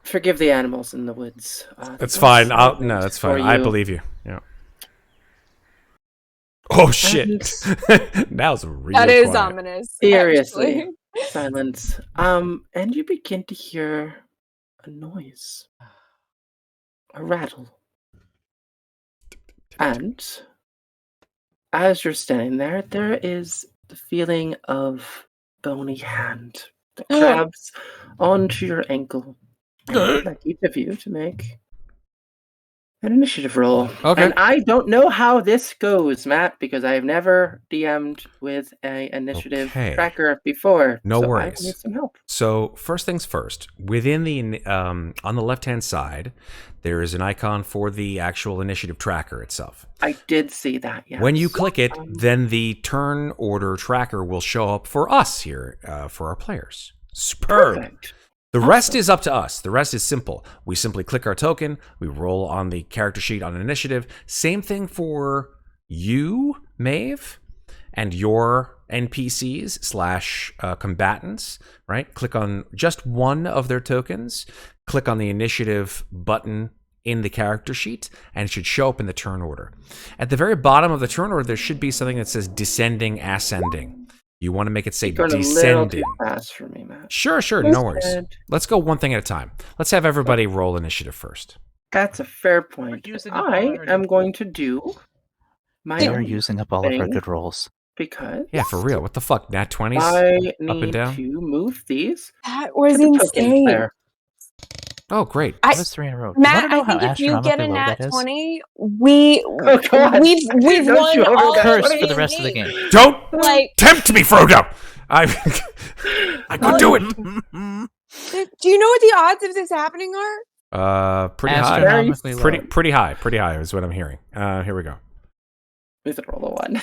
[SPEAKER 2] Forgive the animals in the woods.
[SPEAKER 6] That's
[SPEAKER 2] the
[SPEAKER 6] fine.
[SPEAKER 2] silence
[SPEAKER 6] No, that's
[SPEAKER 2] for
[SPEAKER 6] fine. I
[SPEAKER 2] you.
[SPEAKER 6] believe you. Yeah. Oh, shit. That was real
[SPEAKER 3] That is
[SPEAKER 6] quiet.
[SPEAKER 3] ominous.
[SPEAKER 2] Seriously.
[SPEAKER 3] actually.
[SPEAKER 2] Silence. And you begin to hear a noise. A rattle. And as you're standing there, there is the feeling of bony hand that grabs onto your ankle. And I'd like each of you to make An initiative roll.
[SPEAKER 6] Okay.
[SPEAKER 2] And I don't know how this goes, Matt, because I've never DM'd with a initiative
[SPEAKER 6] Okay.
[SPEAKER 2] tracker before.
[SPEAKER 6] No
[SPEAKER 2] so
[SPEAKER 6] worries.
[SPEAKER 2] I need some help.
[SPEAKER 6] So first things first, within the on the left-hand side, there is an icon for the actual initiative tracker itself.
[SPEAKER 2] I did see that, yes.
[SPEAKER 6] When you click it, then the turn order tracker will show up for us here, for our players. Superb.
[SPEAKER 2] Perfect.
[SPEAKER 6] The rest is up to us. The rest is simple. We simply click our token, we roll on the character sheet on initiative. Same thing for you, Maeve, and your NPCs / combatants, right? Click on just one of their tokens, click on the initiative button in the character sheet, and it should show up in the turn order. At the very bottom of the turn order, there should be something that says descending, ascending. You want to make it say
[SPEAKER 2] You're going a little
[SPEAKER 6] descending.
[SPEAKER 2] too fast for me, Matt.
[SPEAKER 6] Sure, no worries.
[SPEAKER 2] Good.
[SPEAKER 6] Let's go one thing at a time. Let's have everybody roll initiative first.
[SPEAKER 2] That's a fair point.
[SPEAKER 8] using up
[SPEAKER 2] I
[SPEAKER 8] already.
[SPEAKER 2] am going to do my
[SPEAKER 8] You're
[SPEAKER 2] own
[SPEAKER 8] using up all of our
[SPEAKER 2] thing
[SPEAKER 8] good rolls.
[SPEAKER 2] because
[SPEAKER 6] Yeah, for real. What the fuck? Nat 20s?
[SPEAKER 2] I
[SPEAKER 6] and
[SPEAKER 2] need
[SPEAKER 6] down?
[SPEAKER 2] to move these
[SPEAKER 3] That was
[SPEAKER 2] to the tokens
[SPEAKER 3] insane.
[SPEAKER 2] there.
[SPEAKER 6] Oh, great.
[SPEAKER 3] I-
[SPEAKER 8] That was 3 in a row.
[SPEAKER 3] Matt,
[SPEAKER 8] you wanna know
[SPEAKER 3] I think
[SPEAKER 8] how
[SPEAKER 3] if you get a
[SPEAKER 8] astronomically low
[SPEAKER 3] nat
[SPEAKER 8] that is?
[SPEAKER 3] 20,
[SPEAKER 2] Oh, God.
[SPEAKER 3] we've
[SPEAKER 2] Don't
[SPEAKER 3] won
[SPEAKER 2] you ever
[SPEAKER 3] all
[SPEAKER 2] get
[SPEAKER 8] Curse
[SPEAKER 3] of
[SPEAKER 8] for the rest of the
[SPEAKER 3] game.
[SPEAKER 8] game.
[SPEAKER 6] Don't
[SPEAKER 3] Like,
[SPEAKER 6] tempt me, Frodo! I could do it.
[SPEAKER 3] do you know what the odds of this happening are?
[SPEAKER 6] Pretty high.
[SPEAKER 8] Astronomically low.
[SPEAKER 6] Pretty high is what I'm hearing. Here we go.
[SPEAKER 2] Please don't roll a 1.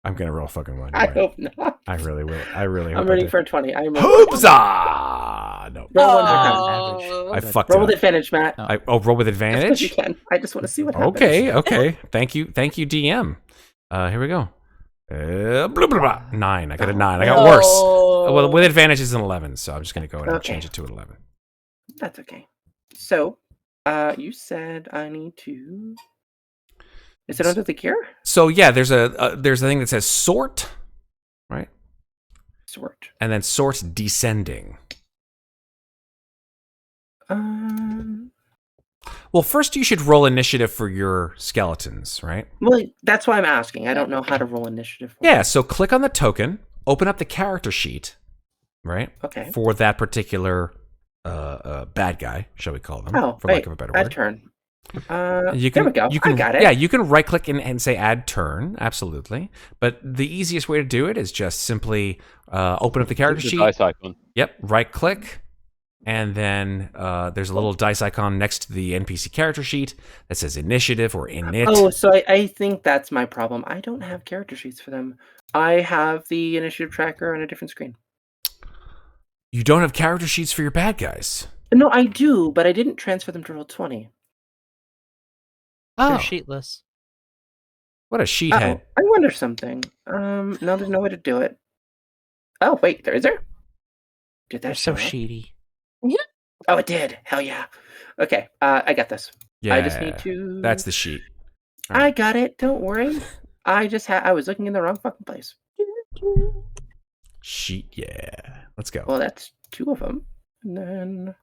[SPEAKER 6] I'm gonna roll a fucking one.
[SPEAKER 2] I
[SPEAKER 6] Right.
[SPEAKER 2] hope not.
[SPEAKER 6] I really will. I really hope
[SPEAKER 2] I'm
[SPEAKER 6] I
[SPEAKER 2] rolling
[SPEAKER 6] do.
[SPEAKER 2] for a 20. I'm rolling for a 20.
[SPEAKER 6] Hoopza! No.
[SPEAKER 2] Roll one more time.
[SPEAKER 3] Oh.
[SPEAKER 6] I fucked
[SPEAKER 2] Roll
[SPEAKER 6] it
[SPEAKER 2] with
[SPEAKER 6] up.
[SPEAKER 2] advantage, Matt.
[SPEAKER 6] Roll with
[SPEAKER 2] As much as
[SPEAKER 6] advantage?
[SPEAKER 2] you can. I just want to see what happens.
[SPEAKER 6] Okay. Thank you, DM. Here we go. Blah, blah, blah. 9. I got a 9. I got worse. Well, with advantage is an 11, so I'm just gonna go ahead and
[SPEAKER 2] Okay.
[SPEAKER 6] change it to an 11.
[SPEAKER 2] That's okay. So, you said I need to. Is it under the gear?
[SPEAKER 6] So yeah, there's a thing that says sort, right?
[SPEAKER 2] Sort.
[SPEAKER 6] And then sort descending. Well, first you should roll initiative for your skeletons, right?
[SPEAKER 2] Well, that's why I'm asking. I don't know how to roll initiative.
[SPEAKER 6] Yeah, so click on the token, open up the character sheet, right?
[SPEAKER 2] Okay.
[SPEAKER 6] For that particular bad guy, shall we call them,
[SPEAKER 2] Oh,
[SPEAKER 6] for
[SPEAKER 2] wait.
[SPEAKER 6] lack of a better
[SPEAKER 2] Add
[SPEAKER 6] word.
[SPEAKER 2] turn.
[SPEAKER 6] There we go.
[SPEAKER 2] I got it.
[SPEAKER 6] Yeah, you can right click and say add turn, absolutely. But the easiest way to do it is just simply open up the character
[SPEAKER 4] Use the
[SPEAKER 6] sheet.
[SPEAKER 4] dice icon.
[SPEAKER 6] Yep, right click, and then there's a little dice icon next to the NPC character sheet that says initiative or init.
[SPEAKER 2] Oh, so I think that's my problem. I don't have character sheets for them. I have the initiative tracker on a different screen.
[SPEAKER 6] You don't have character sheets for your bad guys.
[SPEAKER 2] No, I do, but I didn't transfer them to Roll20.
[SPEAKER 8] They're
[SPEAKER 6] Oh,
[SPEAKER 8] sheetless.
[SPEAKER 6] what a sheethead.
[SPEAKER 2] Oh, I wonder something. No, there's no way to do it. Oh, wait, is there? Did
[SPEAKER 8] They're
[SPEAKER 2] that
[SPEAKER 8] so
[SPEAKER 2] show up?
[SPEAKER 8] sheety.
[SPEAKER 2] Oh, it did. Hell yeah. Okay, I got this.
[SPEAKER 6] Yeah,
[SPEAKER 2] I just need to.
[SPEAKER 6] That's the sheet.
[SPEAKER 2] I got it. Don't worry. I was looking in the wrong fucking place.
[SPEAKER 6] Sheet, yeah. Let's go.
[SPEAKER 2] Well, that's 2 of them, and then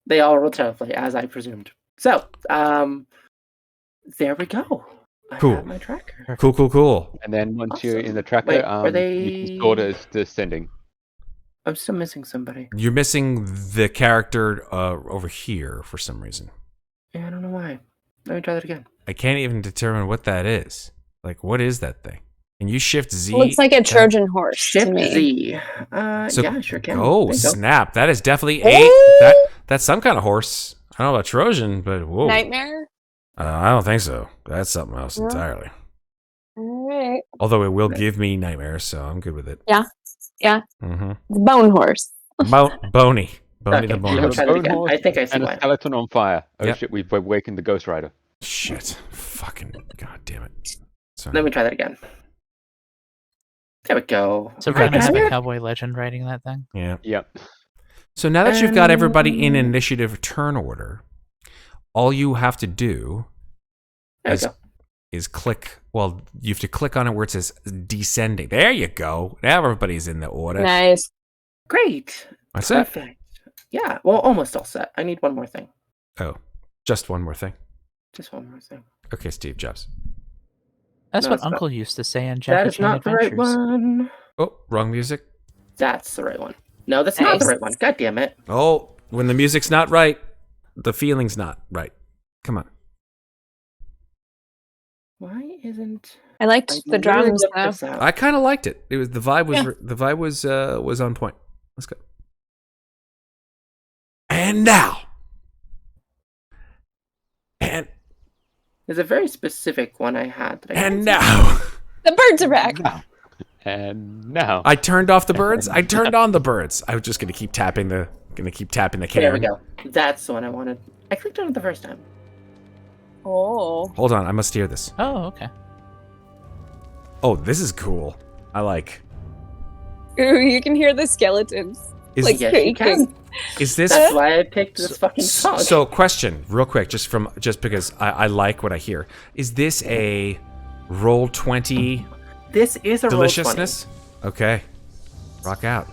[SPEAKER 2] they all roll terribly, as I presumed. So, there we go. I
[SPEAKER 6] Cool.
[SPEAKER 2] have my tracker.
[SPEAKER 6] Cool.
[SPEAKER 4] And then once you're in the
[SPEAKER 2] Awesome.
[SPEAKER 4] tracker,
[SPEAKER 2] Wait, are
[SPEAKER 4] you can sort it as descending.
[SPEAKER 2] I'm still missing somebody.
[SPEAKER 6] You're missing the character over here for some reason.
[SPEAKER 2] Yeah, I don't know why. Let me try that again.
[SPEAKER 6] I can't even determine what that is. Like, what is that thing? Can you shift Z?
[SPEAKER 3] Looks like a Trojan horse to
[SPEAKER 2] Shift
[SPEAKER 3] me.
[SPEAKER 2] Z.
[SPEAKER 6] So-
[SPEAKER 2] Yeah, I sure can.
[SPEAKER 6] Oh,
[SPEAKER 2] There you go.
[SPEAKER 6] snap. That is definitely that's some kind of horse. I don't know about Trojan, but whoa.
[SPEAKER 3] Nightmare?
[SPEAKER 6] I don't think so. That's something else
[SPEAKER 3] Yeah.
[SPEAKER 6] entirely.
[SPEAKER 3] All right.
[SPEAKER 6] Although it will give me nightmares, so I'm good with it.
[SPEAKER 3] Yeah.
[SPEAKER 6] Mm-hmm.
[SPEAKER 3] The bone horse.
[SPEAKER 6] Bony. Bony
[SPEAKER 2] Okay,
[SPEAKER 6] the bone
[SPEAKER 2] let me
[SPEAKER 6] horse.
[SPEAKER 2] try that again. I think I see
[SPEAKER 4] and a
[SPEAKER 2] why.
[SPEAKER 4] skeleton on fire. Oh
[SPEAKER 6] Yep.
[SPEAKER 4] shit, we've awakened the Ghost Rider.
[SPEAKER 6] Shit. Fucking god damn it. Sorry.
[SPEAKER 2] Let me try that again. There we go.
[SPEAKER 8] So
[SPEAKER 6] Okay.
[SPEAKER 8] we're gonna have
[SPEAKER 2] Okay.
[SPEAKER 8] a cowboy legend writing that thing.
[SPEAKER 6] Yeah.
[SPEAKER 4] Yep.
[SPEAKER 6] So now that you've got everybody in
[SPEAKER 2] And-
[SPEAKER 6] initiative turn order, all you have to do
[SPEAKER 2] There we
[SPEAKER 6] is,
[SPEAKER 2] go.
[SPEAKER 6] is click. Well, you have to click on it where it says descending. There you go. Now everybody's in the order.
[SPEAKER 3] Nice.
[SPEAKER 2] Great.
[SPEAKER 6] That's it.
[SPEAKER 2] Perfect. Yeah, well, almost all set. I need one more thing.
[SPEAKER 6] Oh, just one more thing.
[SPEAKER 2] Just one more thing.
[SPEAKER 6] Okay, Steve Jobs.
[SPEAKER 8] That's
[SPEAKER 2] No,
[SPEAKER 8] what
[SPEAKER 2] it's not.
[SPEAKER 8] Uncle used to say in
[SPEAKER 2] That
[SPEAKER 8] Jackie
[SPEAKER 2] is
[SPEAKER 8] Chan
[SPEAKER 2] not the right
[SPEAKER 8] Adventures.
[SPEAKER 2] one.
[SPEAKER 6] Oh, wrong music.
[SPEAKER 2] That's the right one. No, that's not the
[SPEAKER 3] Nice.
[SPEAKER 2] right one. God damn it.
[SPEAKER 6] Oh, when the music's not right. the feeling's not right. Come on.
[SPEAKER 2] Why isn't
[SPEAKER 3] I liked
[SPEAKER 2] I
[SPEAKER 3] the
[SPEAKER 2] literally
[SPEAKER 3] drums
[SPEAKER 2] looked
[SPEAKER 3] though.
[SPEAKER 2] this up.
[SPEAKER 6] I kind of liked it. It was the vibe was
[SPEAKER 3] Yeah.
[SPEAKER 6] the vibe was on point. Let's go. And now. And
[SPEAKER 2] There's a very specific one I had. That I
[SPEAKER 6] and
[SPEAKER 2] can't
[SPEAKER 6] now.
[SPEAKER 3] The birds are back.
[SPEAKER 4] And now.
[SPEAKER 6] I turned off the birds. I turned on the birds. I was just gonna keep tapping the
[SPEAKER 2] see.
[SPEAKER 6] can.
[SPEAKER 2] There we go. That's the one I wanted. I clicked on it the first time.
[SPEAKER 3] Oh.
[SPEAKER 6] Hold on, I must hear this.
[SPEAKER 8] Oh, okay.
[SPEAKER 6] Oh, this is cool. I like.
[SPEAKER 3] Ooh, you can hear the skeletons.
[SPEAKER 6] Is
[SPEAKER 3] Like
[SPEAKER 2] Yes, you
[SPEAKER 3] shaking.
[SPEAKER 2] can.
[SPEAKER 6] is this
[SPEAKER 2] That's why I picked this fucking song.
[SPEAKER 6] so? Question, real quick, just because I like what I hear. Is this a roll 20
[SPEAKER 2] this is a
[SPEAKER 6] deliciousness? Okay, rock out.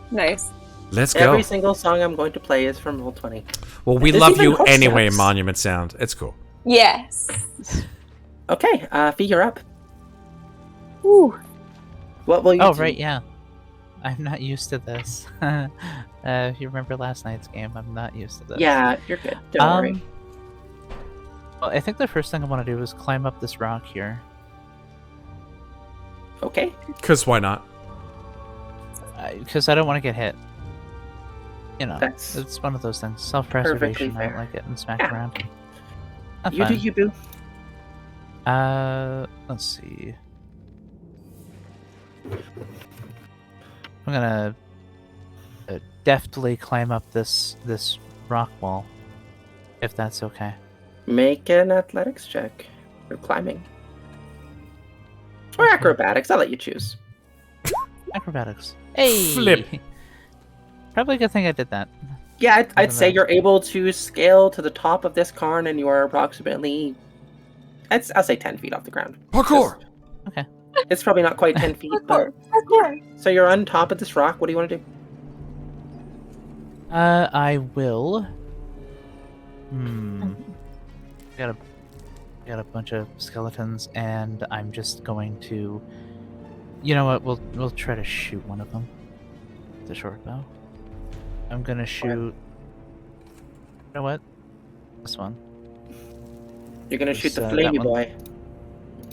[SPEAKER 3] Nice.
[SPEAKER 6] Let's
[SPEAKER 2] Roll20.
[SPEAKER 6] go.
[SPEAKER 2] Every single song I'm going to play is from Roll20.
[SPEAKER 6] Well, we
[SPEAKER 2] There's
[SPEAKER 6] love
[SPEAKER 2] even
[SPEAKER 6] you
[SPEAKER 2] hook
[SPEAKER 6] anyway,
[SPEAKER 2] steps.
[SPEAKER 6] Monument Sound. It's cool.
[SPEAKER 3] Yes.
[SPEAKER 2] Okay, figure up.
[SPEAKER 3] Ooh.
[SPEAKER 2] What will you
[SPEAKER 8] Oh,
[SPEAKER 2] do?
[SPEAKER 8] right, yeah. I'm not used to this. If you remember last night's game, I'm not used to this.
[SPEAKER 2] Yeah, you're good. Don't worry.
[SPEAKER 8] Well, I think the first thing I want to do is climb up this rock here.
[SPEAKER 2] Okay.
[SPEAKER 6] Cause why not?
[SPEAKER 8] Because I don't want to get hit. You know,
[SPEAKER 2] That's
[SPEAKER 8] it's one of those things. Self-preservation.
[SPEAKER 2] perfectly
[SPEAKER 8] I don't
[SPEAKER 2] fair.
[SPEAKER 8] like getting smacked
[SPEAKER 2] Yeah.
[SPEAKER 8] around. Not
[SPEAKER 2] You do
[SPEAKER 8] fun.
[SPEAKER 2] you, boo.
[SPEAKER 8] Let's see. I'm gonna deftly climb up this rock wall, if that's okay.
[SPEAKER 2] Make an athletics check. Or climbing. Or acrobatics, I'll let you choose.
[SPEAKER 8] Acrobatics. Hey.
[SPEAKER 6] Flip.
[SPEAKER 8] Probably a good thing I did that.
[SPEAKER 2] Yeah, I'd
[SPEAKER 8] Other
[SPEAKER 2] say
[SPEAKER 8] than-
[SPEAKER 2] you're able to scale to the top of this cairn and you are approximately, I'll say 10 feet off the ground.
[SPEAKER 6] Parkour.
[SPEAKER 8] Okay.
[SPEAKER 2] It's probably not quite 10 feet, but... So you're on top of this rock, what do you want to do?
[SPEAKER 8] I will. Got a bunch of skeletons, and I'm just going to. You know what? We'll try to shoot one of them. The short bow. I'm gonna shoot. You know what? This one,
[SPEAKER 2] You're gonna shoot the
[SPEAKER 8] That
[SPEAKER 2] flamey
[SPEAKER 8] one.
[SPEAKER 2] boy.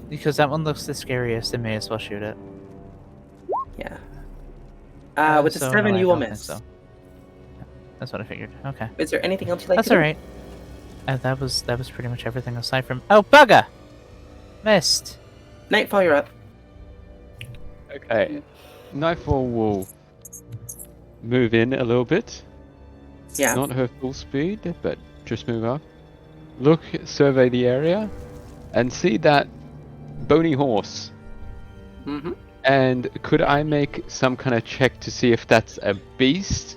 [SPEAKER 8] because that one looks the scariest. I may as well shoot it.
[SPEAKER 2] Yeah. With the
[SPEAKER 8] So,
[SPEAKER 2] 7,
[SPEAKER 8] no, I
[SPEAKER 2] you will
[SPEAKER 8] don't think
[SPEAKER 2] miss.
[SPEAKER 8] so. That's what I figured. Okay.
[SPEAKER 2] Is there anything else you'd like
[SPEAKER 8] That's
[SPEAKER 2] to do?
[SPEAKER 8] alright. That was pretty much everything aside from. Oh, bugger! Missed.
[SPEAKER 2] Nightfall, you're up.
[SPEAKER 4] Okay. Nightfall will move in a little bit.
[SPEAKER 2] Yeah.
[SPEAKER 4] Not her full speed, but just move up. Look, survey the area, and see that bony horse.
[SPEAKER 2] Mm-hmm.
[SPEAKER 4] And could I make some kind of check to see if that's a beast?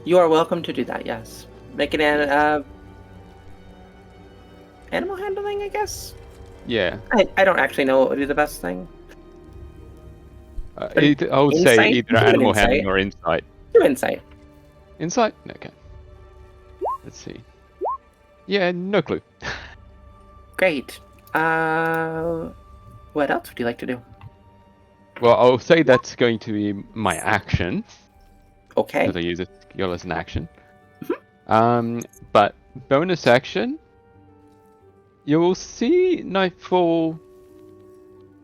[SPEAKER 2] You are welcome to do that, yes. Make an animal handling, I guess?
[SPEAKER 4] Yeah.
[SPEAKER 2] I don't actually know what would be the best thing.
[SPEAKER 4] I would say
[SPEAKER 2] Insight?
[SPEAKER 4] either
[SPEAKER 2] Do an
[SPEAKER 4] animal
[SPEAKER 2] insight.
[SPEAKER 4] handling or insight.
[SPEAKER 2] Do insight.
[SPEAKER 4] Insight? Okay. Let's see. Yeah, no clue.
[SPEAKER 2] Great. What else would you like to do?
[SPEAKER 4] Well, I'll say that's going to be my action.
[SPEAKER 2] Okay.
[SPEAKER 4] Because I use a skill as an action. But bonus action, you will see Nightfall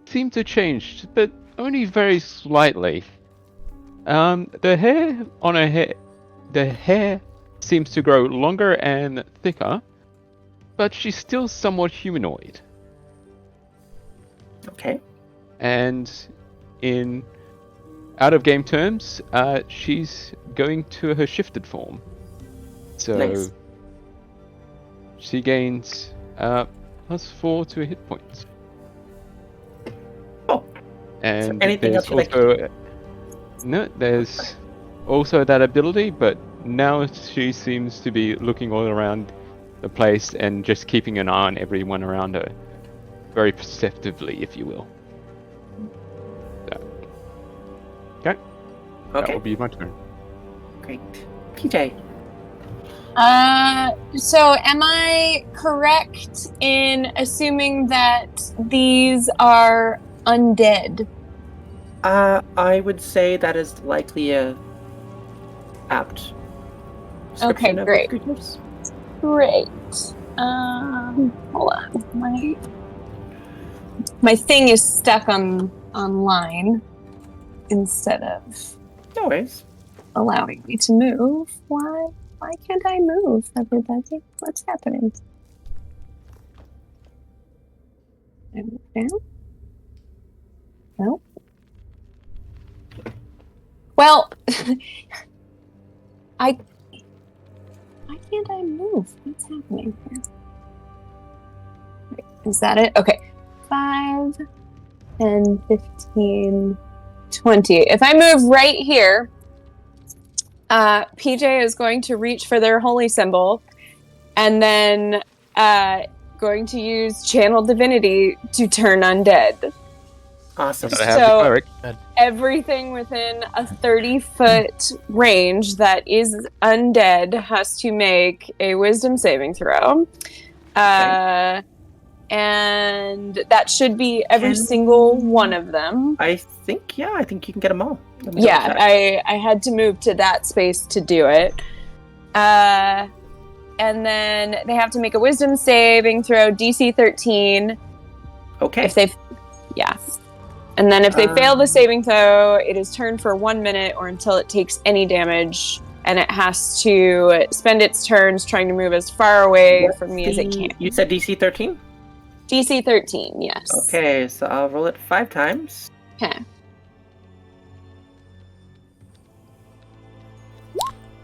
[SPEAKER 4] seem to change, but only very slightly. The hair on her head, the hair seems to grow longer and thicker, but she's still somewhat humanoid.
[SPEAKER 2] Okay.
[SPEAKER 4] And in out of game terms, she's going to her shifted form. So
[SPEAKER 2] Nice.
[SPEAKER 4] she gains +4 to hit points.
[SPEAKER 2] Oh.
[SPEAKER 4] And
[SPEAKER 2] anything
[SPEAKER 4] there's
[SPEAKER 2] else you'd like
[SPEAKER 4] also no, there's also that ability, but now she seems to be looking all around the place and just keeping an eye on everyone around her, very perceptively, if you will. So, okay, that
[SPEAKER 2] Okay.
[SPEAKER 4] will be my turn.
[SPEAKER 2] Great. PJ.
[SPEAKER 3] So am I correct in assuming that these are undead?
[SPEAKER 2] I would say that is likely a apt description of
[SPEAKER 3] great.
[SPEAKER 2] the creatures.
[SPEAKER 3] Great. Hold on. My thing is stuck online instead of
[SPEAKER 2] No worries.
[SPEAKER 3] allowing me to move. Why can't I move, everybody? What's happening? No. Well, why can't I move? What's happening here? Wait, is that it? Okay. 5, 10, 15, 20. If I move right here, PJ is going to reach for their holy symbol and then going to use Channel Divinity to turn undead.
[SPEAKER 2] Awesome.
[SPEAKER 4] Gotta have the
[SPEAKER 3] So
[SPEAKER 4] cleric.
[SPEAKER 3] everything within a 30-foot range that is undead has to make a wisdom saving throw. And that should be every single one of them.
[SPEAKER 2] I think you can get them all. Let me
[SPEAKER 3] Yeah,
[SPEAKER 2] double check.
[SPEAKER 3] I had to move to that space to do it. And then they have to make a wisdom saving throw, DC 13.
[SPEAKER 2] Okay.
[SPEAKER 3] If they, yeah. And then if they fail the saving throw, it is turned for 1 minute or until it takes any damage. And it has to spend its turns trying to move as far away from me as it can.
[SPEAKER 2] You said DC 13?
[SPEAKER 3] DC 13, yes.
[SPEAKER 2] Okay, so I'll roll it 5 times.
[SPEAKER 3] Okay.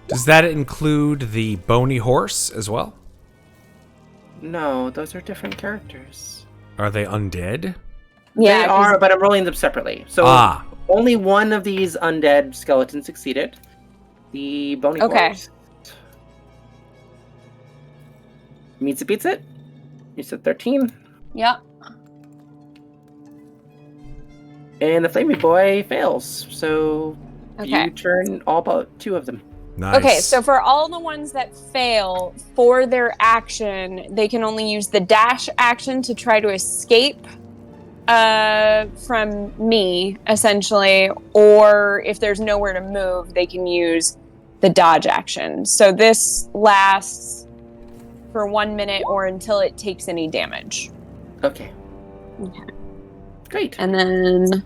[SPEAKER 6] Does that include the bony horse as well?
[SPEAKER 2] No, those are different characters.
[SPEAKER 6] Are they undead?
[SPEAKER 3] Yeah,
[SPEAKER 2] They
[SPEAKER 3] 'cause-
[SPEAKER 2] are, but I'm rolling them separately. So only one of these undead skeletons succeeded. The bony horse meets it, beats it. You said 13.
[SPEAKER 3] Yep.
[SPEAKER 2] And the flamey boy fails. So
[SPEAKER 3] Okay.
[SPEAKER 2] you turn all but 2 of them.
[SPEAKER 6] Nice.
[SPEAKER 3] Okay, so for all the ones that fail, for their action, they can only use the dash action to try to escape from me, essentially, or if there's nowhere to move, they can use the dodge action. So this lasts for 1 minute or until it takes any damage.
[SPEAKER 2] Okay. Great.
[SPEAKER 3] And then,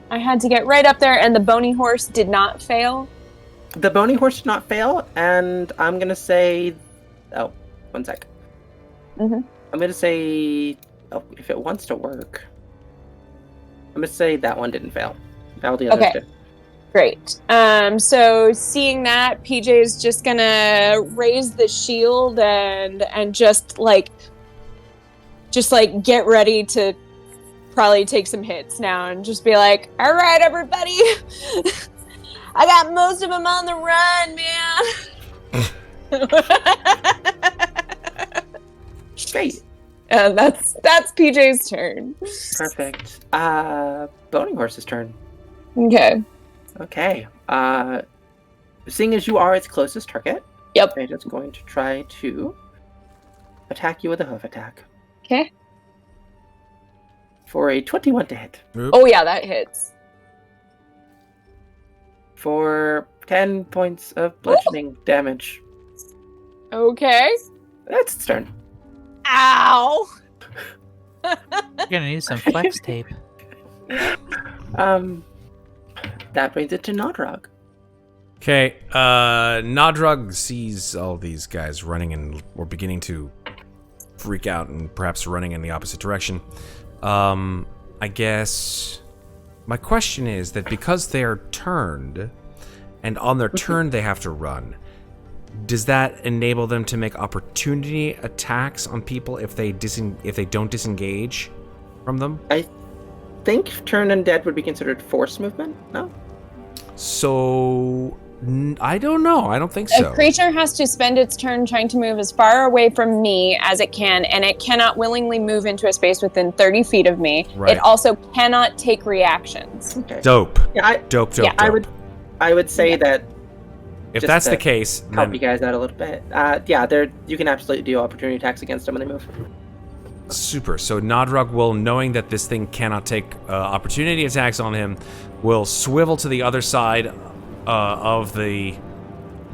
[SPEAKER 3] I had to get right up there, and the bony horse did not fail.
[SPEAKER 2] The bony horse did not fail, and I'm going to say... Oh, 1 sec.
[SPEAKER 3] Mhm.
[SPEAKER 2] I'm going to say... Oh, if it wants to work... I'm going to say that one didn't fail. All the others
[SPEAKER 3] Okay.
[SPEAKER 2] did.
[SPEAKER 3] Great. So seeing that, PJ is just gonna raise the shield and just get ready to probably take some hits now and just be like, all right, everybody, I got most of them on the run, man.
[SPEAKER 2] Great.
[SPEAKER 3] That's PJ's turn.
[SPEAKER 2] Perfect. Bony horse's turn.
[SPEAKER 3] Okay.
[SPEAKER 2] Okay. Seeing as you are its closest target,
[SPEAKER 3] Yep.
[SPEAKER 2] it is going to try to attack you with a hoof attack.
[SPEAKER 3] Okay.
[SPEAKER 2] For a 21 to hit.
[SPEAKER 3] Oh yeah, that hits.
[SPEAKER 2] For 10 points of bludgeoning damage.
[SPEAKER 3] Okay.
[SPEAKER 2] That's its turn.
[SPEAKER 3] Ow.
[SPEAKER 8] You're gonna need some flex tape.
[SPEAKER 2] That brings it to Nodrog.
[SPEAKER 6] Okay, Nodrug sees all these guys running and or beginning to freak out and perhaps running in the opposite direction. I guess my question is that because they're turned and on their turn they have to run, does that enable them to make opportunity attacks on people if they don't disengage from them?
[SPEAKER 2] I think turn undead would be considered force movement, no?
[SPEAKER 6] So I don't know. I don't think so.
[SPEAKER 3] A creature has to spend its turn trying to move as far away from me as it can, and it cannot willingly move into a space within 30 feet of me.
[SPEAKER 6] Right.
[SPEAKER 3] It also cannot take reactions.
[SPEAKER 2] Okay.
[SPEAKER 6] Dope.
[SPEAKER 2] Yeah,
[SPEAKER 6] Dope.
[SPEAKER 2] I would say that
[SPEAKER 6] If
[SPEAKER 2] just
[SPEAKER 6] that's
[SPEAKER 2] to
[SPEAKER 6] the case,
[SPEAKER 2] help
[SPEAKER 6] then
[SPEAKER 2] you guys out a little bit. You can absolutely do opportunity attacks against them when they move.
[SPEAKER 6] Super. So Nodrog will, knowing that this thing cannot take opportunity attacks on him, will swivel to the other side of the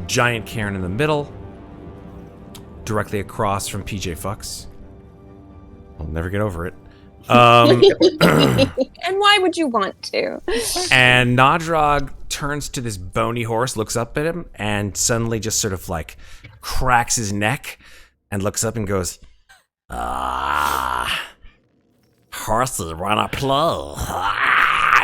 [SPEAKER 6] giant cairn in the middle, directly across from PJ Fucks. I'll never get over it.
[SPEAKER 3] And why would you want to?
[SPEAKER 6] And Nodrog turns to this bony horse, looks up at him, and suddenly just sort of like cracks his neck and looks up and goes, horses wanna play.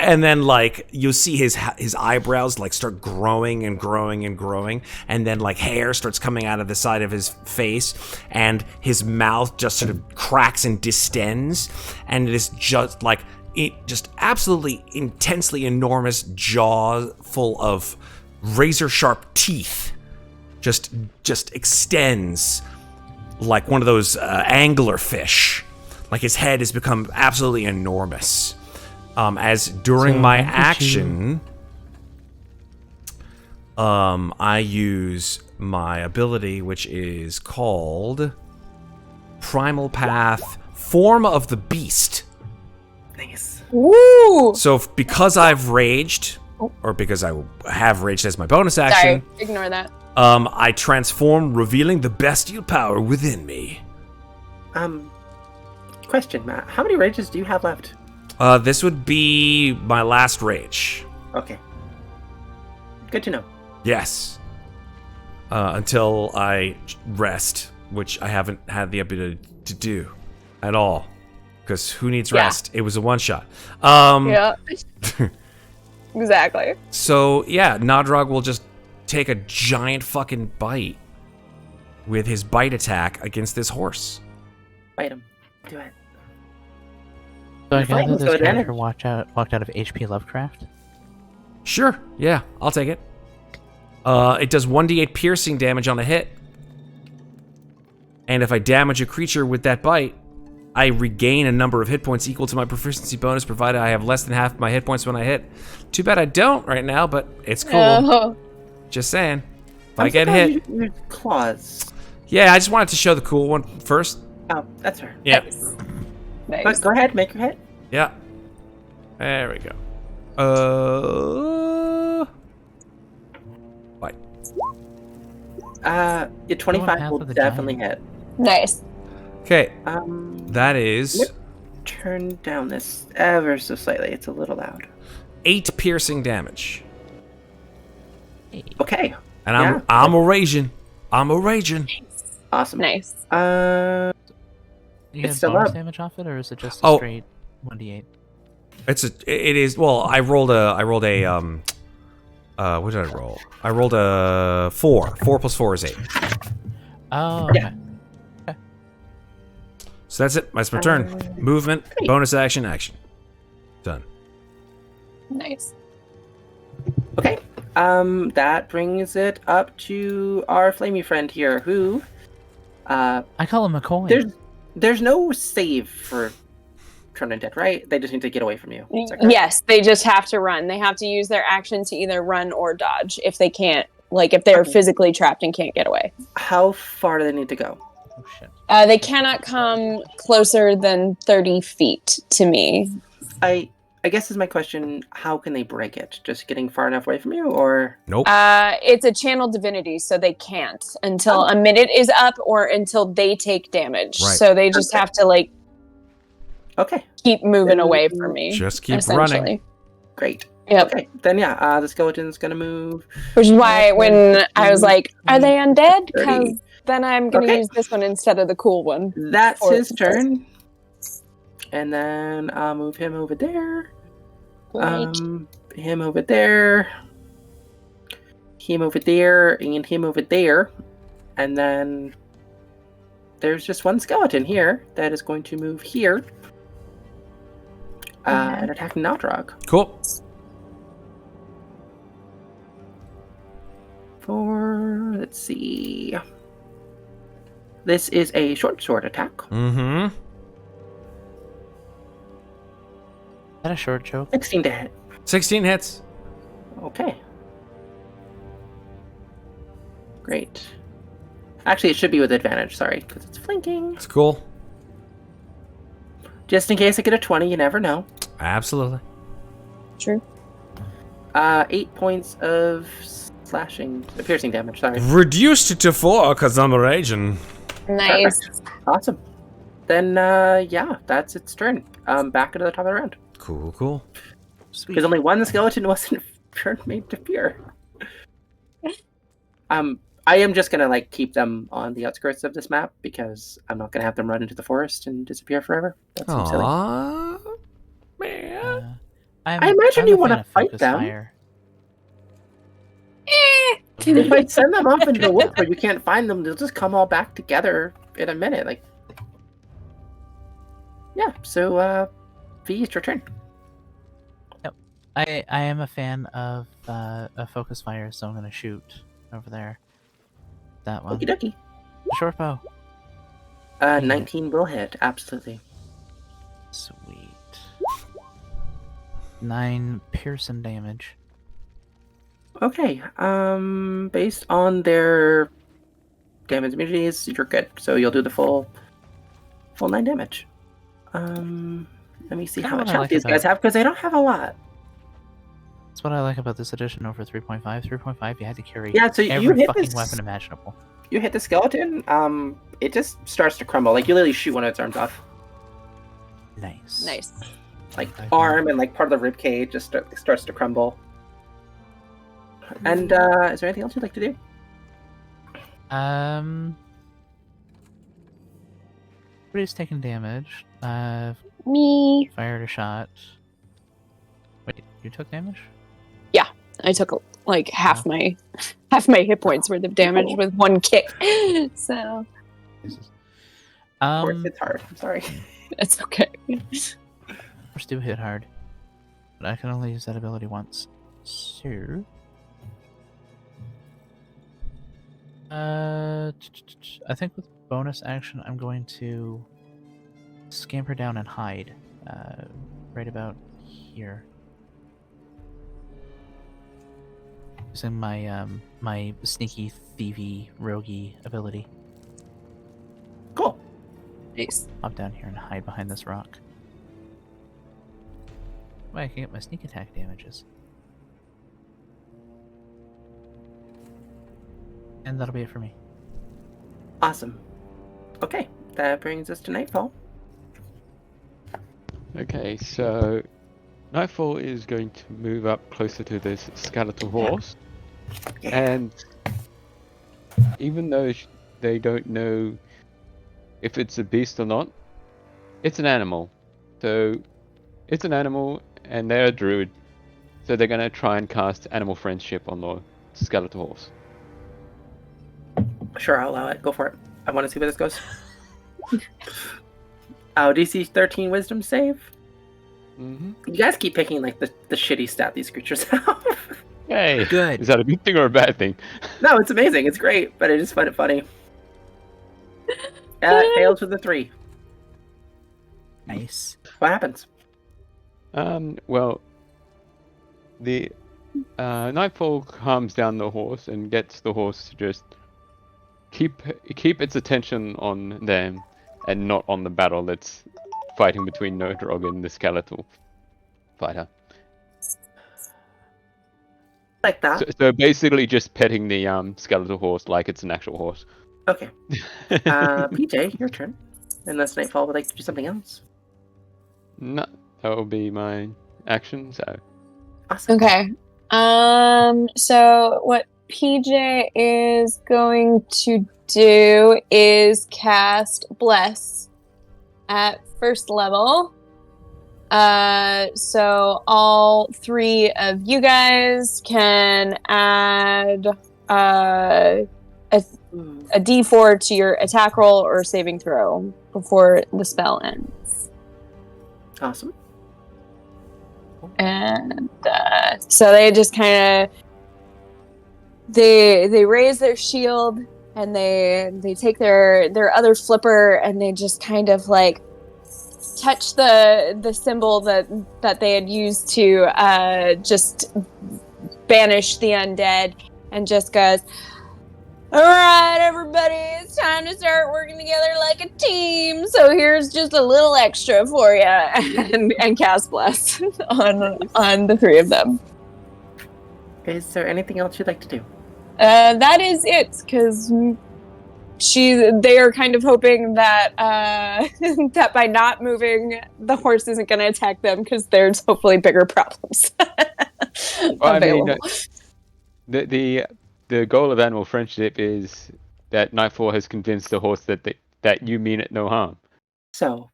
[SPEAKER 6] And then like you'll see his eyebrows like start growing and growing and growing, and then like hair starts coming out of the side of his face, and his mouth just sort of cracks and distends, and it is just like just absolutely intensely enormous jaw full of razor sharp teeth just extends like one of those angler fish. Like his head has become absolutely enormous. As during my action, I use my ability, which is called Primal Path, Form of the Beast.
[SPEAKER 2] Nice.
[SPEAKER 3] Woo!
[SPEAKER 6] So because I've raged, or because I have raged as my bonus action,
[SPEAKER 3] Sorry, ignore that.
[SPEAKER 6] I transform, revealing the bestial power within me.
[SPEAKER 2] Question, Matt. How many rages do you have left?
[SPEAKER 6] This would be my last rage.
[SPEAKER 2] Okay. Good to know.
[SPEAKER 6] Yes. Until I rest, which I haven't had the ability to do at all. Because who needs rest? It was a one-shot.
[SPEAKER 3] Yeah. Exactly.
[SPEAKER 6] So, yeah, Nodrog will just take a giant fucking bite with his bite attack against this horse.
[SPEAKER 2] Bite him. Do it.
[SPEAKER 8] So I
[SPEAKER 2] You're fine,
[SPEAKER 8] gather
[SPEAKER 2] so
[SPEAKER 8] this
[SPEAKER 2] it
[SPEAKER 8] character
[SPEAKER 2] managed.
[SPEAKER 8] walked out of H.P. Lovecraft.
[SPEAKER 6] Sure, yeah, I'll take it. It does 1d8 piercing damage on a hit. And if I damage a creature with that bite, I regain a number of hit points equal to my proficiency bonus, provided I have less than half my hit points when I hit. Too bad I don't right now, but it's cool.
[SPEAKER 3] Oh.
[SPEAKER 6] Just saying. If
[SPEAKER 2] I'm
[SPEAKER 6] I get
[SPEAKER 2] surprised
[SPEAKER 6] hit.
[SPEAKER 2] you use claws.
[SPEAKER 6] Yeah, I just wanted to show the cool one first.
[SPEAKER 2] Oh, that's fair.
[SPEAKER 6] Yeah.
[SPEAKER 3] Nice.
[SPEAKER 2] But go ahead, make your hit.
[SPEAKER 6] Yeah. There we go. Bite.
[SPEAKER 2] Your 25
[SPEAKER 8] Path
[SPEAKER 2] will
[SPEAKER 8] of the
[SPEAKER 2] definitely
[SPEAKER 8] Giant.
[SPEAKER 2] hit.
[SPEAKER 3] Nice.
[SPEAKER 6] Okay,
[SPEAKER 2] Um,
[SPEAKER 6] that is
[SPEAKER 2] turn down this ever so slightly. It's a little loud.
[SPEAKER 6] 8 piercing damage.
[SPEAKER 2] Okay.
[SPEAKER 6] And
[SPEAKER 2] Yeah.
[SPEAKER 6] I'm a raging. I'm a raging.
[SPEAKER 2] Awesome.
[SPEAKER 3] Nice.
[SPEAKER 8] You
[SPEAKER 2] It's
[SPEAKER 8] get
[SPEAKER 2] still
[SPEAKER 8] bonus
[SPEAKER 2] up.
[SPEAKER 8] damage off it, or is it just a
[SPEAKER 6] Oh.
[SPEAKER 8] straight 1d8?
[SPEAKER 6] It is, well, I rolled a what did I roll? I rolled a 4. 4 plus 4 is 8.
[SPEAKER 8] Oh,
[SPEAKER 2] Yeah.
[SPEAKER 8] okay.
[SPEAKER 6] So that's it. That's my turn. Movement,
[SPEAKER 2] great.
[SPEAKER 6] bonus action, action. Done.
[SPEAKER 3] Nice.
[SPEAKER 2] Okay. That brings it up to our flamey friend here, who,
[SPEAKER 8] I call him McCoy.
[SPEAKER 2] there's no save for Turn Undead, right? They just need to get away from you. Is that correct?
[SPEAKER 3] Yes, they just have to run. They have to use their action to either run or dodge if they can't, like if they're
[SPEAKER 2] Okay.
[SPEAKER 3] physically trapped and can't get away.
[SPEAKER 2] How far do they need to go?
[SPEAKER 8] Oh shit.
[SPEAKER 3] They cannot come closer than 30 feet to me.
[SPEAKER 2] I guess is my question, how can they break it? Just getting far enough away from you, or
[SPEAKER 6] Nope.
[SPEAKER 3] It's a channel divinity, so they can't until a minute is up or until they take damage.
[SPEAKER 6] Right.
[SPEAKER 3] So they just have to like
[SPEAKER 2] okay,
[SPEAKER 3] keep moving away from me.
[SPEAKER 6] Just keep
[SPEAKER 3] essentially.
[SPEAKER 6] running.
[SPEAKER 2] great.
[SPEAKER 3] Yep.
[SPEAKER 2] Okay, then yeah, the skeleton's gonna move.
[SPEAKER 3] Which is why when I was like, are they undead?
[SPEAKER 2] 30.
[SPEAKER 3] Because then I'm going to
[SPEAKER 2] Okay.
[SPEAKER 3] use this one instead of the cool one.
[SPEAKER 2] That's
[SPEAKER 3] Or-
[SPEAKER 2] his turn. And then I'll move him over there.
[SPEAKER 3] Great.
[SPEAKER 2] Him over there. Him over there, and him over there. And then there's just one skeleton here that is going to move here. And attack Nodrog.
[SPEAKER 6] Cool.
[SPEAKER 2] Let's see. This is a short sword attack.
[SPEAKER 6] Mm-hmm.
[SPEAKER 8] Is that a short joke?
[SPEAKER 2] 16 to hit.
[SPEAKER 6] 16 hits.
[SPEAKER 2] Okay. Great. Actually, it should be with advantage, sorry, because it's flanking.
[SPEAKER 6] It's cool.
[SPEAKER 2] Just in case I get a 20, you never know.
[SPEAKER 6] Absolutely.
[SPEAKER 3] True.
[SPEAKER 2] 8 points of piercing damage, sorry.
[SPEAKER 6] Reduced it to 4 because I'm raging.
[SPEAKER 3] Nice.
[SPEAKER 2] Awesome. Then, yeah, that's its turn. Back into the top of the round.
[SPEAKER 6] Cool.
[SPEAKER 5] Sweet.
[SPEAKER 2] Because only one skeleton wasn't made to appear. I am just gonna like keep them on the outskirts of this map because I'm not gonna have them run into the forest and disappear forever. That seems silly.
[SPEAKER 6] Aww. Man.
[SPEAKER 2] I imagine you want to fight them.
[SPEAKER 8] Fire.
[SPEAKER 2] If I send them off into the woods where you can't find them, they'll just come all back together in a minute. Like, yeah. So, V, it's your turn.
[SPEAKER 8] I am a fan of a focus fire, so I'm gonna shoot over there. That one.
[SPEAKER 2] Okie dokie.
[SPEAKER 8] Short bow.
[SPEAKER 2] 19 will hit, absolutely.
[SPEAKER 8] Sweet. 9 piercing damage.
[SPEAKER 2] Okay. Based on their damage immunities, you're good. So you'll do the full 9 damage. Let me see how much health these guys have because they don't have a lot.
[SPEAKER 8] That's what I like about this edition over 3.5. 3.5, you had to carry
[SPEAKER 2] So
[SPEAKER 8] every
[SPEAKER 2] you hit
[SPEAKER 8] fucking
[SPEAKER 2] this
[SPEAKER 8] weapon imaginable.
[SPEAKER 2] You hit the skeleton, it just starts to crumble. Like, you literally shoot one of its arms off.
[SPEAKER 8] Nice.
[SPEAKER 3] Nice.
[SPEAKER 2] Like, arm and, like, part of the rib cage just starts to crumble. And, is there anything else you'd like to do?
[SPEAKER 8] Everybody's taking damage.
[SPEAKER 3] Me.
[SPEAKER 8] Fired a shot. Wait, you took damage?
[SPEAKER 3] I took like half my hit points worth of damage with one kick. So
[SPEAKER 2] Of course, it's hard. I'm sorry.
[SPEAKER 3] it's okay.
[SPEAKER 8] Force do hit hard. But I can only use that ability once. So I think with bonus action I'm going to scamper down and hide. Right about here. Using my my sneaky, thievy, roguey ability.
[SPEAKER 2] Cool.
[SPEAKER 3] Nice.
[SPEAKER 8] Hop down here and hide behind this rock. Well, I can get my sneak attack damages. And that'll be it for me.
[SPEAKER 2] Awesome. Okay, that brings us to nightfall.
[SPEAKER 4] Okay, so Nightfall is going to move up closer to this skeletal horse, and even though they don't know if it's a beast or not, it's an animal. So it's an animal, and they're a druid, so they're going to try and cast animal friendship on the skeletal horse.
[SPEAKER 2] Sure, I'll allow it. Go for it. I want to see where this goes. Oh, DC 13 Wisdom save.
[SPEAKER 4] Mm-hmm.
[SPEAKER 2] You guys keep picking like the shitty stat these creatures have.
[SPEAKER 4] Hey,
[SPEAKER 8] Good.
[SPEAKER 4] Is that a good thing or a bad thing?
[SPEAKER 2] No, it's amazing. It's great, but I just find it funny. It fails with a 3.
[SPEAKER 8] Nice.
[SPEAKER 2] What happens?
[SPEAKER 4] Well, the Nightfall calms down the horse and gets the horse to just keep its attention on them and not on the battle that's fighting between Nodrog and the skeletal fighter.
[SPEAKER 2] Like that?
[SPEAKER 4] So basically just petting the skeletal horse like it's an actual horse.
[SPEAKER 2] Okay. PJ, your turn. Unless Nightfall would like to do something else.
[SPEAKER 4] No, that will be my action, so...
[SPEAKER 2] Awesome.
[SPEAKER 3] Okay. So what PJ is going to do is cast Bless at first level. So all 3 of you guys can add a D4 to your attack roll or saving throw before the spell ends.
[SPEAKER 2] Awesome.
[SPEAKER 3] And so they just kind of they raise their shield and they take their other flipper and they just kind of like touch the symbol that they had used to just banish the undead, and just goes, All right, everybody, it's time to start working together like a team. So here's just a little extra for you, and cast bless on the three of them.
[SPEAKER 2] Is there anything else you'd like to do?
[SPEAKER 3] That is it, because they are kind of hoping that that by not moving, the horse isn't going to attack them, because there's hopefully bigger problems available.
[SPEAKER 4] The goal of animal friendship is that Nightfall has convinced the horse that you mean it no harm.
[SPEAKER 2] So.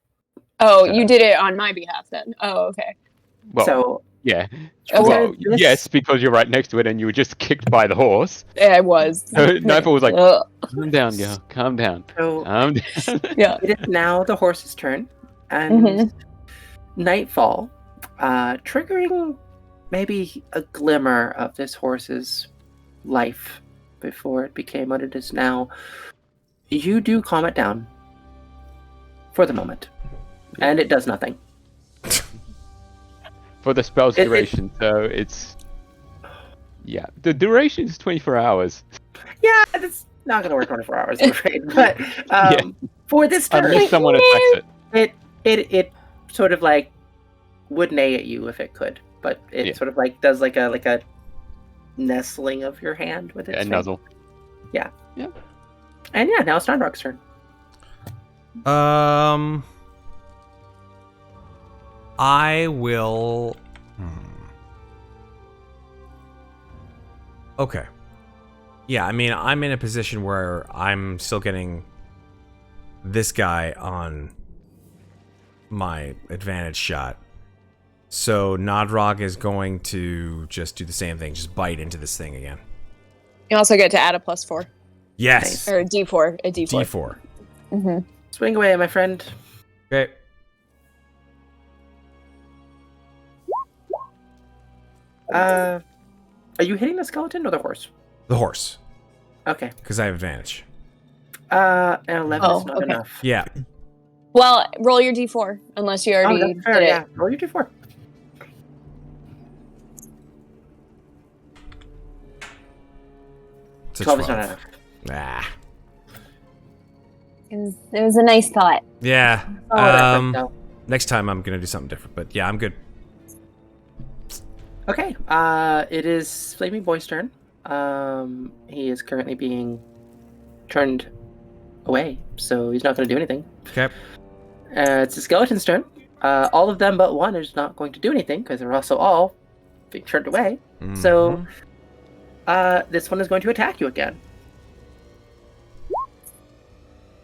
[SPEAKER 3] Oh, you did it on my behalf then. Oh, okay.
[SPEAKER 2] Well,
[SPEAKER 4] yeah.
[SPEAKER 3] Okay.
[SPEAKER 4] Well, yes, because you're right next to it and you were just kicked by the horse.
[SPEAKER 3] I was.
[SPEAKER 4] So Nightfall was like,
[SPEAKER 3] Ugh.
[SPEAKER 4] calm down, girl. Calm down.
[SPEAKER 2] So,
[SPEAKER 4] Calm down.
[SPEAKER 3] Yeah.
[SPEAKER 2] it is now the horse's turn. And Nightfall, triggering maybe a glimmer of this horse's life before it became what it is now. You do calm it down for the moment. And it does nothing.
[SPEAKER 4] For the spell's duration, so it's... Yeah, the duration is 24 hours.
[SPEAKER 2] Yeah, it's not going to work 24 hours, I'm afraid. But for this turn,
[SPEAKER 4] Unless someone attacks
[SPEAKER 2] it sort of like would neigh at you if it could, but it sort of like does like a nestling of your hand with its
[SPEAKER 4] a nuzzle.
[SPEAKER 2] Yeah.
[SPEAKER 4] Yeah.
[SPEAKER 2] And now it's Nandrock's turn.
[SPEAKER 6] I will. Okay. Yeah, I mean, I'm in a position where I'm still getting this guy on my advantage shot. So Nodrog is going to just do the same thing, just bite into this thing again.
[SPEAKER 3] You also get to add a +4.
[SPEAKER 6] Yes.
[SPEAKER 3] Or a D4. A D4.
[SPEAKER 6] D4.
[SPEAKER 3] Mm-hmm.
[SPEAKER 2] Swing away, my friend.
[SPEAKER 6] Okay.
[SPEAKER 2] Are you hitting the skeleton or the horse?
[SPEAKER 6] The horse,
[SPEAKER 2] Okay.
[SPEAKER 6] because I have advantage.
[SPEAKER 2] An 11 is not
[SPEAKER 3] okay.
[SPEAKER 2] enough.
[SPEAKER 6] Yeah.
[SPEAKER 3] Well, roll your D4, unless you already
[SPEAKER 2] that's fair,
[SPEAKER 3] did it.
[SPEAKER 2] yeah. Roll your d4.
[SPEAKER 6] It's a
[SPEAKER 2] 12 is not enough.
[SPEAKER 6] Ah.
[SPEAKER 3] It was a nice thought.
[SPEAKER 6] Yeah.
[SPEAKER 2] No.
[SPEAKER 6] Next time I'm gonna do something different, but yeah, I'm good.
[SPEAKER 2] Okay. It is Flaming Boy's turn. He is currently being turned away, so he's not going to do anything.
[SPEAKER 6] Okay.
[SPEAKER 2] It's the skeleton's turn. All of them but one is not going to do anything because they're also all being turned away.
[SPEAKER 6] Mhm.
[SPEAKER 2] So, this one is going to attack you again.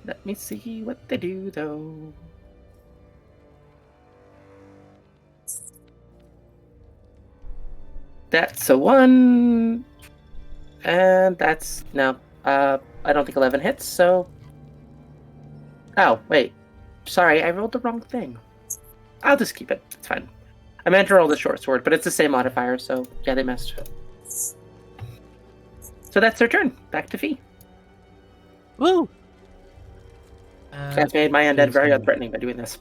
[SPEAKER 2] Let me see what they do, though. That's a 1. And that's... No. I don't think 11 hits, so... Oh, wait. Sorry, I rolled the wrong thing. I'll just keep it. It's fine. I meant to roll the short sword, but it's the same modifier, so yeah, they missed. So that's their turn. Back to Fee.
[SPEAKER 8] Woo!
[SPEAKER 2] I've made my undead very unthreatening by doing this.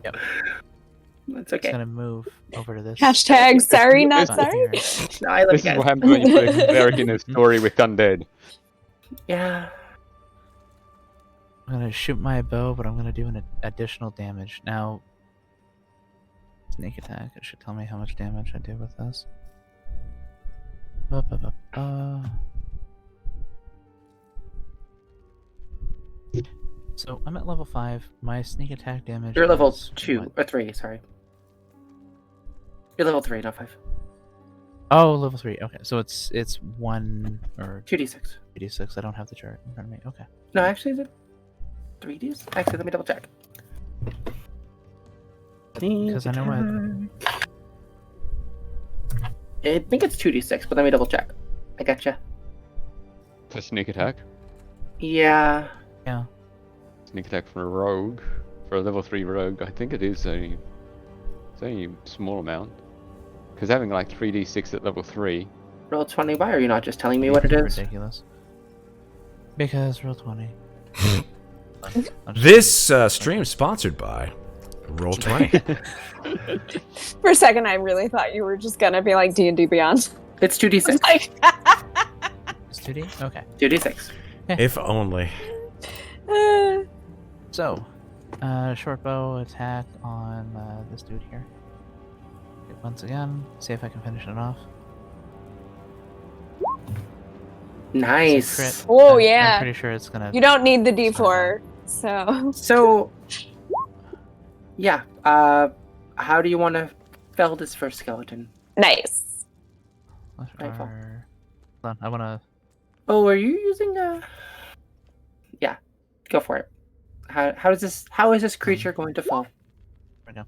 [SPEAKER 8] Yep.
[SPEAKER 2] That's
[SPEAKER 8] It's
[SPEAKER 2] okay.
[SPEAKER 8] gonna move over to this.
[SPEAKER 3] Hashtag sorry, not
[SPEAKER 8] button
[SPEAKER 3] sorry.
[SPEAKER 8] here.
[SPEAKER 2] No, I love
[SPEAKER 4] This
[SPEAKER 2] you
[SPEAKER 4] is
[SPEAKER 2] guys.
[SPEAKER 4] what happens when you put a cleric in a story with undead.
[SPEAKER 2] Yeah.
[SPEAKER 8] I'm gonna shoot my bow, but I'm gonna do an additional damage. Now, sneak attack. It should tell me how much damage I do with this. So I'm at level 5. My sneak attack damage.
[SPEAKER 2] You're level
[SPEAKER 8] is
[SPEAKER 2] 2
[SPEAKER 8] what?
[SPEAKER 2] or 3, sorry. You're level 3, not 5.
[SPEAKER 8] Oh, level 3. Okay, so it's 1 or
[SPEAKER 2] 2d6.
[SPEAKER 8] 2d6. I don't have the chart in front of me. Okay.
[SPEAKER 2] No, actually, is it 3ds? Actually, let me double check.
[SPEAKER 8] Because I know
[SPEAKER 2] I think it's 2d6, but let me double check. I gotcha.
[SPEAKER 4] For sneak attack.
[SPEAKER 2] Yeah.
[SPEAKER 8] Yeah.
[SPEAKER 4] Sneak attack for a rogue. For a level 3 rogue, I think it's only a small amount. Because having like 3d6 at level 3.
[SPEAKER 2] Roll 20. Why are you not just telling me what it is?
[SPEAKER 8] Ridiculous. Because roll 20.
[SPEAKER 6] This stream sponsored by Roll20.
[SPEAKER 3] For a second, I really thought you were just gonna be like D&D Beyond.
[SPEAKER 2] It's 2d6.
[SPEAKER 3] Like,
[SPEAKER 8] It's 2D? Okay.
[SPEAKER 2] 2d6.
[SPEAKER 6] If only.
[SPEAKER 8] So, short bow attack on this dude here. Okay, once again, see if I can finish it off.
[SPEAKER 2] Nice.
[SPEAKER 8] It's a crit.
[SPEAKER 3] Oh,
[SPEAKER 8] I'm
[SPEAKER 3] yeah.
[SPEAKER 8] pretty sure it's gonna.
[SPEAKER 3] You don't need the
[SPEAKER 8] It's not
[SPEAKER 3] D4, so.
[SPEAKER 2] So, yeah. How do you want to fell this first skeleton?
[SPEAKER 3] Nice.
[SPEAKER 2] Nightfall.
[SPEAKER 8] Hold on, I wanna.
[SPEAKER 2] Oh, are you using a? Yeah, go for it. How is this creature going to fall?
[SPEAKER 8] Right now.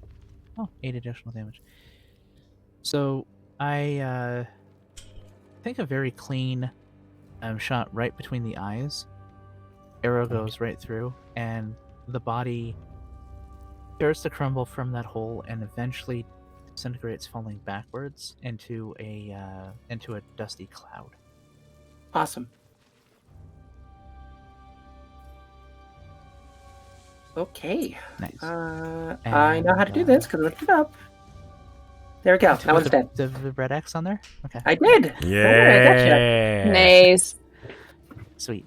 [SPEAKER 8] Oh, 8 additional damage. So I think a very clean shot right between the eyes. Arrow goes right through, and the body starts to crumble from that hole, and eventually disintegrates, falling backwards into a dusty cloud.
[SPEAKER 2] Awesome. Okay.
[SPEAKER 8] Nice.
[SPEAKER 2] I know how to do this because I looked it up. There we go. That one's dead.
[SPEAKER 8] The red X on there? Okay.
[SPEAKER 2] I did. Alright, I gotcha.
[SPEAKER 6] Yeah.
[SPEAKER 3] Nice.
[SPEAKER 8] Sweet.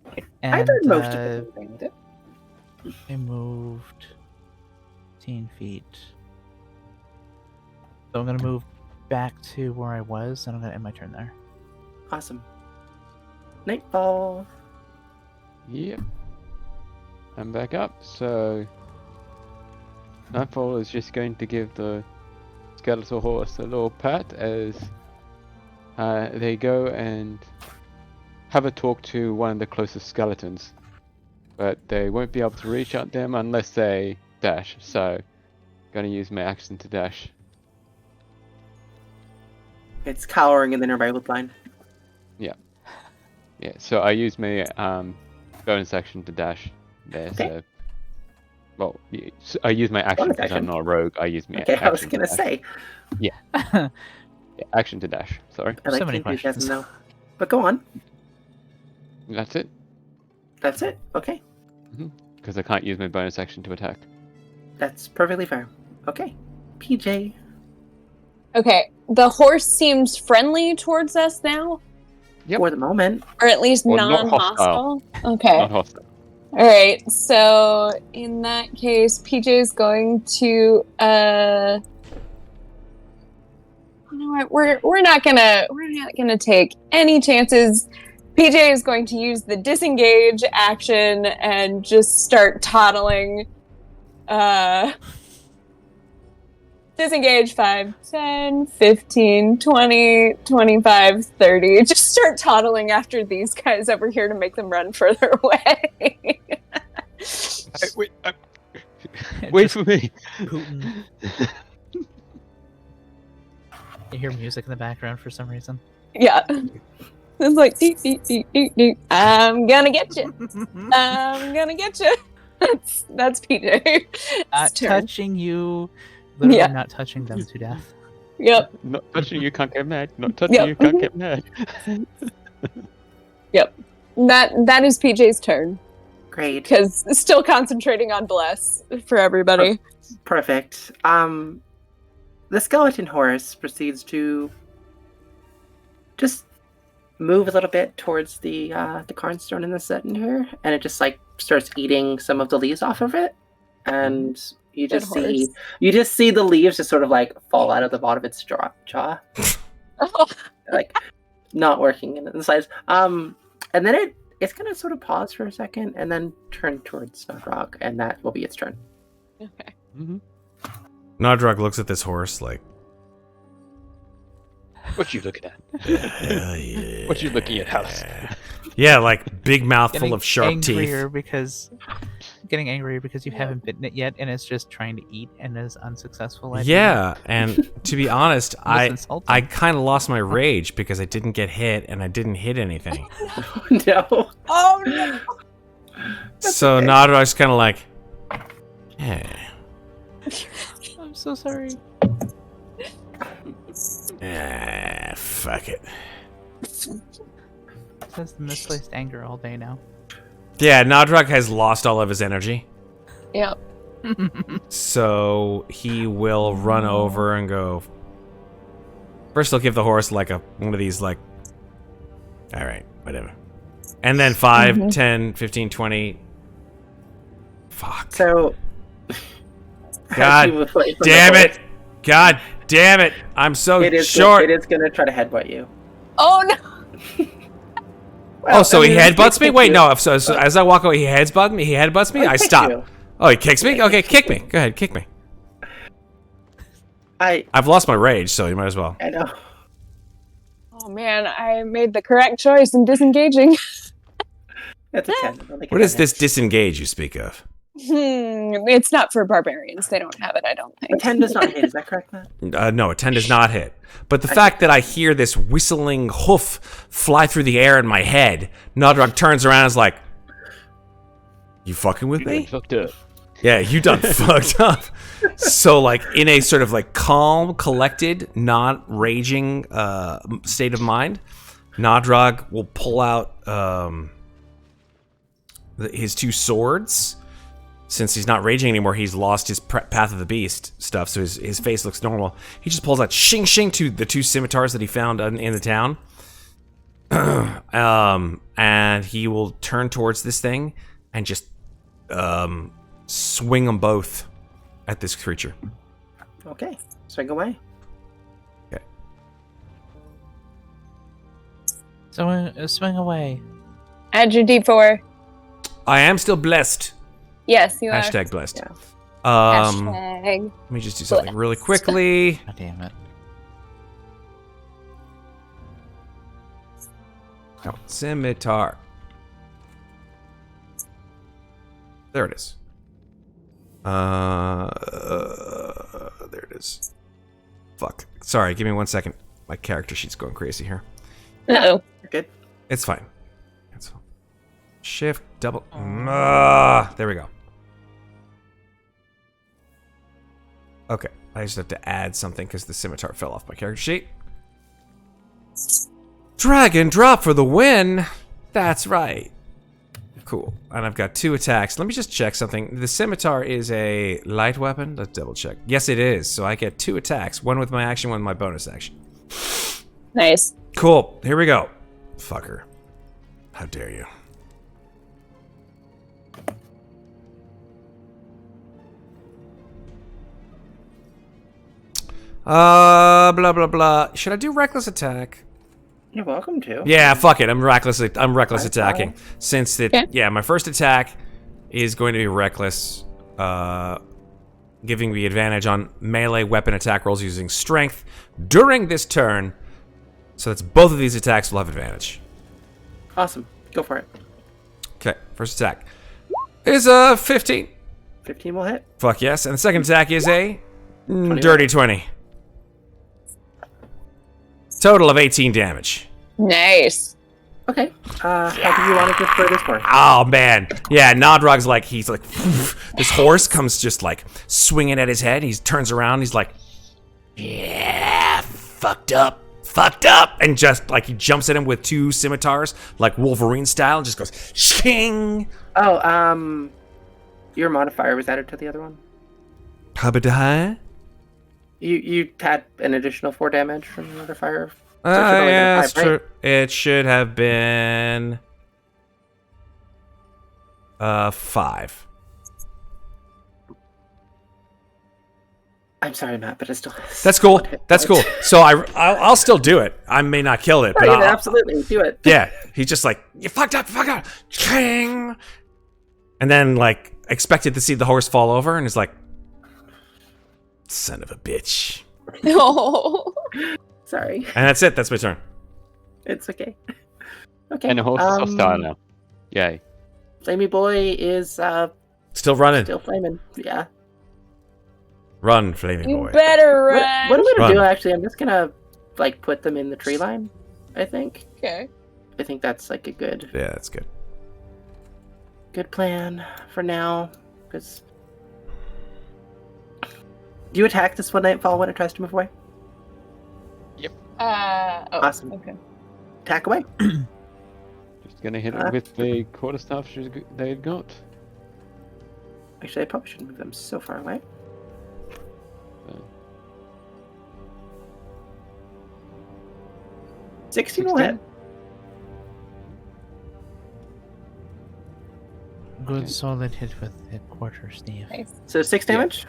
[SPEAKER 2] I
[SPEAKER 8] And
[SPEAKER 2] did most of everything.
[SPEAKER 8] I moved 15 feet. So I'm gonna move back to where I was, and I'm gonna end my turn there.
[SPEAKER 2] Awesome. Nightfall.
[SPEAKER 4] Yep. I'm back up, so Nightfall is just going to give the skeletal horse a little pat as they go and have a talk to one of the closest skeletons. But they won't be able to reach out them unless they dash, so gonna use my action to dash.
[SPEAKER 2] It's cowering in the nearby woodline.
[SPEAKER 4] Yeah, so I use my bonus action to dash there,
[SPEAKER 2] Okay.
[SPEAKER 4] so... Well, I use my action
[SPEAKER 2] Bonus
[SPEAKER 4] because I'm
[SPEAKER 2] action?
[SPEAKER 4] not a rogue. I use my
[SPEAKER 2] Okay,
[SPEAKER 4] action
[SPEAKER 2] I was
[SPEAKER 4] to
[SPEAKER 2] gonna
[SPEAKER 4] dash.
[SPEAKER 2] say.
[SPEAKER 4] Yeah, action to dash, sorry.
[SPEAKER 2] I like
[SPEAKER 8] So many
[SPEAKER 2] enthusiasm
[SPEAKER 8] questions.
[SPEAKER 2] though. But go on.
[SPEAKER 4] That's it,
[SPEAKER 2] That's it. Okay.
[SPEAKER 4] because I can't use my bonus action to attack.
[SPEAKER 2] That's perfectly fair. Okay. PJ.
[SPEAKER 3] Okay, the horse seems friendly towards us now,
[SPEAKER 4] Yep.
[SPEAKER 2] For the moment.
[SPEAKER 3] or at least
[SPEAKER 4] Well, not
[SPEAKER 3] non-hostile. Okay.
[SPEAKER 4] Not hostile.
[SPEAKER 3] All right. So in that case, PJ is going to. You know what? We're not gonna take any chances. PJ is going to use the disengage action and just start toddling. Disengage 5, 10, 15, 20, 25, 30. Just start toddling after these guys over here to make them run further away.
[SPEAKER 4] Wait for me.
[SPEAKER 8] Putin. You hear music in the background for some reason.
[SPEAKER 3] Yeah. It's like, deep, deep, deep, deep, deep. I'm gonna get you. I'm gonna get you. That's PJ.
[SPEAKER 8] Not
[SPEAKER 3] turn.
[SPEAKER 8] touching you. Literally
[SPEAKER 3] Yeah.
[SPEAKER 8] not touching them to death.
[SPEAKER 3] Yep.
[SPEAKER 4] Not touching you, can't get mad. Not touching
[SPEAKER 3] Yep.
[SPEAKER 4] you, can't get mad.
[SPEAKER 3] That is PJ's turn.
[SPEAKER 2] Great.
[SPEAKER 3] Because still concentrating on bless for everybody.
[SPEAKER 2] Perfect. The skeleton horse proceeds to just move a little bit towards the cornstone in the center, and it just like starts eating some of the leaves off of it, and you
[SPEAKER 3] Good
[SPEAKER 2] just
[SPEAKER 3] horse.
[SPEAKER 2] see the leaves just sort of like fall out of the bottom of its jaw, like not working in the sides. And then it's gonna sort of pause for a second and then turn towards Snodrock, and that will be its turn.
[SPEAKER 3] Okay.
[SPEAKER 6] Nodrog looks at this horse like,
[SPEAKER 4] What you looking at?
[SPEAKER 6] hell yeah.
[SPEAKER 4] What you looking at, House?
[SPEAKER 6] Yeah, like big mouth full of sharp
[SPEAKER 8] angrier
[SPEAKER 6] teeth.
[SPEAKER 8] getting angrier because you haven't bitten it yet, and it's just trying to eat and is unsuccessful at
[SPEAKER 6] Yeah, and to be honest, I
[SPEAKER 8] insulting.
[SPEAKER 6] kind of lost my rage because I didn't get hit and I didn't hit anything.
[SPEAKER 2] No.
[SPEAKER 3] Oh no!
[SPEAKER 6] So
[SPEAKER 2] okay.
[SPEAKER 6] Nodrog's kind of like, yeah.
[SPEAKER 8] I'm so sorry.
[SPEAKER 6] Fuck it.
[SPEAKER 8] Says the misplaced anger all day now.
[SPEAKER 6] Yeah, Nodrog has lost all of his energy.
[SPEAKER 3] Yep.
[SPEAKER 6] So he will run over and go. First, he'll give the horse like one of these like. All right, whatever. And then 5,
[SPEAKER 3] Mhm.
[SPEAKER 6] 10, 15, 20. Fuck.
[SPEAKER 2] So,
[SPEAKER 6] God
[SPEAKER 2] as you move away from the
[SPEAKER 6] damn
[SPEAKER 2] horse,
[SPEAKER 6] it! God damn it! I'm so
[SPEAKER 2] it is
[SPEAKER 6] short.
[SPEAKER 2] It is going to try to headbutt you.
[SPEAKER 3] Oh no!
[SPEAKER 6] Oh, so he headbutts me? Wait, no. So
[SPEAKER 2] Well-
[SPEAKER 6] as I walk away, he headbutts me. He headbutts me.
[SPEAKER 2] He
[SPEAKER 6] I
[SPEAKER 2] kicks
[SPEAKER 6] stop.
[SPEAKER 2] you.
[SPEAKER 6] Oh, he kicks me.
[SPEAKER 2] Yeah,
[SPEAKER 6] Okay,
[SPEAKER 2] he
[SPEAKER 6] kick
[SPEAKER 2] kicks
[SPEAKER 6] me.
[SPEAKER 2] you.
[SPEAKER 6] Go ahead, kick me.
[SPEAKER 2] I
[SPEAKER 6] I've lost my rage, so you might as well.
[SPEAKER 2] know.
[SPEAKER 3] Oh man, I made the correct choice in disengaging.
[SPEAKER 2] That's a 10.
[SPEAKER 6] What is this disengage you speak of?
[SPEAKER 3] It's not for barbarians. They don't have it, I don't
[SPEAKER 2] A
[SPEAKER 3] think.
[SPEAKER 2] 10 does not hit. Is that correct, Matt?
[SPEAKER 6] No, a 10 does not hit. But the fact that I hear this whistling hoof fly through the air in my head, Nodrog turns around and is like, you fucking with me?
[SPEAKER 4] Fucked up.
[SPEAKER 6] Yeah, you done fucked up. So, like, in a sort of like calm, collected, not raging state of mind, Nodrog will pull out his 2 swords. Since he's not raging anymore, he's lost his Path of the Beast stuff, so his face looks normal. He just pulls out shing shing to the 2 scimitars that he found in the town. And he will turn towards this thing and just swing them both at this creature.
[SPEAKER 2] Okay. Swing away.
[SPEAKER 6] Okay.
[SPEAKER 8] So swing away.
[SPEAKER 3] Add your D4.
[SPEAKER 6] I am still blessed.
[SPEAKER 3] Yes, you are.
[SPEAKER 6] Hashtag blessed.
[SPEAKER 2] Yeah.
[SPEAKER 3] Hashtag.
[SPEAKER 6] Let me just do something really quickly.
[SPEAKER 8] God damn it.
[SPEAKER 6] Oh, scimitar. There it is. There it is. Fuck. Sorry, give me 1 second. My character sheet's going crazy here.
[SPEAKER 3] Uh-oh.
[SPEAKER 2] You're good.
[SPEAKER 6] It's fine. Cancel. Shift, double. There we go. Okay, I just have to add something because the scimitar fell off my character sheet. Drag and drop for the win. That's right. Cool. And I've got 2 attacks. Let me just check something. The scimitar is a light weapon. Let's double check. Yes, it is. So I get 2 attacks. One with my action, one with my bonus action.
[SPEAKER 3] Nice.
[SPEAKER 6] Cool. Here we go. Fucker. How dare you. Blah, blah, blah. Should I do reckless attack?
[SPEAKER 2] You're welcome to.
[SPEAKER 6] Yeah, fuck it. I'm reckless
[SPEAKER 2] That's
[SPEAKER 6] attacking.
[SPEAKER 2] fine.
[SPEAKER 6] Since it,
[SPEAKER 3] Okay.
[SPEAKER 6] yeah, my first attack is going to be reckless, giving me advantage on melee weapon attack rolls using strength during this turn. So that's both of these attacks will have advantage.
[SPEAKER 2] Awesome. Go for it.
[SPEAKER 6] Okay, first attack is a 15.
[SPEAKER 2] 15 will hit.
[SPEAKER 6] Fuck yes. And the second attack is a
[SPEAKER 2] 21.
[SPEAKER 6] dirty 20. Total of 18 damage.
[SPEAKER 3] Nice.
[SPEAKER 2] Okay. How do you want to destroy this horse?
[SPEAKER 6] Oh man, yeah. Nodrog's like he's like this horse comes just like swinging at his head. He turns around. He's like, yeah, fucked up, and just like he jumps at him with 2 scimitars, like Wolverine style, and just goes shing.
[SPEAKER 2] Oh, your modifier was added to the other one.
[SPEAKER 6] Habadai.
[SPEAKER 2] You had an additional 4 damage from the modifier.
[SPEAKER 6] Yeah,
[SPEAKER 2] five,
[SPEAKER 6] that's true. It should have been 5.
[SPEAKER 2] I'm sorry, Matt, but it still.
[SPEAKER 6] That's cool. That's cool. So I'll still do it. I may not kill it, but
[SPEAKER 2] Yeah,
[SPEAKER 6] I'll,
[SPEAKER 2] absolutely do it.
[SPEAKER 6] yeah. He's just like, you fucked up, King. And then like expected to see the horse fall over, and is like, son of a bitch.
[SPEAKER 3] No.
[SPEAKER 2] Sorry,
[SPEAKER 6] And that's it. That's my turn.
[SPEAKER 2] it's okay. Okay.
[SPEAKER 4] And the horse is hostile now. Yay.
[SPEAKER 2] Flamey Boy is
[SPEAKER 6] Still running.
[SPEAKER 2] still flaming. Yeah.
[SPEAKER 6] Run, flaming
[SPEAKER 3] You
[SPEAKER 6] boy.
[SPEAKER 3] better
[SPEAKER 2] What,
[SPEAKER 3] run.
[SPEAKER 2] what I'm gonna do
[SPEAKER 6] Run.
[SPEAKER 2] actually, I'm just gonna like put them in the tree line. I think.
[SPEAKER 3] Okay.
[SPEAKER 2] I think that's like a good
[SPEAKER 6] Yeah, that's good.
[SPEAKER 2] plan for now. Because do you attack this one nightfall when it tries to move away?
[SPEAKER 3] Oh,
[SPEAKER 2] Awesome.
[SPEAKER 3] Okay.
[SPEAKER 2] Attack away.
[SPEAKER 4] Just gonna hit it with the quarterstaff they've got.
[SPEAKER 2] Actually, I probably shouldn't move them so far away.
[SPEAKER 4] Uh,
[SPEAKER 2] 16 will hit.
[SPEAKER 8] Good
[SPEAKER 4] Okay.
[SPEAKER 8] solid hit with hit quarter, Steve.
[SPEAKER 3] Nice.
[SPEAKER 2] So 6
[SPEAKER 4] Yeah.
[SPEAKER 2] damage?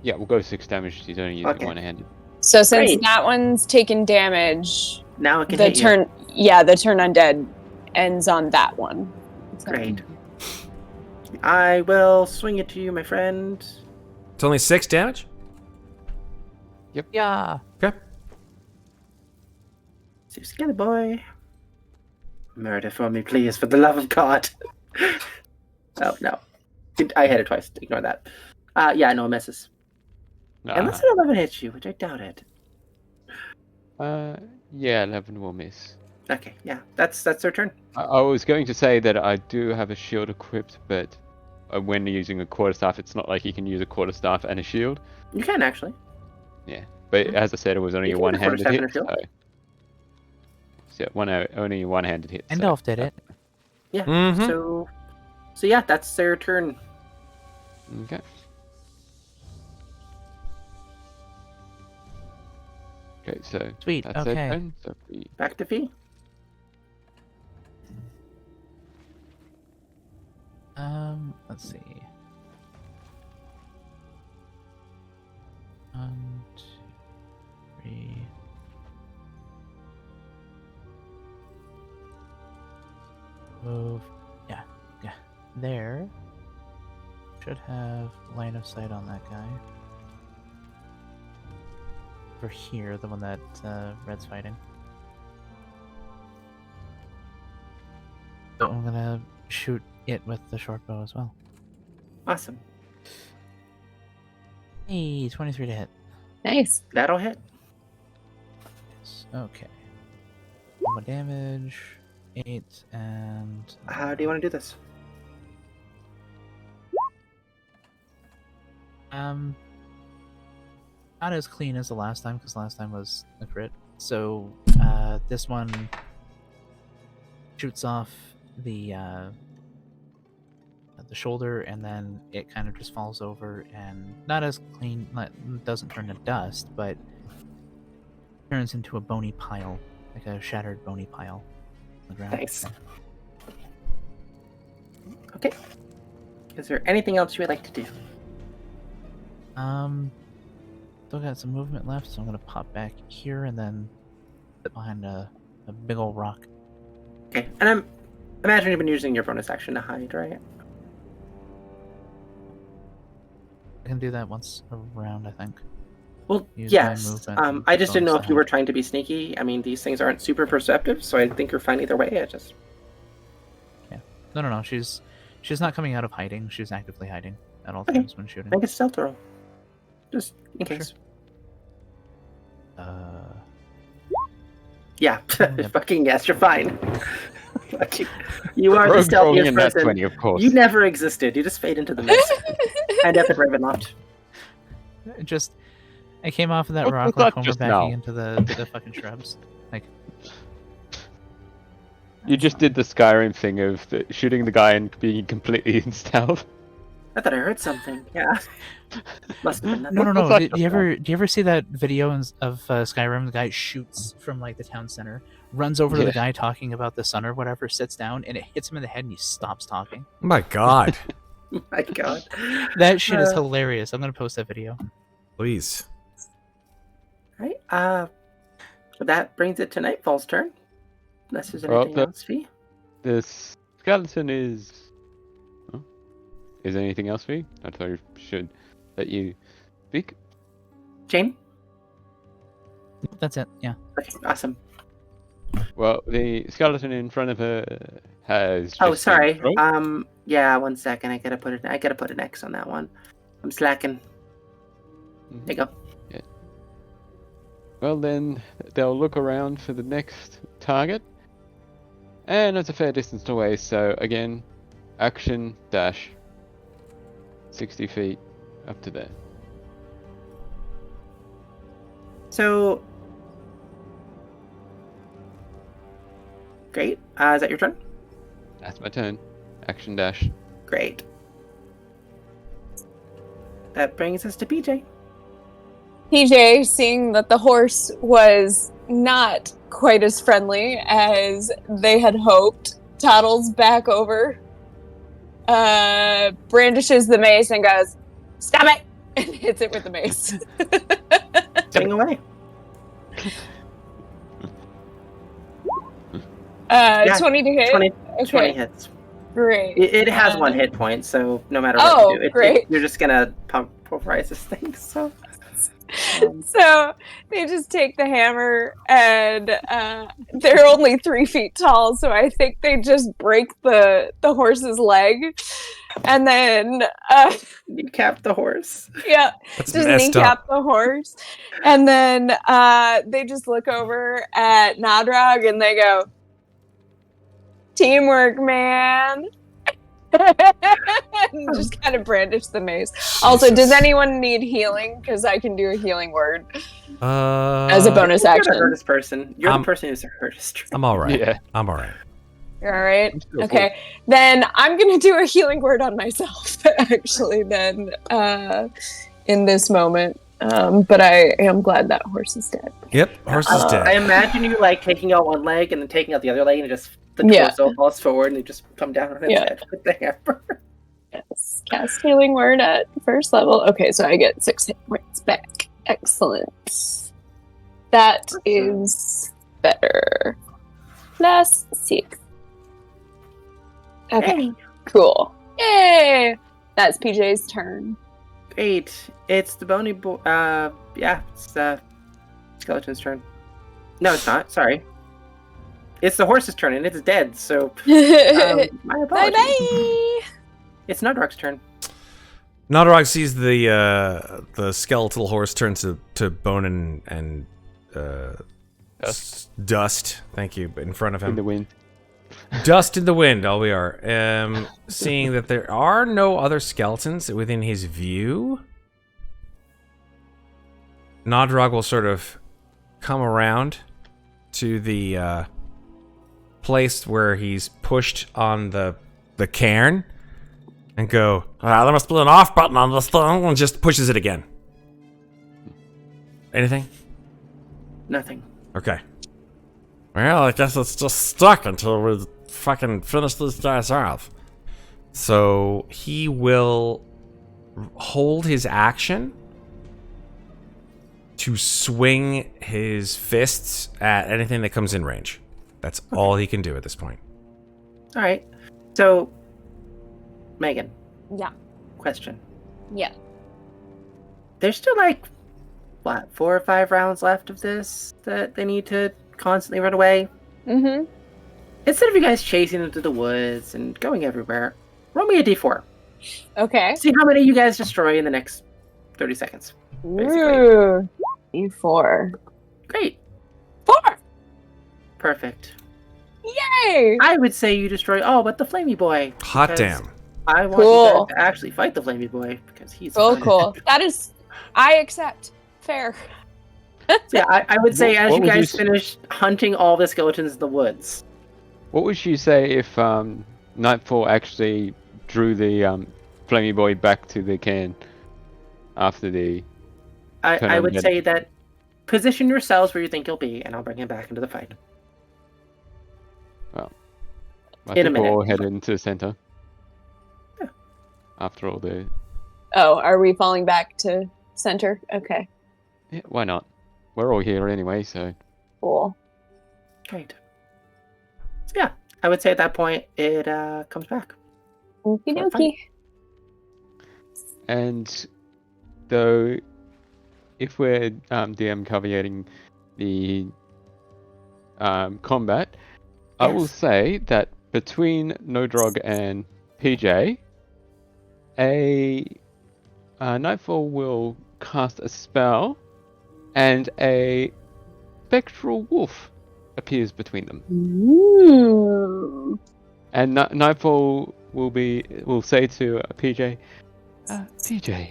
[SPEAKER 4] Yeah, we'll go 6 damage. He's only using
[SPEAKER 2] Okay.
[SPEAKER 4] one-handed.
[SPEAKER 3] So since
[SPEAKER 2] Great.
[SPEAKER 3] that one's taken damage,
[SPEAKER 2] Now it can
[SPEAKER 3] the
[SPEAKER 2] hit
[SPEAKER 3] turn
[SPEAKER 2] you.
[SPEAKER 3] the turn undead ends on that one. So-
[SPEAKER 2] Great. I will swing it to you, my friend.
[SPEAKER 6] It's only 6 damage?
[SPEAKER 8] Yeah.
[SPEAKER 6] Okay.
[SPEAKER 2] So skinny boy. Murder for me, please, for the love of God. Oh, no. I hit it twice. Ignore that. Yeah, no, it misses. Unless an 11 hits you, which I doubt it.
[SPEAKER 4] Yeah, 11 will miss.
[SPEAKER 2] Okay, yeah. That's their turn.
[SPEAKER 4] I was going to say that I do have a shield equipped, but when using a quarterstaff, it's not like you can use a quarterstaff and a shield.
[SPEAKER 2] You can, actually.
[SPEAKER 4] Yeah, but as I said, it was only
[SPEAKER 2] You
[SPEAKER 4] a
[SPEAKER 2] can use a
[SPEAKER 4] one-handed
[SPEAKER 2] quarterstaff
[SPEAKER 4] hit.
[SPEAKER 2] and a shield.
[SPEAKER 4] Only a one-handed hit.
[SPEAKER 8] And
[SPEAKER 4] so-
[SPEAKER 8] Elf did it.
[SPEAKER 2] Yeah.
[SPEAKER 6] Mhm.
[SPEAKER 2] So yeah, that's their turn.
[SPEAKER 4] Okay. Okay, so
[SPEAKER 8] Sweet,
[SPEAKER 4] that's their
[SPEAKER 8] okay.
[SPEAKER 4] turn. So we
[SPEAKER 2] Back to Fee.
[SPEAKER 8] Let's see. 1, 2, 3. Move. Yeah. There. Should have line of sight on that guy. Over here, the one that Red's fighting. So I'm gonna shoot it with the short bow as well.
[SPEAKER 2] Awesome.
[SPEAKER 8] Hey, 23 to hit.
[SPEAKER 3] Nice.
[SPEAKER 2] That'll hit.
[SPEAKER 8] Okay. More damage. 8 and.
[SPEAKER 2] How do you want to do this?
[SPEAKER 8] Not as clean as the last time, because last time was a crit. So this one shoots off the shoulder, and then it kind of just falls over, and not as clean. Doesn't turn to dust, but turns into a bony pile, like a shattered bony pile on the ground.
[SPEAKER 2] Nice. Okay. Is there anything else you would like to do?
[SPEAKER 8] Still got some movement left, so I'm gonna pop back here and then sit behind a big old rock.
[SPEAKER 2] Okay, and I'm imagine you've been using your bonus action to hide, right?
[SPEAKER 8] I can do that once around, I think.
[SPEAKER 2] Well,
[SPEAKER 8] Use my
[SPEAKER 2] yes.
[SPEAKER 8] movement and
[SPEAKER 2] I just didn't know
[SPEAKER 8] bonus
[SPEAKER 2] if you were
[SPEAKER 8] action.
[SPEAKER 2] trying to be sneaky. I mean, these things aren't super perceptive, so I think you're fine either way.
[SPEAKER 8] No. She's not coming out of hiding. She's actively hiding at all
[SPEAKER 2] Okay.
[SPEAKER 8] times when shooting.
[SPEAKER 2] Make a stealth roll, just in case. Yeah,
[SPEAKER 8] Yep.
[SPEAKER 2] fucking yes, you're fine. Fuck you. You are the
[SPEAKER 4] Rogue rolling
[SPEAKER 2] stealthiest
[SPEAKER 4] in that
[SPEAKER 2] person.
[SPEAKER 4] 20, of course.
[SPEAKER 2] You never existed. You just fade into the mist. And up at Ravenloft.
[SPEAKER 8] I came off of that
[SPEAKER 4] What
[SPEAKER 8] rock
[SPEAKER 4] was
[SPEAKER 8] like
[SPEAKER 4] that
[SPEAKER 8] Homer
[SPEAKER 4] just
[SPEAKER 8] backing
[SPEAKER 4] now?
[SPEAKER 8] into the fucking shrubs. Like,
[SPEAKER 4] You just did the Skyrim thing of shooting the guy and being completely in stealth.
[SPEAKER 2] I thought I heard something. Yeah. Must have been nothing.
[SPEAKER 8] no.
[SPEAKER 4] was that
[SPEAKER 8] Do you ever see that video of Skyrim? The guy shoots from like the town center, runs over to the
[SPEAKER 4] Yeah.
[SPEAKER 8] guy talking about the sun or whatever, sits down, and it hits him in the head, and he stops talking.
[SPEAKER 6] Oh my god.
[SPEAKER 2] Oh my god.
[SPEAKER 8] That shit is
[SPEAKER 2] Uh,
[SPEAKER 8] hilarious. I'm gonna post that video.
[SPEAKER 6] Please.
[SPEAKER 2] Right. That brings it to Nightfall's turn. Unless there's
[SPEAKER 4] Well,
[SPEAKER 2] anything else, Fee.
[SPEAKER 4] The skeleton is. Oh. Is there anything else for you? I thought I should let you speak.
[SPEAKER 2] Jane?
[SPEAKER 8] That's it. Yeah.
[SPEAKER 2] Okay, awesome.
[SPEAKER 4] Well, the skeleton in front of her has.
[SPEAKER 2] Oh,
[SPEAKER 4] just
[SPEAKER 2] sorry.
[SPEAKER 4] been thrown.
[SPEAKER 2] Yeah, 1 second. I gotta put an X on that one. I'm slacking. There you go.
[SPEAKER 4] Well, then they'll look around for the next target. And it's a fair distance away, so again, action dash 60 feet up to there.
[SPEAKER 2] So great. Is that your turn?
[SPEAKER 4] That's my turn. Action dash.
[SPEAKER 2] Great. That brings us to PJ.
[SPEAKER 3] PJ, seeing that the horse was not quite as friendly as they had hoped, toddles back over brandishes the mace and goes, "Stop it!" and hits it with the mace.
[SPEAKER 2] Staying away.
[SPEAKER 3] 20 to hit.
[SPEAKER 2] 20,
[SPEAKER 3] Okay,
[SPEAKER 2] 20 hits.
[SPEAKER 3] great.
[SPEAKER 2] It has 1 hit point, so no matter what you do,
[SPEAKER 3] great.
[SPEAKER 2] you're just gonna pulverize this thing. So,
[SPEAKER 3] So they just take the hammer, and they're only 3 feet tall, so I think they just break the horse's leg, and then
[SPEAKER 2] kneecap the horse.
[SPEAKER 3] yeah,
[SPEAKER 6] That's
[SPEAKER 3] just
[SPEAKER 6] messed
[SPEAKER 3] kneecap
[SPEAKER 6] up.
[SPEAKER 3] the horse, and then they just look over at Nadrog and they go, "Teamwork, man." And just kind of brandish the mace. Also, does
[SPEAKER 6] Jesus.
[SPEAKER 3] anyone need healing? Because I can do a healing word
[SPEAKER 6] Uh,
[SPEAKER 3] as a bonus
[SPEAKER 2] You're the
[SPEAKER 3] action.
[SPEAKER 2] hardest person. You're the person who's the hardest.
[SPEAKER 6] I'm all right.
[SPEAKER 4] Yeah.
[SPEAKER 6] I'm all right.
[SPEAKER 3] You're all right?
[SPEAKER 4] I'm still
[SPEAKER 3] Okay. Then I'm going to do a healing word on myself, actually, then, in this moment. But I am glad that horse is dead.
[SPEAKER 6] Yep, horse is dead.
[SPEAKER 2] I imagine you like taking out one leg and then taking out the other leg, and just the
[SPEAKER 3] Yeah.
[SPEAKER 2] torso falls forward and you just come down on its head with the hammer.
[SPEAKER 3] Yes. Cast healing word at first level. Okay, so I get 6 hit points back. Excellent. That is better. Plus 6. Okay,
[SPEAKER 2] Hey,
[SPEAKER 3] cool. Yay! That's PJ's turn.
[SPEAKER 2] great. It's the bony boy. Yeah, it's the skeleton's turn. No, it's not. Sorry. It's the horse's turn, and it's dead. So, my apologies.
[SPEAKER 3] Bye-bye!
[SPEAKER 2] It's Nudrock's turn.
[SPEAKER 6] Nodorog sees the skeletal horse turn to bone and dust. Thank you. In front of
[SPEAKER 4] In
[SPEAKER 6] him,
[SPEAKER 4] the wind.
[SPEAKER 6] dust in the wind. All we are. Seeing that there are no other skeletons within his view, Nodrog will sort of come around to the place where he's pushed on the cairn and go, there must be an off button on this thing, and just pushes it again. Anything?
[SPEAKER 2] Nothing.
[SPEAKER 6] Okay. Well, I guess it's just stuck until we fucking finish these guys off. So he will hold his action to swing his fists at anything that comes in range. That's all he can do at this point.
[SPEAKER 2] All right. So, Megan.
[SPEAKER 3] Yeah.
[SPEAKER 2] Question.
[SPEAKER 3] Yeah.
[SPEAKER 2] There's still like, what, 4 or 5 rounds left of this that they need to constantly run away?
[SPEAKER 3] Mm-hmm.
[SPEAKER 2] Instead of you guys chasing into the woods and going everywhere, roll me a d4.
[SPEAKER 3] Okay.
[SPEAKER 2] See how many you guys destroy in the next 30 seconds. Basically.
[SPEAKER 3] Ooh. E4.
[SPEAKER 2] Great.
[SPEAKER 3] 4!
[SPEAKER 2] Perfect.
[SPEAKER 3] Yay!
[SPEAKER 2] I would say you destroy all but the Flamey Boy.
[SPEAKER 6] Hot
[SPEAKER 2] because
[SPEAKER 6] damn.
[SPEAKER 2] I want you guys to actually fight the Flamey Boy because he's fun.
[SPEAKER 3] Cool. That is... I accept. Fair.
[SPEAKER 2] So yeah, I would say as
[SPEAKER 4] What
[SPEAKER 2] you
[SPEAKER 4] would you
[SPEAKER 2] guys finish hunting all the skeletons in the woods.
[SPEAKER 4] What would you say if Nightfall actually drew the Flamey Boy back to the cairn after the...
[SPEAKER 2] I would
[SPEAKER 4] Turn
[SPEAKER 2] say that position yourselves where you think you'll be, and I'll bring him back into the fight.
[SPEAKER 4] I
[SPEAKER 2] In a
[SPEAKER 4] think we'll all
[SPEAKER 2] minute.
[SPEAKER 4] head into the center.
[SPEAKER 2] Yeah.
[SPEAKER 4] After all the...
[SPEAKER 3] Oh, are we falling back to center? Okay.
[SPEAKER 4] Yeah, why not? We're all here anyway, so...
[SPEAKER 3] Cool.
[SPEAKER 2] Great. So yeah, I would say at that point it comes back.
[SPEAKER 3] Okie
[SPEAKER 2] Fun.
[SPEAKER 3] dokie.
[SPEAKER 4] And though, if we're DM caveating the combat, I will
[SPEAKER 2] Yes.
[SPEAKER 4] say that between Nodrog and PJ, a Nightfall will cast a spell, and a spectral wolf appears between them.
[SPEAKER 3] Ooh.
[SPEAKER 4] And Nightfall will say to PJ, PJ,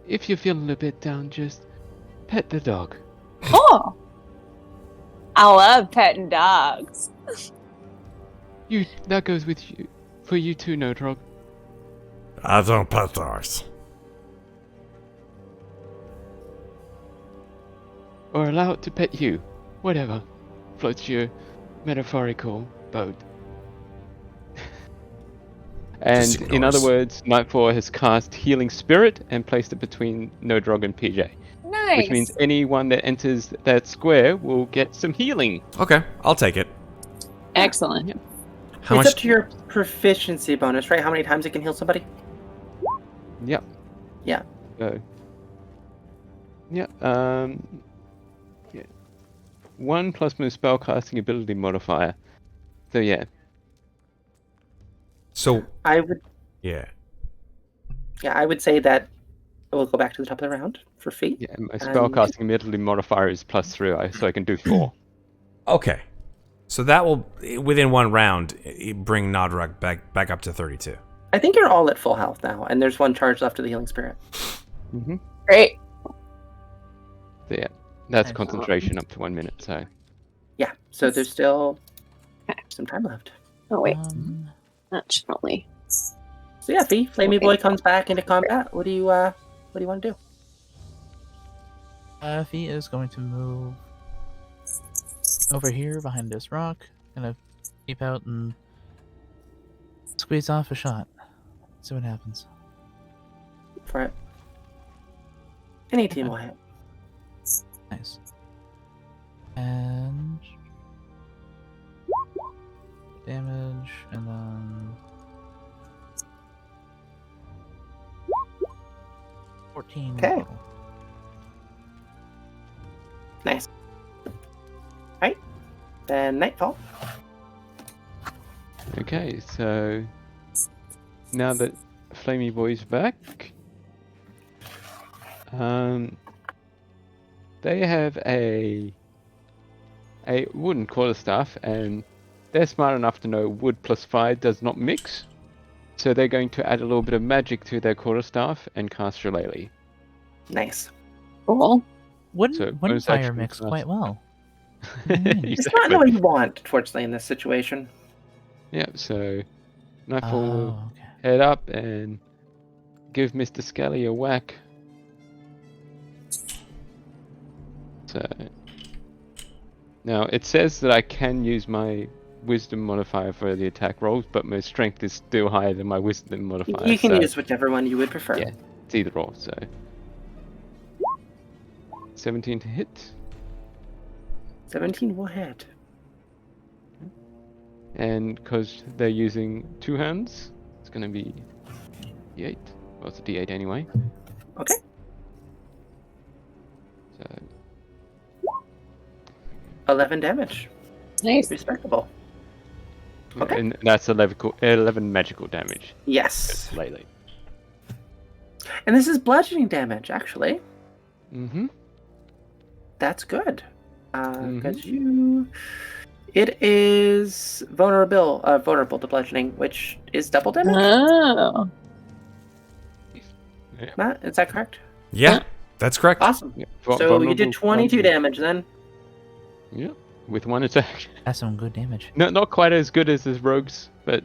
[SPEAKER 4] if you're feeling a bit down, just pet the dog.
[SPEAKER 3] Oh. I love petting dogs.
[SPEAKER 4] That goes with you, for you too, Nodrog.
[SPEAKER 6] I don't pet dogs.
[SPEAKER 4] Or allow it to pet you. Whatever floats your metaphorical boat. And
[SPEAKER 6] Just
[SPEAKER 4] in other
[SPEAKER 6] ignores.
[SPEAKER 4] words, Nightfall has cast Healing Spirit and placed it between Nodrog and PJ.
[SPEAKER 3] Nice.
[SPEAKER 4] Which means anyone that enters that square will get some healing.
[SPEAKER 6] Okay, I'll take it.
[SPEAKER 3] Excellent.
[SPEAKER 6] How
[SPEAKER 2] It's
[SPEAKER 6] much?
[SPEAKER 2] up to your proficiency bonus, right? How many times it can heal somebody?
[SPEAKER 4] Yep.
[SPEAKER 2] Yeah.
[SPEAKER 4] So, yeah. 1 plus my spellcasting ability modifier. So yeah.
[SPEAKER 6] So
[SPEAKER 2] I would
[SPEAKER 6] yeah.
[SPEAKER 2] I would say that we'll go back to the top of the round for fee.
[SPEAKER 4] Yeah, my
[SPEAKER 2] And-
[SPEAKER 4] spellcasting ability modifier is +3, so I can do 4.
[SPEAKER 6] Okay. So that will, within one round, bring Nodrug back up to 32.
[SPEAKER 2] I think you're all at full health now, and there's one charge left of the healing spirit.
[SPEAKER 4] Mm-hmm.
[SPEAKER 3] Great.
[SPEAKER 4] So yeah, that's
[SPEAKER 8] Nice.
[SPEAKER 4] concentration up to 1 minute. So
[SPEAKER 2] Yeah, so there's still some time left.
[SPEAKER 3] Oh wait,
[SPEAKER 8] Um,
[SPEAKER 3] that should only.
[SPEAKER 2] So yeah, Fee, Flamey Boy comes back into combat. What do you want to do?
[SPEAKER 8] Fee is going to move over here behind this rock. Gonna peep out and squeeze off a shot. See what happens.
[SPEAKER 2] For it. Any team will hit.
[SPEAKER 8] Nice. And damage, and then 14.
[SPEAKER 2] Okay.
[SPEAKER 8] total.
[SPEAKER 2] Nice. Alright. Then Nightfall.
[SPEAKER 4] okay, so now that Flamey Boy's back, they have a wooden quarterstaff, and they're smart enough to know wood plus fire does not mix. So they're going to add a little bit of magic to their quarterstaff and cast Shillelagh.
[SPEAKER 2] Nice.
[SPEAKER 3] Cool.
[SPEAKER 8] Wouldn't
[SPEAKER 4] So,
[SPEAKER 8] wouldn't
[SPEAKER 4] bonus
[SPEAKER 8] fire
[SPEAKER 4] action
[SPEAKER 8] mix
[SPEAKER 4] class.
[SPEAKER 8] quite well?
[SPEAKER 2] It's not what you want, unfortunately, in this situation.
[SPEAKER 4] Yeah, so Nightfall will
[SPEAKER 8] Oh, okay.
[SPEAKER 4] head up and give Mr. Skelly a whack. So now it says that I can use my wisdom modifier for the attack rolls, but my strength is still higher than my wisdom modifier.
[SPEAKER 2] You can
[SPEAKER 4] so
[SPEAKER 2] use whichever one you would prefer.
[SPEAKER 4] Yeah. it's either or. So 17 to hit,
[SPEAKER 2] 17 will hit.
[SPEAKER 4] and because they're using 2 hands, it's going to be D8. Well, it's a D8 anyway.
[SPEAKER 2] Okay.
[SPEAKER 4] So
[SPEAKER 2] 11 damage.
[SPEAKER 3] Nice.
[SPEAKER 2] Respectable. Okay.
[SPEAKER 4] and that's 11 magical damage.
[SPEAKER 2] Yes.
[SPEAKER 4] Lately.
[SPEAKER 2] And this is bludgeoning damage, actually.
[SPEAKER 4] Mm-hmm.
[SPEAKER 2] That's good. Because it is vulnerable to bludgeoning, which is double damage.
[SPEAKER 3] Oh.
[SPEAKER 2] Matt, is that correct?
[SPEAKER 6] Yeah, that's correct.
[SPEAKER 2] Awesome.
[SPEAKER 4] Yeah.
[SPEAKER 2] So you did 22 damage then.
[SPEAKER 4] Yeah, with 1 attack.
[SPEAKER 8] That's some good damage.
[SPEAKER 4] No, not quite as good as his rogues, but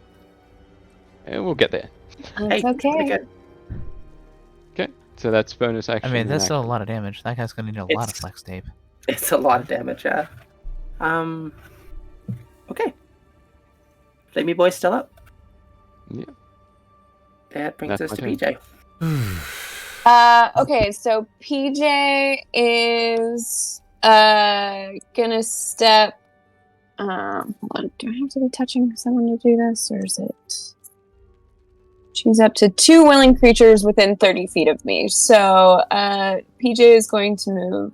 [SPEAKER 4] we'll get there.
[SPEAKER 3] That's
[SPEAKER 2] Hey, pretty
[SPEAKER 3] okay.
[SPEAKER 2] good.
[SPEAKER 4] Okay, so that's bonus
[SPEAKER 8] I
[SPEAKER 4] action.
[SPEAKER 8] mean, that's
[SPEAKER 4] and
[SPEAKER 8] still a lot of damage. That guy's gonna need a lot of
[SPEAKER 2] It's-
[SPEAKER 8] flex tape.
[SPEAKER 2] It's a lot of damage, yeah. Okay. Flamey Boy's still up.
[SPEAKER 4] Yeah.
[SPEAKER 2] That brings
[SPEAKER 4] That's
[SPEAKER 2] us to
[SPEAKER 4] my turn.
[SPEAKER 2] PJ.
[SPEAKER 3] Okay, so PJ is gonna step. Hold on. Do I have to be touching someone to do this, or is it? Choose up to 2 willing creatures within 30 feet of me. So PJ is going to move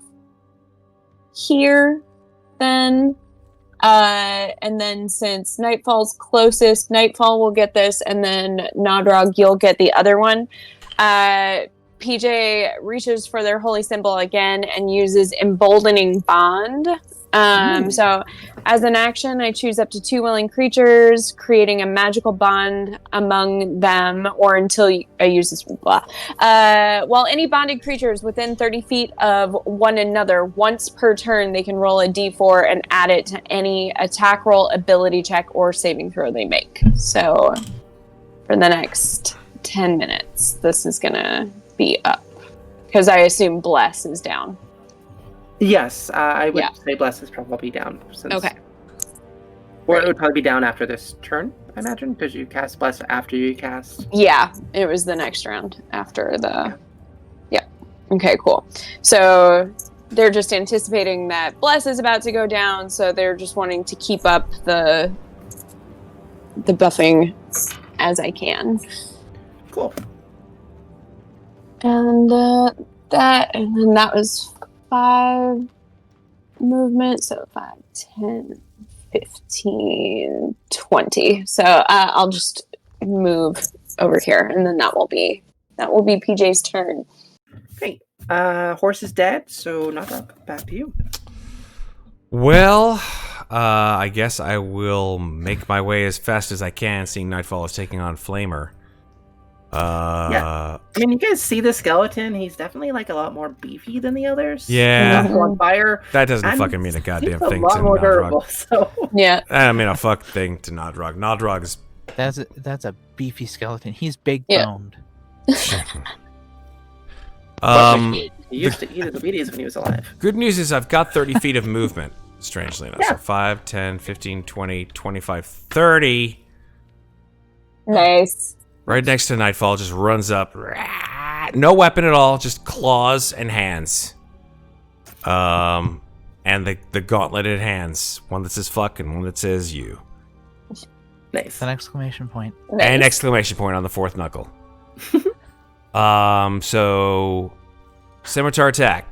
[SPEAKER 3] here, then. And then since Nightfall's closest, Nightfall will get this, and then Nodrog, you'll get the other one. PJ reaches for their holy symbol again and uses Emboldening Bond. So as an action, I choose up to 2 willing creatures, creating a magical bond among them, or until I use this blah. While any bonded creatures within 30 feet of one another, once per turn, they can roll a d4 and add it to any attack roll, ability check, or saving throw they make. So for the next 10 minutes, this is gonna be up. Because I assume Bless is down.
[SPEAKER 2] Yes, I would
[SPEAKER 3] Yeah.
[SPEAKER 2] say Bless is probably down. Since
[SPEAKER 3] Okay.
[SPEAKER 2] Or it would probably be down after this turn, I imagine, because you cast Bless after you cast.
[SPEAKER 3] Yeah, it was the next round after the. Yeah. Okay, cool. So they're just anticipating that Bless is about to go down, so they're just wanting to keep up the buffing as I can.
[SPEAKER 2] Cool.
[SPEAKER 3] And then that was 5 movement, so 5, 10, 15, 20. So I'll just move over here, and then that will be PJ's turn.
[SPEAKER 2] Great. Horse is dead, so not up. Back to you.
[SPEAKER 6] Well, I guess I will make my way as fast as I can, seeing Nightfall is taking on Flamer.
[SPEAKER 2] Yeah. I mean, you guys see the skeleton. He's definitely like a lot more beefy than the others.
[SPEAKER 6] Yeah.
[SPEAKER 2] He's on fire.
[SPEAKER 6] That doesn't
[SPEAKER 2] And
[SPEAKER 6] fucking mean a goddamn
[SPEAKER 2] he's a
[SPEAKER 6] thing
[SPEAKER 2] lot
[SPEAKER 6] to
[SPEAKER 2] more
[SPEAKER 6] Nodrog.
[SPEAKER 2] durable. So
[SPEAKER 3] Yeah.
[SPEAKER 6] I mean a fuck thing to Nodrog. Nodrog is...
[SPEAKER 8] That's a beefy skeleton. He's big
[SPEAKER 3] Yeah.
[SPEAKER 8] boned.
[SPEAKER 2] he used to eat his Wheaties when he was alive.
[SPEAKER 6] Good news is I've got 30 feet of movement, strangely enough.
[SPEAKER 2] Yeah.
[SPEAKER 6] So 5, 10, 15, 20, 25, 30.
[SPEAKER 3] Nice.
[SPEAKER 6] Right next to Nightfall, just runs up. No weapon at all, just claws and hands. And the gauntleted hands. One that says fuck and one that says you.
[SPEAKER 2] Nice.
[SPEAKER 8] It's an exclamation point.
[SPEAKER 6] And exclamation point on the 4th knuckle. So scimitar attack.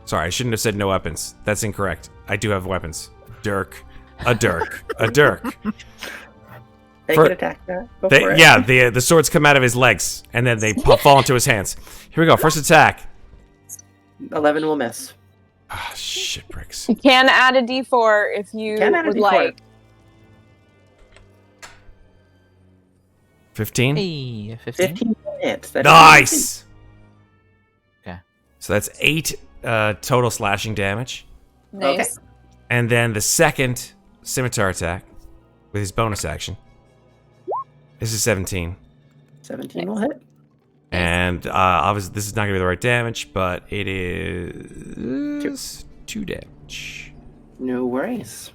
[SPEAKER 6] Sorry, I shouldn't have said no weapons. That's incorrect. I do have weapons. Dirk. A dirk. A dirk.
[SPEAKER 2] They can attack that. Go for it.
[SPEAKER 6] Yeah, the swords come out of his legs, and then they fall into his hands. Here we go. First attack.
[SPEAKER 2] 11 will miss.
[SPEAKER 6] Ah, shit bricks.
[SPEAKER 3] You can add a D4 if you
[SPEAKER 2] Can add a
[SPEAKER 3] would
[SPEAKER 2] D4.
[SPEAKER 3] like.
[SPEAKER 6] 15.
[SPEAKER 8] Hey, 15.
[SPEAKER 2] 15 hits. That is
[SPEAKER 6] Nice!
[SPEAKER 8] Okay.
[SPEAKER 6] So that's 8 total slashing damage.
[SPEAKER 3] Nice.
[SPEAKER 6] And then the second scimitar attack with his bonus action. This is 17.
[SPEAKER 2] 17 will hit.
[SPEAKER 6] And obviously this is not going to be the right damage, but it is 2 damage.
[SPEAKER 2] No worries.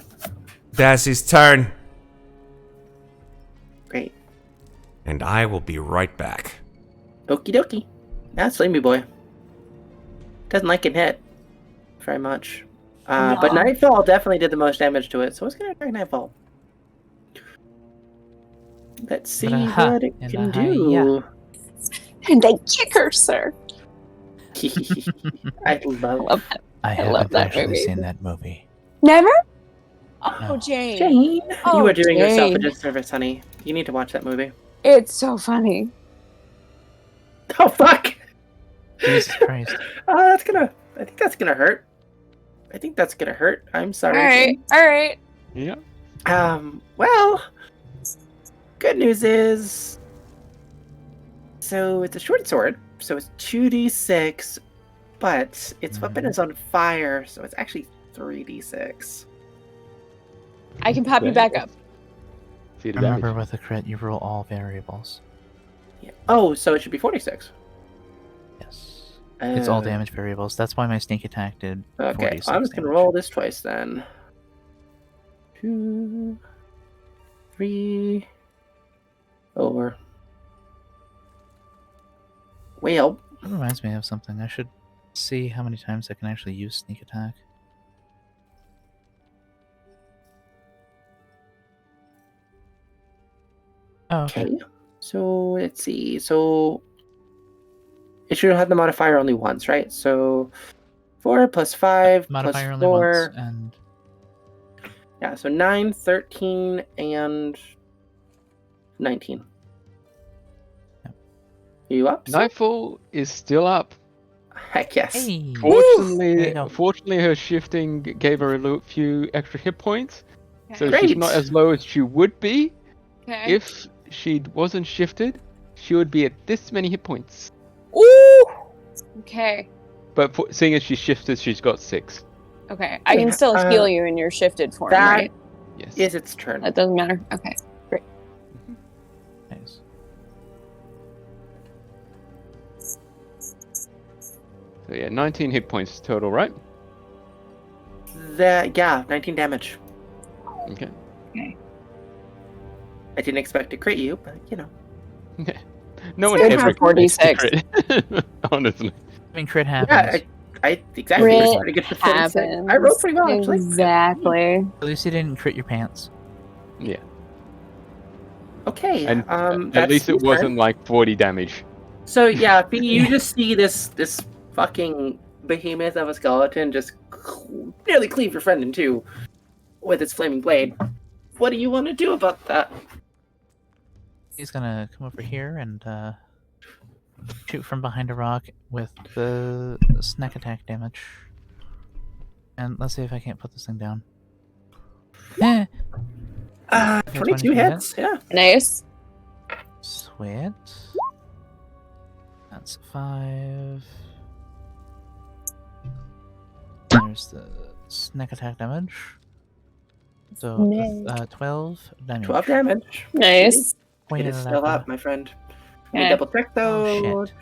[SPEAKER 6] That's his turn.
[SPEAKER 2] Great.
[SPEAKER 6] And I will be right back.
[SPEAKER 2] Okie dokie. That's Sleepy Boy. Doesn't like getting hit very much. But Nightfall definitely did the most damage to it, so it's going to attack Nightfall. Let's see what it can do.
[SPEAKER 3] And I kick her, sir.
[SPEAKER 2] I love
[SPEAKER 3] that.
[SPEAKER 8] I
[SPEAKER 3] love
[SPEAKER 8] haven't
[SPEAKER 3] that
[SPEAKER 8] actually
[SPEAKER 3] movie.
[SPEAKER 8] seen that movie.
[SPEAKER 3] Never? Oh,
[SPEAKER 8] No.
[SPEAKER 3] Jane.
[SPEAKER 2] Jane.
[SPEAKER 3] Oh,
[SPEAKER 2] You are doing yourself a
[SPEAKER 3] Jane.
[SPEAKER 2] disservice, honey. You need to watch that movie.
[SPEAKER 3] It's so funny.
[SPEAKER 2] Oh, fuck!
[SPEAKER 8] Jesus Christ.
[SPEAKER 2] I think that's gonna hurt. I think that's gonna hurt. I'm sorry.
[SPEAKER 3] All right.
[SPEAKER 4] Yeah.
[SPEAKER 2] Jane. Well, good news is, so it's a short sword, so it's 2d6, but its weapon is on fire, so it's actually 3d6.
[SPEAKER 3] I can pop you back up.
[SPEAKER 4] See the
[SPEAKER 8] Remember,
[SPEAKER 4] damage.
[SPEAKER 8] with a crit, you roll all variables.
[SPEAKER 2] Yeah. Oh, so it should be 46.
[SPEAKER 8] Yes. It's all
[SPEAKER 2] Uh,
[SPEAKER 8] damage variables. That's why my sneak attack did
[SPEAKER 2] Okay,
[SPEAKER 8] 46
[SPEAKER 2] I'm just gonna
[SPEAKER 8] damage.
[SPEAKER 2] roll this twice then. 2, 3, over. Well,
[SPEAKER 8] That reminds me of something. I should see how many times I can actually use sneak attack. Oh, okay.
[SPEAKER 2] okay. So let's see. So it should have the modifier only once, right? So 4 plus 5
[SPEAKER 8] Modifier
[SPEAKER 2] plus
[SPEAKER 8] only
[SPEAKER 2] 4.
[SPEAKER 8] once, and
[SPEAKER 2] Yeah, so 9, 13, and 19.
[SPEAKER 8] Yep.
[SPEAKER 2] Are you up?
[SPEAKER 4] Nightfall is still up.
[SPEAKER 2] Heck yes.
[SPEAKER 8] hey, There
[SPEAKER 4] Fortunately,
[SPEAKER 8] you go.
[SPEAKER 4] her shifting gave her a few extra hit points, so
[SPEAKER 2] Great.
[SPEAKER 4] she's not as low as she would be.
[SPEAKER 3] Okay.
[SPEAKER 4] If she wasn't shifted, she would be at this many hit points.
[SPEAKER 3] Ooh. Okay.
[SPEAKER 4] But seeing as she's shifted, she's got 6.
[SPEAKER 3] Okay. I can still heal you in your shifted form,
[SPEAKER 2] that
[SPEAKER 3] right?
[SPEAKER 4] Yes.
[SPEAKER 2] is its turn.
[SPEAKER 3] That doesn't matter. Okay.
[SPEAKER 8] Nice.
[SPEAKER 4] So yeah, 19 hit points total, right?
[SPEAKER 2] Yeah, 19 damage.
[SPEAKER 4] Okay.
[SPEAKER 3] Okay.
[SPEAKER 2] I didn't expect to crit you, but
[SPEAKER 4] No one
[SPEAKER 3] Good
[SPEAKER 4] ever
[SPEAKER 3] for
[SPEAKER 4] gets to
[SPEAKER 3] 46.
[SPEAKER 4] crit, honestly.
[SPEAKER 8] I mean, crit happens.
[SPEAKER 2] Yeah, I exactly.
[SPEAKER 3] Crit
[SPEAKER 2] It's pretty good for 46. I rolled pretty well, actually.
[SPEAKER 3] Exactly.
[SPEAKER 8] At least you didn't crit your pants.
[SPEAKER 4] Yeah.
[SPEAKER 2] Okay.
[SPEAKER 4] And
[SPEAKER 2] that's
[SPEAKER 4] at least it
[SPEAKER 2] Steve's
[SPEAKER 4] wasn't
[SPEAKER 2] turn.
[SPEAKER 4] like 40 damage.
[SPEAKER 2] So yeah, Fee, you just see this fucking behemoth of a skeleton just nearly cleave your friend in two with its flaming blade. What do you want to do about that?
[SPEAKER 8] He's gonna come over here and shoot from behind a rock with the snack attack damage. And let's see if I can't put this thing down. Eh,
[SPEAKER 2] 22 hits. Yeah.
[SPEAKER 3] Nice.
[SPEAKER 8] sweet. That's 5. There's the snack attack damage. So
[SPEAKER 3] Nice.
[SPEAKER 8] 12 damage.
[SPEAKER 2] 12 damage.
[SPEAKER 3] Nice.
[SPEAKER 2] It is still up, my friend. Let me
[SPEAKER 3] Okay.
[SPEAKER 2] double check though.
[SPEAKER 8] Oh, shit.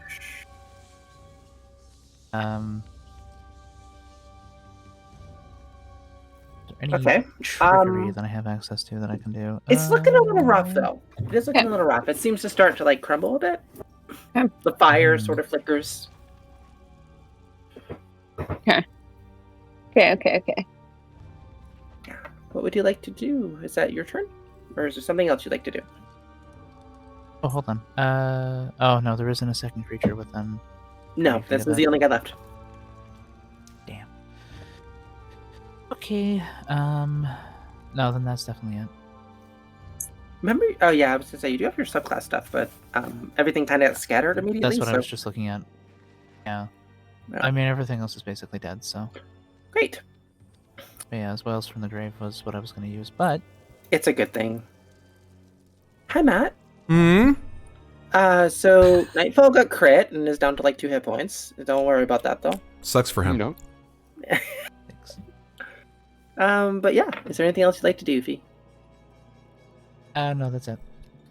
[SPEAKER 8] Any
[SPEAKER 2] Okay,
[SPEAKER 8] trickery that I have access to that I can do?
[SPEAKER 2] It's looking a little rough though. It is looking a little rough. It seems to start to like crumble a bit.
[SPEAKER 3] Okay.
[SPEAKER 2] The fire sort of flickers.
[SPEAKER 3] Okay.
[SPEAKER 2] What would you like to do? Is that your turn? Or is there something else you'd like to do?
[SPEAKER 8] Oh, hold on. Oh no, there isn't a second creature within.
[SPEAKER 2] No,
[SPEAKER 8] Right,
[SPEAKER 2] this
[SPEAKER 8] forget
[SPEAKER 2] was the
[SPEAKER 8] that.
[SPEAKER 2] only guy left.
[SPEAKER 8] Damn. Okay. No, then that's definitely it.
[SPEAKER 2] Remember? Oh yeah, I was gonna say you do have your subclass stuff, but everything kind of scattered immediately.
[SPEAKER 8] That's what I
[SPEAKER 2] so
[SPEAKER 8] was just looking at. Yeah.
[SPEAKER 2] Yeah.
[SPEAKER 8] I mean, everything else is basically dead. So,
[SPEAKER 2] great.
[SPEAKER 8] but yeah, as Wells from the Grave was what I was going to use, but
[SPEAKER 2] It's a good thing. Hi, Matt.
[SPEAKER 6] Hmm.
[SPEAKER 2] So Nightfall got crit and is down to like 2 hit points. Don't worry about that though.
[SPEAKER 6] Sucks for him.
[SPEAKER 4] You know.
[SPEAKER 8] thanks.
[SPEAKER 2] But yeah, is there anything else you'd like to do, Fee?
[SPEAKER 8] No, that's it.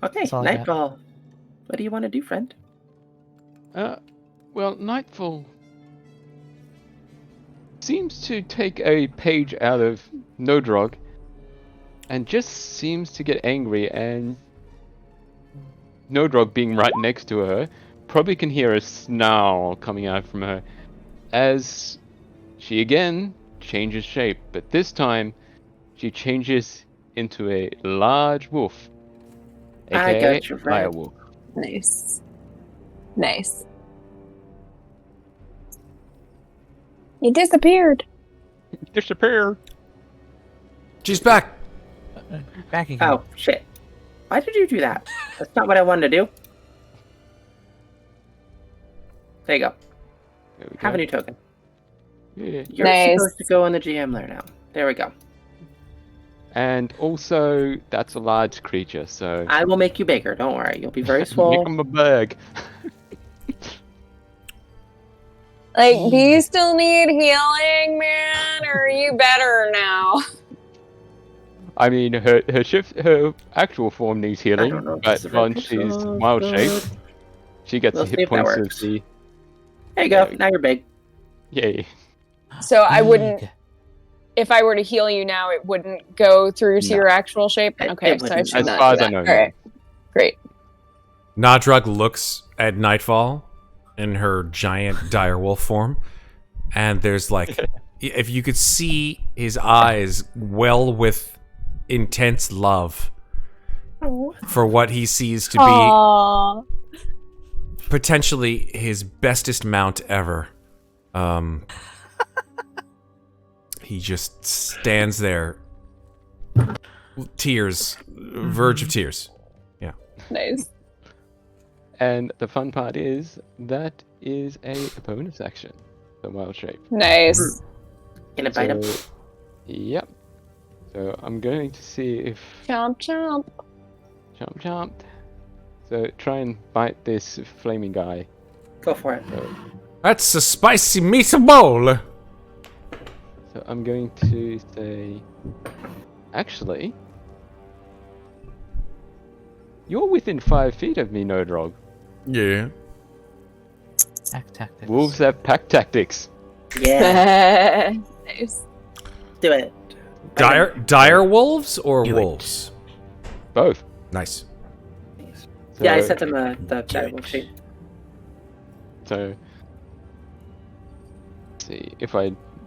[SPEAKER 2] Okay,
[SPEAKER 8] That's all I got.
[SPEAKER 2] Nightfall. What do you want to do, friend?
[SPEAKER 4] Well, Nightfall seems to take a page out of Nodrog and just seems to get angry, and Nodrog being right next to her probably can hear a snarl coming out from her as she again changes shape, but this time she changes into a large wolf,
[SPEAKER 2] I
[SPEAKER 4] aka
[SPEAKER 2] got you, friend.
[SPEAKER 4] direwolf.
[SPEAKER 3] Nice. Nice. He disappeared.
[SPEAKER 4] Disappear.
[SPEAKER 6] She's back.
[SPEAKER 8] Back again.
[SPEAKER 2] Oh, shit. Why did you do that? That's not what I wanted to do. There you go.
[SPEAKER 4] There we
[SPEAKER 2] Have
[SPEAKER 4] go.
[SPEAKER 2] a new token.
[SPEAKER 4] Yeah.
[SPEAKER 2] You're
[SPEAKER 3] Nice.
[SPEAKER 2] supposed to go on the GM layer now. There we go.
[SPEAKER 4] And also, that's a large creature, so
[SPEAKER 2] I will make you bigger. Don't worry. You'll be very
[SPEAKER 4] make
[SPEAKER 2] swole.
[SPEAKER 4] him a bug.
[SPEAKER 3] Like, do you still need healing, man? Or are you better now?
[SPEAKER 4] I mean, her actual form needs
[SPEAKER 2] don't
[SPEAKER 4] healing,
[SPEAKER 2] know if
[SPEAKER 4] but
[SPEAKER 2] this is right
[SPEAKER 4] once she's
[SPEAKER 2] pixel,
[SPEAKER 4] wild
[SPEAKER 2] but-
[SPEAKER 4] shape, she gets
[SPEAKER 2] We'll
[SPEAKER 4] the
[SPEAKER 2] see
[SPEAKER 4] hit
[SPEAKER 2] if that
[SPEAKER 4] points of
[SPEAKER 2] works.
[SPEAKER 4] the.
[SPEAKER 2] There you go. Now you're big.
[SPEAKER 4] Yay.
[SPEAKER 3] So I wouldn't,
[SPEAKER 8] Big.
[SPEAKER 3] if I were to heal you now, it wouldn't go through to
[SPEAKER 4] No.
[SPEAKER 3] your actual shape?
[SPEAKER 2] It
[SPEAKER 3] Okay, so I
[SPEAKER 2] wouldn't.
[SPEAKER 3] should
[SPEAKER 4] As
[SPEAKER 3] not
[SPEAKER 4] far
[SPEAKER 3] do
[SPEAKER 4] as I
[SPEAKER 3] that.
[SPEAKER 4] know,
[SPEAKER 3] All
[SPEAKER 4] no.
[SPEAKER 3] right. Great.
[SPEAKER 6] Nodrug looks at Nightfall in her giant direwolf form, and there's like, if you could see his eyes well with intense love for what he sees to be
[SPEAKER 3] Aww.
[SPEAKER 6] potentially his bestest mount ever. He just stands there, tears, verge of tears.
[SPEAKER 3] Nice.
[SPEAKER 4] And the fun part is that is a bonus action, the wild shape.
[SPEAKER 3] Nice.
[SPEAKER 2] Gonna bite him.
[SPEAKER 4] So, yep. So I'm going to see if
[SPEAKER 3] Chomp, chomp.
[SPEAKER 4] chomp chomp. So try and bite this flaming guy.
[SPEAKER 2] Go for it.
[SPEAKER 6] That's a spicy meatball.
[SPEAKER 4] So I'm going to say, actually, you're within 5 feet of me, Nodrog.
[SPEAKER 6] Yeah.
[SPEAKER 8] Pack tactics.
[SPEAKER 4] Wolves have pack tactics.
[SPEAKER 2] Yeah.
[SPEAKER 3] Nice.
[SPEAKER 2] Do it.
[SPEAKER 6] dire wolves or
[SPEAKER 8] Do it.
[SPEAKER 6] wolves?
[SPEAKER 4] Both.
[SPEAKER 6] Nice.
[SPEAKER 2] Yeah, I
[SPEAKER 4] So-
[SPEAKER 2] sent him the direwolf sheet.
[SPEAKER 4] So,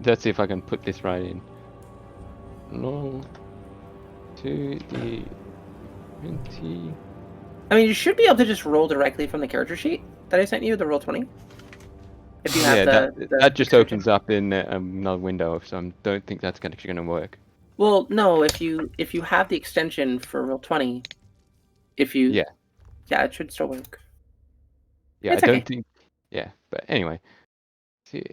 [SPEAKER 4] let's see if I can put this right in. No. To the 20.
[SPEAKER 2] I mean, you should be able to just roll directly from the character sheet that I sent you, the roll 20. If you have
[SPEAKER 4] Yeah,
[SPEAKER 2] the
[SPEAKER 4] that just
[SPEAKER 2] extension.
[SPEAKER 4] opens up in another window, so I don't think that's actually going to work.
[SPEAKER 2] Well, no, if you have the extension for roll 20,
[SPEAKER 4] Yeah.
[SPEAKER 2] yeah, it should still work.
[SPEAKER 4] Yeah,
[SPEAKER 2] It's
[SPEAKER 4] I don't
[SPEAKER 2] okay.
[SPEAKER 4] think. Yeah, but anyway. See,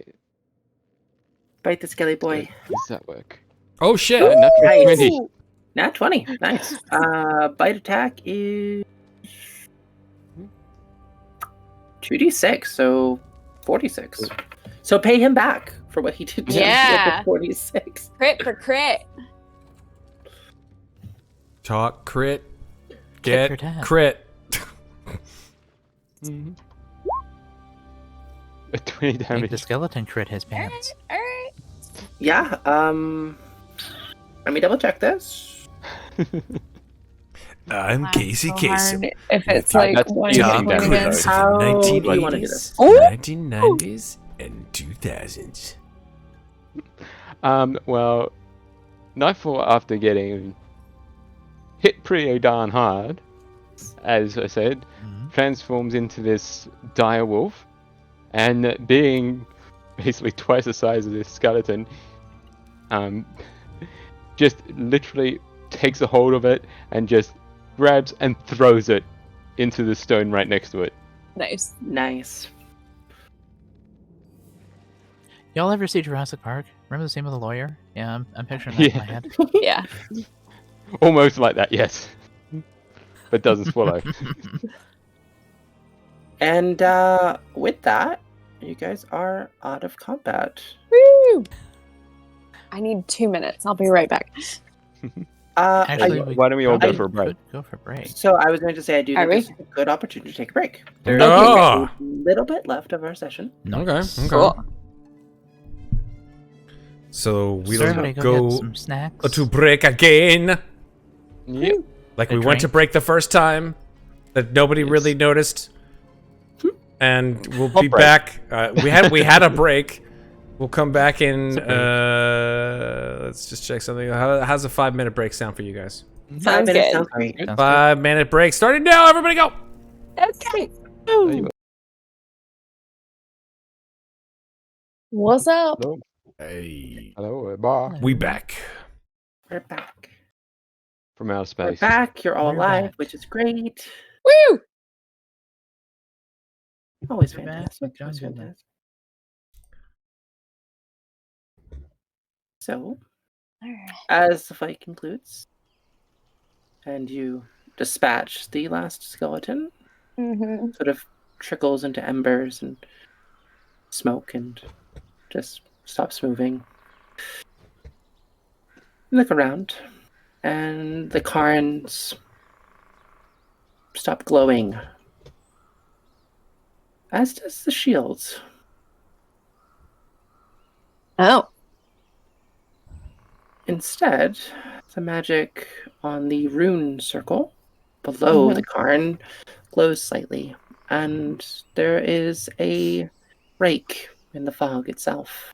[SPEAKER 2] Bite the skelly boy.
[SPEAKER 4] does that work?
[SPEAKER 6] Oh shit!
[SPEAKER 4] Natural
[SPEAKER 2] Nice.
[SPEAKER 4] 20.
[SPEAKER 2] Nat 20. Nice. Bite attack is 2d6, so 46. So pay him back for what he did to you
[SPEAKER 3] Yeah.
[SPEAKER 2] with the 46.
[SPEAKER 3] Crit for crit.
[SPEAKER 6] Talk crit.
[SPEAKER 8] Tit for
[SPEAKER 6] Get
[SPEAKER 8] tat.
[SPEAKER 6] crit.
[SPEAKER 4] Mhm. A 20
[SPEAKER 8] Make
[SPEAKER 4] damage.
[SPEAKER 8] the skeleton crit his pants.
[SPEAKER 3] Alright.
[SPEAKER 2] Yeah, let me double check this.
[SPEAKER 6] I'm
[SPEAKER 3] Wow,
[SPEAKER 6] Casey
[SPEAKER 3] so
[SPEAKER 6] Kasem.
[SPEAKER 3] hard if it's
[SPEAKER 4] Yeah,
[SPEAKER 3] like
[SPEAKER 4] that's
[SPEAKER 3] one
[SPEAKER 4] piercing
[SPEAKER 3] point
[SPEAKER 4] damage,
[SPEAKER 3] against.
[SPEAKER 4] though.
[SPEAKER 2] How do you
[SPEAKER 6] 1980s,
[SPEAKER 2] want to do this?
[SPEAKER 6] 1990s, and 2000s.
[SPEAKER 4] Well, Nightfall, after getting hit pretty darn hard, as I said,
[SPEAKER 8] Mhm.
[SPEAKER 4] transforms into this dire wolf, and being basically twice the size of this skeleton, just literally takes a hold of it and just grabs and throws it into the stone right next to it.
[SPEAKER 3] Nice.
[SPEAKER 2] Nice.
[SPEAKER 8] Y'all ever see Jurassic Park? Remember the scene with the lawyer? Yeah, I'm picturing that in my head.
[SPEAKER 3] Yeah.
[SPEAKER 4] Almost like that, yes. But doesn't swallow.
[SPEAKER 2] And with that, you guys are out of combat.
[SPEAKER 3] Woo! I need 2 minutes. I'll be right back.
[SPEAKER 8] Actually,
[SPEAKER 2] I,
[SPEAKER 8] we
[SPEAKER 4] why don't we all go
[SPEAKER 2] I
[SPEAKER 4] for a break?
[SPEAKER 8] could go for a break.
[SPEAKER 2] so I was going to say I do
[SPEAKER 3] Are
[SPEAKER 2] think
[SPEAKER 3] we?
[SPEAKER 2] this is a good opportunity to take a break.
[SPEAKER 6] Okay,
[SPEAKER 2] There's
[SPEAKER 6] great.
[SPEAKER 2] a little bit left of our session.
[SPEAKER 8] Nice.
[SPEAKER 6] Okay.
[SPEAKER 3] Cool.
[SPEAKER 6] So we'll
[SPEAKER 8] Everybody go
[SPEAKER 6] go
[SPEAKER 8] get some snacks.
[SPEAKER 6] to break again.
[SPEAKER 4] Yep.
[SPEAKER 6] Like
[SPEAKER 8] A
[SPEAKER 6] we went to
[SPEAKER 8] drink.
[SPEAKER 6] break the first time, that nobody
[SPEAKER 4] Yes.
[SPEAKER 6] really noticed, and we'll
[SPEAKER 4] Hot
[SPEAKER 6] be
[SPEAKER 4] break.
[SPEAKER 6] back. We had a break. We'll come back in.
[SPEAKER 8] It's a break.
[SPEAKER 6] Let's just check something. How's a 5-minute break sound for you guys?
[SPEAKER 2] 5
[SPEAKER 3] Sounds
[SPEAKER 2] minutes
[SPEAKER 3] good.
[SPEAKER 2] sounds great.
[SPEAKER 8] Sounds good.
[SPEAKER 6] 5-minute break starting now. Everybody go.
[SPEAKER 3] Okay.
[SPEAKER 4] There you go.
[SPEAKER 3] What's up?
[SPEAKER 4] Hello.
[SPEAKER 6] Hey,
[SPEAKER 4] Hello, bar.
[SPEAKER 6] we back.
[SPEAKER 2] We're back.
[SPEAKER 4] From outer
[SPEAKER 2] We're
[SPEAKER 4] space.
[SPEAKER 2] back. You're all
[SPEAKER 8] We're
[SPEAKER 2] alive,
[SPEAKER 8] back.
[SPEAKER 2] which is great.
[SPEAKER 3] Woo!
[SPEAKER 2] Always
[SPEAKER 8] We're back
[SPEAKER 2] fantastic.
[SPEAKER 8] with John
[SPEAKER 2] Always
[SPEAKER 8] Goodman.
[SPEAKER 2] fantastic. So,
[SPEAKER 3] Alright.
[SPEAKER 2] as the fight concludes, and you dispatch the last skeleton,
[SPEAKER 3] Mm-hmm.
[SPEAKER 2] sort of trickles into embers and smoke and just stops moving. Look around, and the cairns stop glowing, as does the shields.
[SPEAKER 3] Oh.
[SPEAKER 2] Instead, the magic on the rune circle below the cairn glows slightly, and there is a rake in the fog itself.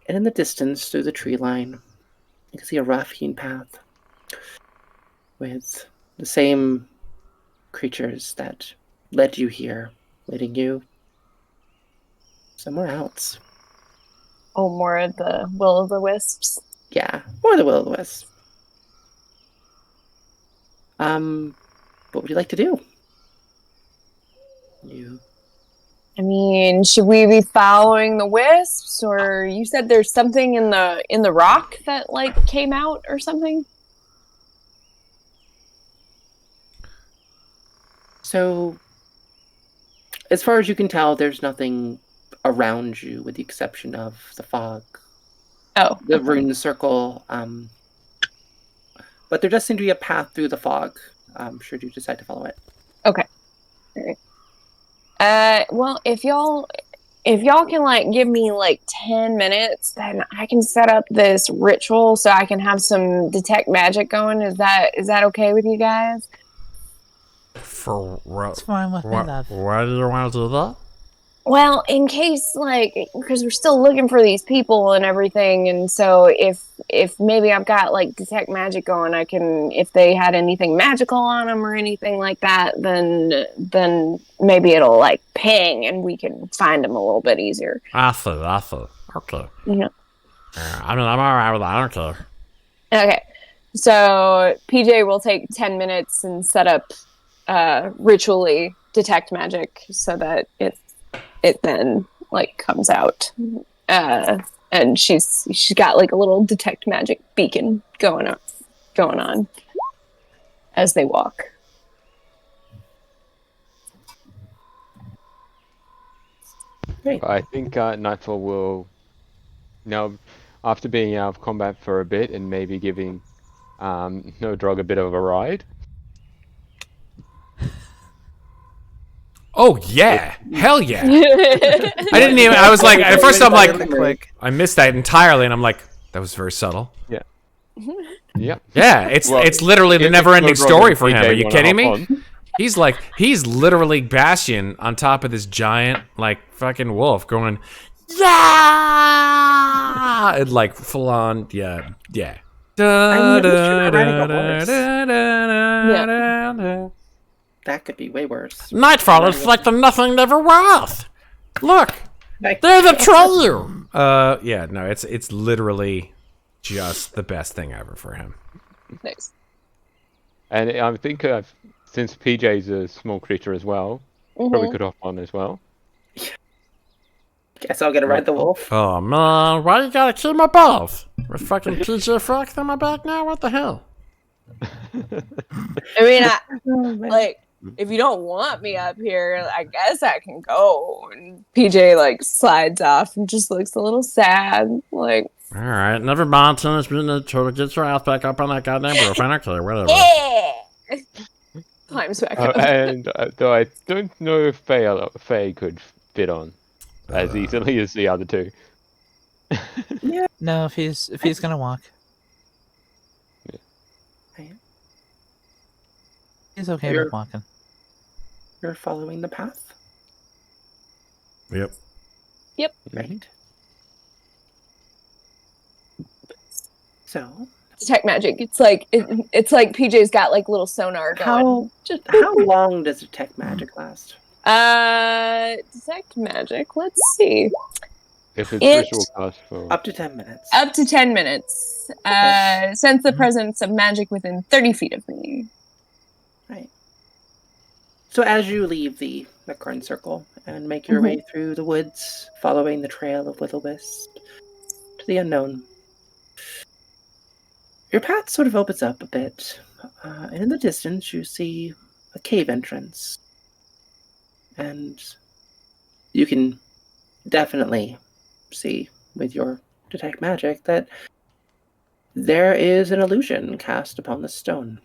[SPEAKER 2] And in the distance, through the tree line, you can see a rough-hewn path with the same creatures that led you here, leading you somewhere else.
[SPEAKER 3] Oh, more of the will-o'-the-wisps.
[SPEAKER 2] Yeah, or the will-o'-the-wisp. What would you like to do? You
[SPEAKER 3] I mean, should we be following the wisps, or you said there's something in the rock that like came out or something?
[SPEAKER 2] So, as far as you can tell, there's nothing around you with the exception of the fog,
[SPEAKER 3] Oh,
[SPEAKER 2] the rune circle. But there does seem to be a path through the fog, should you decide to follow it.
[SPEAKER 3] well, if y'all if y'all can like give me like 10 minutes, then I can set up this ritual so I can have some detect magic going. Is that okay with you guys?
[SPEAKER 6] For
[SPEAKER 8] It's fine with me, love.
[SPEAKER 6] why do you want to do that?
[SPEAKER 3] Well, in case like because we're still looking for these people and everything, and so if maybe I've got like detect magic going, I can if they had anything magical on them or anything like that, then maybe it'll like ping and we can find them a little bit easier.
[SPEAKER 6] I see. Okay.
[SPEAKER 3] Yeah.
[SPEAKER 6] I'm alright with that. I don't care.
[SPEAKER 3] Okay. So PJ will take 10 minutes and set up ritually detect magic so that it then like comes out. And she's got like a little detect magic beacon going on as they walk.
[SPEAKER 2] Great.
[SPEAKER 4] I think Nightfall will now, after being out of combat for a bit and maybe giving No Drog a bit of a ride.
[SPEAKER 6] Oh yeah, hell yeah! I didn't even. I was like, at first I'm like,
[SPEAKER 8] Quick.
[SPEAKER 6] I missed that entirely, and I'm like, that was very subtle.
[SPEAKER 4] Yep.
[SPEAKER 6] Yeah, it's
[SPEAKER 4] Well,
[SPEAKER 6] it's literally the
[SPEAKER 4] if
[SPEAKER 6] never-ending
[SPEAKER 4] No Drog
[SPEAKER 6] story
[SPEAKER 4] and
[SPEAKER 6] for him.
[SPEAKER 4] PJ
[SPEAKER 6] Are you
[SPEAKER 4] wanna
[SPEAKER 6] kidding
[SPEAKER 4] hop
[SPEAKER 6] me?
[SPEAKER 4] on.
[SPEAKER 6] He's literally Bastion on top of this giant like fucking wolf going, yeah, and like full on, yeah.
[SPEAKER 2] I mean, at least you're not riding a horse.
[SPEAKER 6] Yeah.
[SPEAKER 2] That could be way worse.
[SPEAKER 6] Nightfall is like the nothing never was. Look,
[SPEAKER 2] Like,
[SPEAKER 6] they're the troll. Yeah, no, it's literally just the best thing ever for him.
[SPEAKER 3] Nice.
[SPEAKER 4] And I think since PJ's a small creature as well, probably could hop on as well.
[SPEAKER 2] guess I'll get to ride the wolf.
[SPEAKER 6] Oh man, why you gotta kill my balls? With fucking PJ Fox on my back now? What the hell?
[SPEAKER 3] I mean, like, if you don't want me up here, I guess I can go. And PJ like slides off and just looks a little sad. Like,
[SPEAKER 6] All right, never mind. Teenage Mutant Ninja Turtle, get your ass back up on that goddamn roof. I don't care, whatever.
[SPEAKER 3] yeah, climbs back up.
[SPEAKER 4] And though I don't know if Faye could fit on as easily as the other two.
[SPEAKER 8] No, if he's gonna walk.
[SPEAKER 2] Right.
[SPEAKER 8] He's okay
[SPEAKER 2] You're-
[SPEAKER 8] with walking.
[SPEAKER 2] You're following the path,
[SPEAKER 6] Yep.
[SPEAKER 2] right? So,
[SPEAKER 3] Detect magic. It's like PJ's got like little sonar going.
[SPEAKER 2] how long does detect magic last?
[SPEAKER 3] Detect magic. Let's see.
[SPEAKER 4] If it's
[SPEAKER 3] It-
[SPEAKER 4] ritual cast for
[SPEAKER 2] Up to 10 minutes.
[SPEAKER 3] Up to 10 minutes. Sense the presence of magic within 30 feet of me.
[SPEAKER 2] Right. So as you leave the current circle and make your way through the woods, following the trail of Will-O-Wisp to the unknown, your path sort of opens up a bit. And in the distance, you see a cave entrance. And you can definitely see with your detect magic that there is an illusion cast upon the stone.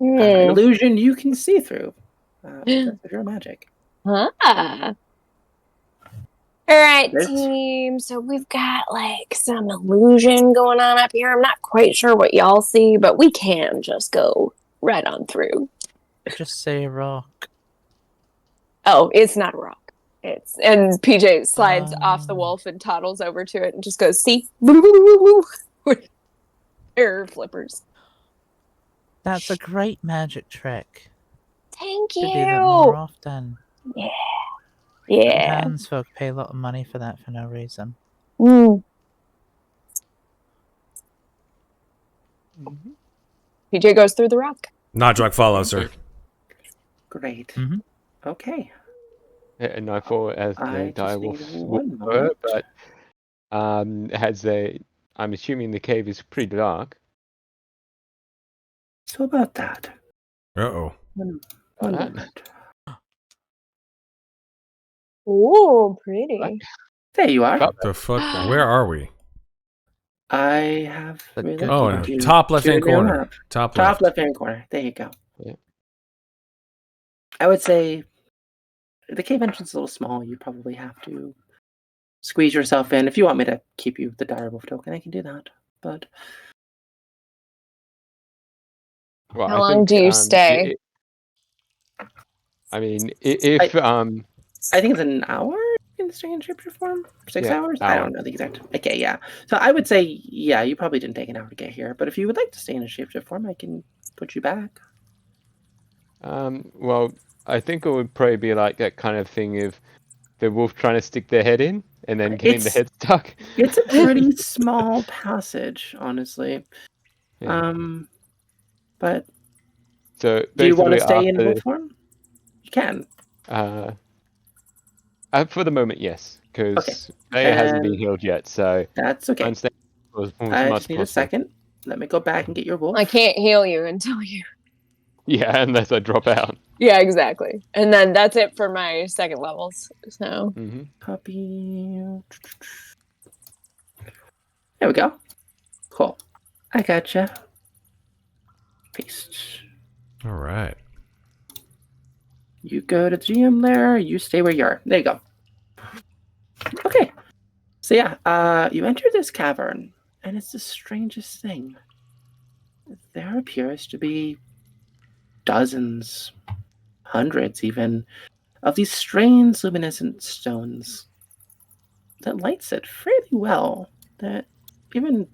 [SPEAKER 2] An illusion you can see through because of your magic.
[SPEAKER 3] All right,
[SPEAKER 2] Yes.
[SPEAKER 3] team. So we've got like some illusion going on up here. I'm not quite sure what y'all see, but we can just go right on through.
[SPEAKER 8] Just say rock.
[SPEAKER 3] Oh, it's not a rock. And PJ slides off the wolf and toddles over to it and just goes, see? With air flippers.
[SPEAKER 8] That's a great magic trick.
[SPEAKER 3] Thank
[SPEAKER 8] Should do that more
[SPEAKER 3] you.
[SPEAKER 8] often.
[SPEAKER 3] Yeah.
[SPEAKER 8] Townsfolk pay a lot of money for that for no reason.
[SPEAKER 3] PJ goes through the rock.
[SPEAKER 6] Nodrog follows her.
[SPEAKER 2] Great.
[SPEAKER 8] Mhm.
[SPEAKER 2] Okay.
[SPEAKER 4] and Nightfall as
[SPEAKER 2] I
[SPEAKER 4] the
[SPEAKER 2] just
[SPEAKER 4] direwolf
[SPEAKER 2] need
[SPEAKER 4] would
[SPEAKER 2] one
[SPEAKER 4] prefer,
[SPEAKER 2] moment.
[SPEAKER 4] but has a. I'm assuming the cave is pretty dark.
[SPEAKER 2] So about that.
[SPEAKER 6] Uh-oh.
[SPEAKER 2] One
[SPEAKER 4] Alright.
[SPEAKER 2] moment.
[SPEAKER 3] Ooh, pretty.
[SPEAKER 2] There you are.
[SPEAKER 4] Got
[SPEAKER 6] The fuck? Where are we?
[SPEAKER 2] I have
[SPEAKER 8] The
[SPEAKER 2] relocated
[SPEAKER 8] good
[SPEAKER 6] Oh,
[SPEAKER 8] Thank
[SPEAKER 2] you
[SPEAKER 6] top
[SPEAKER 2] to
[SPEAKER 6] left-hand
[SPEAKER 2] your new
[SPEAKER 6] corner.
[SPEAKER 2] map.
[SPEAKER 6] Top
[SPEAKER 2] Top
[SPEAKER 6] left.
[SPEAKER 2] left-hand corner. There you go.
[SPEAKER 4] Yeah.
[SPEAKER 2] I would say the cave entrance is a little small. You probably have to squeeze yourself in. If you want me to keep you the direwolf token, I can do that. But
[SPEAKER 4] Well,
[SPEAKER 3] How
[SPEAKER 4] I
[SPEAKER 3] long
[SPEAKER 4] think,
[SPEAKER 3] do you stay?
[SPEAKER 4] I mean, if
[SPEAKER 2] I think it's an hour in the strange shapeshifter form. 6
[SPEAKER 4] Yeah,
[SPEAKER 2] hours. I
[SPEAKER 4] hour.
[SPEAKER 2] don't know the exact. Okay, yeah. So I would say, yeah, you probably didn't take an hour to get here. But if you would like to stay in a shapeshift form, I can put you back.
[SPEAKER 4] well, I think it would probably be like that kind of thing of the wolf trying to stick their head in and then getting the
[SPEAKER 2] It's-
[SPEAKER 4] head stuck.
[SPEAKER 2] It's a pretty small passage, honestly.
[SPEAKER 4] Yeah.
[SPEAKER 2] But
[SPEAKER 4] So
[SPEAKER 2] do you want to
[SPEAKER 4] basically,
[SPEAKER 2] stay in
[SPEAKER 4] after
[SPEAKER 2] wolf form? You can.
[SPEAKER 4] for the moment, yes, because
[SPEAKER 2] Okay.
[SPEAKER 4] Leia hasn't been
[SPEAKER 2] And
[SPEAKER 4] healed yet, so
[SPEAKER 2] that's okay.
[SPEAKER 4] I'm staying as
[SPEAKER 2] I
[SPEAKER 4] much
[SPEAKER 2] just need
[SPEAKER 4] possible.
[SPEAKER 2] a second. Let me go back and get your wolf.
[SPEAKER 3] I can't heal you until you.
[SPEAKER 4] Yeah, unless I drop out.
[SPEAKER 3] Yeah, exactly. And then that's it for my second levels. So
[SPEAKER 4] Mm-hmm.
[SPEAKER 2] Copy. There we go. Cool. I gotcha. Paste.
[SPEAKER 6] All right.
[SPEAKER 2] You go to the GM there. You stay where you are. There you go. Okay. So yeah, you enter this cavern, and it's the strangest thing. There appears to be dozens, hundreds even, of these strange luminescent stones that lights it fairly well. That even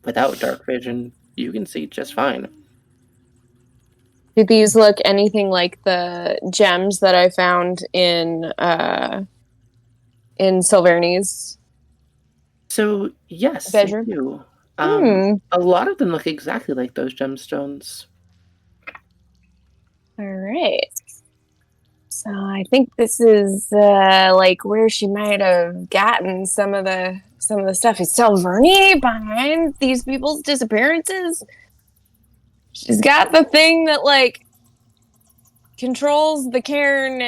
[SPEAKER 2] without dark vision, you can see just fine.
[SPEAKER 3] do these look anything like the gems that I found in Silverni's
[SPEAKER 2] So yes,
[SPEAKER 3] bedroom?
[SPEAKER 2] they do.
[SPEAKER 3] Hmm.
[SPEAKER 2] A lot of them look exactly like those gemstones.
[SPEAKER 3] All right. So I think this is like where she might have gotten some of the stuff. Is Silverni behind these people's disappearances? She's got the thing that like controls the cairn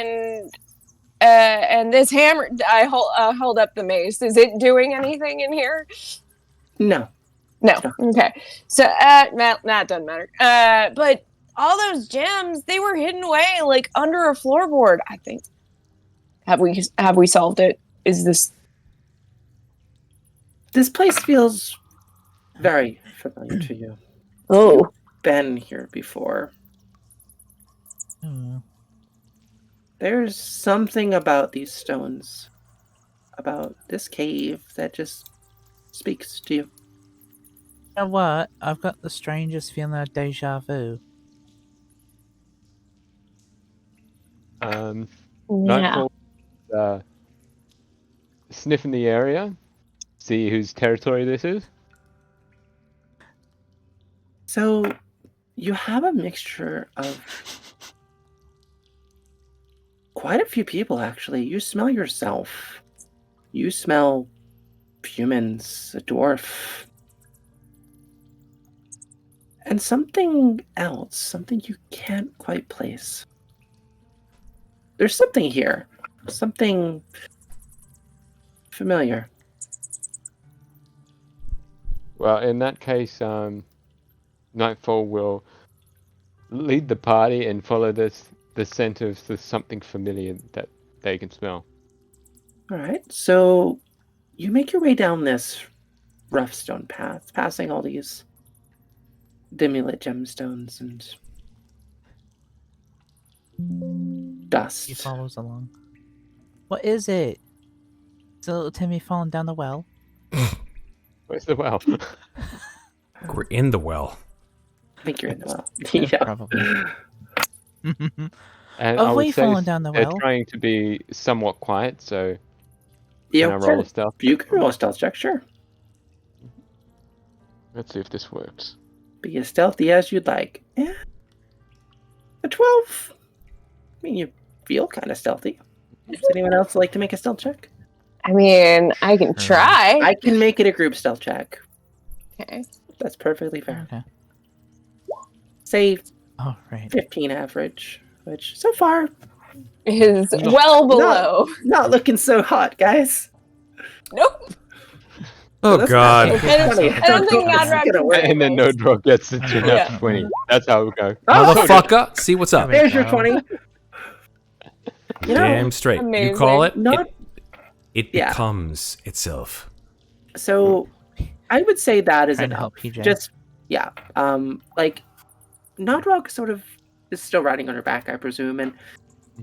[SPEAKER 3] and this hammer. I hold up the mace. Is it doing anything in here?
[SPEAKER 2] No.
[SPEAKER 3] No. Okay. So that doesn't matter. But all those gems, they were hidden away like under a floorboard, I think. Have we solved it? Is this
[SPEAKER 2] This place feels very familiar to you.
[SPEAKER 3] Oh.
[SPEAKER 2] Been here before. There's something about these stones, about this cave, that just speaks to you.
[SPEAKER 8] You know what? I've got the strangest feeling of deja vu.
[SPEAKER 3] Yeah.
[SPEAKER 4] Nightfall, sniffing the area, see whose territory this is.
[SPEAKER 2] So, you have a mixture of quite a few people, actually. You smell yourself. You smell humans, a dwarf, and something else, something you can't quite place. There's something here, something familiar.
[SPEAKER 4] Well, in that case, Nightfall will lead the party and follow the scent of something familiar that they can smell.
[SPEAKER 2] All right, so you make your way down this rough stone path, passing all these dimly lit gemstones and dust.
[SPEAKER 8] He follows along. What is it? Is it little Timmy falling down the well?
[SPEAKER 4] Where's the well?
[SPEAKER 6] We're in the well.
[SPEAKER 2] I think you're in the well.
[SPEAKER 8] Yeah,
[SPEAKER 2] Yeah.
[SPEAKER 8] probably.
[SPEAKER 4] And
[SPEAKER 8] Oh,
[SPEAKER 4] I would
[SPEAKER 8] we
[SPEAKER 4] say
[SPEAKER 8] falling down the
[SPEAKER 4] they're
[SPEAKER 8] well?
[SPEAKER 4] trying to be somewhat quiet, so
[SPEAKER 2] Yeah,
[SPEAKER 4] can I roll a stealth?
[SPEAKER 2] you can roll a stealth check, sure.
[SPEAKER 4] Let's see if this works.
[SPEAKER 2] Be as stealthy as you'd like. Yeah. A 12. I mean, you feel kind of stealthy. Does anyone else like to make a stealth check?
[SPEAKER 3] I mean, I can try.
[SPEAKER 2] I can make it a group stealth check.
[SPEAKER 3] Okay.
[SPEAKER 2] That's perfectly fair.
[SPEAKER 8] Okay.
[SPEAKER 2] Say
[SPEAKER 8] Oh, right.
[SPEAKER 2] 15 average, which so far
[SPEAKER 3] Is well below.
[SPEAKER 2] not looking so hot, guys.
[SPEAKER 3] Nope.
[SPEAKER 6] Oh
[SPEAKER 2] That's
[SPEAKER 6] God.
[SPEAKER 2] not-
[SPEAKER 3] I don't think Godrock
[SPEAKER 2] It's gonna work.
[SPEAKER 4] And then no draw gets it to
[SPEAKER 8] Yeah.
[SPEAKER 4] nat 20. That's how we go.
[SPEAKER 2] Oh,
[SPEAKER 6] Motherfucker, see what's up.
[SPEAKER 2] there's your 20. You know,
[SPEAKER 6] Damn straight. You
[SPEAKER 3] Amazing.
[SPEAKER 6] call it.
[SPEAKER 2] not
[SPEAKER 6] it
[SPEAKER 2] Yeah.
[SPEAKER 6] becomes itself.
[SPEAKER 2] So I would say that is
[SPEAKER 8] Trying to
[SPEAKER 2] enough.
[SPEAKER 8] help PJ.
[SPEAKER 2] Just yeah. Like Nodrog sort of is still riding on her back, I presume, and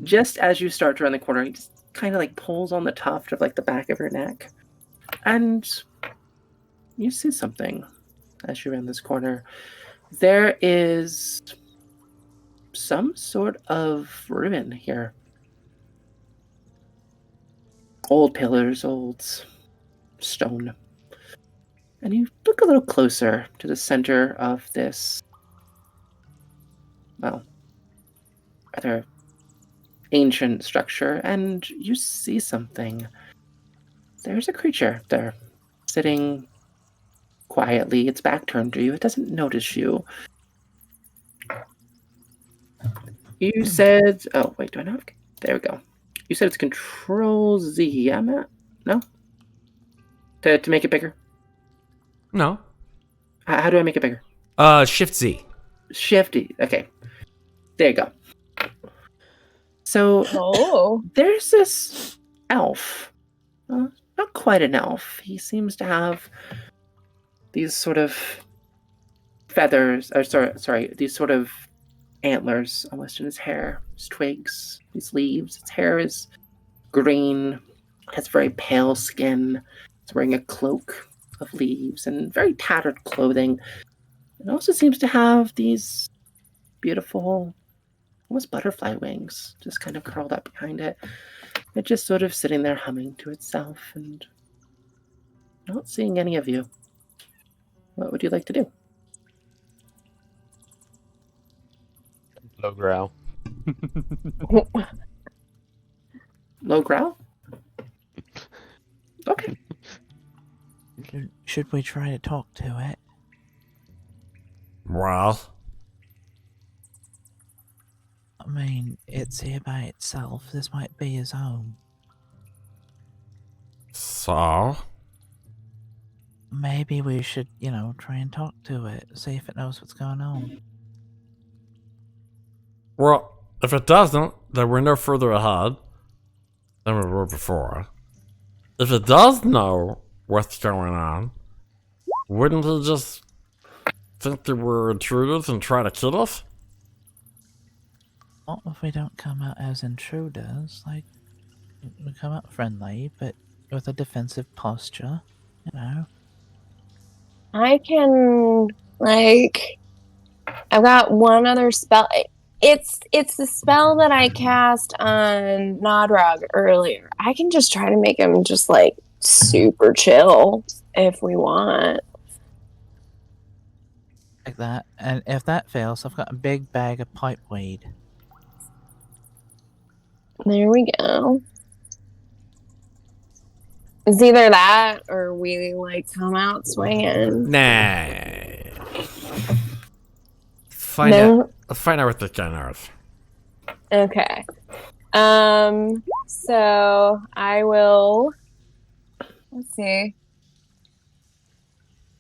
[SPEAKER 2] just as you start to run the corner, he just kind of like pulls on the tuft of like the back of her neck, and you see something as you round this corner. There is some sort of ruin here. Old pillars, old stone. And you look a little closer to the center of this, well, rather ancient structure, and you see something. There's a creature there, sitting quietly, its back turned to you. It doesn't notice you. You said, oh, wait, do I not have, there we go. You said it's Control Z, I'm at, no? To make it bigger?
[SPEAKER 6] No.
[SPEAKER 2] How do I make it bigger?
[SPEAKER 6] Shift Z.
[SPEAKER 2] Shifty. Okay. There you go. So
[SPEAKER 3] Oh.
[SPEAKER 2] there's this elf. Not quite an elf. He seems to have these sort of feathers, or sorry, these sort of antlers almost in his hair, his twigs, his leaves. His hair is green, has very pale skin. He's wearing a cloak of leaves and very tattered clothing. It also seems to have these beautiful, almost butterfly wings, just kind of curled up behind it. It's just sort of sitting there humming to itself and not seeing any of you. What would you like to do?
[SPEAKER 4] Low growl.
[SPEAKER 2] Low growl? Okay.
[SPEAKER 8] Should we try to talk to it?
[SPEAKER 6] Well,
[SPEAKER 8] I mean, it's here by itself. This might be his home.
[SPEAKER 6] so
[SPEAKER 8] Maybe we should, try and talk to it. See if it knows what's going on.
[SPEAKER 6] well, if it doesn't, then we're no further ahead than we were before. If it does know what's going on, wouldn't it just think that we're intruders and try to kill us?
[SPEAKER 8] What if we don't come out as intruders? Like, we come out friendly, but with a defensive posture,
[SPEAKER 3] I can I've got one other spell. It's the spell that I cast on Nodrog earlier. I can just try to make him just like super chill if we want.
[SPEAKER 8] Like that. And if that fails, I've got a big bag of pipeweed.
[SPEAKER 3] There we go. It's either that or we come out swinging.
[SPEAKER 6] Nah. Find out what this guy knows.
[SPEAKER 3] Okay. So I will. Let's see.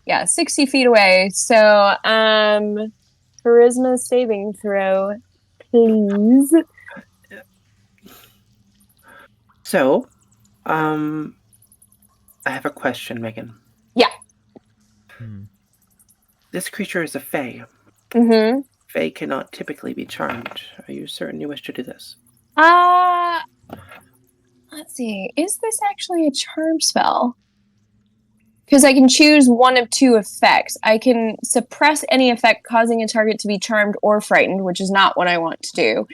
[SPEAKER 3] Yeah, 60 feet away. So, charisma saving throw, please.
[SPEAKER 2] So, I have a question, Megan.
[SPEAKER 3] Yeah.
[SPEAKER 2] This creature is a fae.
[SPEAKER 3] Mm-hmm.
[SPEAKER 2] Fae cannot typically be charmed. Are you certain you wish to do this?
[SPEAKER 3] Let's see. Is this actually a charm spell? Because I can choose one of two effects. I can suppress any effect causing a target to be charmed or frightened, which is not what I want to do.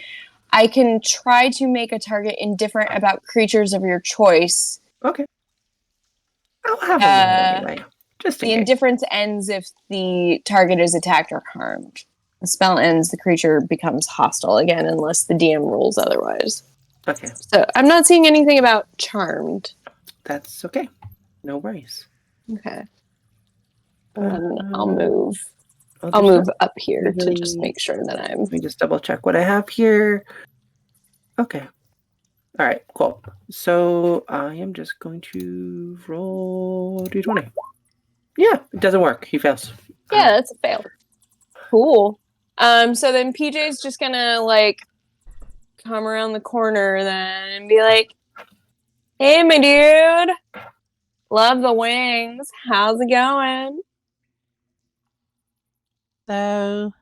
[SPEAKER 3] I can try to make a target indifferent about creatures of your choice.
[SPEAKER 2] Okay. I'll have a roll anyway. Just in
[SPEAKER 3] The
[SPEAKER 2] case.
[SPEAKER 3] indifference ends if the target is attacked or harmed. The spell ends, the creature becomes hostile again unless the DM rules otherwise.
[SPEAKER 2] Okay.
[SPEAKER 3] So I'm not seeing anything about charmed.
[SPEAKER 2] That's okay. No worries.
[SPEAKER 3] Okay. I'll move.
[SPEAKER 2] I'll
[SPEAKER 3] I'll
[SPEAKER 2] just-
[SPEAKER 3] move up here to
[SPEAKER 2] Really-
[SPEAKER 3] just make sure that I'm.
[SPEAKER 2] Let me just double check what I have here. Okay. All right, cool. So I am just going to roll d20. Yeah, it doesn't work. He fails.
[SPEAKER 3] Yeah, that's a fail. Cool. So then PJ's just gonna come around the corner then and be like, Hey, my dude. Love the wings. How's it going?
[SPEAKER 8] So,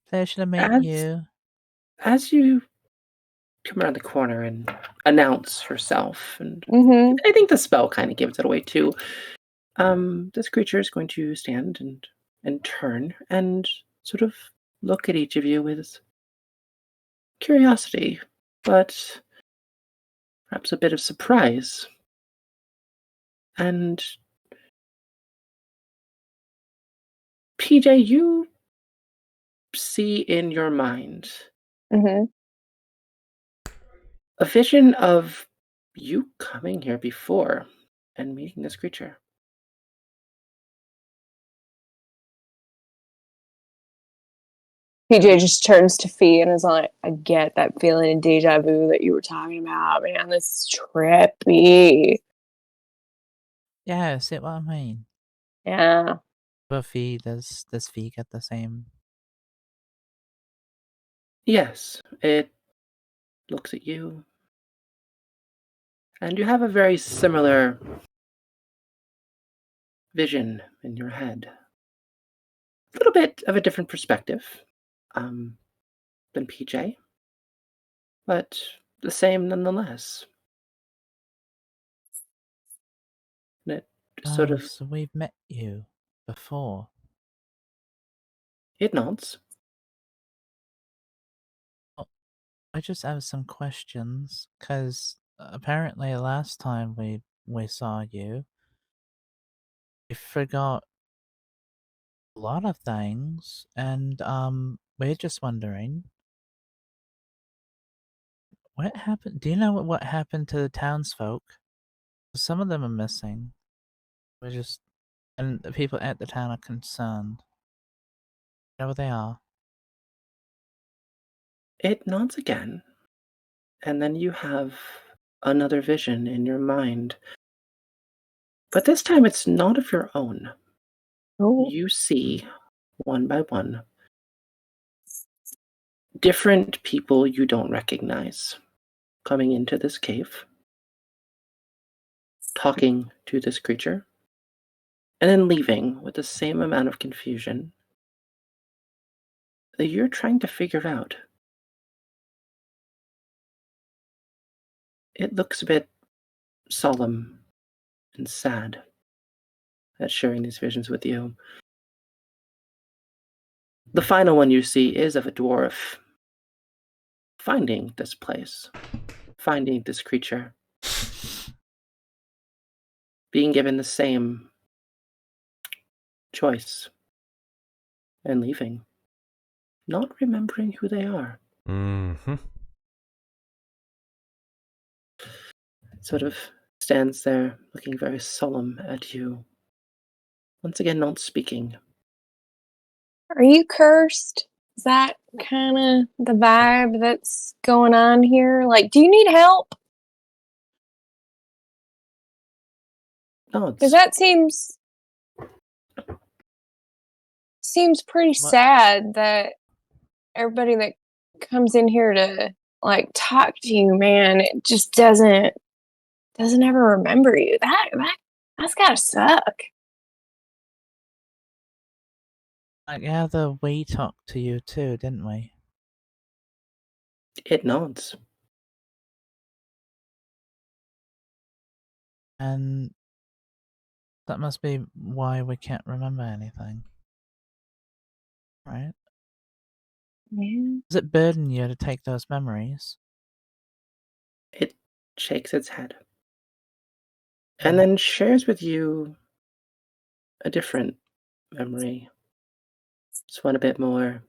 [SPEAKER 8] pleasure to meet
[SPEAKER 2] As
[SPEAKER 8] you.
[SPEAKER 2] as you come around the corner and announce yourself, and
[SPEAKER 3] Mm-hmm.
[SPEAKER 2] I think the spell kind of gives it away too. This creature is going to stand and turn and sort of look at each of you with curiosity, but perhaps a bit of surprise. And PJ, you see in your mind
[SPEAKER 3] Mm-hmm.
[SPEAKER 2] a vision of you coming here before and meeting this creature.
[SPEAKER 3] PJ just turns to Fee and is like, I get that feeling of deja vu that you were talking about. Man, this is trippy.
[SPEAKER 8] Yeah, see what I mean?
[SPEAKER 3] Yeah.
[SPEAKER 8] Buffy, does Fee get the same?
[SPEAKER 2] Yes, it looks at you, and you have a very similar vision in your head. A little bit of a different perspective um, than PJ, but the same nonetheless. And it sort
[SPEAKER 8] Oh,
[SPEAKER 2] of
[SPEAKER 8] so we've met you before.
[SPEAKER 2] it nods.
[SPEAKER 8] Oh, I just have some questions, because apparently last time we saw you, you forgot a lot of things, and we're just wondering what happened. Do you know what happened to the townsfolk? Some of them are missing. We're just and the people at the town are concerned. You know where they are?
[SPEAKER 2] It nods again, and then you have another vision in your mind. But this time it's not of your own.
[SPEAKER 3] Oh.
[SPEAKER 2] You see, one by one, different people you don't recognize coming into this cave, talking to this creature, and then leaving with the same amount of confusion that you're trying to figure out. It looks a bit solemn and sad at sharing these visions with you. The final one you see is of a dwarf finding this place, finding this creature, being given the same choice, and leaving, not remembering who they are.
[SPEAKER 6] Mm-hmm.
[SPEAKER 2] Sort of stands there looking very solemn at you, once again not speaking.
[SPEAKER 3] Are you cursed? Is that kind of the vibe that's going on here? Like, do you need help?
[SPEAKER 2] Nods.
[SPEAKER 3] Because that seems pretty
[SPEAKER 8] What?
[SPEAKER 3] sad that everybody that comes in here to like talk to you, man, it just doesn't ever remember you. That's gotta suck.
[SPEAKER 8] I gather we talked to you too, didn't we?
[SPEAKER 2] It nods.
[SPEAKER 8] And that must be why we can't remember anything. Right?
[SPEAKER 3] Yeah.
[SPEAKER 8] Does it burden you to take those memories?
[SPEAKER 2] It shakes its head and then shares with you a different memory. This one a bit more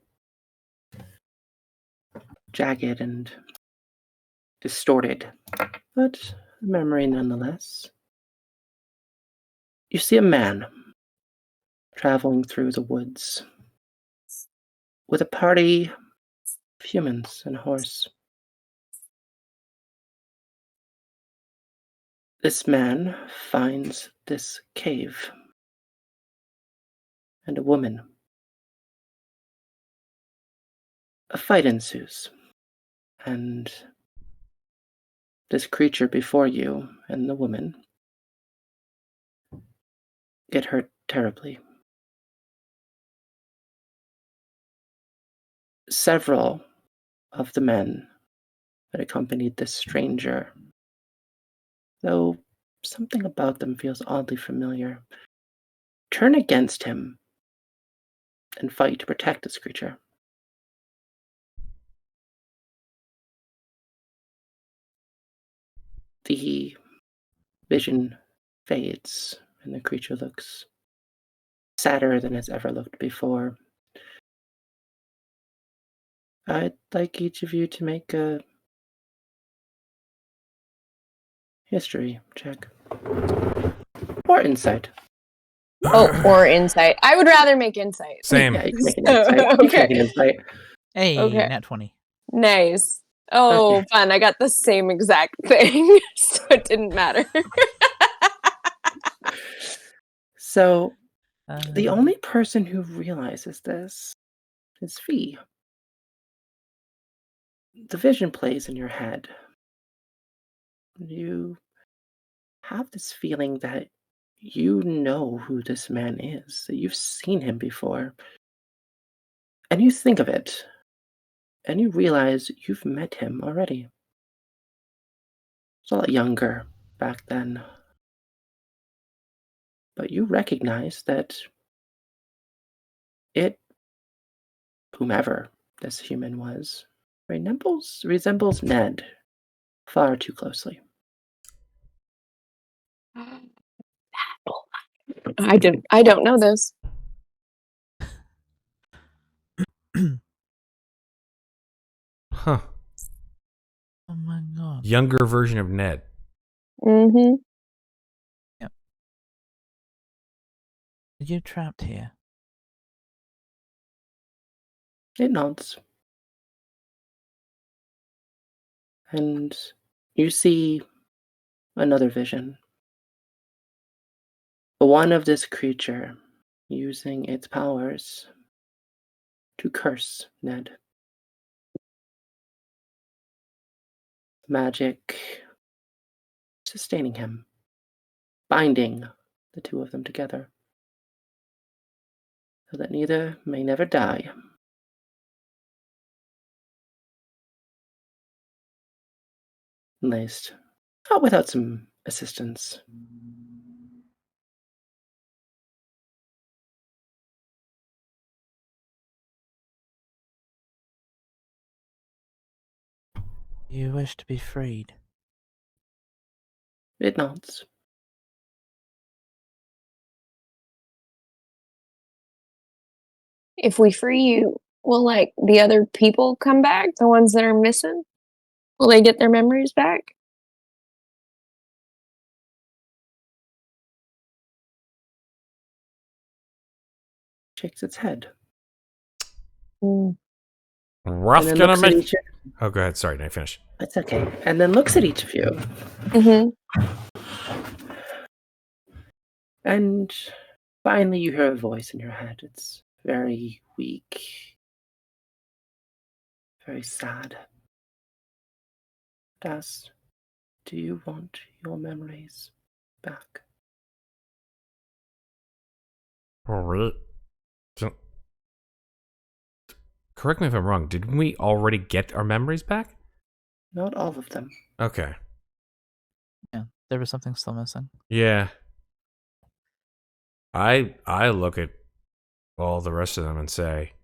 [SPEAKER 2] jagged and distorted, but a memory nonetheless. You see a man traveling through the woods with a party of humans and a horse. This man finds this cave and a woman. A fight ensues, and this creature before you and the woman get hurt terribly. Several of the men that accompanied this stranger, though something about them feels oddly familiar, turn against him and fight to protect this creature. The vision fades and the creature looks sadder than it's ever looked before. I'd like each of you to make a history check. Or insight.
[SPEAKER 3] Oh, or insight. I would rather make insight.
[SPEAKER 1] Same.
[SPEAKER 2] Yeah, you can make an insight. You can make an insight.
[SPEAKER 8] Hey,
[SPEAKER 3] Okay.
[SPEAKER 8] nat 20.
[SPEAKER 3] Nice. Oh,
[SPEAKER 2] Okay.
[SPEAKER 3] fun. I got the same exact thing, so it didn't matter.
[SPEAKER 2] So, the
[SPEAKER 8] Uh,
[SPEAKER 2] only person who realizes this is Fee. The vision plays in your head. You have this feeling that you know who this man is, that you've seen him before. And you think of it, and you realize you've met him already. He's a lot younger back then. But you recognize that whomever this human was, resembles Ned far too closely.
[SPEAKER 3] I don't know this.
[SPEAKER 1] Huh.
[SPEAKER 8] oh my god.
[SPEAKER 1] Younger version of Ned.
[SPEAKER 3] Mm-hmm.
[SPEAKER 8] Are you trapped here?
[SPEAKER 2] It nods. And you see another vision. One of this creature using its powers to curse Ned. Magic sustaining him, binding the two of them together, so that neither may never die. At least, not without some assistance.
[SPEAKER 8] You wish to be freed.
[SPEAKER 2] It nods.
[SPEAKER 3] If we free you, will like the other people come back? The ones that are missing? Will they get their memories back?
[SPEAKER 2] Shakes its head.
[SPEAKER 3] Mm.
[SPEAKER 1] Rough
[SPEAKER 2] And then
[SPEAKER 1] gonna
[SPEAKER 2] looks at
[SPEAKER 1] make.
[SPEAKER 2] each.
[SPEAKER 1] Oh, go ahead. Sorry, didn't I finish?
[SPEAKER 2] That's okay. And then looks at each of you.
[SPEAKER 3] Mm-hmm.
[SPEAKER 2] And finally, you hear a voice in your head. It's very weak, very sad. It asks, do you want your memories back?
[SPEAKER 1] Oh, really? So- Correct me if I'm wrong. Didn't we already get our memories back?
[SPEAKER 2] Not all of them.
[SPEAKER 1] Okay.
[SPEAKER 8] Yeah, there was something still missing.
[SPEAKER 1] Yeah. I look at all the rest of them and say,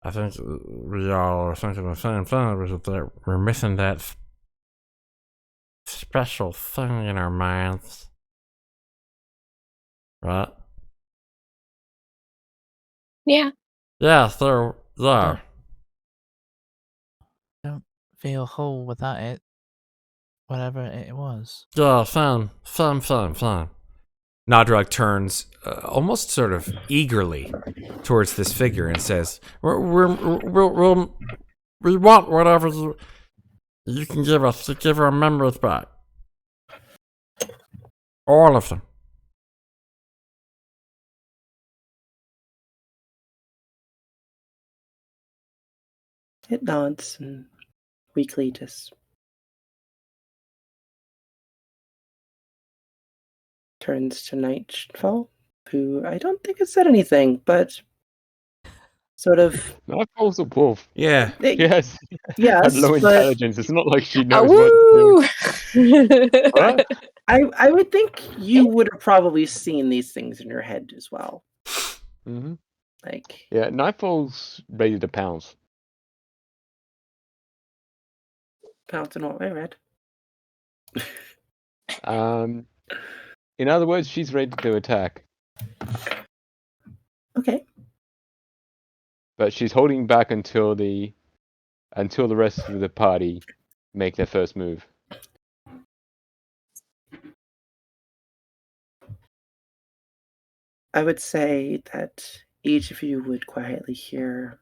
[SPEAKER 1] I think we all are thinking the same thing. Was that we're missing that special thing in our minds, right?
[SPEAKER 3] Yeah.
[SPEAKER 1] Yeah, they're there.
[SPEAKER 8] Don't feel whole without it. Whatever it was.
[SPEAKER 1] Yeah, fine. Nodrug turns almost sort of eagerly towards this figure and says, we want whatever you can give us to give our memories back. All of them.
[SPEAKER 2] It nods and weakly just turns to Nightfall, who I don't think has said anything, but sort of
[SPEAKER 4] Nightfall's a wolf.
[SPEAKER 6] Yeah.
[SPEAKER 4] Yes.
[SPEAKER 2] yes,
[SPEAKER 4] Had low
[SPEAKER 2] but
[SPEAKER 4] intelligence. It's not like she knows what to do.
[SPEAKER 3] Woo!
[SPEAKER 4] What?
[SPEAKER 2] I would think you would have probably seen these things in your head as well.
[SPEAKER 4] Hmm.
[SPEAKER 2] Like,
[SPEAKER 4] Yeah, Nightfall's ready to pounce.
[SPEAKER 2] pounce in what way, Red?
[SPEAKER 4] In other words, she's ready to attack,
[SPEAKER 2] Okay.
[SPEAKER 4] but she's holding back until the rest of the party make their first move.
[SPEAKER 2] I would say that each of you would quietly hear,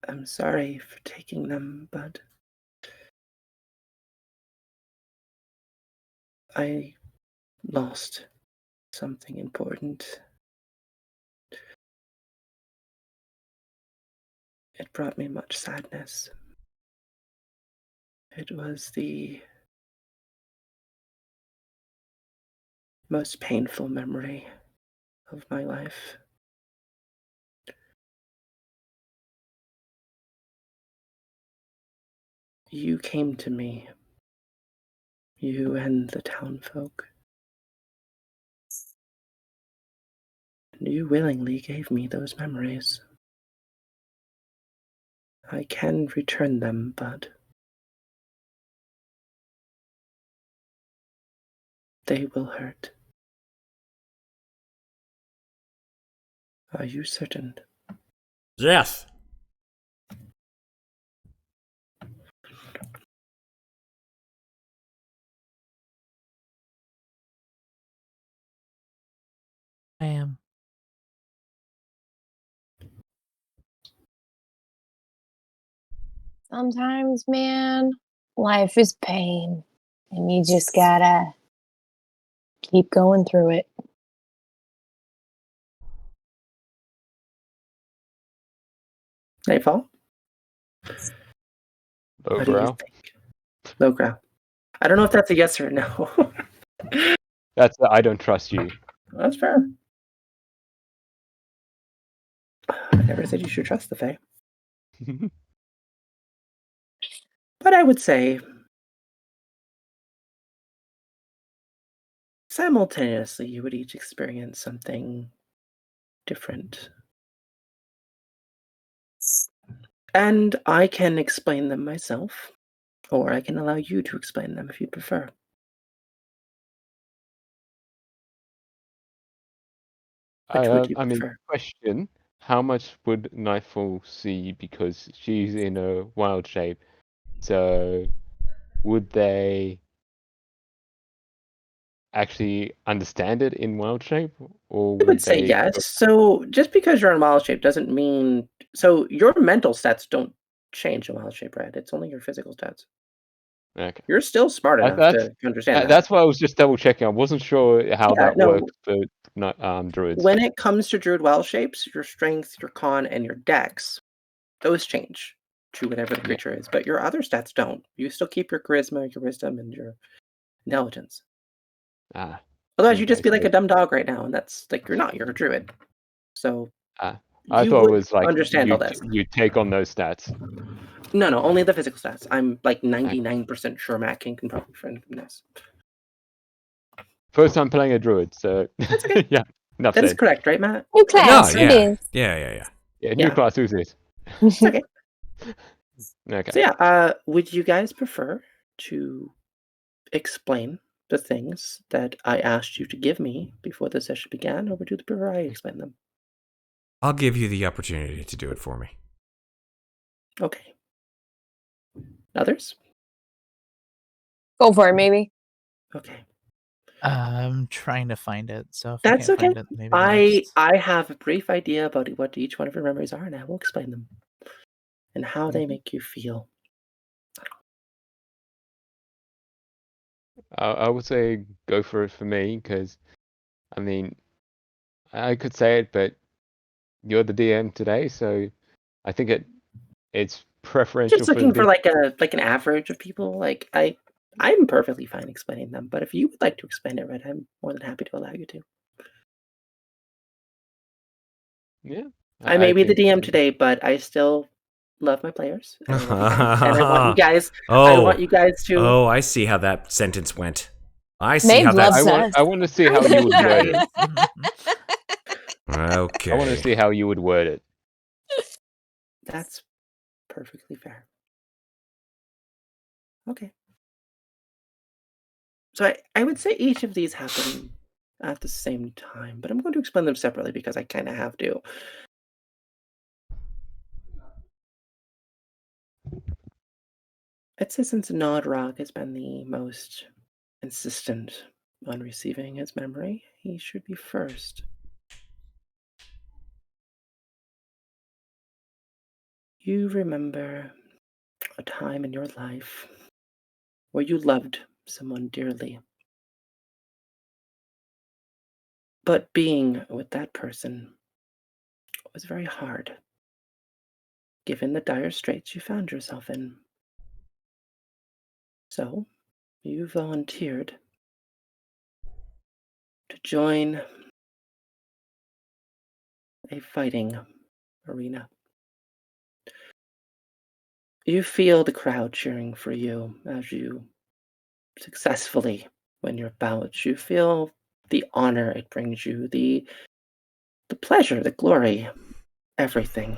[SPEAKER 2] I'm sorry for taking them, but I lost something important. It brought me much sadness. It was the most painful memory of my life. You came to me, you and the townfolk, and you willingly gave me those memories. I can return them, but they will hurt. Are you certain?
[SPEAKER 6] Yes.
[SPEAKER 8] I am.
[SPEAKER 3] Sometimes, man, life is pain, and you just gotta keep going through it.
[SPEAKER 2] Nightfall?
[SPEAKER 4] Low
[SPEAKER 2] What do you
[SPEAKER 4] brow.
[SPEAKER 2] think? Low brow. I don't know if that's a yes or a no.
[SPEAKER 4] That's the I don't trust you.
[SPEAKER 2] That's fair. I never said you should trust the Fae. But I would say simultaneously you would each experience something different. And I can explain them myself, or I can allow you to explain them if you prefer. Which would you
[SPEAKER 4] I mean,
[SPEAKER 2] prefer?
[SPEAKER 4] question: how much would Nightfall see because she's in a wild shape? So, would they actually understand it in wild shape, or
[SPEAKER 2] I
[SPEAKER 4] would
[SPEAKER 2] would say
[SPEAKER 4] they?
[SPEAKER 2] yes. So just because you're in wild shape doesn't mean so your mental stats don't change in wild shape, right? It's only your physical stats.
[SPEAKER 4] Okay.
[SPEAKER 2] You're still smart enough
[SPEAKER 4] That's
[SPEAKER 2] to understand that.
[SPEAKER 4] that's why I was just double checking. I wasn't sure how
[SPEAKER 2] Yeah,
[SPEAKER 4] that
[SPEAKER 2] no.
[SPEAKER 4] worked for druids.
[SPEAKER 2] When it comes to druid wild shapes, your strength, your con, and your dex, those change to whatever the
[SPEAKER 4] Yeah.
[SPEAKER 2] creature is, but your other stats don't. You still keep your charisma, your wisdom, and your intelligence.
[SPEAKER 4] Ah,
[SPEAKER 2] Otherwise, you'd just
[SPEAKER 4] okay,
[SPEAKER 2] be like
[SPEAKER 4] so
[SPEAKER 2] a dumb dog right now, and that's like you're not. You're a druid, so
[SPEAKER 4] I
[SPEAKER 2] you
[SPEAKER 4] thought it
[SPEAKER 2] would
[SPEAKER 4] was like
[SPEAKER 2] understand all this.
[SPEAKER 4] you take on those stats.
[SPEAKER 2] No, only the physical stats. I'm like 99% sure Matt King can probably friend from this.
[SPEAKER 4] First time playing a druid, so
[SPEAKER 2] That's okay.
[SPEAKER 4] yeah, enough
[SPEAKER 2] That is
[SPEAKER 4] said.
[SPEAKER 2] correct, right, Matt?
[SPEAKER 3] New
[SPEAKER 6] No,
[SPEAKER 3] class, it
[SPEAKER 6] yeah.
[SPEAKER 3] is.
[SPEAKER 6] Yeah.
[SPEAKER 4] Yeah, new
[SPEAKER 2] Yeah.
[SPEAKER 4] class, who's this?
[SPEAKER 2] It's okay.
[SPEAKER 4] Okay.
[SPEAKER 2] So yeah, would you guys prefer to explain the things that I asked you to give me before the session began, or would you prefer I explain them?
[SPEAKER 6] I'll give you the opportunity to do it for me.
[SPEAKER 2] Okay. Others?
[SPEAKER 3] Go for it, maybe.
[SPEAKER 2] Okay.
[SPEAKER 8] I'm trying to find it, so if
[SPEAKER 2] That's
[SPEAKER 8] I can't
[SPEAKER 2] okay.
[SPEAKER 8] find it, maybe next.
[SPEAKER 2] I have a brief idea about what each one of your memories are, and I will explain them and how they make you feel.
[SPEAKER 4] I would say go for it for me because, I mean, I could say it, but you're the DM today, so I think it's preferential
[SPEAKER 2] Just
[SPEAKER 4] for
[SPEAKER 2] looking for
[SPEAKER 4] this.
[SPEAKER 2] like an average of people. Like I I'm perfectly fine explaining them, but if you would like to explain it, Red, I'm more than happy to allow you to.
[SPEAKER 4] Yeah.
[SPEAKER 2] I may be the
[SPEAKER 4] think
[SPEAKER 2] DM today, but I still love my players, and I love you guys, and I want you guys. I want you guys to.
[SPEAKER 6] Oh, I see how that sentence went. I see
[SPEAKER 3] Maeve
[SPEAKER 6] how that.
[SPEAKER 3] loves us.
[SPEAKER 4] I want to see how you would word it.
[SPEAKER 6] Okay.
[SPEAKER 4] I want to see how you would word it.
[SPEAKER 2] That's perfectly fair. Okay. So I would say each of these happen at the same time, but I'm going to explain them separately because I kind of have to. I'd say since Nodrock has been the most insistent on receiving his memory, he should be first. You remember a time in your life where you loved someone dearly. But being with that person was very hard, given the dire straits you found yourself in. So, you volunteered to join a fighting arena. You feel the crowd cheering for you as you successfully win your bouts. You feel the honor it brings you, the pleasure, the glory, everything.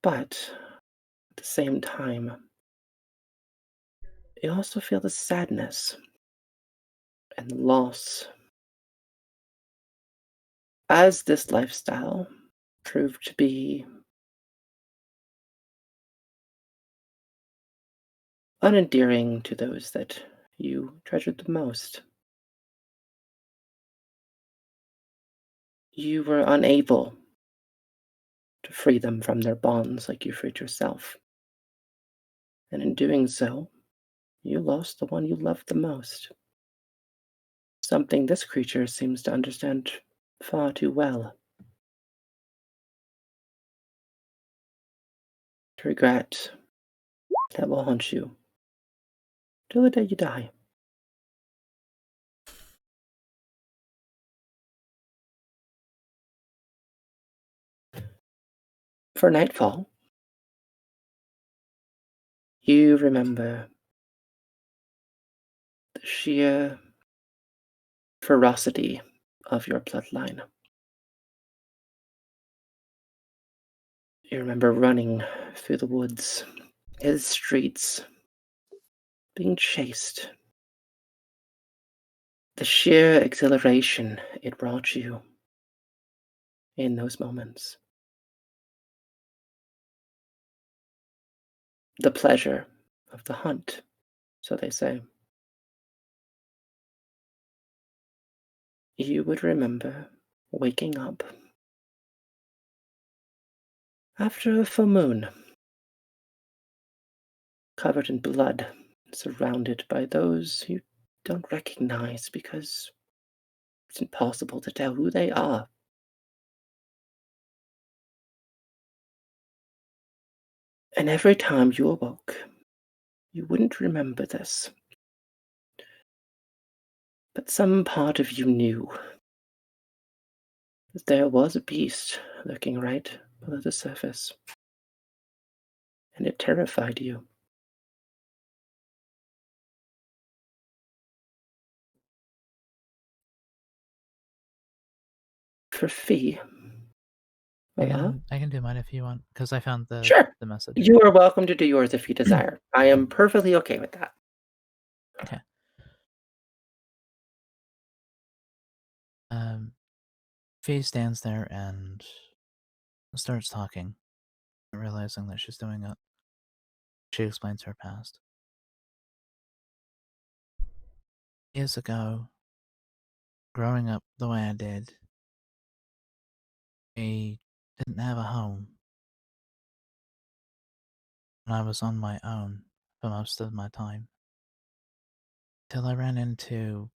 [SPEAKER 2] But at the same time, you also feel the sadness and the loss, as this lifestyle proved to be unendearing to those that you treasured the most. You were unable to free them from their bonds like you freed yourself. And in doing so, you lost the one you loved the most. Something this creature seems to understand far too well. Regret that will haunt you till the day you die. For nightfall, you remember the sheer ferocity of your bloodline. You remember running through the woods, his streets, being chased. The sheer exhilaration it brought you in those moments. The pleasure of the hunt, so they say. You would remember waking up after a full moon, covered in blood, surrounded by those you don't recognize because it's impossible to tell who they are. And every time you awoke, you wouldn't remember this. But some part of you knew that there was a beast lurking right below the surface. And it terrified you. For fee.
[SPEAKER 8] I can do mine if you want, because I found the
[SPEAKER 2] Sure.
[SPEAKER 8] the message.
[SPEAKER 2] You are welcome to do yours if you desire. I am perfectly okay with that.
[SPEAKER 8] Okay. Fee stands there and starts talking, realizing that she's doing it. She explains her past. Years ago, growing up the way I did, I didn't have a home. And I was on my own for most of my time. Till I ran into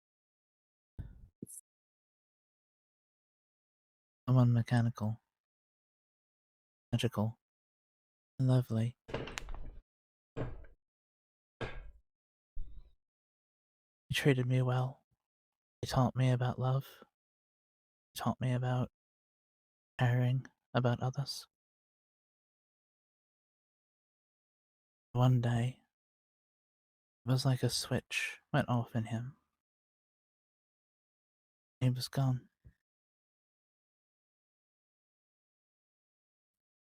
[SPEAKER 8] someone mechanical, magical, and lovely. treated me well. They taught me about love. They taught me about caring about others. One day, it was like a switch went off in him. He was gone.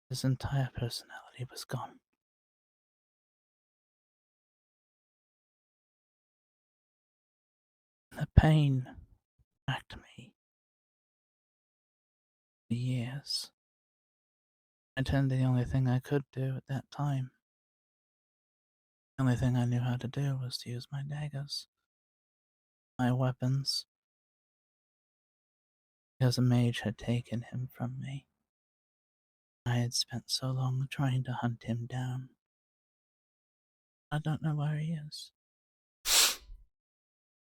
[SPEAKER 8] His entire personality was gone. The pain racked me for years. I turned the only thing I could do at that time. The only thing I knew how to do was to use my daggers, my weapons, because a mage had taken him from me. I had spent so long trying to hunt him down. I don't know where he is.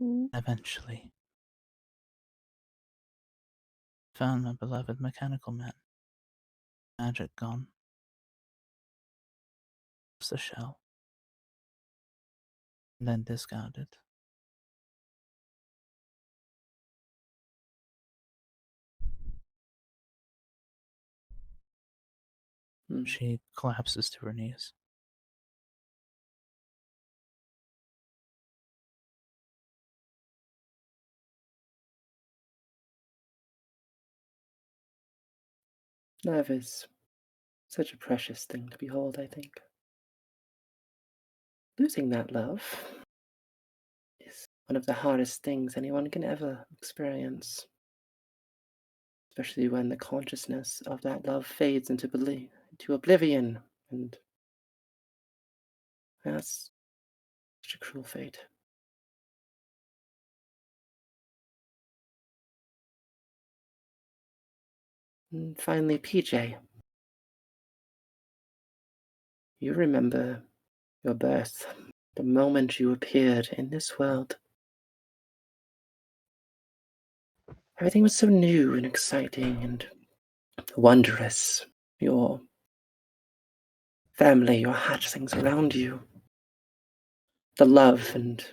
[SPEAKER 8] Eventually, found my beloved mechanical man. Magic gone. Just a shell. And then discarded. She collapses to her knees.
[SPEAKER 2] Love is such a precious thing to behold, I think. Losing that love is one of the hardest things anyone can ever experience, especially when the consciousness of that love fades into oblivion, and that's such a cruel fate. And finally, PJ. You remember your birth, the moment you appeared in this world. Everything was so new and exciting and wondrous. Your family, your hatchlings around you. The love and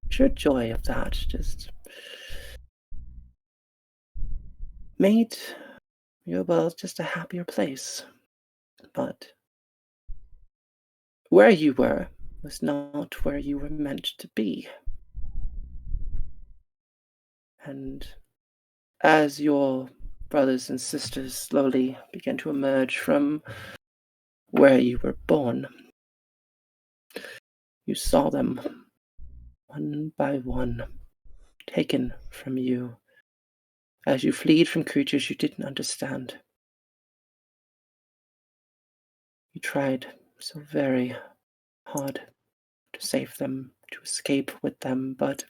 [SPEAKER 2] sheer joy of that just made your world just a happier place. But where you were was not where you were meant to be. And as your brothers and sisters slowly began to emerge from where you were born, you saw them one by one taken from you as you fled from creatures you didn't understand. You tried so very hard to save them, to escape with them, but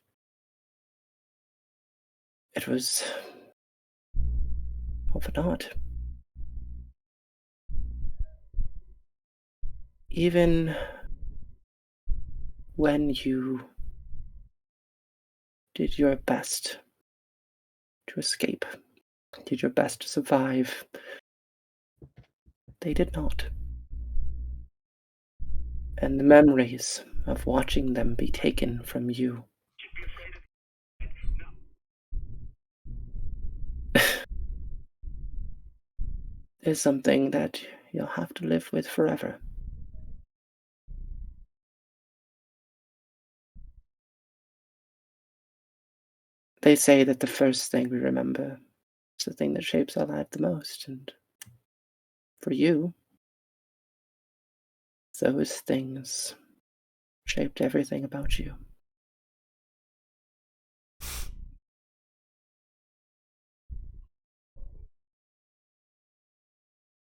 [SPEAKER 2] it was all for naught. Even when you did your best to escape, did your best to survive, they did not. And the memories of watching them be taken from you is something that you'll have to live with forever. They say that the first thing we remember is the thing that shapes our life the most, and for you, those things shaped everything about you.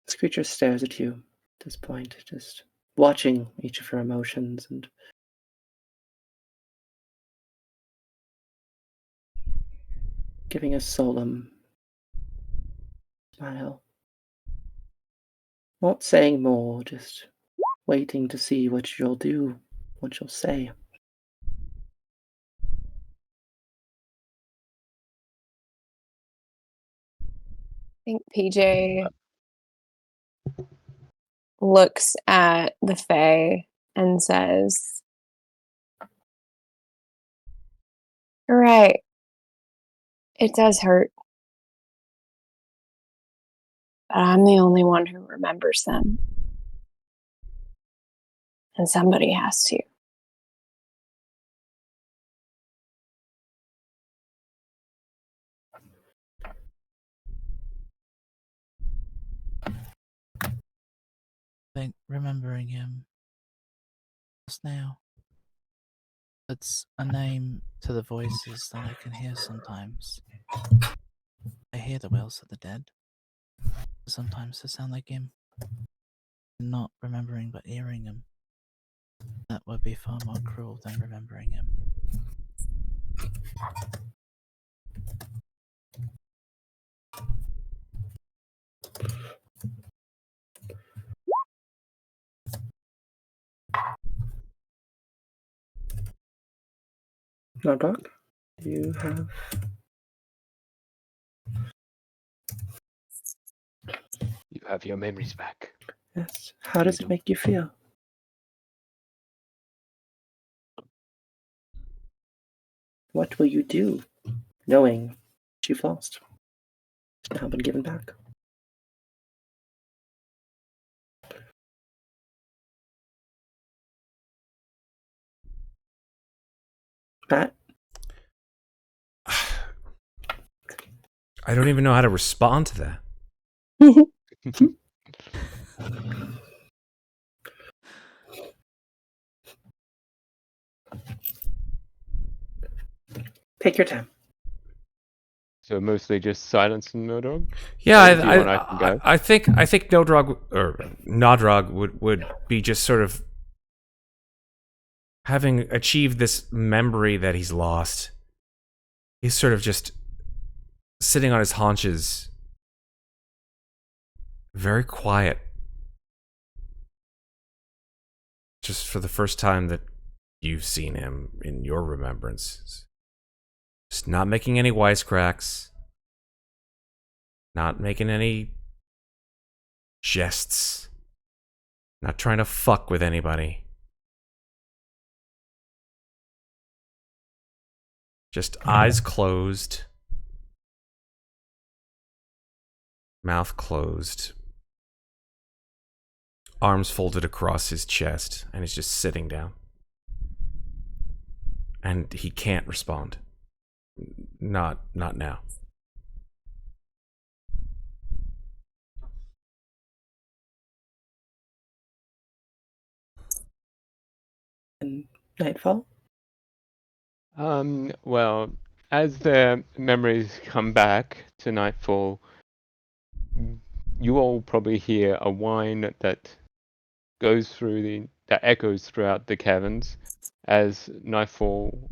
[SPEAKER 2] This creature stares at you at this point, just watching each of her emotions and giving a solemn smile. Not saying more, just waiting to see what you'll do, what you'll say.
[SPEAKER 3] I think PJ looks at the Fae and says, You're right. It does hurt. But I'm the only one who remembers them. And somebody has to.
[SPEAKER 8] I think remembering him just now. It's a name to the voices that I can hear sometimes. I hear the wails of the dead. Sometimes they sound like him. Not remembering but hearing him. That would be far more cruel than remembering him.
[SPEAKER 2] No, Doc? You have.
[SPEAKER 4] You have your memories back.
[SPEAKER 2] Yes. How does it make you feel? What will you do, knowing what you've lost? It's now been given back. Matt?
[SPEAKER 6] I don't even know how to respond to that.
[SPEAKER 2] Take your time.
[SPEAKER 4] So mostly just silence and no dog?
[SPEAKER 6] Yeah,
[SPEAKER 4] Do you want I can go?
[SPEAKER 6] I think Nodrog or Nodrog would be just sort of having achieved this memory that he's lost. He's sort of just sitting on his haunches, very quiet. Just for the first time that you've seen him in your remembrance. Just not making any wisecracks. Not making any jests. Not trying to fuck with anybody. Just eyes closed. Mouth closed. Arms folded across his chest. And he's just sitting down. And he can't respond. Not now.
[SPEAKER 2] And nightfall?
[SPEAKER 4] Well, as the memories come back to nightfall, you all probably hear a whine that that echoes throughout the caverns as nightfall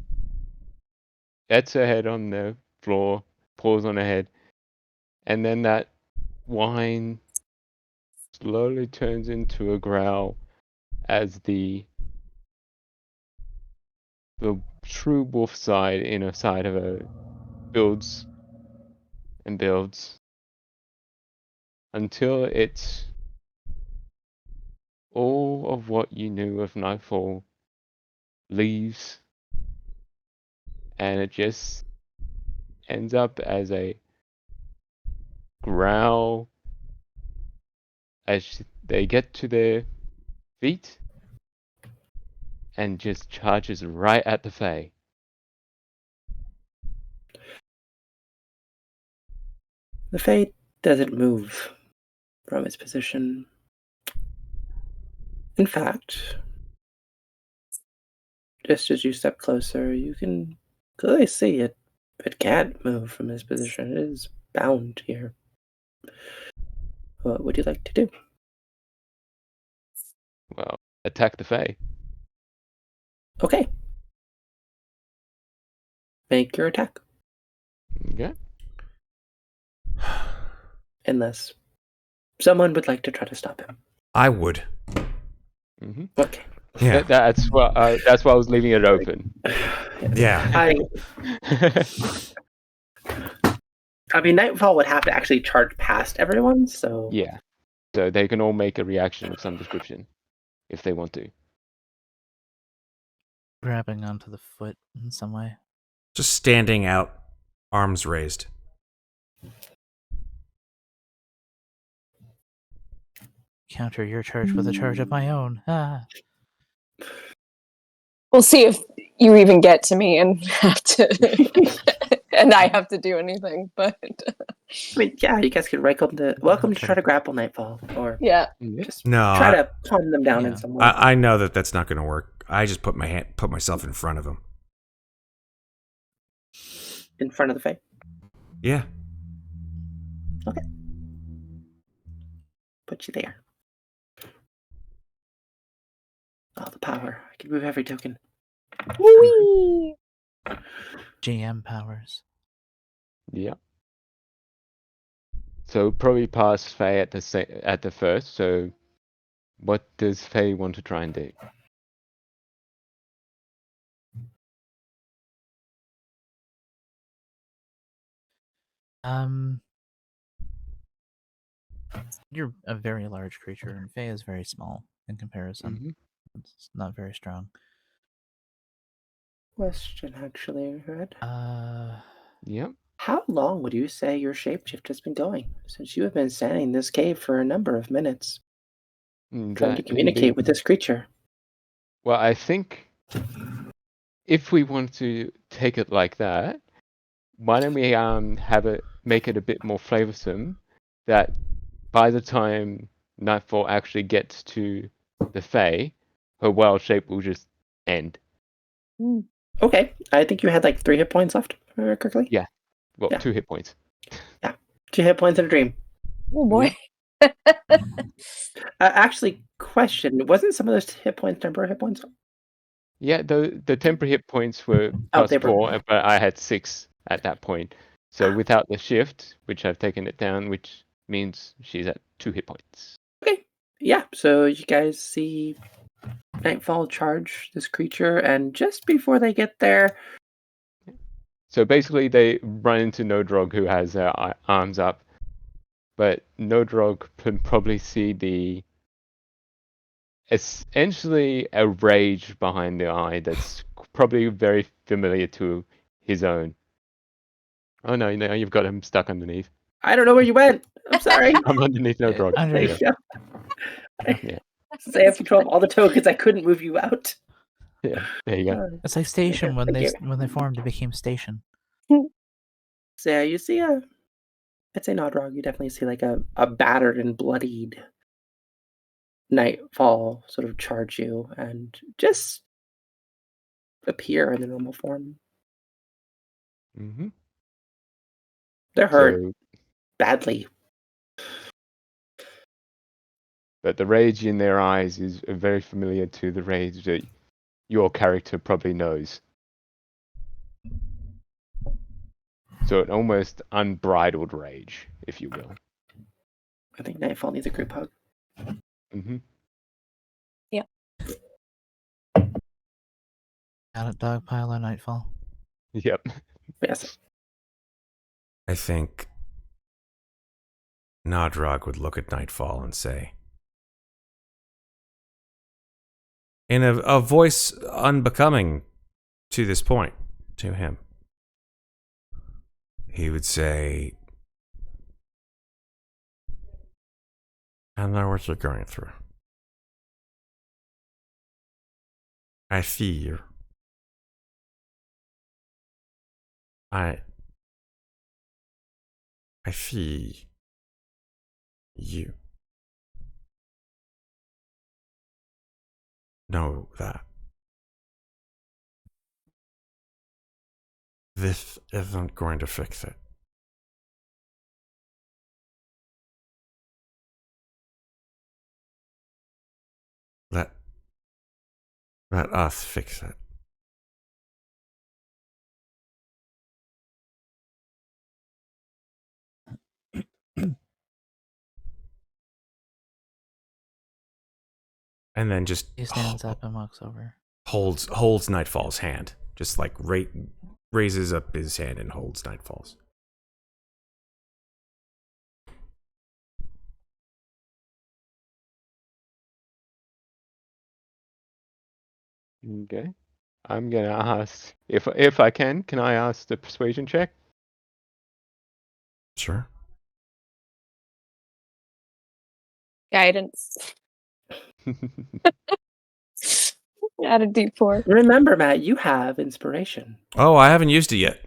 [SPEAKER 4] hits her head on the floor, paws on her head, and then that whine slowly turns into a growl as the true wolf inner side of her builds and builds until it's all of what you knew of Nightfall leaves, and it just ends up as a growl as they get to their feet and just charges right at the Fae.
[SPEAKER 2] The Fae doesn't move from its position. In fact, just as you step closer, you can clearly see it. It can't move from its position. It is bound here. What would you like to do?
[SPEAKER 4] Well, attack the Fae.
[SPEAKER 2] Okay. Make your attack.
[SPEAKER 4] Okay.
[SPEAKER 2] Unless someone would like to try to stop him.
[SPEAKER 6] I would.
[SPEAKER 4] Mm-hmm.
[SPEAKER 2] Okay.
[SPEAKER 6] Yeah.
[SPEAKER 4] That's why I was leaving it open.
[SPEAKER 6] Yeah.
[SPEAKER 2] I mean, Nightfall would have to actually charge past everyone, so...
[SPEAKER 4] Yeah. So they can all make a reaction of some description if they want to.
[SPEAKER 8] Grabbing onto the foot in some way.
[SPEAKER 6] Just standing out, arms raised.
[SPEAKER 8] Counter your charge with a charge of my own. Ah.
[SPEAKER 3] We'll see if you even get to me and have to, and I have to do anything. But
[SPEAKER 2] I mean, yeah, you guys could welcome to try to grapple Nightfall, or
[SPEAKER 3] yeah,
[SPEAKER 2] just
[SPEAKER 6] No,
[SPEAKER 2] try to calm them down in
[SPEAKER 8] Yeah.
[SPEAKER 2] some way.
[SPEAKER 6] I know that that's not going to work. I just put myself in front of him.
[SPEAKER 2] In front of the Fae.
[SPEAKER 6] Yeah.
[SPEAKER 2] Put you there. Oh, the power. I can move every token.
[SPEAKER 3] whee!
[SPEAKER 8] GM powers.
[SPEAKER 4] Yeah. So probably pass Faye at the first. So, what does Faye want to try and do?
[SPEAKER 8] You're a very large creature, and Faye is very small in comparison.
[SPEAKER 4] Mhm.
[SPEAKER 8] It's not very strong.
[SPEAKER 2] Question, actually, Red.
[SPEAKER 4] Yep.
[SPEAKER 2] How long would you say your shapeshift has been going? Since you have been standing in this cave for a number of minutes, trying to
[SPEAKER 4] That
[SPEAKER 2] communicate with this creature.
[SPEAKER 4] Well, I think if we want to take it like that, why don't we make it a bit more flavorsome, that by the time Nightfall actually gets to the Fae, her wild shape will just end.
[SPEAKER 2] Okay, I think you had like 3 hit points left, if I remember correctly.
[SPEAKER 4] Yeah. Well,
[SPEAKER 2] Yeah.
[SPEAKER 4] 2 hit points.
[SPEAKER 2] 2 hit points in a dream.
[SPEAKER 3] Oh boy.
[SPEAKER 2] Actually, question, wasn't some of those hit points temporary hit points?
[SPEAKER 4] Yeah, the temporary hit points were
[SPEAKER 2] Oh,
[SPEAKER 4] plus
[SPEAKER 2] they were.
[SPEAKER 4] 4, but I had 6 at that point. So without the shift, which I've taken it down, which means she's at 2 hit points.
[SPEAKER 2] Okay, yeah, so you guys see Nightfall charge this creature, and just before they get there...
[SPEAKER 4] So basically, they run into Nodrog, who has their arms up, but Nodrog can probably see essentially a rage behind the eye that's probably very familiar to his own. Oh no, you've got him stuck underneath.
[SPEAKER 2] I don't know where you went. I'm sorry.
[SPEAKER 4] I'm underneath Nodrog.
[SPEAKER 8] Under
[SPEAKER 4] There you
[SPEAKER 8] you.
[SPEAKER 4] go. Yeah.
[SPEAKER 2] Since I have control of all the tokens, I couldn't move you out.
[SPEAKER 4] Yeah, there you go.
[SPEAKER 8] It's like Station when
[SPEAKER 2] Thank
[SPEAKER 8] they
[SPEAKER 2] you.
[SPEAKER 8] formed, it became Station.
[SPEAKER 2] So yeah, you see I'd say Nodrog, you definitely see like a battered and bloodied Nightfall sort of charge you and just appear in the normal form.
[SPEAKER 4] Mm-hmm.
[SPEAKER 2] They're hurt
[SPEAKER 4] So,
[SPEAKER 2] badly.
[SPEAKER 4] but the rage in their eyes is very familiar to the rage that your character probably knows. So an almost unbridled rage, if you will.
[SPEAKER 2] I think Nightfall needs a group hug.
[SPEAKER 4] Mm-hmm.
[SPEAKER 8] Out at Dogpile on Nightfall.
[SPEAKER 4] Yep.
[SPEAKER 2] Yes.
[SPEAKER 6] I think Nodrog would look at Nightfall and say, in a voice unbecoming to this point, to him, he would say, I know what you're going through. I fear. I fear you. Know that. This isn't going to fix it. Let us fix it. And then just
[SPEAKER 8] He stands up and walks over.
[SPEAKER 6] holds Nightfall's hand. Just like raises up his hand and holds Nightfall's.
[SPEAKER 4] Okay. I'm gonna ask if I can I ask the persuasion check?
[SPEAKER 6] Sure.
[SPEAKER 3] Guidance. Add a D4.
[SPEAKER 2] Remember, Matt, you have inspiration.
[SPEAKER 6] Oh, I haven't used it yet.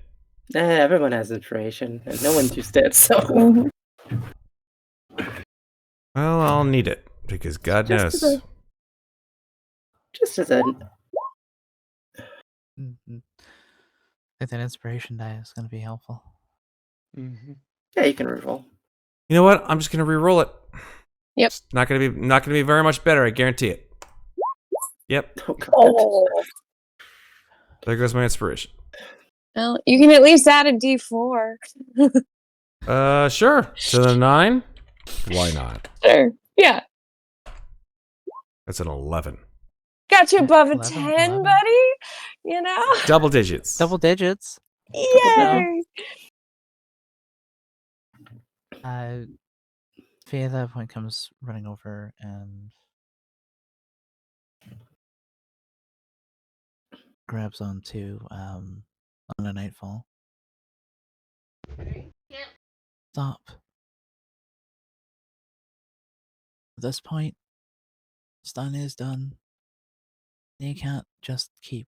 [SPEAKER 2] Everyone has inspiration, and no one's used it, so...
[SPEAKER 3] Mhm.
[SPEAKER 6] Well, I'll need it because God
[SPEAKER 2] Just
[SPEAKER 6] knows.
[SPEAKER 2] Just as a...
[SPEAKER 8] I think that inspiration die is going to be helpful.
[SPEAKER 4] Mm-hmm.
[SPEAKER 2] Yeah, you can reroll.
[SPEAKER 6] You know what? I'm just gonna re-roll it.
[SPEAKER 3] Yep.
[SPEAKER 6] It's not gonna be very much better. I guarantee it. Yep.
[SPEAKER 2] Oh, God.
[SPEAKER 3] Oh.
[SPEAKER 6] There goes my inspiration.
[SPEAKER 3] Well, you can at least add a D4.
[SPEAKER 6] Sure. To the 9. Why not?
[SPEAKER 3] Sure. Yeah.
[SPEAKER 6] That's an 11.
[SPEAKER 3] Got you above a
[SPEAKER 8] 11,
[SPEAKER 3] 10,
[SPEAKER 8] 11.
[SPEAKER 3] buddy. You know?
[SPEAKER 6] Double digits.
[SPEAKER 8] Double digits.
[SPEAKER 3] Yay!
[SPEAKER 8] Fee at that point comes running over and grabs onto on a nightfall. Stop. At this point, what's done is done. You can't just keep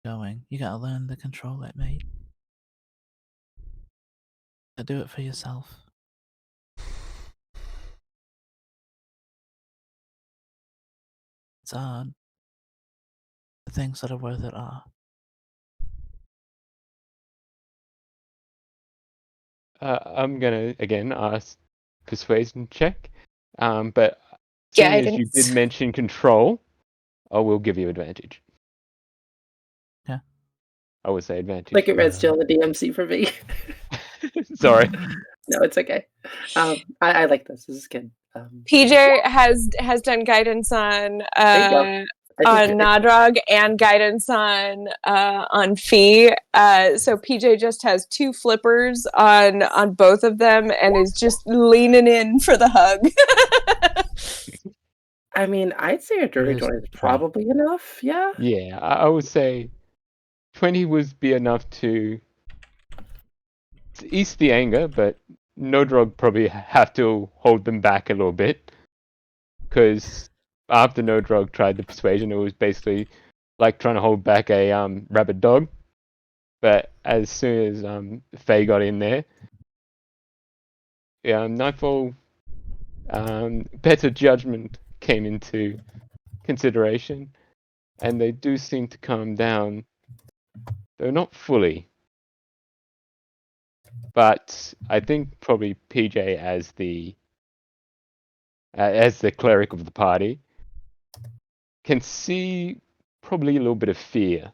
[SPEAKER 8] going. You gotta learn to control it, mate. Gotta do it for yourself. It's hard. The things that are worth it are.
[SPEAKER 4] I'm gonna again ask persuasion check, but seeing as you
[SPEAKER 3] Guidance.
[SPEAKER 4] did mention control, I will give you advantage.
[SPEAKER 8] Yeah.
[SPEAKER 4] I would say advantage.
[SPEAKER 2] Like it read still the DMC for me.
[SPEAKER 4] Sorry.
[SPEAKER 2] No, it's okay. I like this. This is good.
[SPEAKER 3] PJ has done guidance on
[SPEAKER 2] There you go. I think
[SPEAKER 3] Nadrog and guidance on Fee. So PJ just has 2 flippers on both of them and is just leaning in for the hug.
[SPEAKER 2] I mean, I'd say a dirty
[SPEAKER 8] Here's
[SPEAKER 2] 20 is
[SPEAKER 8] 20.
[SPEAKER 2] probably enough. Yeah.
[SPEAKER 4] Yeah, I would say 20 would be enough to ease the anger, but no drug probably have to hold them back a little bit. Because after no drug tried the persuasion, it was basically like trying to hold back a rabid dog. But as soon as Faye got in there, Nightfall, better judgment came into consideration, and they do seem to calm down, though not fully. But I think probably PJ as the cleric of the party can see probably a little bit of fear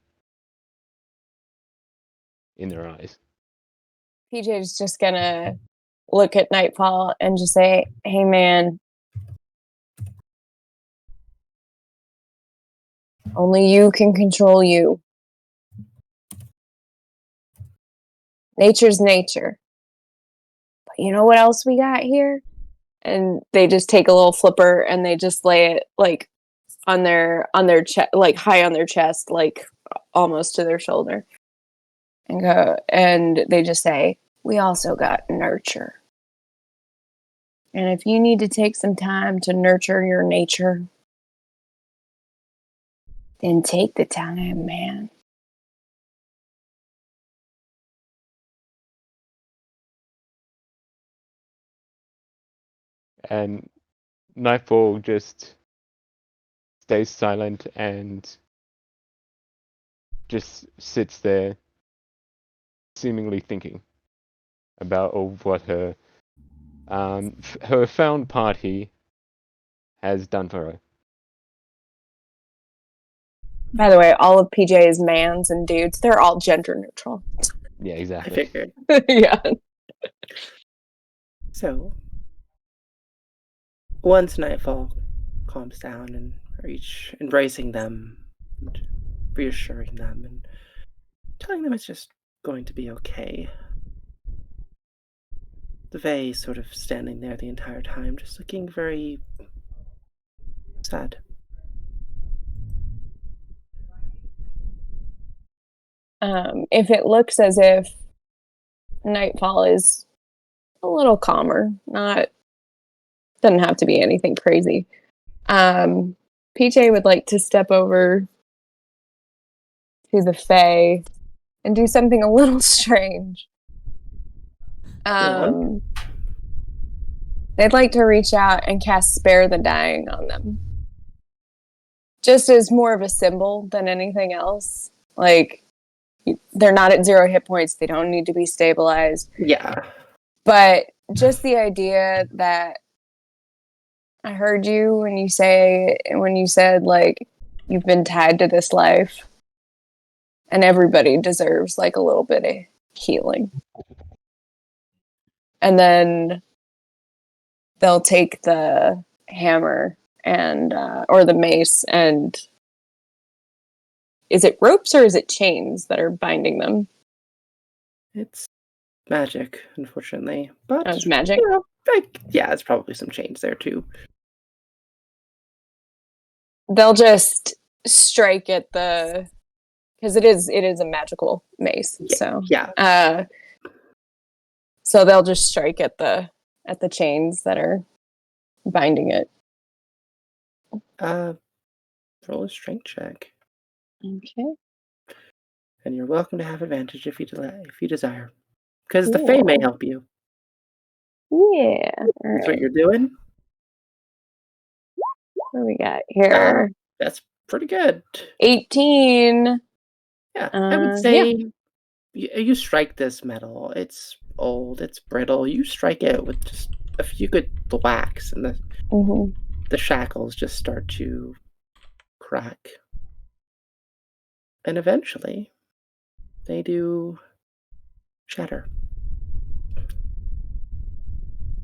[SPEAKER 4] in their eyes.
[SPEAKER 3] PJ's just gonna look at Nightfall and just say, "Hey, man, only you can control you. Nature's nature. But you know what else we got here?" And they just take a little flipper and they just lay it like on their chest, like high on their chest, like almost to their shoulder, and go. And they just say, "We also got nurture. And if you need to take some time to nurture your nature, then take the time, man."
[SPEAKER 4] And Nightfall just stays silent and just sits there, seemingly thinking about all of what her her found party has done for her.
[SPEAKER 3] By the way, all of PJ's mans and dudes, they're all gender neutral.
[SPEAKER 4] Yeah,
[SPEAKER 2] I
[SPEAKER 4] exactly.
[SPEAKER 2] figured.
[SPEAKER 3] Yeah.
[SPEAKER 2] So, once Nightfall calms down and are each embracing them, and reassuring them, and telling them it's just going to be okay, the Fae sort of standing there the entire time, just looking very sad.
[SPEAKER 3] if it looks as if nightfall is a little calmer, doesn't have to be anything crazy. PJ would like to step over to the Fae and do something a little strange. They'd like to reach out and cast Spare the Dying on them. Just as more of a symbol than anything else. Like, they're not at 0 hit points. They don't need to be stabilized.
[SPEAKER 2] Yeah.
[SPEAKER 3] But just the idea that I heard you when you said, like, you've been tied to this life. And everybody deserves, like, a little bit of healing. And then they'll take the hammer and or the mace, and is it ropes or is it chains that are binding them?
[SPEAKER 2] It's magic, unfortunately. But
[SPEAKER 3] Oh, it's magic?
[SPEAKER 2] you know, yeah, it's probably some chains there too.
[SPEAKER 3] They'll just strike at the, because it is a magical mace.
[SPEAKER 2] Yeah.
[SPEAKER 3] So they'll just strike at the chains that are binding it.
[SPEAKER 2] Roll a strength check.
[SPEAKER 3] Okay.
[SPEAKER 2] And you're welcome to have advantage if you desire. Because the Fae may help you.
[SPEAKER 3] Yeah.
[SPEAKER 2] That's what you're doing?
[SPEAKER 3] What do we got here?
[SPEAKER 2] That's pretty good.
[SPEAKER 3] 18.
[SPEAKER 2] Yeah, I would say you strike this metal. It's old, it's brittle. You strike it with just a few good whacks, and the shackles just start to crack. And eventually, they do shatter.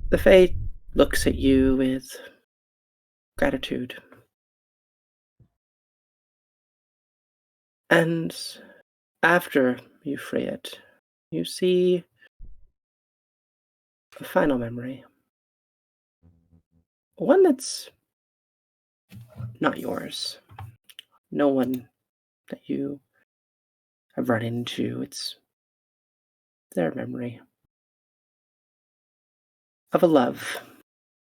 [SPEAKER 2] The Fae looks at you with gratitude. And after you free it, you see a final memory. One that's not yours. No one that you have run into. It's their memory of a love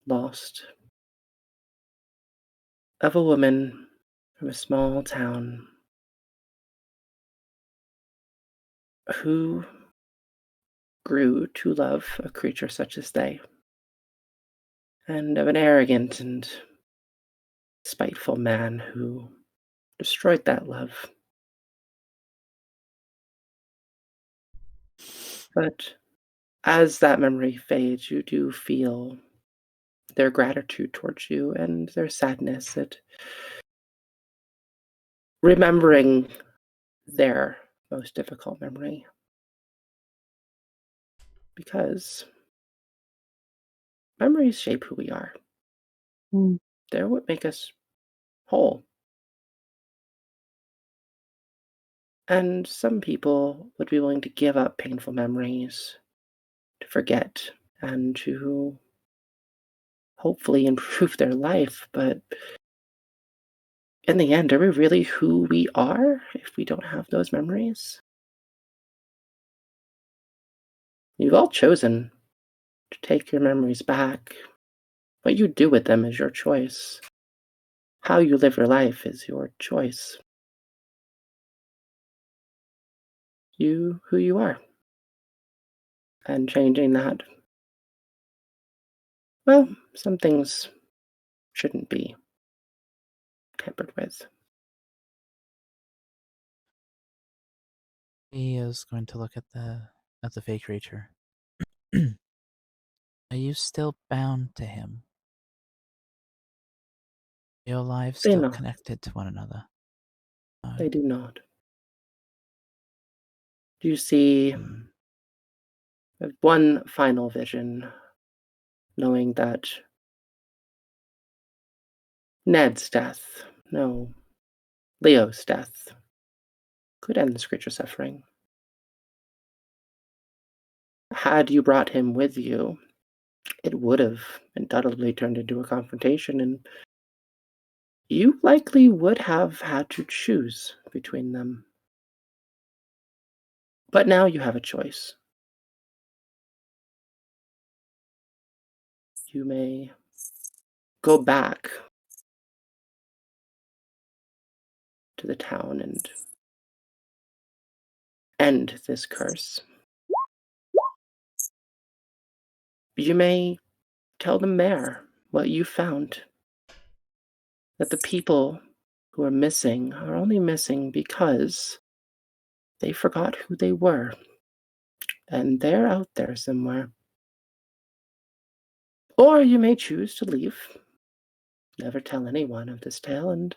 [SPEAKER 2] lost, of a woman from a small town who grew to love a creature such as they, and of an arrogant and spiteful man who destroyed that love. But as that memory fades, you do feel their gratitude towards you and their sadness at remembering their most difficult memory. Because memories shape who we are. They're what make us whole. And some people would be willing to give up painful memories to forget and to hopefully improve their life. But in the end, are we really who we are if we don't have those memories? You've all chosen to take your memories back. What you do with them is your choice. How you live your life is your choice. You, who you are. And changing that, well, some things shouldn't be tampered with.
[SPEAKER 8] He is going to look at the fake creature. Are you still bound to him? Your lives
[SPEAKER 2] They're
[SPEAKER 8] still
[SPEAKER 2] not.
[SPEAKER 8] connected to one another? No.
[SPEAKER 2] They do not. Do you see one final vision, knowing that Ned's death, no, Leo's death, could end this creature's suffering? Had you brought him with you, it would have undoubtedly turned into a confrontation, and you likely would have had to choose between them. But now you have a choice. You may go back to the town and end this curse. You may tell the mayor what you found. That the people who are missing are only missing because they forgot who they were. And they're out there somewhere. Or you may choose to leave, never tell anyone of this tale, and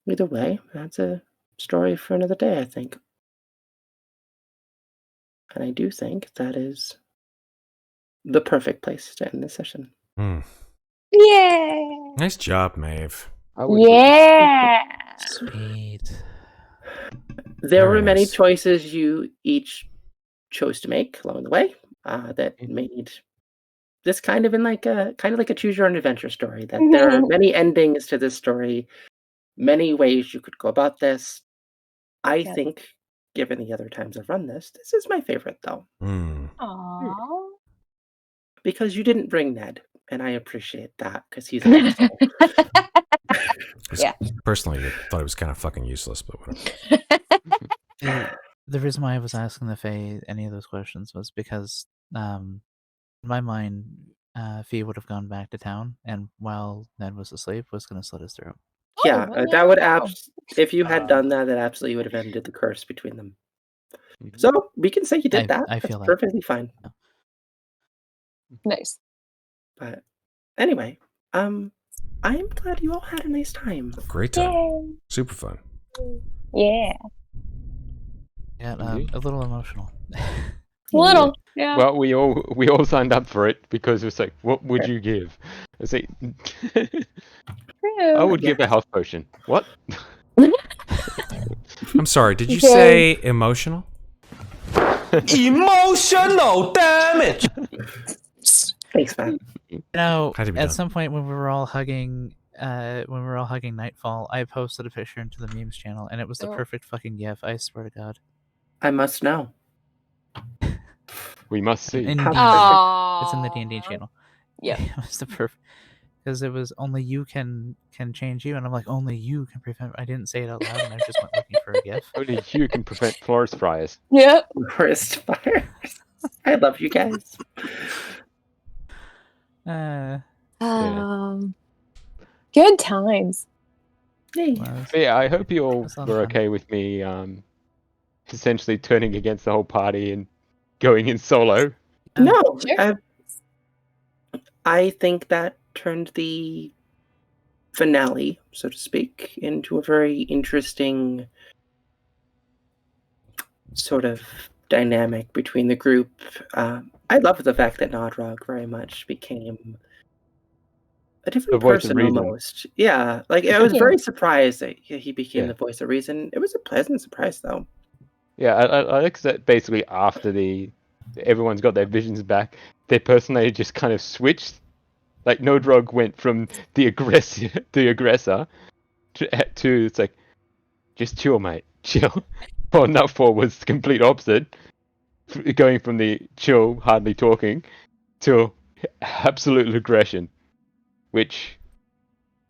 [SPEAKER 2] either way, that's a story for another day, I think. And I do think that is the perfect place to end this session.
[SPEAKER 3] Yeah.
[SPEAKER 6] Nice job, Maeve.
[SPEAKER 4] I would agree.
[SPEAKER 3] Yeah.
[SPEAKER 8] Sweet.
[SPEAKER 2] There
[SPEAKER 6] Very
[SPEAKER 2] were many
[SPEAKER 6] nice.
[SPEAKER 2] choices you each chose to make along the way that
[SPEAKER 4] Mhm.
[SPEAKER 2] made this kind of like a choose your own adventure story. That there are many endings to this story, many ways you could go about this. I
[SPEAKER 3] Yes.
[SPEAKER 2] think, given the other times I've run this is my favorite though,
[SPEAKER 3] Aww.
[SPEAKER 2] because you didn't bring Ned, and I appreciate that because he's an asshole.
[SPEAKER 3] Yeah.
[SPEAKER 6] Personally, I thought it was kind of fucking useless, but whatever.
[SPEAKER 8] The reason why I was asking the Fae any of those questions was because, in my mind, Fee would have gone back to town, and while Ned was asleep, was going to slit his throat.
[SPEAKER 2] Yeah,
[SPEAKER 3] Oh,
[SPEAKER 2] that would
[SPEAKER 3] wow.
[SPEAKER 2] if you had done that, that absolutely would have ended the curse between them.
[SPEAKER 4] Mhm.
[SPEAKER 2] So we can say you did that.
[SPEAKER 8] I
[SPEAKER 2] That's
[SPEAKER 8] feel that.
[SPEAKER 2] perfectly fine.
[SPEAKER 3] Nice.
[SPEAKER 2] But anyway, I'm glad you all had a nice time.
[SPEAKER 6] Great time.
[SPEAKER 3] Yay.
[SPEAKER 6] Super fun.
[SPEAKER 3] Yeah.
[SPEAKER 8] Yeah,
[SPEAKER 4] Indeed.
[SPEAKER 8] a little emotional.
[SPEAKER 3] A little. Yeah.
[SPEAKER 4] Well, we all signed up for it because it was like, what would you give? I say, I would give a health potion. What?
[SPEAKER 6] I'm sorry, did you
[SPEAKER 3] Okay.
[SPEAKER 6] say emotional?
[SPEAKER 9] Emotional damage.
[SPEAKER 2] Thanks, man.
[SPEAKER 8] You know,
[SPEAKER 6] Had to be
[SPEAKER 8] at
[SPEAKER 6] done.
[SPEAKER 8] some point when we were all hugging Nightfall, I posted a picture into the memes channel, and it was the
[SPEAKER 3] Oh.
[SPEAKER 8] perfect fucking gif. I swear to God.
[SPEAKER 2] I must know.
[SPEAKER 4] We must see.
[SPEAKER 8] In
[SPEAKER 2] How
[SPEAKER 8] D&D.
[SPEAKER 3] Aww.
[SPEAKER 8] It's in the D&D channel.
[SPEAKER 3] Yep.
[SPEAKER 8] It was the perfect, because it was only you can change you, and I'm like, only you can prevent. I didn't say it out loud, and I just went looking for a gif.
[SPEAKER 4] Only you can prevent forest fires.
[SPEAKER 3] Yep.
[SPEAKER 2] Forest fires. I love you guys.
[SPEAKER 3] Good times.
[SPEAKER 2] Yay.
[SPEAKER 8] Was-
[SPEAKER 4] But yeah, I hope you all
[SPEAKER 8] That's a lot of
[SPEAKER 4] were
[SPEAKER 8] fun.
[SPEAKER 4] okay with me essentially turning against the whole party and going in solo.
[SPEAKER 2] No,
[SPEAKER 3] Sure.
[SPEAKER 2] I think that turned the finale, so to speak, into a very interesting sort of dynamic between the group. I love the fact that Nodrog very much became a different
[SPEAKER 4] The voice of
[SPEAKER 2] person
[SPEAKER 4] reason.
[SPEAKER 2] almost. Yeah, like I was very surprised that he became
[SPEAKER 4] Yeah.
[SPEAKER 2] the voice of reason. It was a pleasant surprise, though.
[SPEAKER 4] Yeah, I like that basically after everyone's got their visions back, their personality just kind of switched. Like Nodrog went from the aggressor to it's like, just chill, mate, chill. While Nutfall was the complete opposite, going from the chill, hardly talking, to absolute aggression. Which,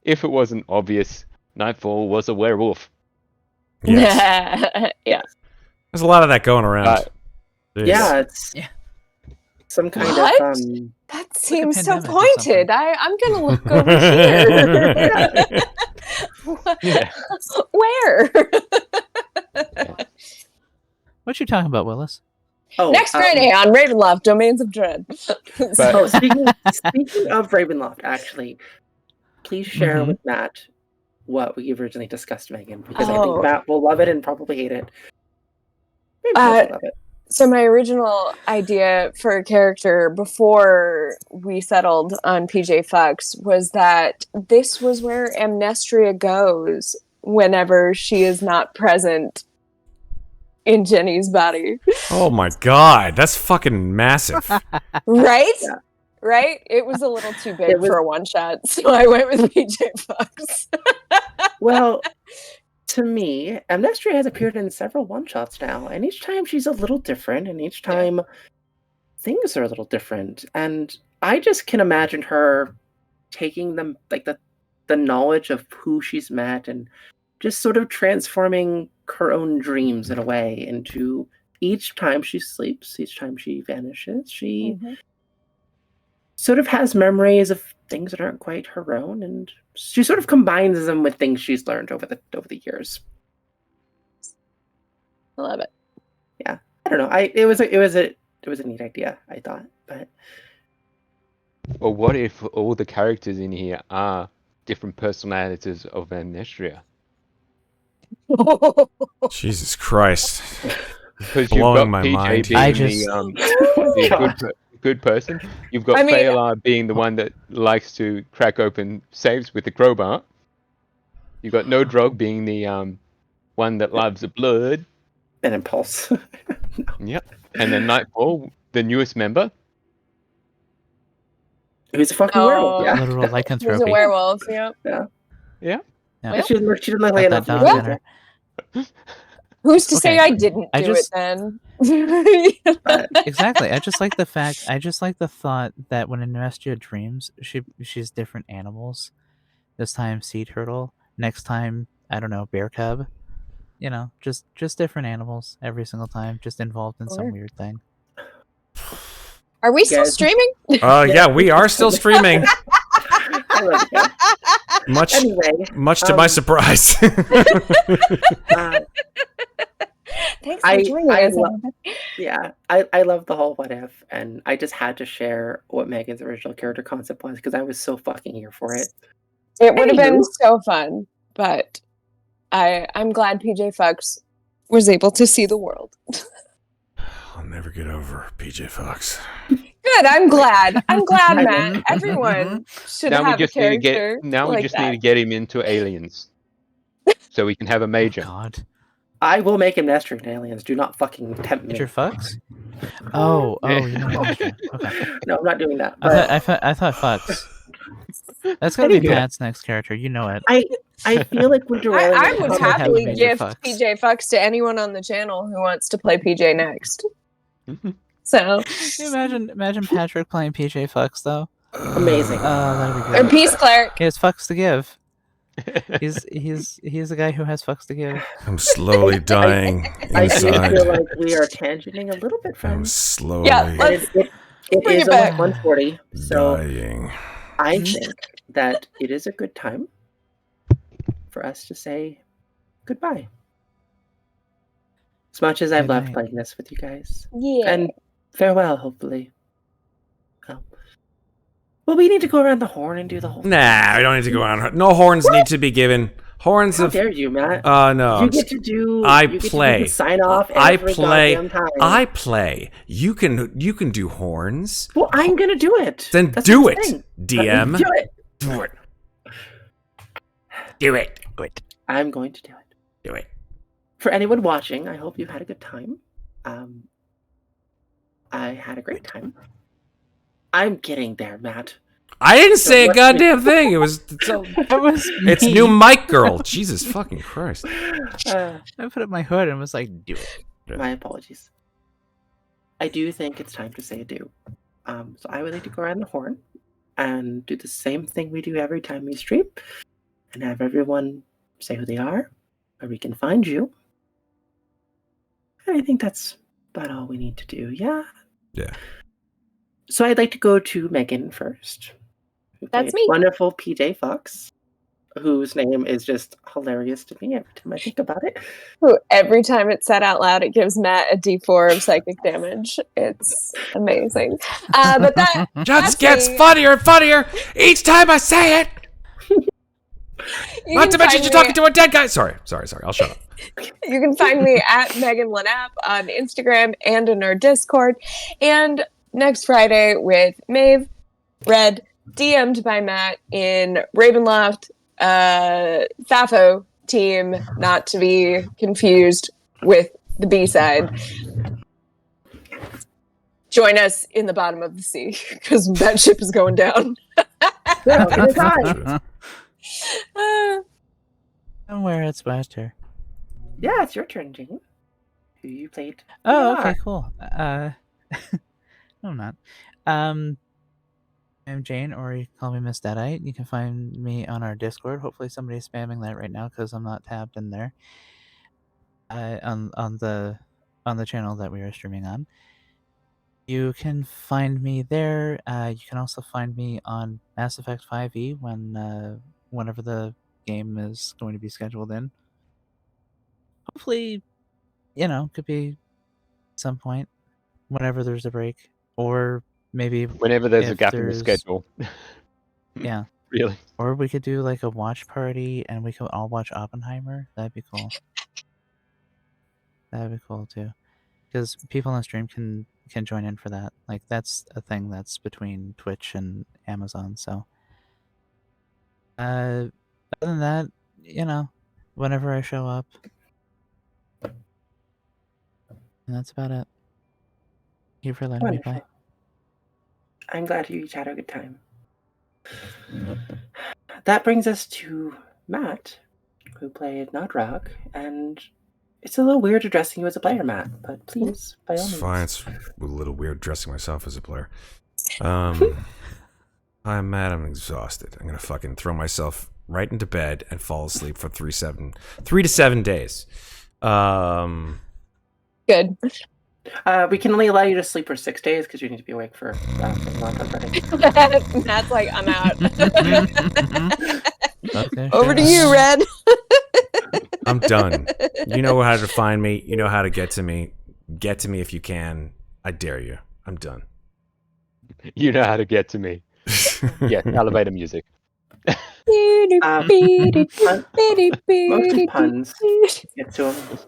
[SPEAKER 4] if it wasn't obvious, Nightfall was a werewolf.
[SPEAKER 6] Yes.
[SPEAKER 3] Yeah.
[SPEAKER 6] There's a lot of that going around. Jeez.
[SPEAKER 2] Yeah, it's
[SPEAKER 8] Yeah.
[SPEAKER 2] some kind
[SPEAKER 3] What?
[SPEAKER 2] of
[SPEAKER 3] That seems so
[SPEAKER 8] pandemic or something.
[SPEAKER 3] pointed. I'm gonna look over here.
[SPEAKER 4] Yeah.
[SPEAKER 3] Where?
[SPEAKER 8] What you talking about, Willis?
[SPEAKER 3] Next Friday on Ravenloft, Domains of Dread.
[SPEAKER 2] Oh, speaking of Ravenloft, actually, please share
[SPEAKER 8] Mhm.
[SPEAKER 2] with Matt what we originally discussed, Megan, because I
[SPEAKER 3] Oh.
[SPEAKER 2] think Matt will love it and probably hate it. Maybe mostly love it.
[SPEAKER 3] So my original idea for a character before we settled on PJ Fox was that this was where Amnestria goes whenever she is not present in Jenny's body.
[SPEAKER 6] Oh my god, that's fucking massive.
[SPEAKER 3] Right?
[SPEAKER 2] Yeah.
[SPEAKER 3] Right? It was a little too big
[SPEAKER 2] It was-
[SPEAKER 3] for a one shot, so I went with PJ Fox.
[SPEAKER 2] Well, to me, Amnestria has appeared in several one-shots now, and each time she's a little different, and each time things are a little different. And I just can imagine her taking them, like the knowledge of who she's met, and just sort of transforming her own dreams in a way into each time she sleeps, each time she vanishes, she sort of has memories of things that aren't quite her own, and she sort of combines them with things she's learned over the years.
[SPEAKER 3] I love it.
[SPEAKER 2] Yeah, I don't know. It was a neat idea, I thought, but
[SPEAKER 4] Or what if all the characters in here are different personalities of Amnestria?
[SPEAKER 6] Jesus Christ.
[SPEAKER 4] Because
[SPEAKER 6] Blowing
[SPEAKER 4] you've got
[SPEAKER 6] my
[SPEAKER 4] PJ
[SPEAKER 6] mind.
[SPEAKER 4] being
[SPEAKER 8] I
[SPEAKER 4] the good person. You've got
[SPEAKER 3] I mean-
[SPEAKER 4] Fayla being the one that likes to crack open safes with the crowbar. You've got No Drog being the one that loves the blood.
[SPEAKER 2] an impulse.
[SPEAKER 4] Yep. And then Nightfall, the newest member.
[SPEAKER 2] Who's a fucking
[SPEAKER 3] Oh.
[SPEAKER 2] werewolf? Yeah,
[SPEAKER 8] Literal
[SPEAKER 3] Who's a
[SPEAKER 8] lycanthropy.
[SPEAKER 3] werewolf? Yep.
[SPEAKER 4] Yeah.
[SPEAKER 8] Yeah.
[SPEAKER 2] She didn't look
[SPEAKER 8] Got
[SPEAKER 2] like
[SPEAKER 8] that
[SPEAKER 2] enough.
[SPEAKER 8] dog in her.
[SPEAKER 3] Who's to say
[SPEAKER 8] Okay.
[SPEAKER 3] I didn't
[SPEAKER 8] I
[SPEAKER 3] do
[SPEAKER 8] just-
[SPEAKER 3] it then?
[SPEAKER 8] Exactly. I just like the thought that when Amnestria dreams, she's different animals. This time sea turtle. Next time, I don't know, bear cub. You know, just different animals every single time, just involved in some
[SPEAKER 3] Sure.
[SPEAKER 8] weird thing.
[SPEAKER 3] Are we still
[SPEAKER 2] Guys.
[SPEAKER 3] streaming?
[SPEAKER 6] Yeah, we are still streaming.
[SPEAKER 2] I love you guys.
[SPEAKER 6] Much
[SPEAKER 2] Anyway,
[SPEAKER 6] to my surprise.
[SPEAKER 3] Thanks for
[SPEAKER 2] I-
[SPEAKER 3] joining
[SPEAKER 2] I
[SPEAKER 3] us.
[SPEAKER 2] lo-
[SPEAKER 3] everybody.
[SPEAKER 2] yeah, I love the whole what if, and I just had to share what Megan's original character concept was because I was so fucking here for it.
[SPEAKER 3] It would have been
[SPEAKER 2] Anywho.
[SPEAKER 3] so fun, but I'm glad PJ Fox was able to see the world.
[SPEAKER 6] I'll never get over PJ Fox.
[SPEAKER 3] Good. I'm glad. I'm glad,
[SPEAKER 2] I
[SPEAKER 3] Matt. Everyone should
[SPEAKER 4] Now we
[SPEAKER 3] have a
[SPEAKER 4] just need to
[SPEAKER 3] character
[SPEAKER 4] get. Now we
[SPEAKER 3] like
[SPEAKER 4] just
[SPEAKER 3] that.
[SPEAKER 4] need to get him into Aliens, so we can have a major.
[SPEAKER 8] God.
[SPEAKER 2] I will make Amnestria in Aliens. Do not fucking tempt me.
[SPEAKER 8] Major fucks? Oh,
[SPEAKER 4] Yeah.
[SPEAKER 8] you know Amnestria. Okay.
[SPEAKER 2] No, I'm not doing that.
[SPEAKER 8] I
[SPEAKER 2] But
[SPEAKER 8] thought fucks. That's gonna be
[SPEAKER 2] Anyway.
[SPEAKER 8] Pat's next character. You know it.
[SPEAKER 2] I feel like Winter Wailing
[SPEAKER 3] I
[SPEAKER 2] is
[SPEAKER 3] would
[SPEAKER 2] probably-
[SPEAKER 8] have
[SPEAKER 3] happily
[SPEAKER 8] Major
[SPEAKER 3] gift
[SPEAKER 8] Fox.
[SPEAKER 3] PJ Fox to anyone on the channel who wants to play PJ next. So,
[SPEAKER 8] Can you imagine Patrick playing PJ Fucks though.
[SPEAKER 2] amazing.
[SPEAKER 8] That'd be
[SPEAKER 3] or
[SPEAKER 8] good.
[SPEAKER 3] Peace Cleric.
[SPEAKER 8] He has fucks to give. He's the guy who has fucks to give.
[SPEAKER 6] I'm slowly dying
[SPEAKER 2] I do
[SPEAKER 6] inside.
[SPEAKER 2] feel like we are tangenting a little bit,
[SPEAKER 6] I'm
[SPEAKER 2] friends.
[SPEAKER 6] slowly
[SPEAKER 3] Yeah,
[SPEAKER 2] And
[SPEAKER 3] let's-
[SPEAKER 2] it
[SPEAKER 3] bring
[SPEAKER 2] is
[SPEAKER 3] it back.
[SPEAKER 2] almost 1:40, so
[SPEAKER 6] dying.
[SPEAKER 2] I think that it is a good time for us to say goodbye. As much as I've
[SPEAKER 8] Good
[SPEAKER 2] loved
[SPEAKER 8] night.
[SPEAKER 2] playing this with you guys.
[SPEAKER 3] Yeah.
[SPEAKER 2] And farewell, hopefully. Well, we need to go around the horn and do the whole thing.
[SPEAKER 6] Nah, we don't need to go on. No horns need to be given. Horns
[SPEAKER 2] How
[SPEAKER 6] of.
[SPEAKER 2] dare you, Matt?
[SPEAKER 6] No.
[SPEAKER 2] You get to do.
[SPEAKER 6] I
[SPEAKER 2] you get to do
[SPEAKER 6] play.
[SPEAKER 2] the sign off.
[SPEAKER 6] I
[SPEAKER 2] every
[SPEAKER 6] play.
[SPEAKER 2] goddamn time.
[SPEAKER 6] I play. You can do horns.
[SPEAKER 2] Well, I'm gonna do it.
[SPEAKER 6] Then
[SPEAKER 2] That's
[SPEAKER 6] do
[SPEAKER 2] the
[SPEAKER 6] it,
[SPEAKER 2] thing.
[SPEAKER 6] DM.
[SPEAKER 2] Do it.
[SPEAKER 6] Do it. Do it. Do it.
[SPEAKER 2] I'm going to do it.
[SPEAKER 6] Do it.
[SPEAKER 2] For anyone watching, I hope you had a good time. I had a great time. I'm getting there, Matt.
[SPEAKER 6] I didn't say a
[SPEAKER 2] what-
[SPEAKER 6] goddamn thing. It was.
[SPEAKER 8] That was
[SPEAKER 6] It's
[SPEAKER 8] me.
[SPEAKER 6] new mic girl. Jesus fucking Christ.
[SPEAKER 8] I put up my hood and was like, "Do it."
[SPEAKER 2] My apologies. I do think it's time to say adieu. So I would like to go around the horn and do the same thing we do every time we stream, and have everyone say who they are, where we can find you. And I think that's about all we need to do. Yeah.
[SPEAKER 6] Yeah.
[SPEAKER 2] So I'd like to go to Megan first. Who
[SPEAKER 3] That's
[SPEAKER 2] played
[SPEAKER 3] me.
[SPEAKER 2] Wonderful PJ Fox, whose name is just hilarious to me every time I think about it.
[SPEAKER 3] Who every time it's said out loud, it gives Matt a D4 of psychic damage. It's amazing. But that
[SPEAKER 6] Just
[SPEAKER 3] That's
[SPEAKER 6] gets
[SPEAKER 3] me.
[SPEAKER 6] funnier and funnier each time I say it.
[SPEAKER 3] you
[SPEAKER 6] Not
[SPEAKER 3] can
[SPEAKER 6] to mention
[SPEAKER 3] find
[SPEAKER 6] you're
[SPEAKER 3] me-
[SPEAKER 6] talking to a dead guy. Sorry. I'll shut up.
[SPEAKER 3] You can find me at Megan Lanapp on Instagram and in our Discord. And next Friday with Maeve, Red, DM'd by Matt in Ravenloft, Thafo team, not to be confused with the B-side. Join us in the bottom of the sea, because that ship is going down.
[SPEAKER 2] Yeah, it is high.
[SPEAKER 8] And where it's better.
[SPEAKER 2] Yeah, it's your turn, Jane. Who you played?
[SPEAKER 8] Oh,
[SPEAKER 2] Yeah.
[SPEAKER 8] okay, cool. No, I'm not. I'm Jane, or you can call me Miss Deadite. You can find me on our Discord. Hopefully, somebody's spamming that right now because I'm not tabbed in there. On the channel that we are streaming on. You can find me there. You can also find me on Mass Effect 5e whenever the game is going to be scheduled in. Hopefully, could be some point whenever there's a break, or maybe
[SPEAKER 4] Whenever there's a
[SPEAKER 8] if
[SPEAKER 4] gap in the
[SPEAKER 8] there's-
[SPEAKER 4] schedule.
[SPEAKER 8] Yeah.
[SPEAKER 4] Really?
[SPEAKER 8] Or we could do like a watch party and we could all watch Oppenheimer. That'd be cool. That'd be cool too. Because people on stream can join in for that. Like that's a thing that's between Twitch and Amazon. So other than that, whenever I show up. And that's about it. Thank you for letting
[SPEAKER 2] Wonderful.
[SPEAKER 8] me play.
[SPEAKER 2] I'm glad you each had a good time. That brings us to Matt, who played Nodrog, and it's a little weird addressing you as a player, Matt, but please, by all
[SPEAKER 6] It's
[SPEAKER 2] means.
[SPEAKER 6] fine. It's a little weird dressing myself as a player. I'm mad. I'm exhausted. I'm gonna fucking throw myself right into bed and fall asleep for 3 to 7 days.
[SPEAKER 3] Good.
[SPEAKER 2] We can only allow you to sleep for 6 days because you need to be awake for Nodrog Friday.
[SPEAKER 3] Matt's like, I'm out.
[SPEAKER 8] Okay,
[SPEAKER 3] Over to
[SPEAKER 8] sure.
[SPEAKER 3] you, Red.
[SPEAKER 6] I'm done. You know how to find me. You know how to get to me. Get to me if you can. I dare you. I'm done.
[SPEAKER 4] You know how to get to me. Yeah, elevator music.
[SPEAKER 2] Mostly puns. Get to them.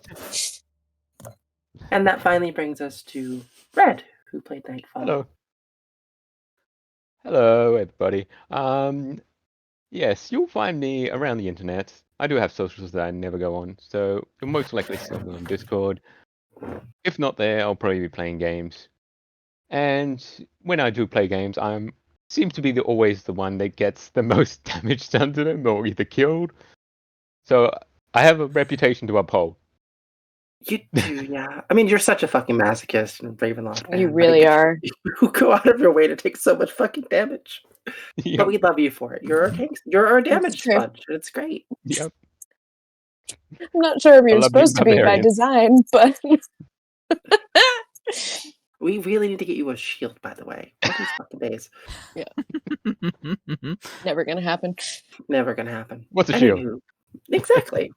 [SPEAKER 2] And that finally brings us to Red, who played Nightfall.
[SPEAKER 4] Hello. Hello, everybody. Yes, you'll find me around the internet. I do have socials that I never go on, so you'll most likely see me on Discord. If not there, I'll probably be playing games. And when I do play games, I'm seem to be always the one that gets the most damage done to them, or either killed. So I have a reputation to uphold.
[SPEAKER 2] You do, yeah. I mean, you're such a fucking masochist and Ravenloft fan.
[SPEAKER 3] You really are.
[SPEAKER 2] You go out of your way to take so much fucking damage.
[SPEAKER 4] Yep.
[SPEAKER 2] But we love you for it. You're our damage
[SPEAKER 3] true.
[SPEAKER 2] sponge. It's great.
[SPEAKER 4] Yep.
[SPEAKER 3] I'm not sure if
[SPEAKER 4] I
[SPEAKER 3] you're
[SPEAKER 4] love being
[SPEAKER 3] supposed to be by
[SPEAKER 4] barbarian.
[SPEAKER 3] design, but
[SPEAKER 2] We really need to get you a shield, by the way. One of these fucking days.
[SPEAKER 3] never gonna happen.
[SPEAKER 2] Never gonna happen.
[SPEAKER 4] What's a shield?
[SPEAKER 2] Anywho, exactly.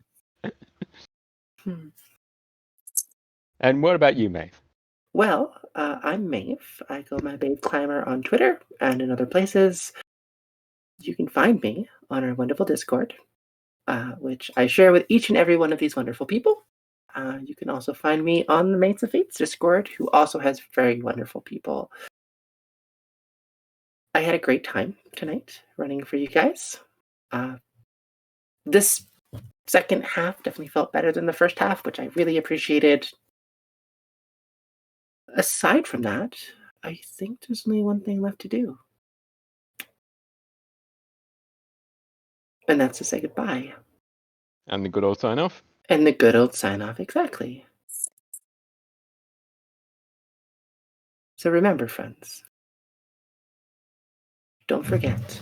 [SPEAKER 4] And what about you, Maeve?
[SPEAKER 2] Well, I'm Maeve. I go by Maeve Clymer on Twitter and in other places. You can find me on our wonderful Discord, which I share with each and every one of these wonderful people. You can also find me on the Mates of Fates Discord, who also has very wonderful people. I had a great time tonight running for you guys. This second half definitely felt better than the first half, which I really appreciated. Aside from that, I think there's only one thing left to do. And that's to say goodbye.
[SPEAKER 4] And the good old sign off?
[SPEAKER 2] And the good old sign-off, exactly. So remember, friends, don't forget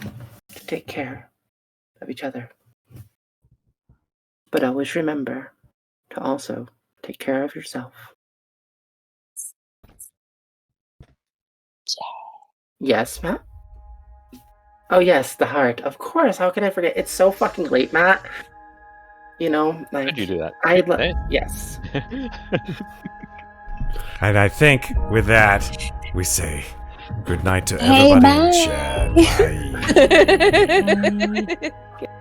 [SPEAKER 2] to take care of each other. But always remember to also take care of yourself. Yes, Matt? Oh, yes, the heart. Of course, how can I forget? It's so fucking late, Matt. You know, like...
[SPEAKER 4] How'd you do that?
[SPEAKER 2] I yes.
[SPEAKER 6] And I think with that, we say good night to everybody in
[SPEAKER 3] bye.
[SPEAKER 6] chat. Bye.
[SPEAKER 3] Bye.